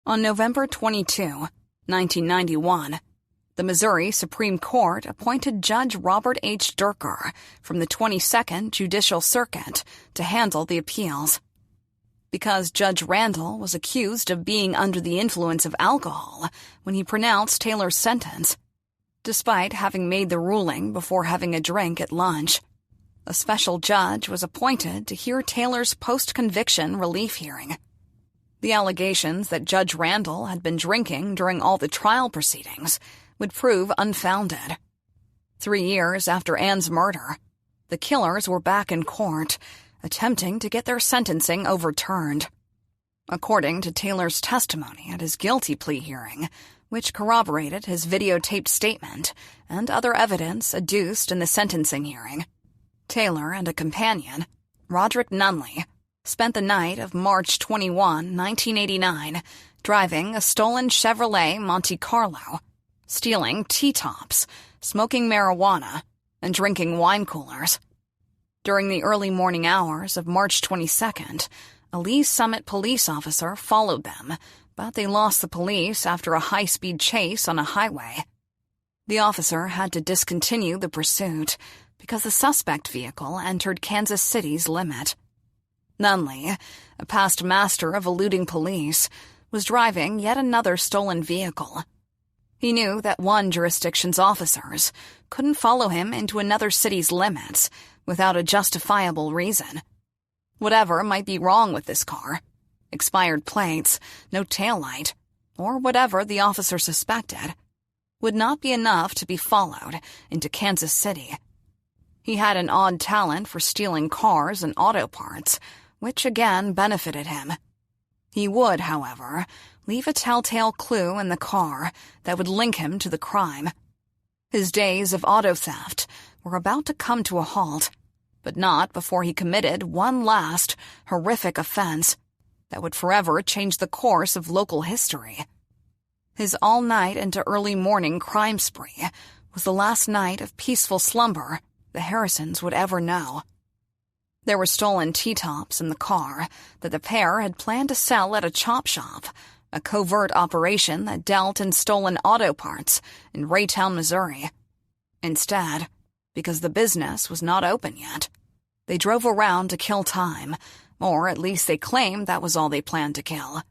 On November 22, 1991, the Missouri Supreme Court appointed Judge Robert H. Durker from the 22nd Judicial Circuit to handle the appeals. Because Judge Randall was accused of being under the influence of alcohol when he pronounced Taylor's sentence, despite having made the ruling before having a drink at lunch, a special judge was appointed to hear Taylor's post-conviction relief hearing. The allegations that Judge Randall had been drinking during all the trial proceedings would prove unfounded. 3 years after Anne's murder, the killers were back in court, attempting to get their sentencing overturned. According to Taylor's testimony at his guilty plea hearing, which corroborated his videotaped statement and other evidence adduced in the sentencing hearing, Taylor and a companion, Roderick Nunley, spent the night of March 21, 1989, driving a stolen Chevrolet Monte Carlo, stealing T-tops, smoking marijuana, and drinking wine coolers. During the early morning hours of March 22nd, a Lee Summit police officer followed them, but they lost the police after a high-speed chase on a highway. The officer had to discontinue the pursuit because the suspect vehicle entered Kansas City's limit. Nunley, a past master of eluding police, was driving yet another stolen vehicle. He knew that one jurisdiction's officers couldn't follow him into another city's limits without a justifiable reason. Whatever might be wrong with this car, expired plates, no taillight, or whatever the officer suspected, would not be enough to be followed into Kansas City. He had an odd talent for stealing cars and auto parts, which again benefited him. He would, however, leave a telltale clue in the car that would link him to the crime. His days of auto theft were about to come to a halt, but not before he committed one last, horrific offense that would forever change the course of local history. His all-night into early morning crime spree was the last night of peaceful slumber the Harrisons would ever know. There were stolen T-tops in the car that the pair had planned to sell at a chop shop, a covert operation that dealt in stolen auto parts in Raytown, Missouri. Instead, because the business was not open yet, they drove around to kill time, or at least they claimed that was all they planned to kill.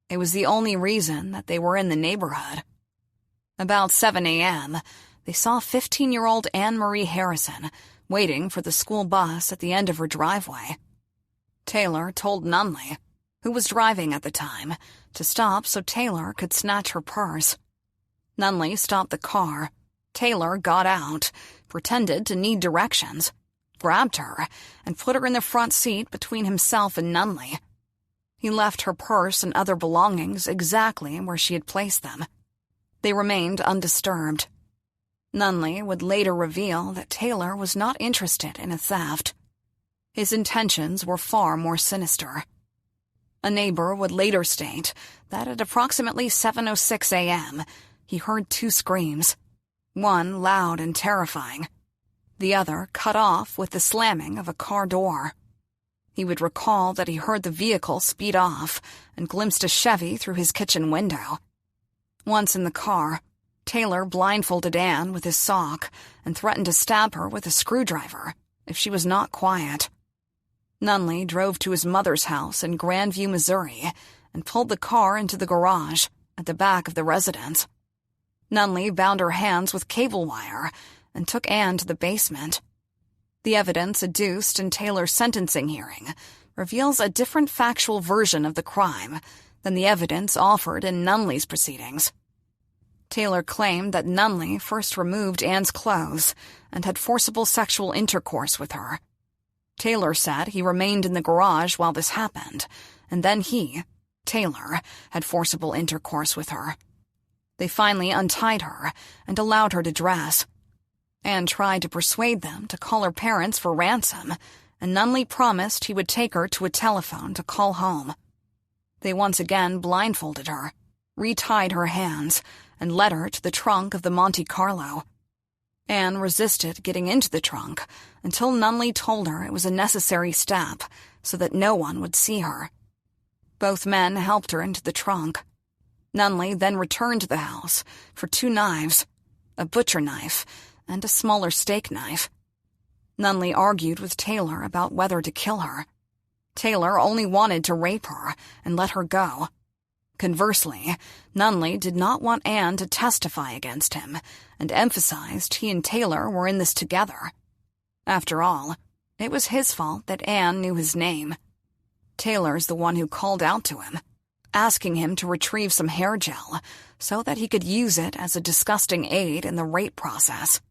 It was the only reason that they were in the neighborhood. About 7 a.m., they saw 15-year-old Anne Marie Harrison waiting for the school bus at the end of her driveway. Taylor told Nunley, who was driving at the time, to stop so Taylor could snatch her purse. Nunley stopped the car. Taylor got out, pretended to need directions, grabbed her, and put her in the front seat between himself and Nunley. He left her purse and other belongings exactly where she had placed them. They remained undisturbed. Nunley would later reveal that Taylor was not interested in a theft. His intentions were far more sinister. A neighbor would later state that at approximately 7:06 a.m., he heard two screams, one loud and terrifying, the other cut off with the slamming of a car door. He would recall that he heard the vehicle speed off and glimpsed a Chevy through his kitchen window. Once in the car, Taylor blindfolded Anne with his sock and threatened to stab her with a screwdriver if she was not quiet. Nunley drove to his mother's house in Grandview, Missouri, and pulled the car into the garage at the back of the residence. Nunley bound her hands with cable wire and took Anne to the basement. The evidence adduced in Taylor's sentencing hearing reveals a different factual version of the crime than the evidence offered in Nunley's proceedings. Taylor claimed that Nunley first removed Anne's clothes and had forcible sexual intercourse with her. Taylor said he remained in the garage while this happened, and then he, Taylor, had forcible intercourse with her. They finally untied her and allowed her to dress. Anne tried to persuade them to call her parents for ransom, and Nunley promised he would take her to a telephone to call home. They once again blindfolded her, retied her hands, and led her to the trunk of the Monte Carlo. Anne resisted getting into the trunk until Nunley told her it was a necessary step so that no one would see her. Both men helped her into the trunk. Nunley then returned to the house for 2 knives, a butcher knife, and a smaller steak knife. Nunley argued with Taylor about whether to kill her. Taylor only wanted to rape her and let her go. Conversely, Nunley did not want Anne to testify against him and emphasized he and Taylor were in this together. After all, it was his fault that Anne knew his name. Taylor's the one who called out to him, asking him to retrieve some hair gel so that he could use it as a disgusting aid in the rape process.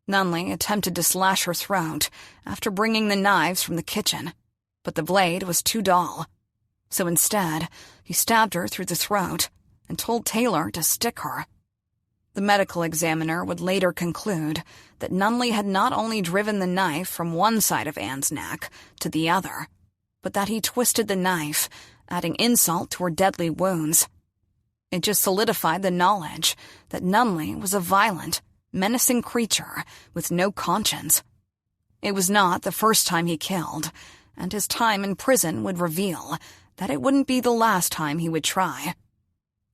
Nunley attempted to slash her throat after bringing the knives from the kitchen, but the blade was too dull. So instead, he stabbed her through the throat and told Taylor to stick her. The medical examiner would later conclude that Nunley had not only driven the knife from one side of Anne's neck to the other, but that he twisted the knife, adding insult to her deadly wounds. It just solidified the knowledge that Nunley was a violent, menacing creature with no conscience. It was not the first time he killed, and his time in prison would reveal that it wouldn't be the last time he would try.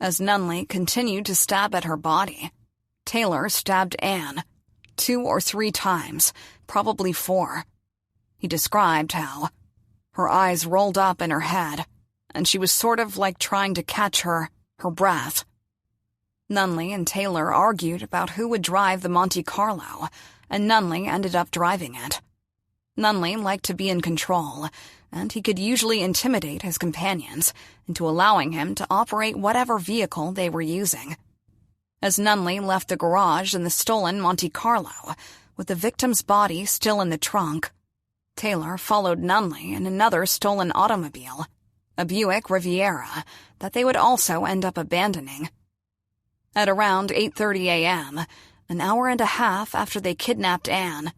As Nunley continued to stab at her body, Taylor stabbed Anne 2 or 3 times, probably 4. He described how her eyes rolled up in her head, and she was sort of like trying to catch her breath. Nunley and Taylor argued about who would drive the Monte Carlo, and Nunley ended up driving it. Nunley liked to be in control, and he could usually intimidate his companions into allowing him to operate whatever vehicle they were using. As Nunley left the garage in the stolen Monte Carlo, with the victim's body still in the trunk, Taylor followed Nunley in another stolen automobile, a Buick Riviera, that they would also end up abandoning. At around 8:30 a.m., an hour and a half after they kidnapped Anne,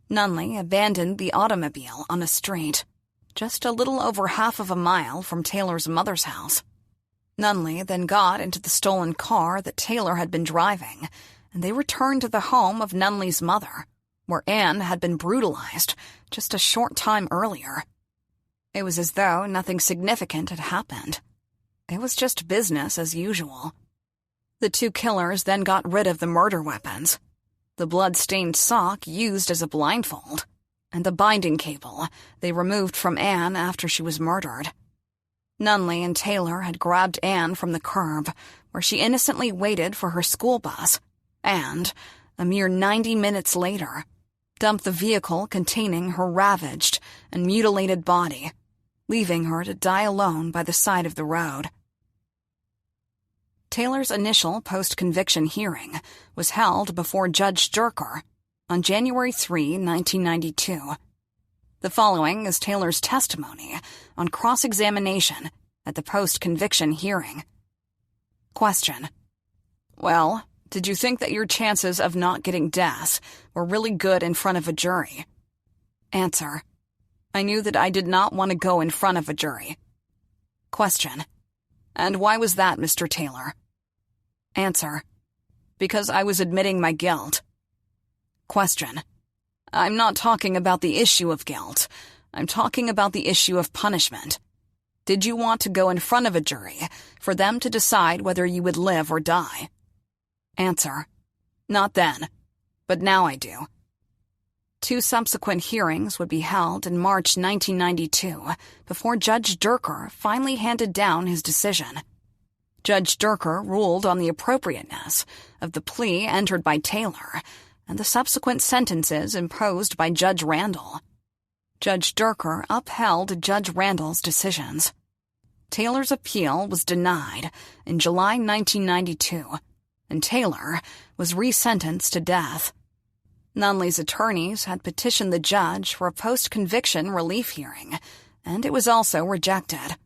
Nunley abandoned the automobile on a street, just a little over half of a mile from Taylor's mother's house. Nunley then got into the stolen car that Taylor had been driving, and they returned to the home of Nunley's mother, where Anne had been brutalized just a short time earlier. It was as though nothing significant had happened. It was just business as usual. The 2 killers then got rid of the murder weapons, the blood-stained sock used as a blindfold, and the binding cable they removed from Anne after she was murdered. Nunley and Taylor had grabbed Anne from the curb, where she innocently waited for her school bus, and, a mere 90 minutes later, dumped the vehicle containing her ravaged and mutilated body, leaving her to die alone by the side of the road. Taylor's initial post-conviction hearing was held before Judge Durker on January 3, 1992. The following is Taylor's testimony on cross-examination at the post-conviction hearing. Question: Well, did you think that your chances of not getting death were really good in front of a jury? Answer: I knew that I did not want to go in front of a jury. Question: And why was that, Mr. Taylor? Answer: Because I was admitting my guilt. Question: I'm not talking about the issue of guilt. I'm talking about the issue of punishment. Did you want to go in front of a jury for them to decide whether you would live or die? Answer: Not then, but now I do. 2 subsequent hearings would be held in March 1992 before Judge Durker finally handed down his decision. Judge Durker ruled on the appropriateness of the plea entered by Taylor and the subsequent sentences imposed by Judge Randall. Judge Durker upheld Judge Randall's decisions. Taylor's appeal was denied in July 1992, and Taylor was resentenced to death. Nunley's attorneys had petitioned the judge for a post-conviction relief hearing, and it was also rejected.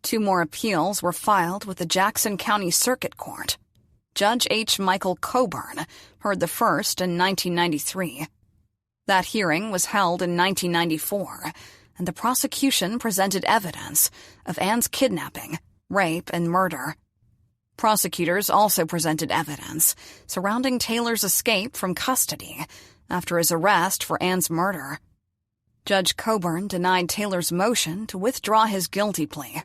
2 more appeals were filed with the Jackson County Circuit Court. Judge H. Michael Coburn heard the first in 1993. That hearing was held in 1994, and the prosecution presented evidence of Anne's kidnapping, rape, and murder. Prosecutors also presented evidence surrounding Taylor's escape from custody after his arrest for Anne's murder. Judge Coburn denied Taylor's motion to withdraw his guilty plea.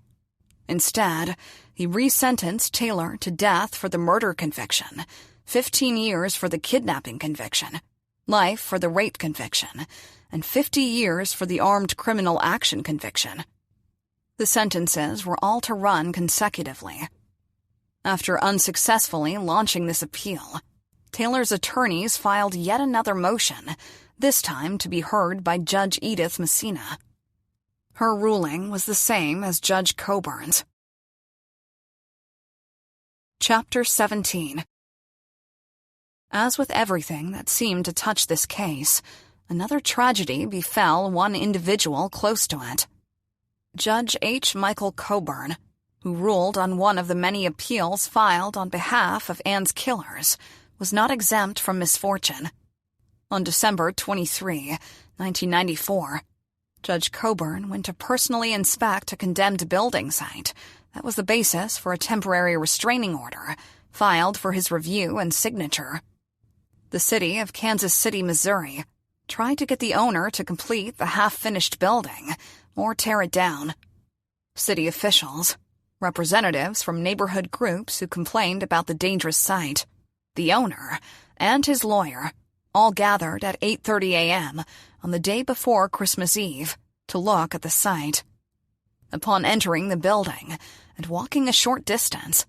Instead, he resentenced Taylor to death for the murder conviction, 15 years for the kidnapping conviction, life for the rape conviction, and 50 years for the armed criminal action conviction. The sentences were all to run consecutively. After unsuccessfully launching this appeal, Taylor's attorneys filed yet another motion, this time to be heard by Judge Edith Messina. Her ruling was the same as Judge Coburn's. Chapter 17. As with everything that seemed to touch this case, another tragedy befell one individual close to it. Judge H. Michael Coburn, who ruled on one of the many appeals filed on behalf of Anne's killers, was not exempt from misfortune. On December 23, 1994, Judge Coburn went to personally inspect a condemned building site that was the basis for a temporary restraining order filed for his review and signature. The city of Kansas City, Missouri, tried to get the owner to complete the half-finished building or tear it down. City officials, representatives from neighborhood groups who complained about the dangerous site, the owner, and his lawyer all gathered at 8:30 a.m. on the day before Christmas Eve to look at the site. Upon entering the building and walking a short distance,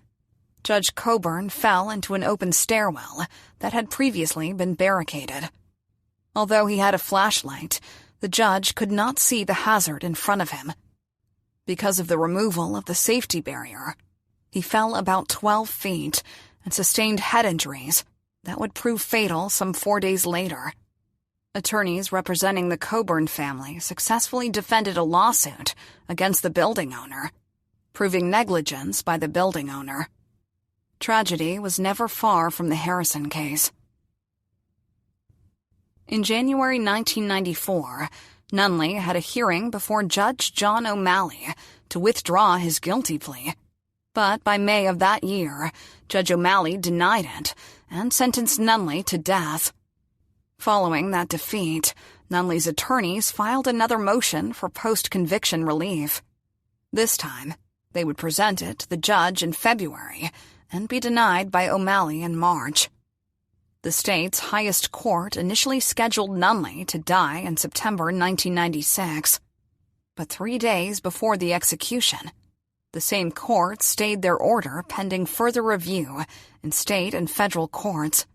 Judge Coburn fell into an open stairwell that had previously been barricaded. Although he had a flashlight, the judge could not see the hazard in front of him. Because of the removal of the safety barrier, he fell about 12 feet and sustained head injuries that would prove fatal some 4 days later. Attorneys representing the Coburn family successfully defended a lawsuit against the building owner, proving negligence by the building owner. Tragedy was never far from the Harrison case. In January 1994, Nunley had a hearing before Judge John O'Malley to withdraw his guilty plea. But by May of that year, Judge O'Malley denied it and sentenced Nunley to death. Following that defeat, Nunley's attorneys filed another motion for post-conviction relief. This time, they would present it to the judge in February and be denied by O'Malley in March. The state's highest court initially scheduled Nunley to die in September 1996. But 3 days before the execution, the same court stayed their order pending further review in state and federal courts.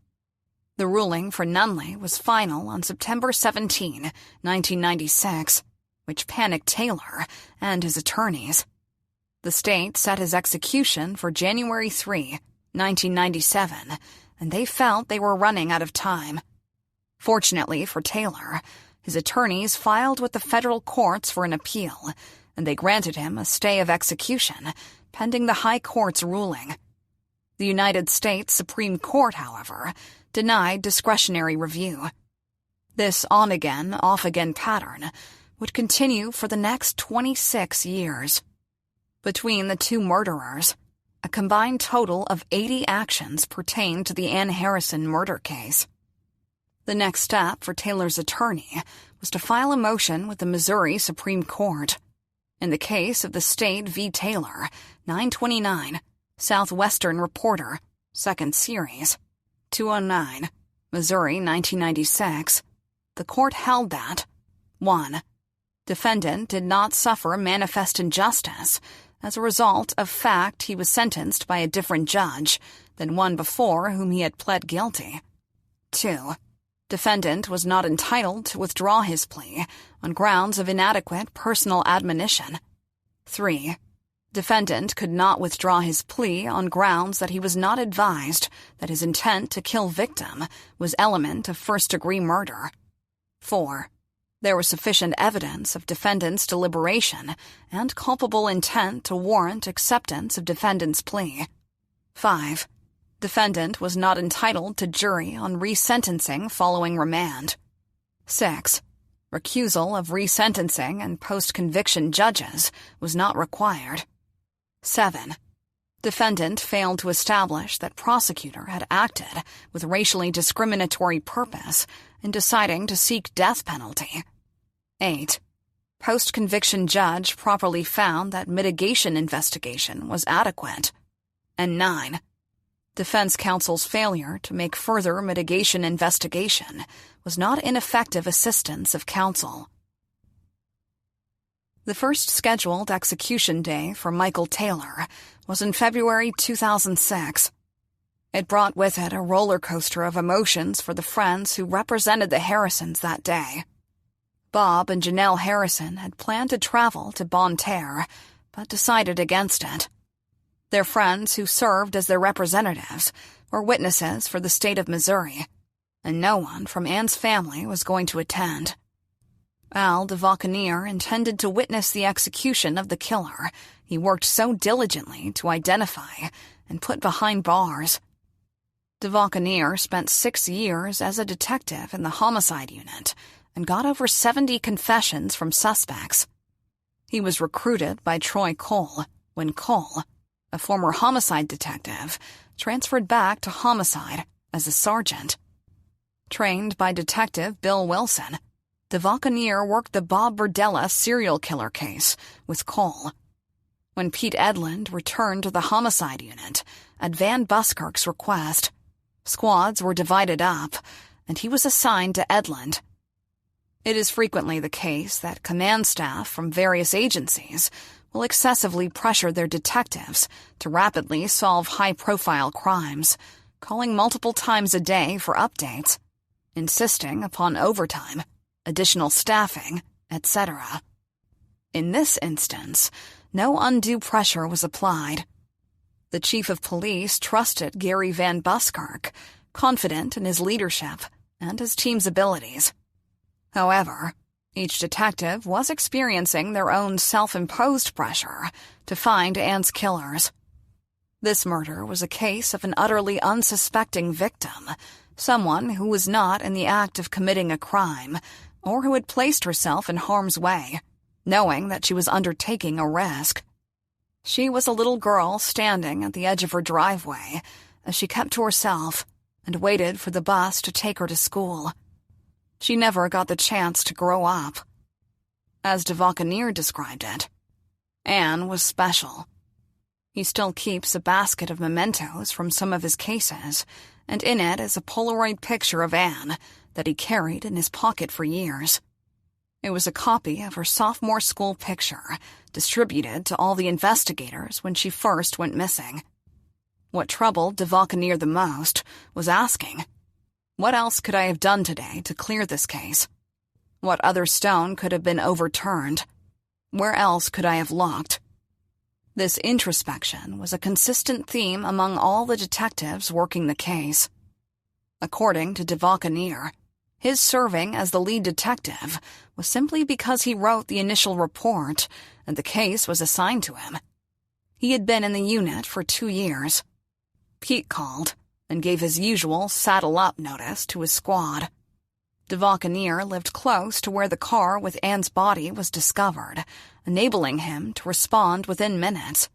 The ruling for Nunley was final on September 17, 1996, which panicked Taylor and his attorneys. The state set his execution for January 3, 1997, and they felt they were running out of time. Fortunately for Taylor, his attorneys filed with the federal courts for an appeal, and they granted him a stay of execution pending the High Court's ruling. The United States Supreme Court, however, denied discretionary review. This on-again, off-again pattern would continue for the next 26 years. Between the two murderers, a combined total of 80 actions pertained to the Ann Harrison murder case. The next step for Taylor's attorney was to file a motion with the Missouri Supreme Court. In the case of the State v. Taylor, 929, Southwestern Reporter, 2nd Series, 209, Missouri, 1996, the court held that 1. Defendant did not suffer manifest injustice as a result of fact he was sentenced by a different judge than one before whom he had pled guilty. 2. Defendant was not entitled to withdraw his plea on grounds of inadequate personal admonition. 3. Defendant could not withdraw his plea on grounds that he was not advised that his intent to kill victim was element of first-degree murder. 4. There was sufficient evidence of defendant's deliberation and culpable intent to warrant acceptance of defendant's plea. 5. Defendant was not entitled to jury on resentencing following remand. 6. Recusal of resentencing and post-conviction judges was not required. 7. Defendant failed to establish that prosecutor had acted with racially discriminatory purpose in deciding to seek death penalty. 8. Post-conviction judge properly found that mitigation investigation was adequate. And 9. Defense counsel's failure to make further mitigation investigation was not ineffective assistance of counsel. The first scheduled execution day for Michael Taylor was in February 2006. It brought with it a roller coaster of emotions for the friends who represented the Harrisons that day. Bob and Janelle Harrison had planned to travel to Bonne Terre, but decided against it. Their friends who served as their representatives were witnesses for the state of Missouri, and no one from Ann's family was going to attend. Al DeVauconier intended to witness the execution of the killer he worked so diligently to identify and put behind bars. DeVauconier spent 6 years as a detective in the homicide unit and got over 70 confessions from suspects. He was recruited by Troy Cole when Cole, a former homicide detective, transferred back to homicide as a sergeant. Trained by Detective Bill Wilson, DeVauconier worked the Bob Berdella serial killer case with Cole. When Pete Edlund returned to the homicide unit, at Van Buskirk's request, Squads were divided up, and he was assigned to Edland. It is frequently the case that command staff from various agencies will excessively pressure their detectives to rapidly solve high-profile crimes, calling multiple times a day for updates, insisting upon overtime, additional staffing, etc. In this instance, no undue pressure was applied. The chief of police trusted Gary Van Buskirk, confident in his leadership and his team's abilities. However, each detective was experiencing their own self-imposed pressure to find Anne's killers. This murder was a case of an utterly unsuspecting victim, someone who was not in the act of committing a crime or who had placed herself in harm's way, knowing that she was undertaking a risk. She was a little girl standing at the edge of her driveway as she kept to herself and waited for the bus to take her to school. She never got the chance to grow up. As Devakanier described it, Anne was special. He still keeps a basket of mementos from some of his cases, and in it is a Polaroid picture of Anne that he carried in his pocket for years. It was a copy of her sophomore school picture, distributed to all the investigators when she first went missing. What troubled Devakanier the most was asking, what else could I have done today to clear this case? What other stone could have been overturned? Where else could I have looked? This introspection was a consistent theme among all the detectives working the case. According to Devakanier, his serving as the lead detective was simply because he wrote the initial report and the case was assigned to him. He had been in the unit for 2 years. Pete called and gave his usual saddle-up notice to his squad. Devakanier lived close to where the car with Anne's body was discovered, enabling him to respond within minutes.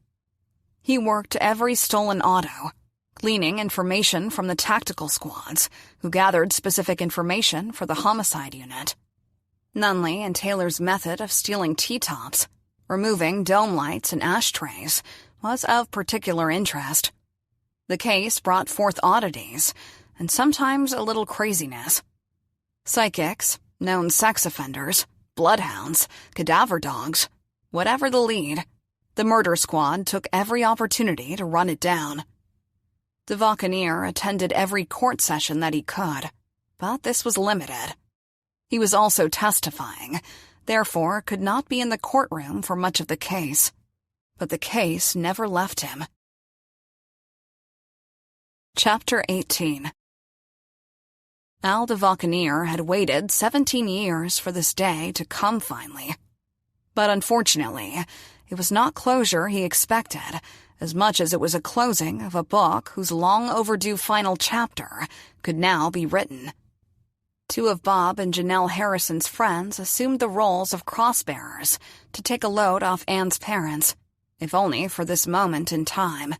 He worked every stolen auto, gleaning information from the tactical squads, who gathered specific information for the homicide unit. Nunley and Taylor's method of stealing T-tops, removing dome lights and ashtrays, was of particular interest. The case brought forth oddities, and sometimes a little craziness. Psychics, known sex offenders, bloodhounds, cadaver dogs, whatever the lead, the murder squad took every opportunity to run it down. Devakanier attended every court session that he could, but this was limited. He was also testifying, therefore could not be in the courtroom for much of the case. But the case never left him. Chapter 18. Al Devakanier had waited 17 years for this day to come finally. But unfortunately, it was not closure he expected, as much as it was a closing of a book whose long-overdue final chapter could now be written. 2 of Bob and Janelle Harrison's friends assumed the roles of cross-bearers to take a load off Anne's parents, if only for this moment in time.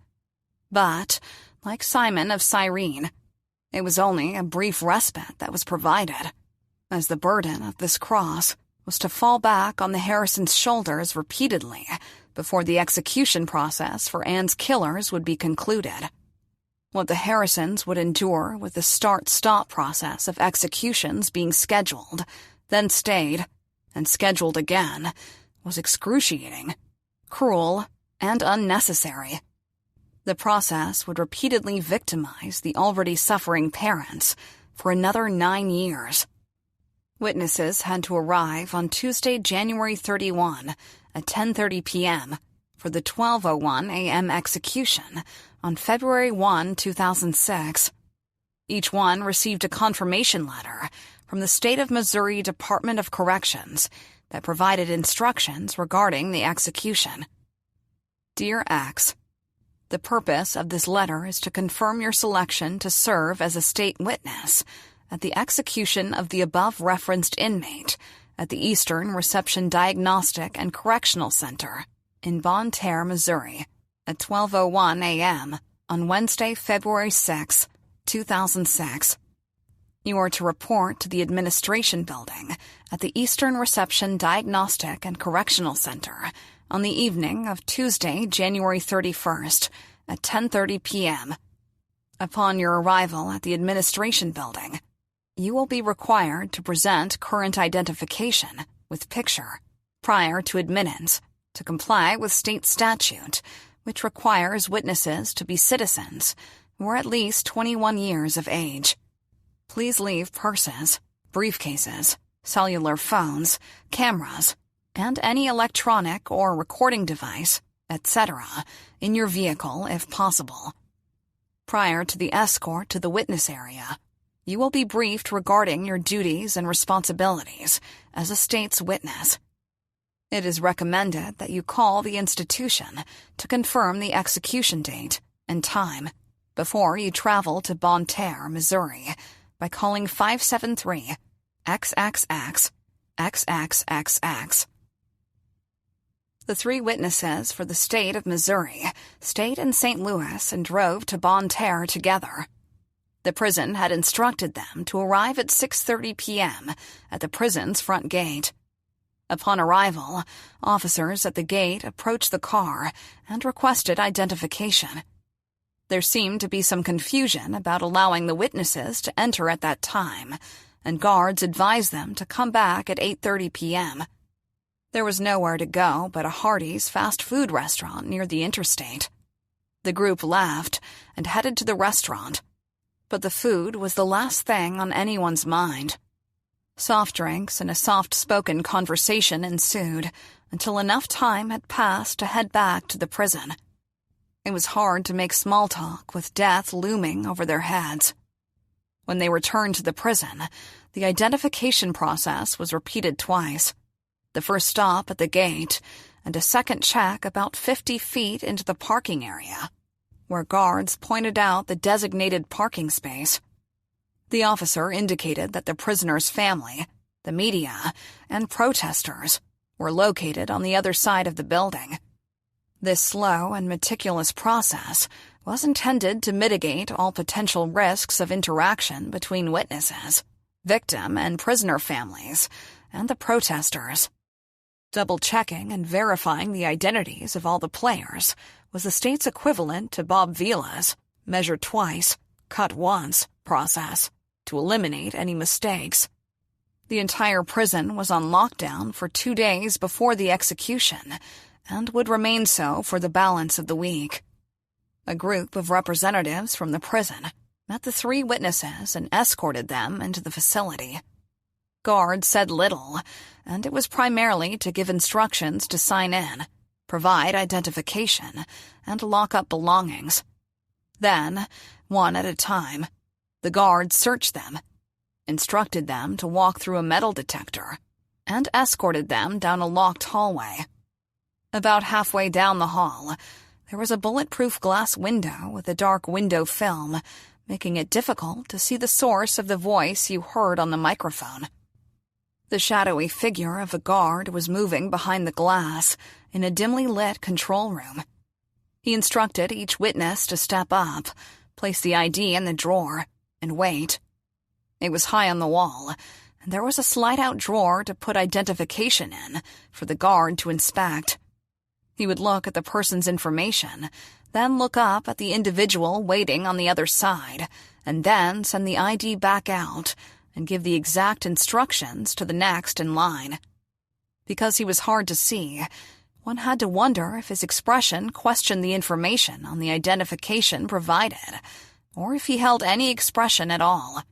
But, like Simon of Cyrene, it was only a brief respite that was provided, as the burden of this cross was to fall back on the Harrisons' shoulders repeatedly before the execution process for Anne's killers would be concluded. What the Harrisons would endure with the start-stop process of executions being scheduled, then stayed, and scheduled again, was excruciating, cruel, and unnecessary. The process would repeatedly victimize the already suffering parents for another 9 years. Witnesses had to arrive on Tuesday, January 31 at 10:30 p.m. for the 12:01 a.m. execution on February 1, 2006. Each one received a confirmation letter from the State of Missouri Department of Corrections that provided instructions regarding the execution. Dear X, the purpose of this letter is to confirm your selection to serve as a state witness at the execution of the above-referenced inmate at the Eastern Reception Diagnostic and Correctional Center in Bonne Terre, Missouri, at 12:01 a.m. on Wednesday, February 6, 2006. You are to report to the Administration Building at the Eastern Reception Diagnostic and Correctional Center on the evening of Tuesday, January 31st, at 10:30 p.m. Upon your arrival at the administration building, you will be required to present current identification with picture prior to admittance to comply with state statute, which requires witnesses to be citizens who are at least 21 years of age. Please leave purses, briefcases, cellular phones, cameras, and any electronic or recording device, etc., in your vehicle if possible. Prior to the escort to the witness area, you will be briefed regarding your duties and responsibilities as a state's witness. It is recommended that you call the institution to confirm the execution date and time before you travel to Bonne Terre, Missouri, by calling 573-XXX-XXXX. The 3 witnesses for the state of Missouri stayed in St. Louis and drove to Bonne Terre together. The prison had instructed them to arrive at 6:30 p.m. at the prison's front gate. Upon arrival, officers at the gate approached the car and requested identification. There seemed to be some confusion about allowing the witnesses to enter at that time, and guards advised them to come back at 8:30 p.m. There was nowhere to go but a Hardee's fast food restaurant near the interstate. The group left and headed to the restaurant, but the food was the last thing on anyone's mind. Soft drinks and a soft-spoken conversation ensued until enough time had passed to head back to the prison. It was hard to make small talk with death looming over their heads. When they returned to the prison, the identification process was repeated twice. The first stop at the gate, and a second check about 50 feet into the parking area, where guards pointed out the designated parking space. The officer indicated that the prisoner's family, the media, and protesters were located on the other side of the building. This slow and meticulous process was intended to mitigate all potential risks of interaction between witnesses, victim and prisoner families, and the protesters. Double-checking and verifying the identities of all the players was the state's equivalent to Bob Vila's measure twice, cut once process to eliminate any mistakes. The entire prison was on lockdown for 2 days before the execution and would remain so for the balance of the week. A group of representatives from the prison met the 3 witnesses and escorted them into the facility. Guards said little, and it was primarily to give instructions to sign in, provide identification, and lock up belongings. Then, one at a time, the guards searched them, instructed them to walk through a metal detector, and escorted them down a locked hallway. About halfway down the hall, there was a bulletproof glass window with a dark window film, making it difficult to see the source of the voice you heard on the microphone. The shadowy figure of a guard was moving behind the glass in a dimly lit control room. He instructed each witness to step up, place the ID in the drawer, and wait. It was high on the wall, and there was a slide-out drawer to put identification in for the guard to inspect. He would look at the person's information, then look up at the individual waiting on the other side, and then send the ID back out and give the exact instructions to the next in line. Because he was hard to see, one had to wonder if his expression questioned the information on the identification provided, or if he held any expression at all.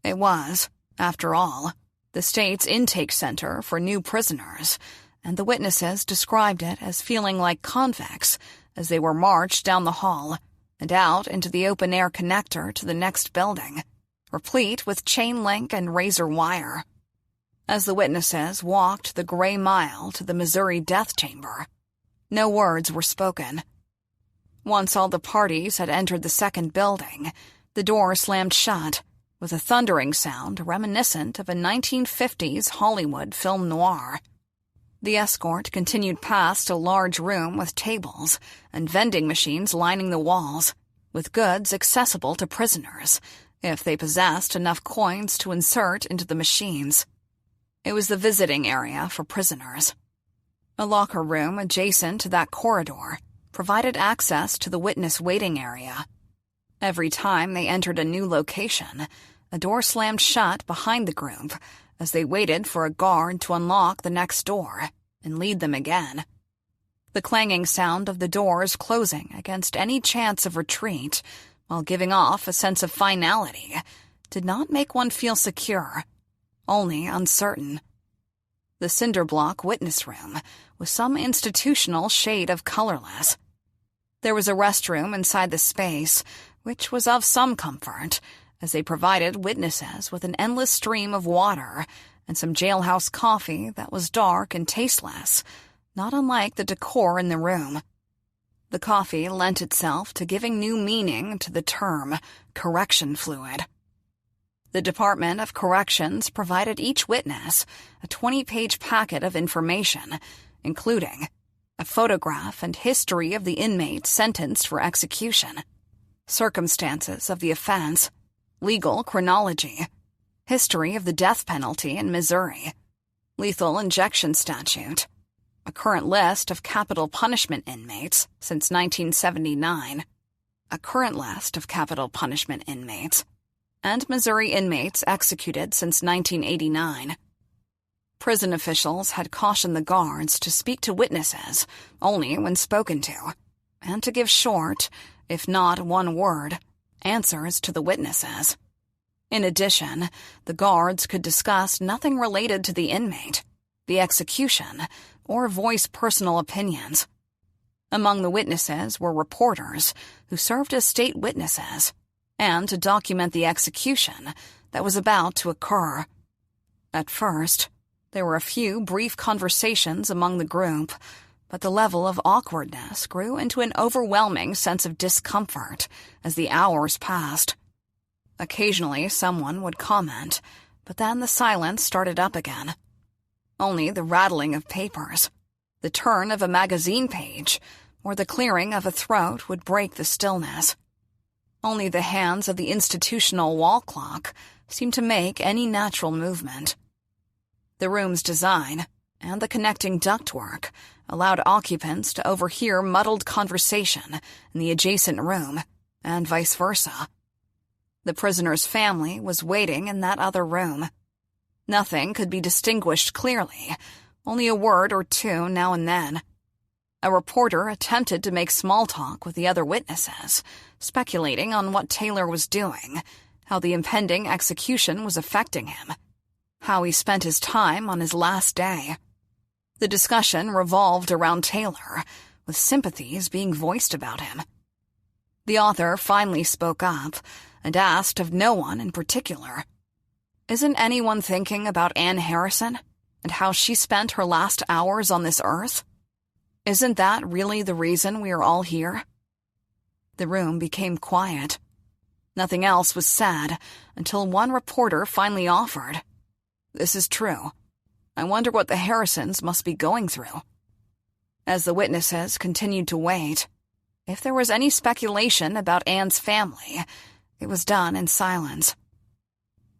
It was, after all, the state's intake center for new prisoners, and the witnesses described it as feeling like convicts as they were marched down the hall and out into the open-air connector to the next building, replete with chain link and razor wire. As the witnesses walked the gray mile to the Missouri death chamber, no words were spoken. Once all the parties had entered the second building, the door slammed shut, with a thundering sound reminiscent of a 1950s Hollywood film noir. The escort continued past a large room with tables and vending machines lining the walls, with goods accessible to prisoners, if they possessed enough coins to insert into the machines. It was the visiting area for prisoners. A locker room adjacent to that corridor provided access to the witness waiting area. Every time they entered a new location, a door slammed shut behind the group as they waited for a guard to unlock the next door and lead them again. The clanging sound of the doors closing against any chance of retreat, while giving off a sense of finality, did not make one feel secure, only uncertain. The cinder-block witness room was some institutional shade of colorless. There was a restroom inside the space, which was of some comfort, as they provided witnesses with an endless stream of water and some jailhouse coffee that was dark and tasteless, not unlike the decor in the room. The coffee lent itself to giving new meaning to the term correction fluid. The Department of Corrections provided each witness a 20-page packet of information, including a photograph and history of the inmate sentenced for execution, circumstances of the offense, legal chronology, history of the death penalty in Missouri, lethal injection statute, a current list of capital punishment inmates since 1979, a current list of capital punishment inmates, and Missouri inmates executed since 1989. Prison officials had cautioned the guards to speak to witnesses only when spoken to, and to give short, if not one-word, answers to the witnesses. In addition, the guards could discuss nothing related to the inmate, the execution, or voice personal opinions. Among the witnesses were reporters who served as state witnesses and to document the execution that was about to occur. At first, there were a few brief conversations among the group, but the level of awkwardness grew into an overwhelming sense of discomfort as the hours passed. Occasionally, someone would comment, but then the silence started up again. Only the rattling of papers, the turn of a magazine page, or the clearing of a throat would break the stillness. Only the hands of the institutional wall clock seemed to make any natural movement. The room's design and the connecting ductwork allowed occupants to overhear muddled conversation in the adjacent room, and vice versa. The prisoner's family was waiting in that other room. Nothing could be distinguished clearly, only a word or two now and then. A reporter attempted to make small talk with the other witnesses, speculating on what Taylor was doing, how the impending execution was affecting him, how he spent his time on his last day. The discussion revolved around Taylor, with sympathies being voiced about him. The author finally spoke up and asked of no one in particular, "Isn't anyone thinking about Ann Harrison and how she spent her last hours on this earth? Isn't that really the reason we are all here?" The room became quiet. Nothing else was said until one reporter finally offered, "This is true. I wonder what the Harrisons must be going through." As the witnesses continued to wait, if there was any speculation about Ann's family, it was done in silence.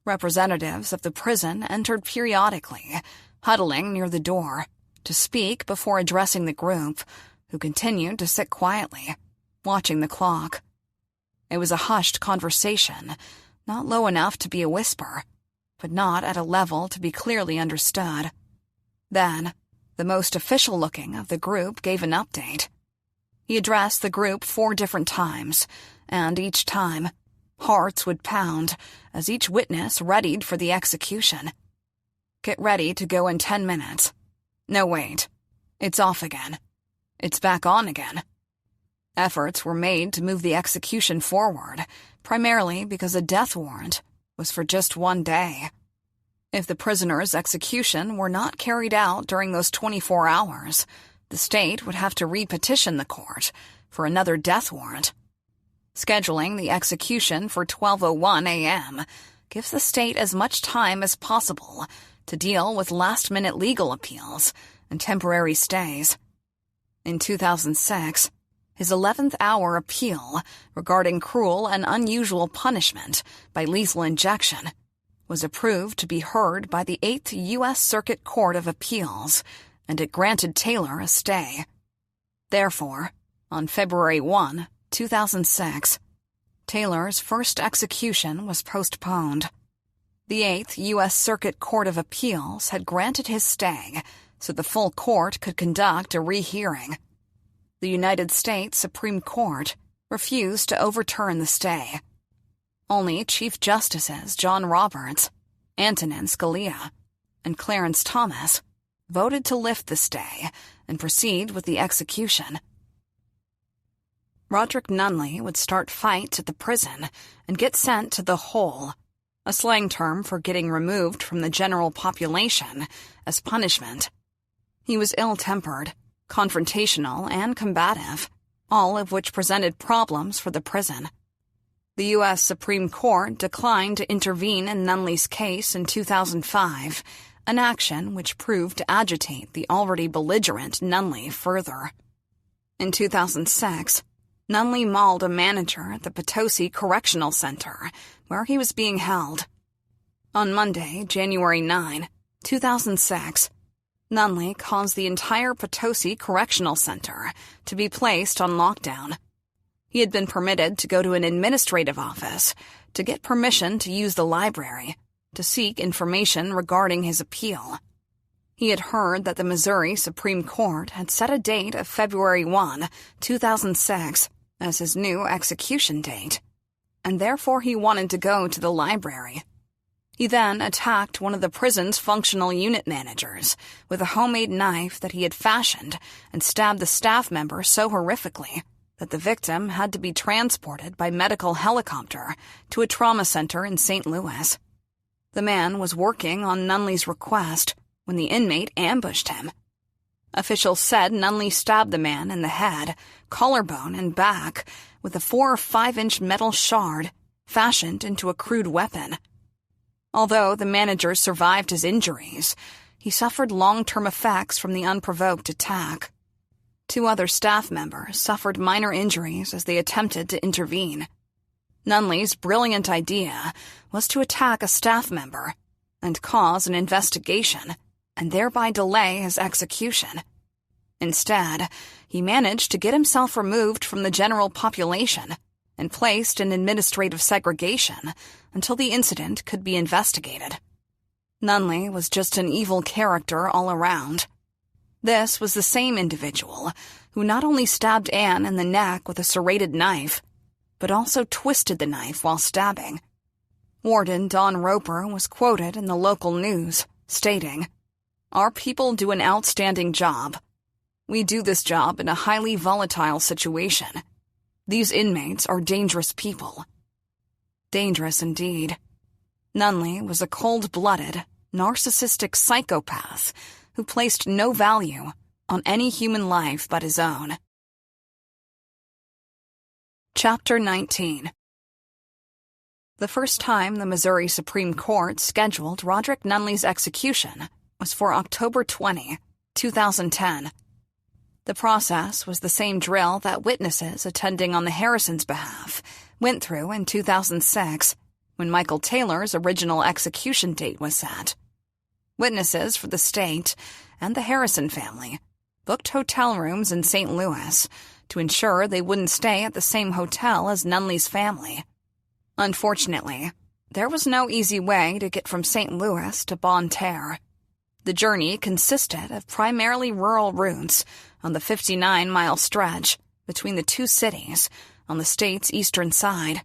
Representatives of the prison entered periodically, huddling near the door, to speak before addressing the group, who continued to sit quietly, watching the clock. It was a hushed conversation, not low enough to be a whisper, but not at a level to be clearly understood. Then, the most official-looking of the group gave an update. He addressed the group 4 different times, and each time, hearts would pound as each witness readied for the execution. "Get ready to go in 10 minutes. No, wait. It's off again. It's back on again." Efforts were made to move the execution forward, primarily because a death warrant was for just 1 day. If the prisoner's execution were not carried out during those 24 hours, the state would have to re-petition the court for another death warrant. Scheduling the execution for 12:01 a.m. gives the state as much time as possible to deal with last-minute legal appeals and temporary stays. In 2006, his 11th hour appeal regarding cruel and unusual punishment by lethal injection was approved to be heard by the 8th U.S. Circuit Court of Appeals, and it granted Taylor a stay. Therefore, on February 1, 2006, Taylor's first execution was postponed. The 8th U.S. Circuit Court of Appeals had granted his stay so the full court could conduct a rehearing. The United States Supreme Court refused to overturn the stay. Only Chief Justices John Roberts, Antonin Scalia, and Clarence Thomas voted to lift the stay and proceed with the execution. Roderick Nunley would start fights at the prison and get sent to the hole, a slang term for getting removed from the general population as punishment. He was ill-tempered, confrontational, and combative, all of which presented problems for the prison. The U.S. Supreme Court declined to intervene in Nunley's case in 2005, an action which proved to agitate the already belligerent Nunley further. In 2006, Nunley mauled a manager at the Potosi Correctional Center, where he was being held. On Monday, January 9, 2006, Nunley caused the entire Potosi Correctional Center to be placed on lockdown. He had been permitted to go to an administrative office to get permission to use the library to seek information regarding his appeal. He had heard that the Missouri Supreme Court had set a date of February 1, 2006 as his new execution date, and therefore he wanted to go to the library. He then attacked one of the prison's functional unit managers with a homemade knife that he had fashioned and stabbed the staff member so horrifically that the victim had to be transported by medical helicopter to a trauma center in St. Louis. The man was working on Nunley's request when the inmate ambushed him. Officials said Nunley stabbed the man in the head, collarbone, and back with a 4 or 5-inch metal shard fashioned into a crude weapon. Although the manager survived his injuries, he suffered long-term effects from the unprovoked attack. 2 other staff members suffered minor injuries as they attempted to intervene. Nunley's brilliant idea was to attack a staff member and cause an investigation and thereby delay his execution. Instead, he managed to get himself removed from the general population and placed in administrative segregation until the incident could be investigated. Nunley was just an evil character all around. This was the same individual who not only stabbed Anne in the neck with a serrated knife, but also twisted the knife while stabbing. Warden Don Roper was quoted in the local news, stating, "Our people do an outstanding job. We do this job in a highly volatile situation. These inmates are dangerous people." Dangerous indeed. Nunley was a cold-blooded, narcissistic psychopath who placed no value on any human life but his own. Chapter 19. The first time the Missouri Supreme Court scheduled Roderick Nunley's execution was for October 20, 2010. The process was the same drill that witnesses attending on the Harrisons' behalf went through in 2006 when Michael Taylor's original execution date was set. Witnesses for the state and the Harrison family booked hotel rooms in St. Louis to ensure they wouldn't stay at the same hotel as Nunley's family. Unfortunately, there was no easy way to get from St. Louis to Bonne Terre. The journey consisted of primarily rural routes on the 59-mile stretch between the 2 cities on the state's eastern side.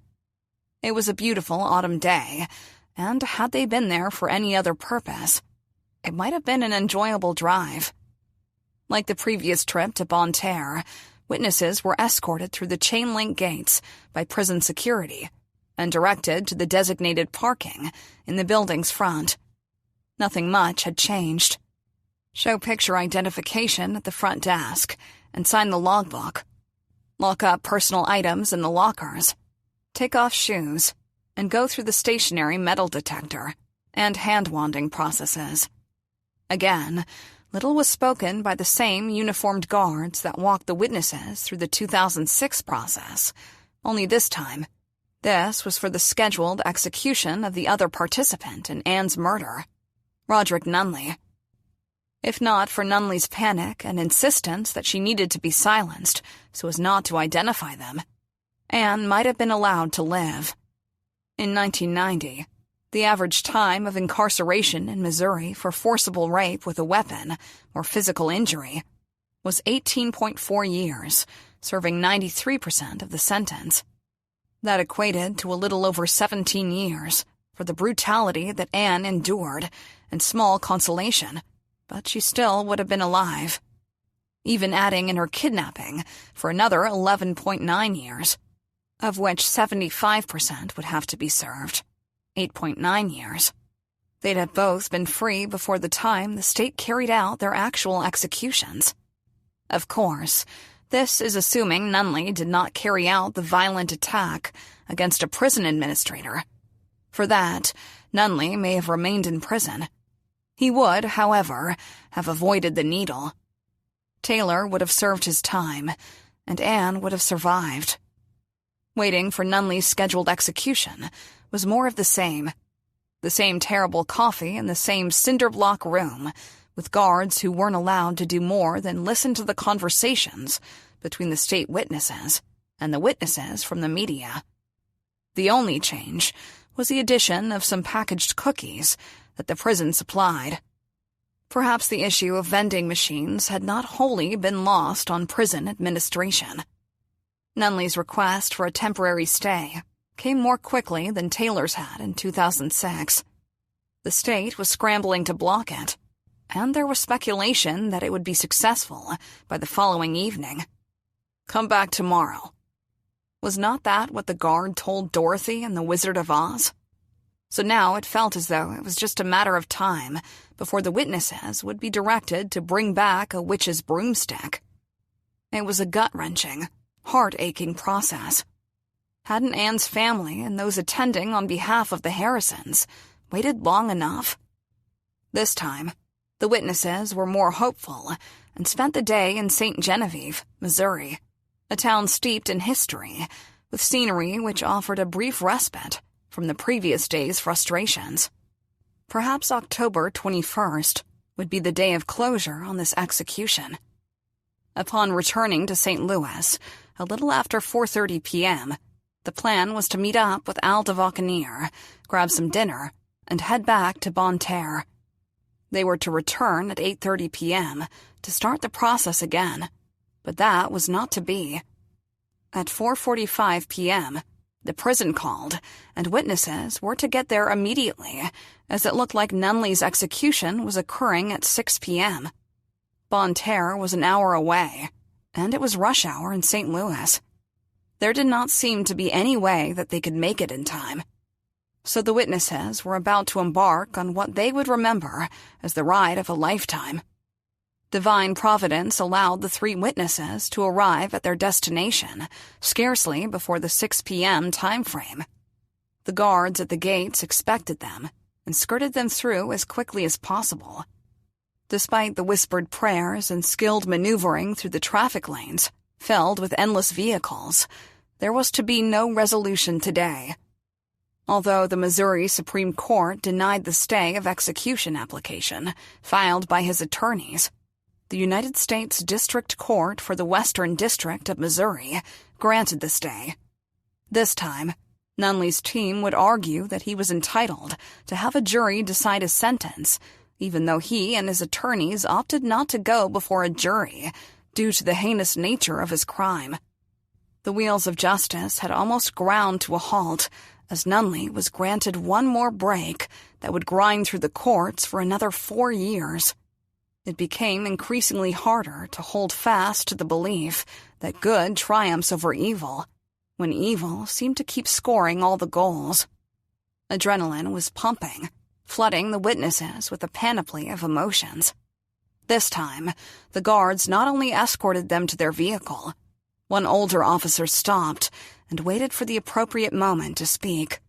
It was a beautiful autumn day, and had they been there for any other purpose, it might have been an enjoyable drive. Like the previous trip to Bonne Terre, witnesses were escorted through the chain-link gates by prison security and directed to the designated parking in the building's front. Nothing much had changed. Show picture identification at the front desk and sign the logbook. Lock up personal items in the lockers. Take off shoes and go through the stationary metal detector and hand-wanding processes. Again, little was spoken by the same uniformed guards that walked the witnesses through the 2006 process, only this time, this was for the scheduled execution of the other participant in Anne's murder, Roderick Nunley. If not for Nunley's panic and insistence that she needed to be silenced so as not to identify them, Anne might have been allowed to live. In 1990, the average time of incarceration in Missouri for forcible rape with a weapon or physical injury was 18.4 years, serving 93% of the sentence. That equated to a little over 17 years for the brutality that Anne endured, and small consolation, but she still would have been alive. Even adding in her kidnapping for another 11.9 years, of which 75% would have to be served, 8.9 years. They'd have both been free before the time the state carried out their actual executions. Of course, this is assuming Nunley did not carry out the violent attack against a prison administrator. For that, Nunley may have remained in prison. He would, however, have avoided the needle. Taylor would have served his time, and Anne would have survived. Waiting for Nunley's scheduled execution was more of the same. The same terrible coffee in the same cinder-block room, with guards who weren't allowed to do more than listen to the conversations between the state witnesses and the witnesses from the media. The only change was the addition of some packaged cookies that the prison supplied. Perhaps the issue of vending machines had not wholly been lost on prison administration. Nunley's request for a temporary stay came more quickly than Taylor's had in 2006. The state was scrambling to block it, and there was speculation that it would be successful by the following evening. "Come back tomorrow." Was not that what the guard told Dorothy in The Wizard of Oz? So now it felt as though it was just a matter of time before the witnesses would be directed to bring back a witch's broomstick. It was a gut-wrenching, heart-aching process. Hadn't Anne's family and those attending on behalf of the Harrisons waited long enough? This time, the witnesses were more hopeful and spent the day in St. Genevieve, Missouri, a town steeped in history, with scenery which offered a brief respite from the previous day's frustrations. Perhaps October 21st would be the day of closure on this execution. Upon returning to St. Louis, a little after 4:30 p.m., the plan was to meet up with Al DeVauconier, grab some dinner, and head back to Bonne Terre. They were to return at 8:30 p.m. to start the process again, but that was not to be. At 4:45 p.m., the prison called, and witnesses were to get there immediately, as it looked like Nunley's execution was occurring at 6 p.m. Bonne Terre was an hour away, and it was rush hour in St. Louis. There did not seem to be any way that they could make it in time. So the witnesses were about to embark on what they would remember as the ride of a lifetime. Divine Providence allowed the three witnesses to arrive at their destination scarcely before the 6 p.m. time frame. The guards at the gates expected them and skirted them through as quickly as possible. Despite the whispered prayers and skilled maneuvering through the traffic lanes, filled with endless vehicles, there was to be no resolution today. Although the Missouri Supreme Court denied the stay of execution application filed by his attorneys, the United States District Court for the Western District of Missouri granted the stay. This time, Nunley's team would argue that he was entitled to have a jury decide his sentence, even though he and his attorneys opted not to go before a jury due to the heinous nature of his crime. The wheels of justice had almost ground to a halt as Nunley was granted one more break that would grind through the courts for another 4 years. It became increasingly harder to hold fast to the belief that good triumphs over evil, when evil seemed to keep scoring all the goals. Adrenaline was pumping, flooding the witnesses with a panoply of emotions. This time, the guards not only escorted them to their vehicle. One older officer stopped and waited for the appropriate moment to speak.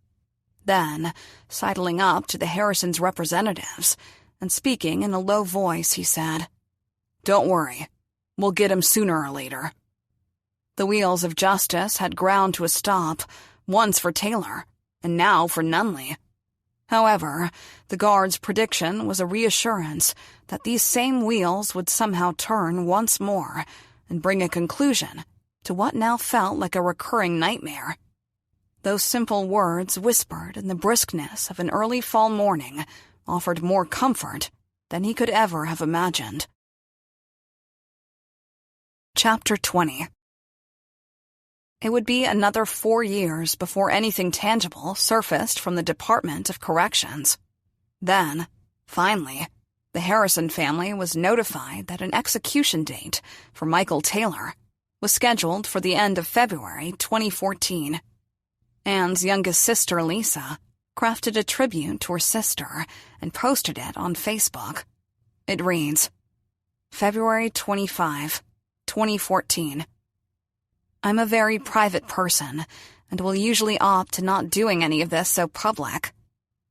Then, sidling up to the Harrisons' representatives and speaking in a low voice, he said, "Don't worry, we'll get him sooner or later." The wheels of justice had ground to a stop, once for Taylor, and now for Nunley. However, the guard's prediction was a reassurance that these same wheels would somehow turn once more and bring a conclusion to what now felt like a recurring nightmare. Those simple words whispered in the briskness of an early fall morning offered more comfort than he could ever have imagined. Chapter 20. It would be another 4 years before anything tangible surfaced from the Department of Corrections. Then, finally, the Harrison family was notified that an execution date for Michael Taylor was scheduled for the end of February 2014. Anne's youngest sister, Lisa, crafted a tribute to her sister and posted it on Facebook. It reads, February 25, 2014. I'm a very private person and will usually opt to not doing any of this so public.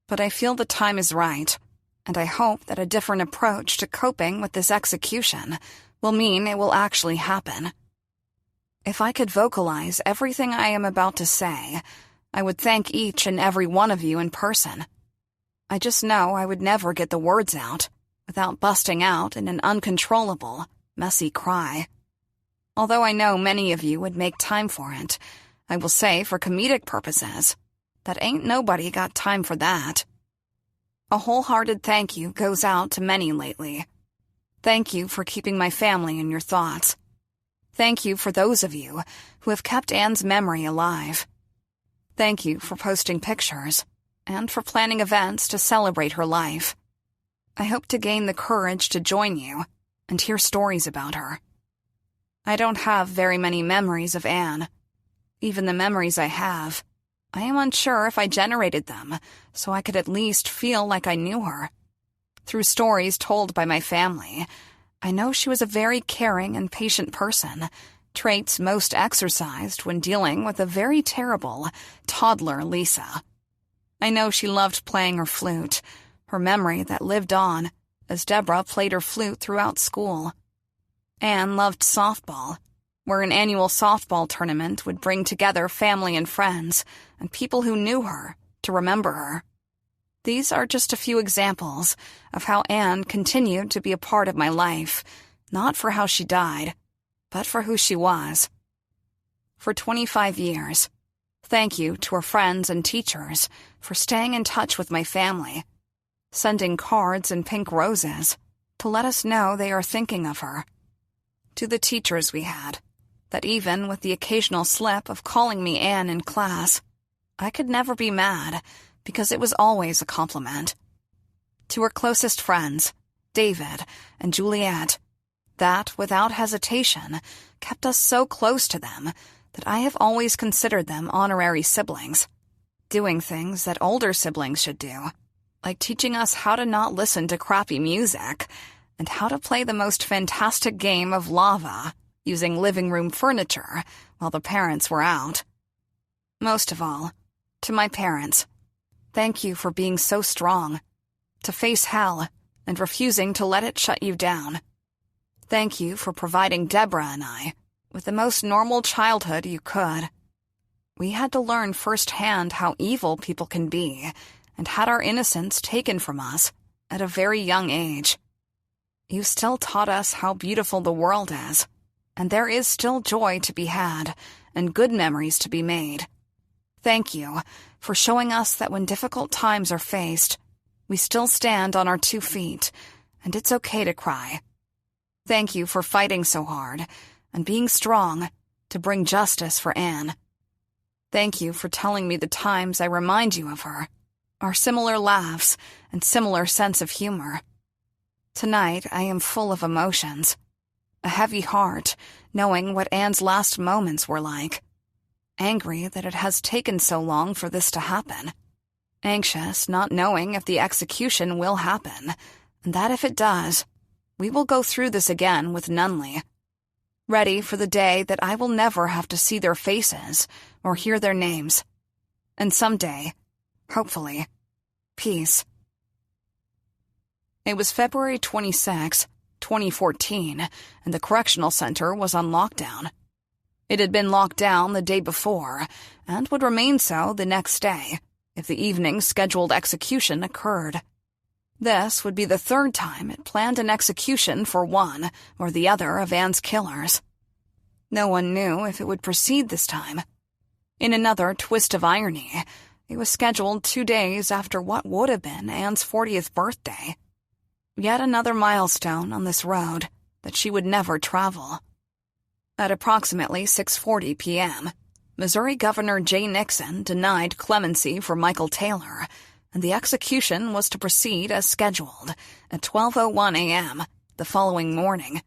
But I feel the time is right, and I hope that a different approach to coping with this execution will mean it will actually happen. If I could vocalize everything I am about to say, I would thank each and every one of you in person. I just know I would never get the words out without busting out in an uncontrollable, messy cry. Although I know many of you would make time for it, I will say for comedic purposes that ain't nobody got time for that. A wholehearted thank you goes out to many lately. Thank you for keeping my family in your thoughts. Thank you for those of you who have kept Anne's memory alive. Thank you for posting pictures and for planning events to celebrate her life. I hope to gain the courage to join you and hear stories about her. I don't have very many memories of Anne. Even the memories I have, I am unsure if I generated them so I could at least feel like I knew her. Through stories told by my family, I know she was a very caring and patient person, traits most exercised when dealing with a very terrible toddler Lisa. I know she loved playing her flute, her memory that lived on as Deborah played her flute throughout school. Anne loved softball, where an annual softball tournament would bring together family and friends and people who knew her to remember her. These are just a few examples of how Anne continued to be a part of my life, not for how she died, but for who she was. For 25 years, thank you to her friends and teachers for staying in touch with my family, sending cards and pink roses to let us know they are thinking of her. To the teachers we had, that even with the occasional slip of calling me Anne in class, I could never be mad because it was always a compliment. To her closest friends, David and Juliet, that, without hesitation, kept us so close to them that I have always considered them honorary siblings, doing things that older siblings should do, like teaching us how to not listen to crappy music and how to play the most fantastic game of lava using living room furniture while the parents were out. Most of all, to my parents, thank you for being so strong, to face hell and refusing to let it shut you down. Thank you for providing Deborah and I with the most normal childhood you could. We had to learn firsthand how evil people can be and had our innocence taken from us at a very young age. You still taught us how beautiful the world is, and there is still joy to be had and good memories to be made. Thank you for showing us that when difficult times are faced, we still stand on our 2 feet, and it's okay to cry. Thank you for fighting so hard and being strong to bring justice for Anne. Thank you for telling me the times I remind you of her, our similar laughs and similar sense of humor. Tonight I am full of emotions. A heavy heart, knowing what Anne's last moments were like. Angry that it has taken so long for this to happen. Anxious, not knowing if the execution will happen, and that if it does, we will go through this again with Nunley. Ready for the day that I will never have to see their faces or hear their names. And someday, hopefully, peace. It was February 26, 2014, and the correctional center was on lockdown. It had been locked down the day before, and would remain so the next day if the evening's scheduled execution occurred. This would be the 3rd time it planned an execution for one or the other of Anne's killers. No one knew if it would proceed this time. In another twist of irony, it was scheduled 2 days after what would have been Anne's 40th birthday. Yet another milestone on this road that she would never travel. At approximately 6:40 p.m., Missouri Governor Jay Nixon denied clemency for Michael Taylor, and the execution was to proceed as scheduled at 12:01 a.m. the following morning.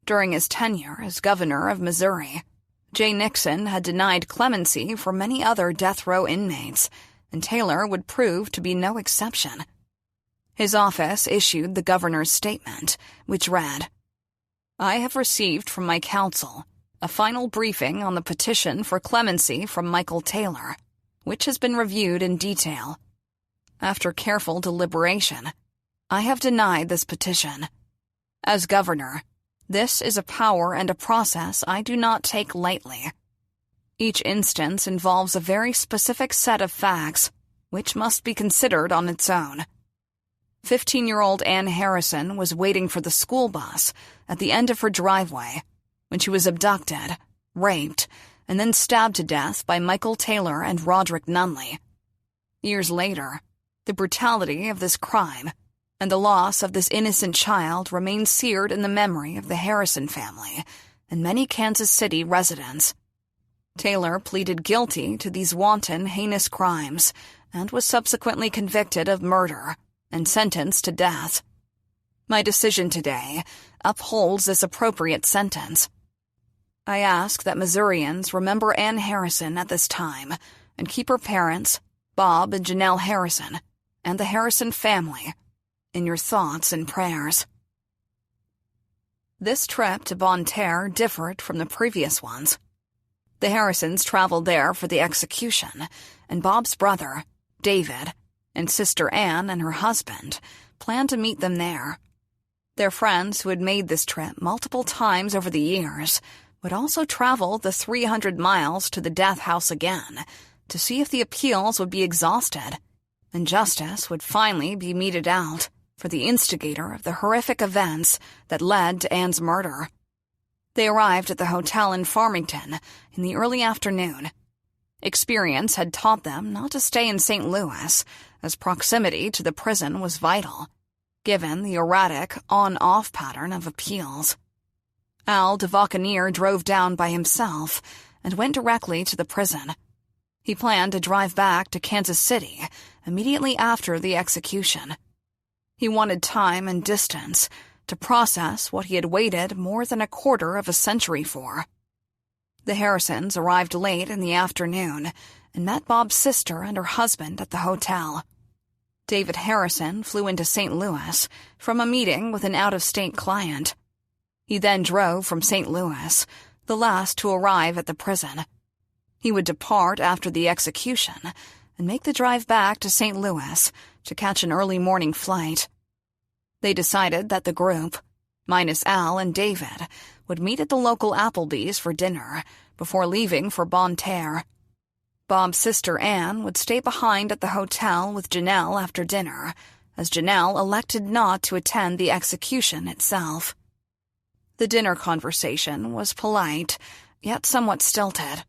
During his tenure as governor of Missouri, Jay Nixon had denied clemency for many other death row inmates, and Taylor would prove to be no exception. His office issued the governor's statement, which read, "I have received from my counsel a final briefing on the petition for clemency from Michael Taylor, which has been reviewed in detail. After careful deliberation, I have denied this petition. As governor, this is a power and a process I do not take lightly. Each instance involves a very specific set of facts, which must be considered on its own. 15-year-old Anne Harrison was waiting for the school bus at the end of her driveway when she was abducted, raped, and then stabbed to death by Michael Taylor and Roderick Nunley. Years later, the brutality of this crime and the loss of this innocent child remain seared in the memory of the Harrison family and many Kansas City residents. Taylor pleaded guilty to these wanton, heinous crimes and was subsequently convicted of murder and sentenced to death. My decision today upholds this appropriate sentence. I ask that Missourians remember Anne Harrison at this time and keep her parents, Bob and Janelle Harrison, and the Harrison family, in your thoughts and prayers." This trip to Bonne Terre differed from the previous ones. The Harrisons traveled there for the execution, and Bob's brother, David, and sister Anne and her husband planned to meet them there. Their friends who had made this trip multiple times over the years would also travel the 300 miles to the death house again to see if the appeals would be exhausted and justice would finally be meted out for the instigator of the horrific events that led to Anne's murder. They arrived at the hotel in Farmington in the early afternoon. Experience had taught them not to stay in St. Louis, as proximity to the prison was vital, given the erratic on-off pattern of appeals. Al DeVauconeer drove down by himself and went directly to the prison. He planned to drive back to Kansas City immediately after the execution. He wanted time and distance to process what he had waited more than a quarter of a century for. The Harrisons arrived late in the afternoon and met Bob's sister and her husband at the hotel. David Harrison flew into St. Louis from a meeting with an out-of-state client. He then drove from St. Louis, the last to arrive at the prison. He would depart after the execution and make the drive back to St. Louis to catch an early morning flight. They decided that the group, minus Al and David, would meet at the local Applebee's for dinner before leaving for Bonne Terre. Bob's sister Anne would stay behind at the hotel with Janelle after dinner, as Janelle elected not to attend the execution itself. The dinner conversation was polite, yet somewhat stilted.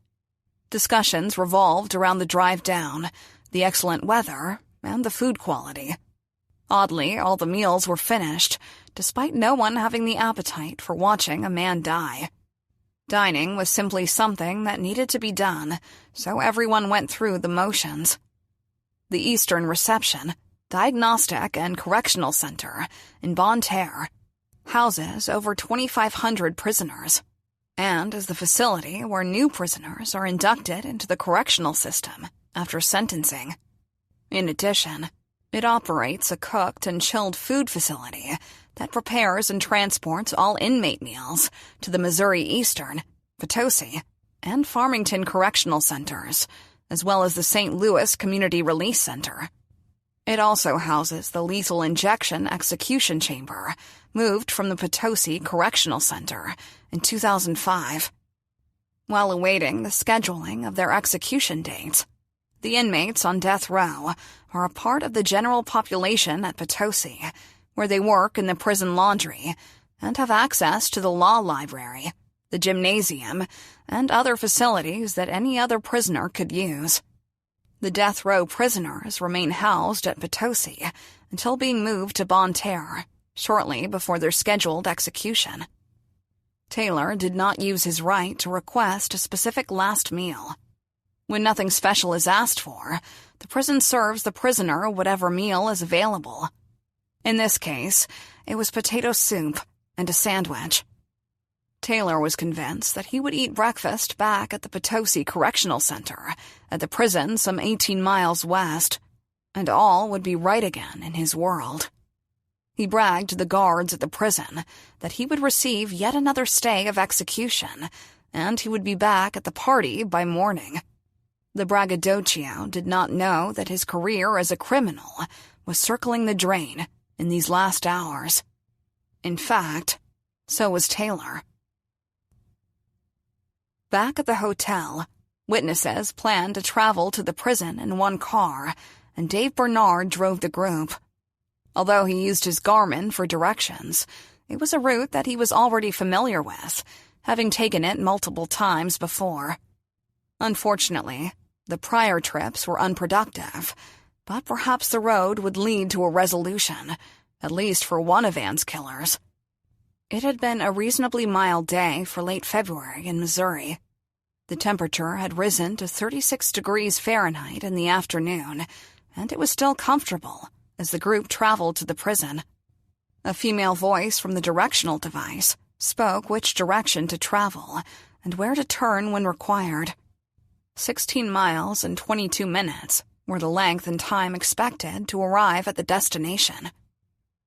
Discussions revolved around the drive down, the excellent weather, and the food quality. Oddly, all the meals were finished, despite no one having the appetite for watching a man die. Dining was simply something that needed to be done, so everyone went through the motions. The Eastern Reception, Diagnostic and Correctional Center in Bonne Terre houses over 2,500 prisoners, and is the facility where new prisoners are inducted into the correctional system after sentencing. In addition, it operates a cooked and chilled food facility that prepares and transports all inmate meals to the Missouri Eastern, Potosi, and Farmington Correctional Centers, as well as the St. Louis Community Release Center. It also houses the lethal injection execution chamber, moved from the Potosi Correctional Center in 2005. While awaiting the scheduling of their execution dates, the inmates on death row are a part of the general population at Potosi, where they work in the prison laundry and have access to the law library the gymnasium, and other facilities that any other prisoner could use. The death row prisoners remain housed at Potosi until being moved to Bonne Terre, shortly before their scheduled execution. Taylor did not use his right to request a specific last meal. When nothing special is asked for, the prison serves the prisoner whatever meal is available. In this case, it was potato soup and a sandwich. Taylor was convinced that he would eat breakfast back at the Potosi Correctional Center, at the prison some 18 miles west, and all would be right again in his world. He bragged to the guards at the prison that he would receive yet another stay of execution, and he would be back at the party by morning. The braggadocio did not know that his career as a criminal was circling the drain in these last hours. In fact, so was Taylor. Back at the hotel, witnesses planned to travel to the prison in one car, and Dave Bernard drove the group. Although he used his Garmin for directions, it was a route that he was already familiar with, having taken it multiple times before. Unfortunately, the prior trips were unproductive, but perhaps the road would lead to a resolution, at least for one of Ann's killers. It had been a reasonably mild day for late February in Missouri. The temperature had risen to 36 degrees Fahrenheit in the afternoon, and it was still comfortable as the group traveled to the prison. A female voice from the directional device spoke which direction to travel and where to turn when required. 16 miles and 22 minutes were the length and time expected to arrive at the destination.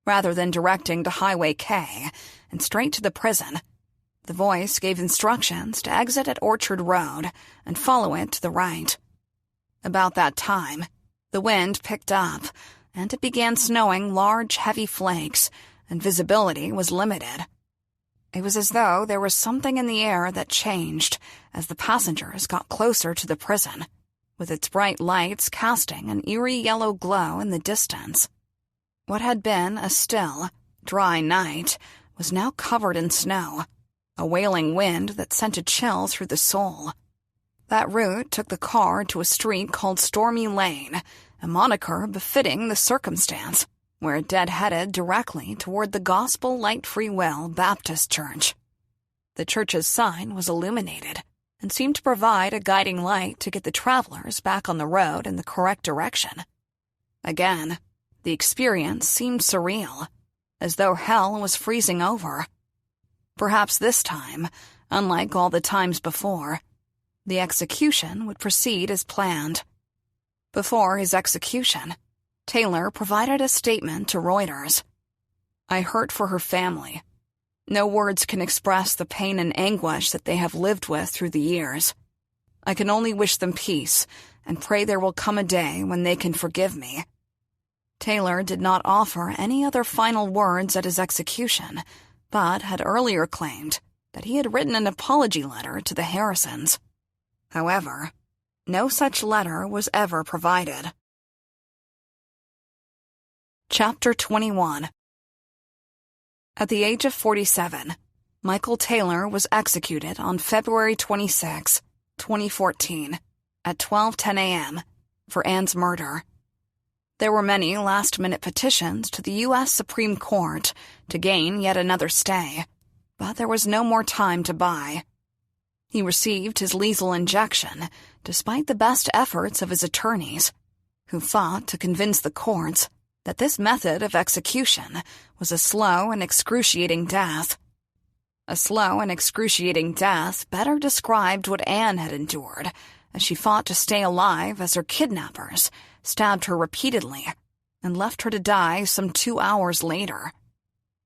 Rather than directing to Highway K and straight to the prison, the voice gave instructions to exit at Orchard Road and follow it to the right. About that time, the wind picked up, and it began snowing large, heavy flakes, and visibility was limited. It was as though there was something in the air that changed as the passengers got closer to the prison, with its bright lights casting an eerie yellow glow in the distance. What had been a still, dry night was now covered in snow, a wailing wind that sent a chill through the soul. That route took the car to a street called Stormy Lane, a moniker befitting the circumstance, where it dead-headed directly toward the Gospel Light Free Will Baptist Church. The church's sign was illuminated and seemed to provide a guiding light to get the travelers back on the road in the correct direction. Again, the experience seemed surreal, as though hell was freezing over. Perhaps this time, unlike all the times before, the execution would proceed as planned. Before his execution, Taylor provided a statement to Reuters. "I hurt for her family. No words can express the pain and anguish that they have lived with through the years. I can only wish them peace and pray there will come a day when they can forgive me." Taylor did not offer any other final words at his execution, but had earlier claimed that he had written an apology letter to the Harrisons. However, no such letter was ever provided. Chapter 21. At the age of 47, Michael Taylor was executed on February 26, 2014, at 12:10 a.m. for Ann's murder. There were many last-minute petitions to the U.S. Supreme Court to gain yet another stay, but there was no more time to buy. He received his lethal injection despite the best efforts of his attorneys, who fought to convince the courts that this method of execution was a slow and excruciating death. A slow and excruciating death better described what Anne had endured as she fought to stay alive as her kidnappers stabbed her repeatedly and left her to die some 2 hours later.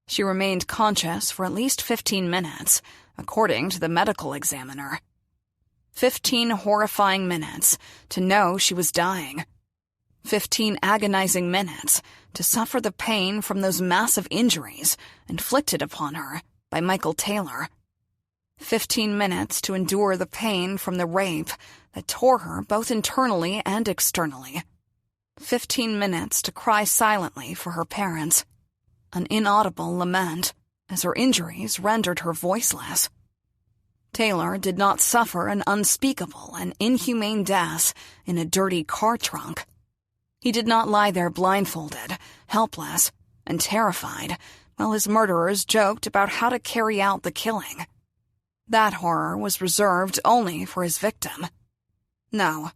She remained conscious for at least 15 minutes, according to the medical examiner. 15 horrifying minutes to know she was dying. 15 agonizing minutes to suffer the pain from those massive injuries inflicted upon her by Michael Taylor. 15 minutes to endure the pain from the rape that tore her both internally and externally. 15 minutes to cry silently for her parents, an inaudible lament as her injuries rendered her voiceless. Taylor did not suffer an unspeakable and inhumane death in a dirty car trunk. He did not lie there blindfolded, helpless, and terrified while his murderers joked about how to carry out the killing. That horror was reserved only for his victim. No,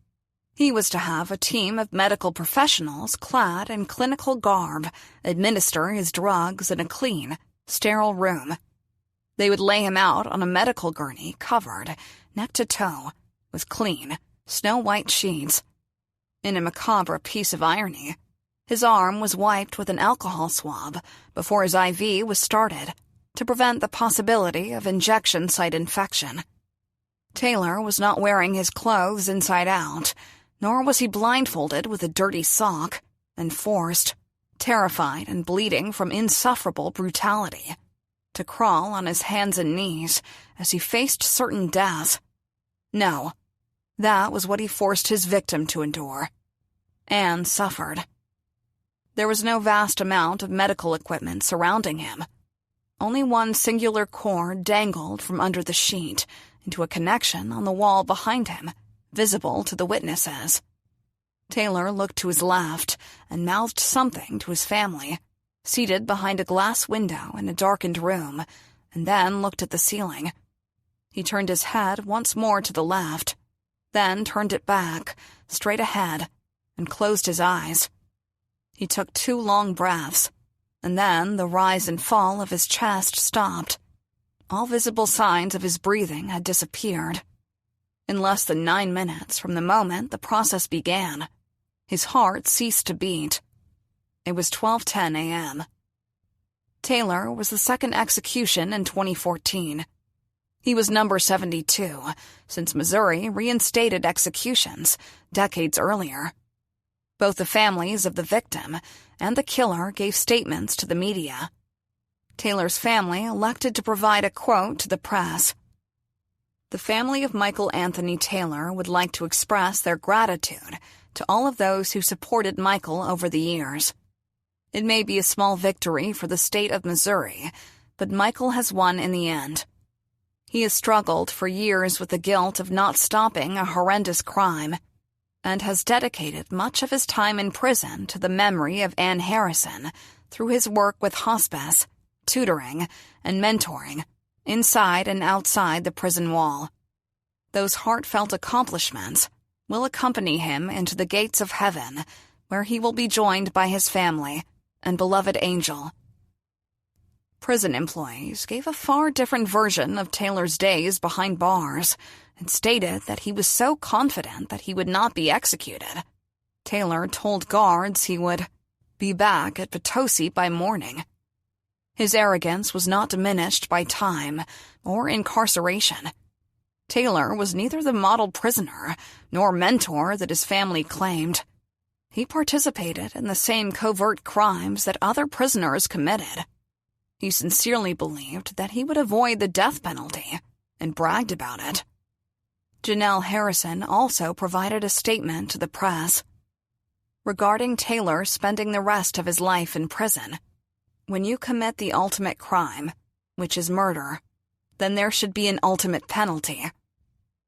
he was to have a team of medical professionals clad in clinical garb administer his drugs in a clean, sterile room. They would lay him out on a medical gurney covered, neck to toe, with clean, snow-white sheets. In a macabre piece of irony, his arm was wiped with an alcohol swab before his IV was started to prevent the possibility of injection site infection. Taylor was not wearing his clothes inside out, nor was he blindfolded with a dirty sock and forced, terrified and bleeding from insufferable brutality, to crawl on his hands and knees as he faced certain death. No, that was what he forced his victim to endure. Anne suffered. There was no vast amount of medical equipment surrounding him. Only one singular cord dangled from under the sheet into a connection on the wall behind him, visible to the witnesses. Taylor looked to his left and mouthed something to his family, seated behind a glass window in a darkened room, and then looked at the ceiling. He turned his head once more to the left, then turned it back, straight ahead, and closed his eyes. He took 2 long breaths, and then the rise and fall of his chest stopped. All visible signs of his breathing had disappeared. In less than 9 minutes from the moment the process began, his heart ceased to beat. It was 12:10 a.m. Taylor was the second execution in 2014. He was number 72, since Missouri reinstated executions decades earlier. Both the families of the victim and the killer gave statements to the media. Taylor's family elected to provide a quote to the press. The family of Michael Anthony Taylor would like to express their gratitude to all of those who supported Michael over the years. It may be a small victory for the state of Missouri, but Michael has won in the end. He has struggled for years with the guilt of not stopping a horrendous crime, and has dedicated much of his time in prison to the memory of Ann Harrison through his work with hospice, tutoring, and mentoring, inside and outside the prison wall. Those heartfelt accomplishments will accompany him into the gates of heaven, where he will be joined by his family and beloved angel. Prison employees gave a far different version of Taylor's days behind bars and stated that he was so confident that he would not be executed. Taylor told guards he would be back at Potosi by morning. His arrogance was not diminished by time or incarceration. Taylor was neither the model prisoner nor mentor that his family claimed. He participated in the same covert crimes that other prisoners committed. He sincerely believed that he would avoid the death penalty and bragged about it. Janelle Harrison also provided a statement to the press regarding Taylor spending the rest of his life in prison. When you commit the ultimate crime, which is murder, then there should be an ultimate penalty.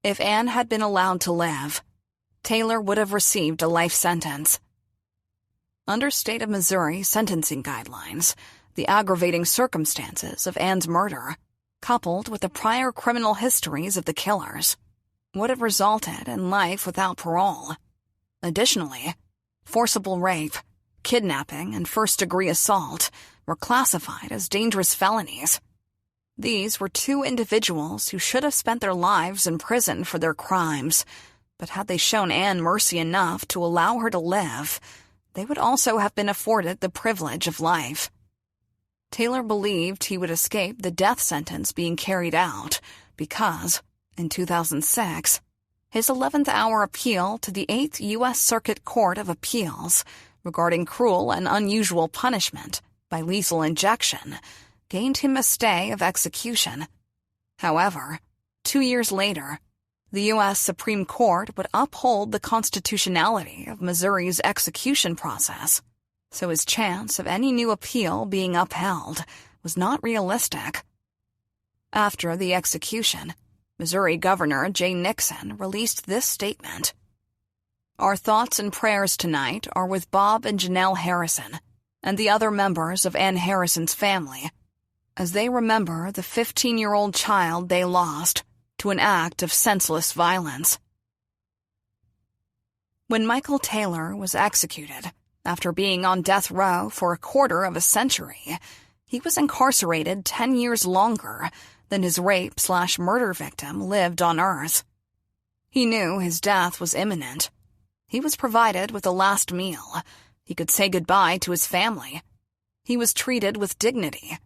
If Ann had been allowed to live, Taylor would have received a life sentence. Under state of Missouri sentencing guidelines, the aggravating circumstances of Ann's murder, coupled with the prior criminal histories of the killers, would have resulted in life without parole. Additionally, forcible rape, kidnapping, and first-degree assault were classified as dangerous felonies. These were 2 individuals who should have spent their lives in prison for their crimes, but had they shown Ann mercy enough to allow her to live, they would also have been afforded the privilege of life. Taylor believed he would escape the death sentence being carried out because, in 2006, his 11th hour appeal to the 8th U.S. Circuit Court of Appeals regarding cruel and unusual punishment by lethal injection gained him a stay of execution. However, 2 years later, the U.S. Supreme Court would uphold the constitutionality of Missouri's execution process, so his chance of any new appeal being upheld was not realistic. After the execution, Missouri Governor Jay Nixon released this statement. Our thoughts and prayers tonight are with Bob and Janelle Harrison and the other members of Ann Harrison's family as they remember the 15-year-old child they lost to an act of senseless violence. When Michael Taylor was executed, after being on death row for a quarter of a century, he was incarcerated 10 years longer than his rape/murder victim lived on Earth. He knew his death was imminent. He was provided with a last meal. He could say goodbye to his family. He was treated with dignity.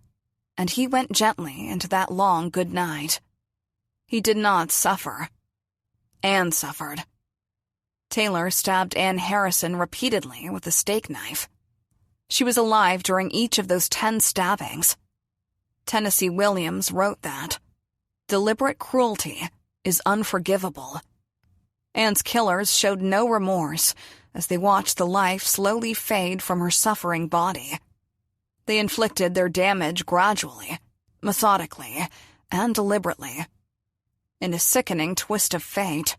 And he went gently into that long good night. He did not suffer. Anne suffered. Taylor stabbed Ann Harrison repeatedly with a steak knife. She was alive during each of those 10 stabbings. Tennessee Williams wrote that, "Deliberate cruelty is unforgivable." Anne's killers showed no remorse as they watched the life slowly fade from her suffering body. They inflicted their damage gradually, methodically, and deliberately. In a sickening twist of fate,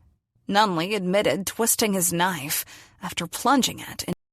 Nunley admitted twisting his knife after plunging it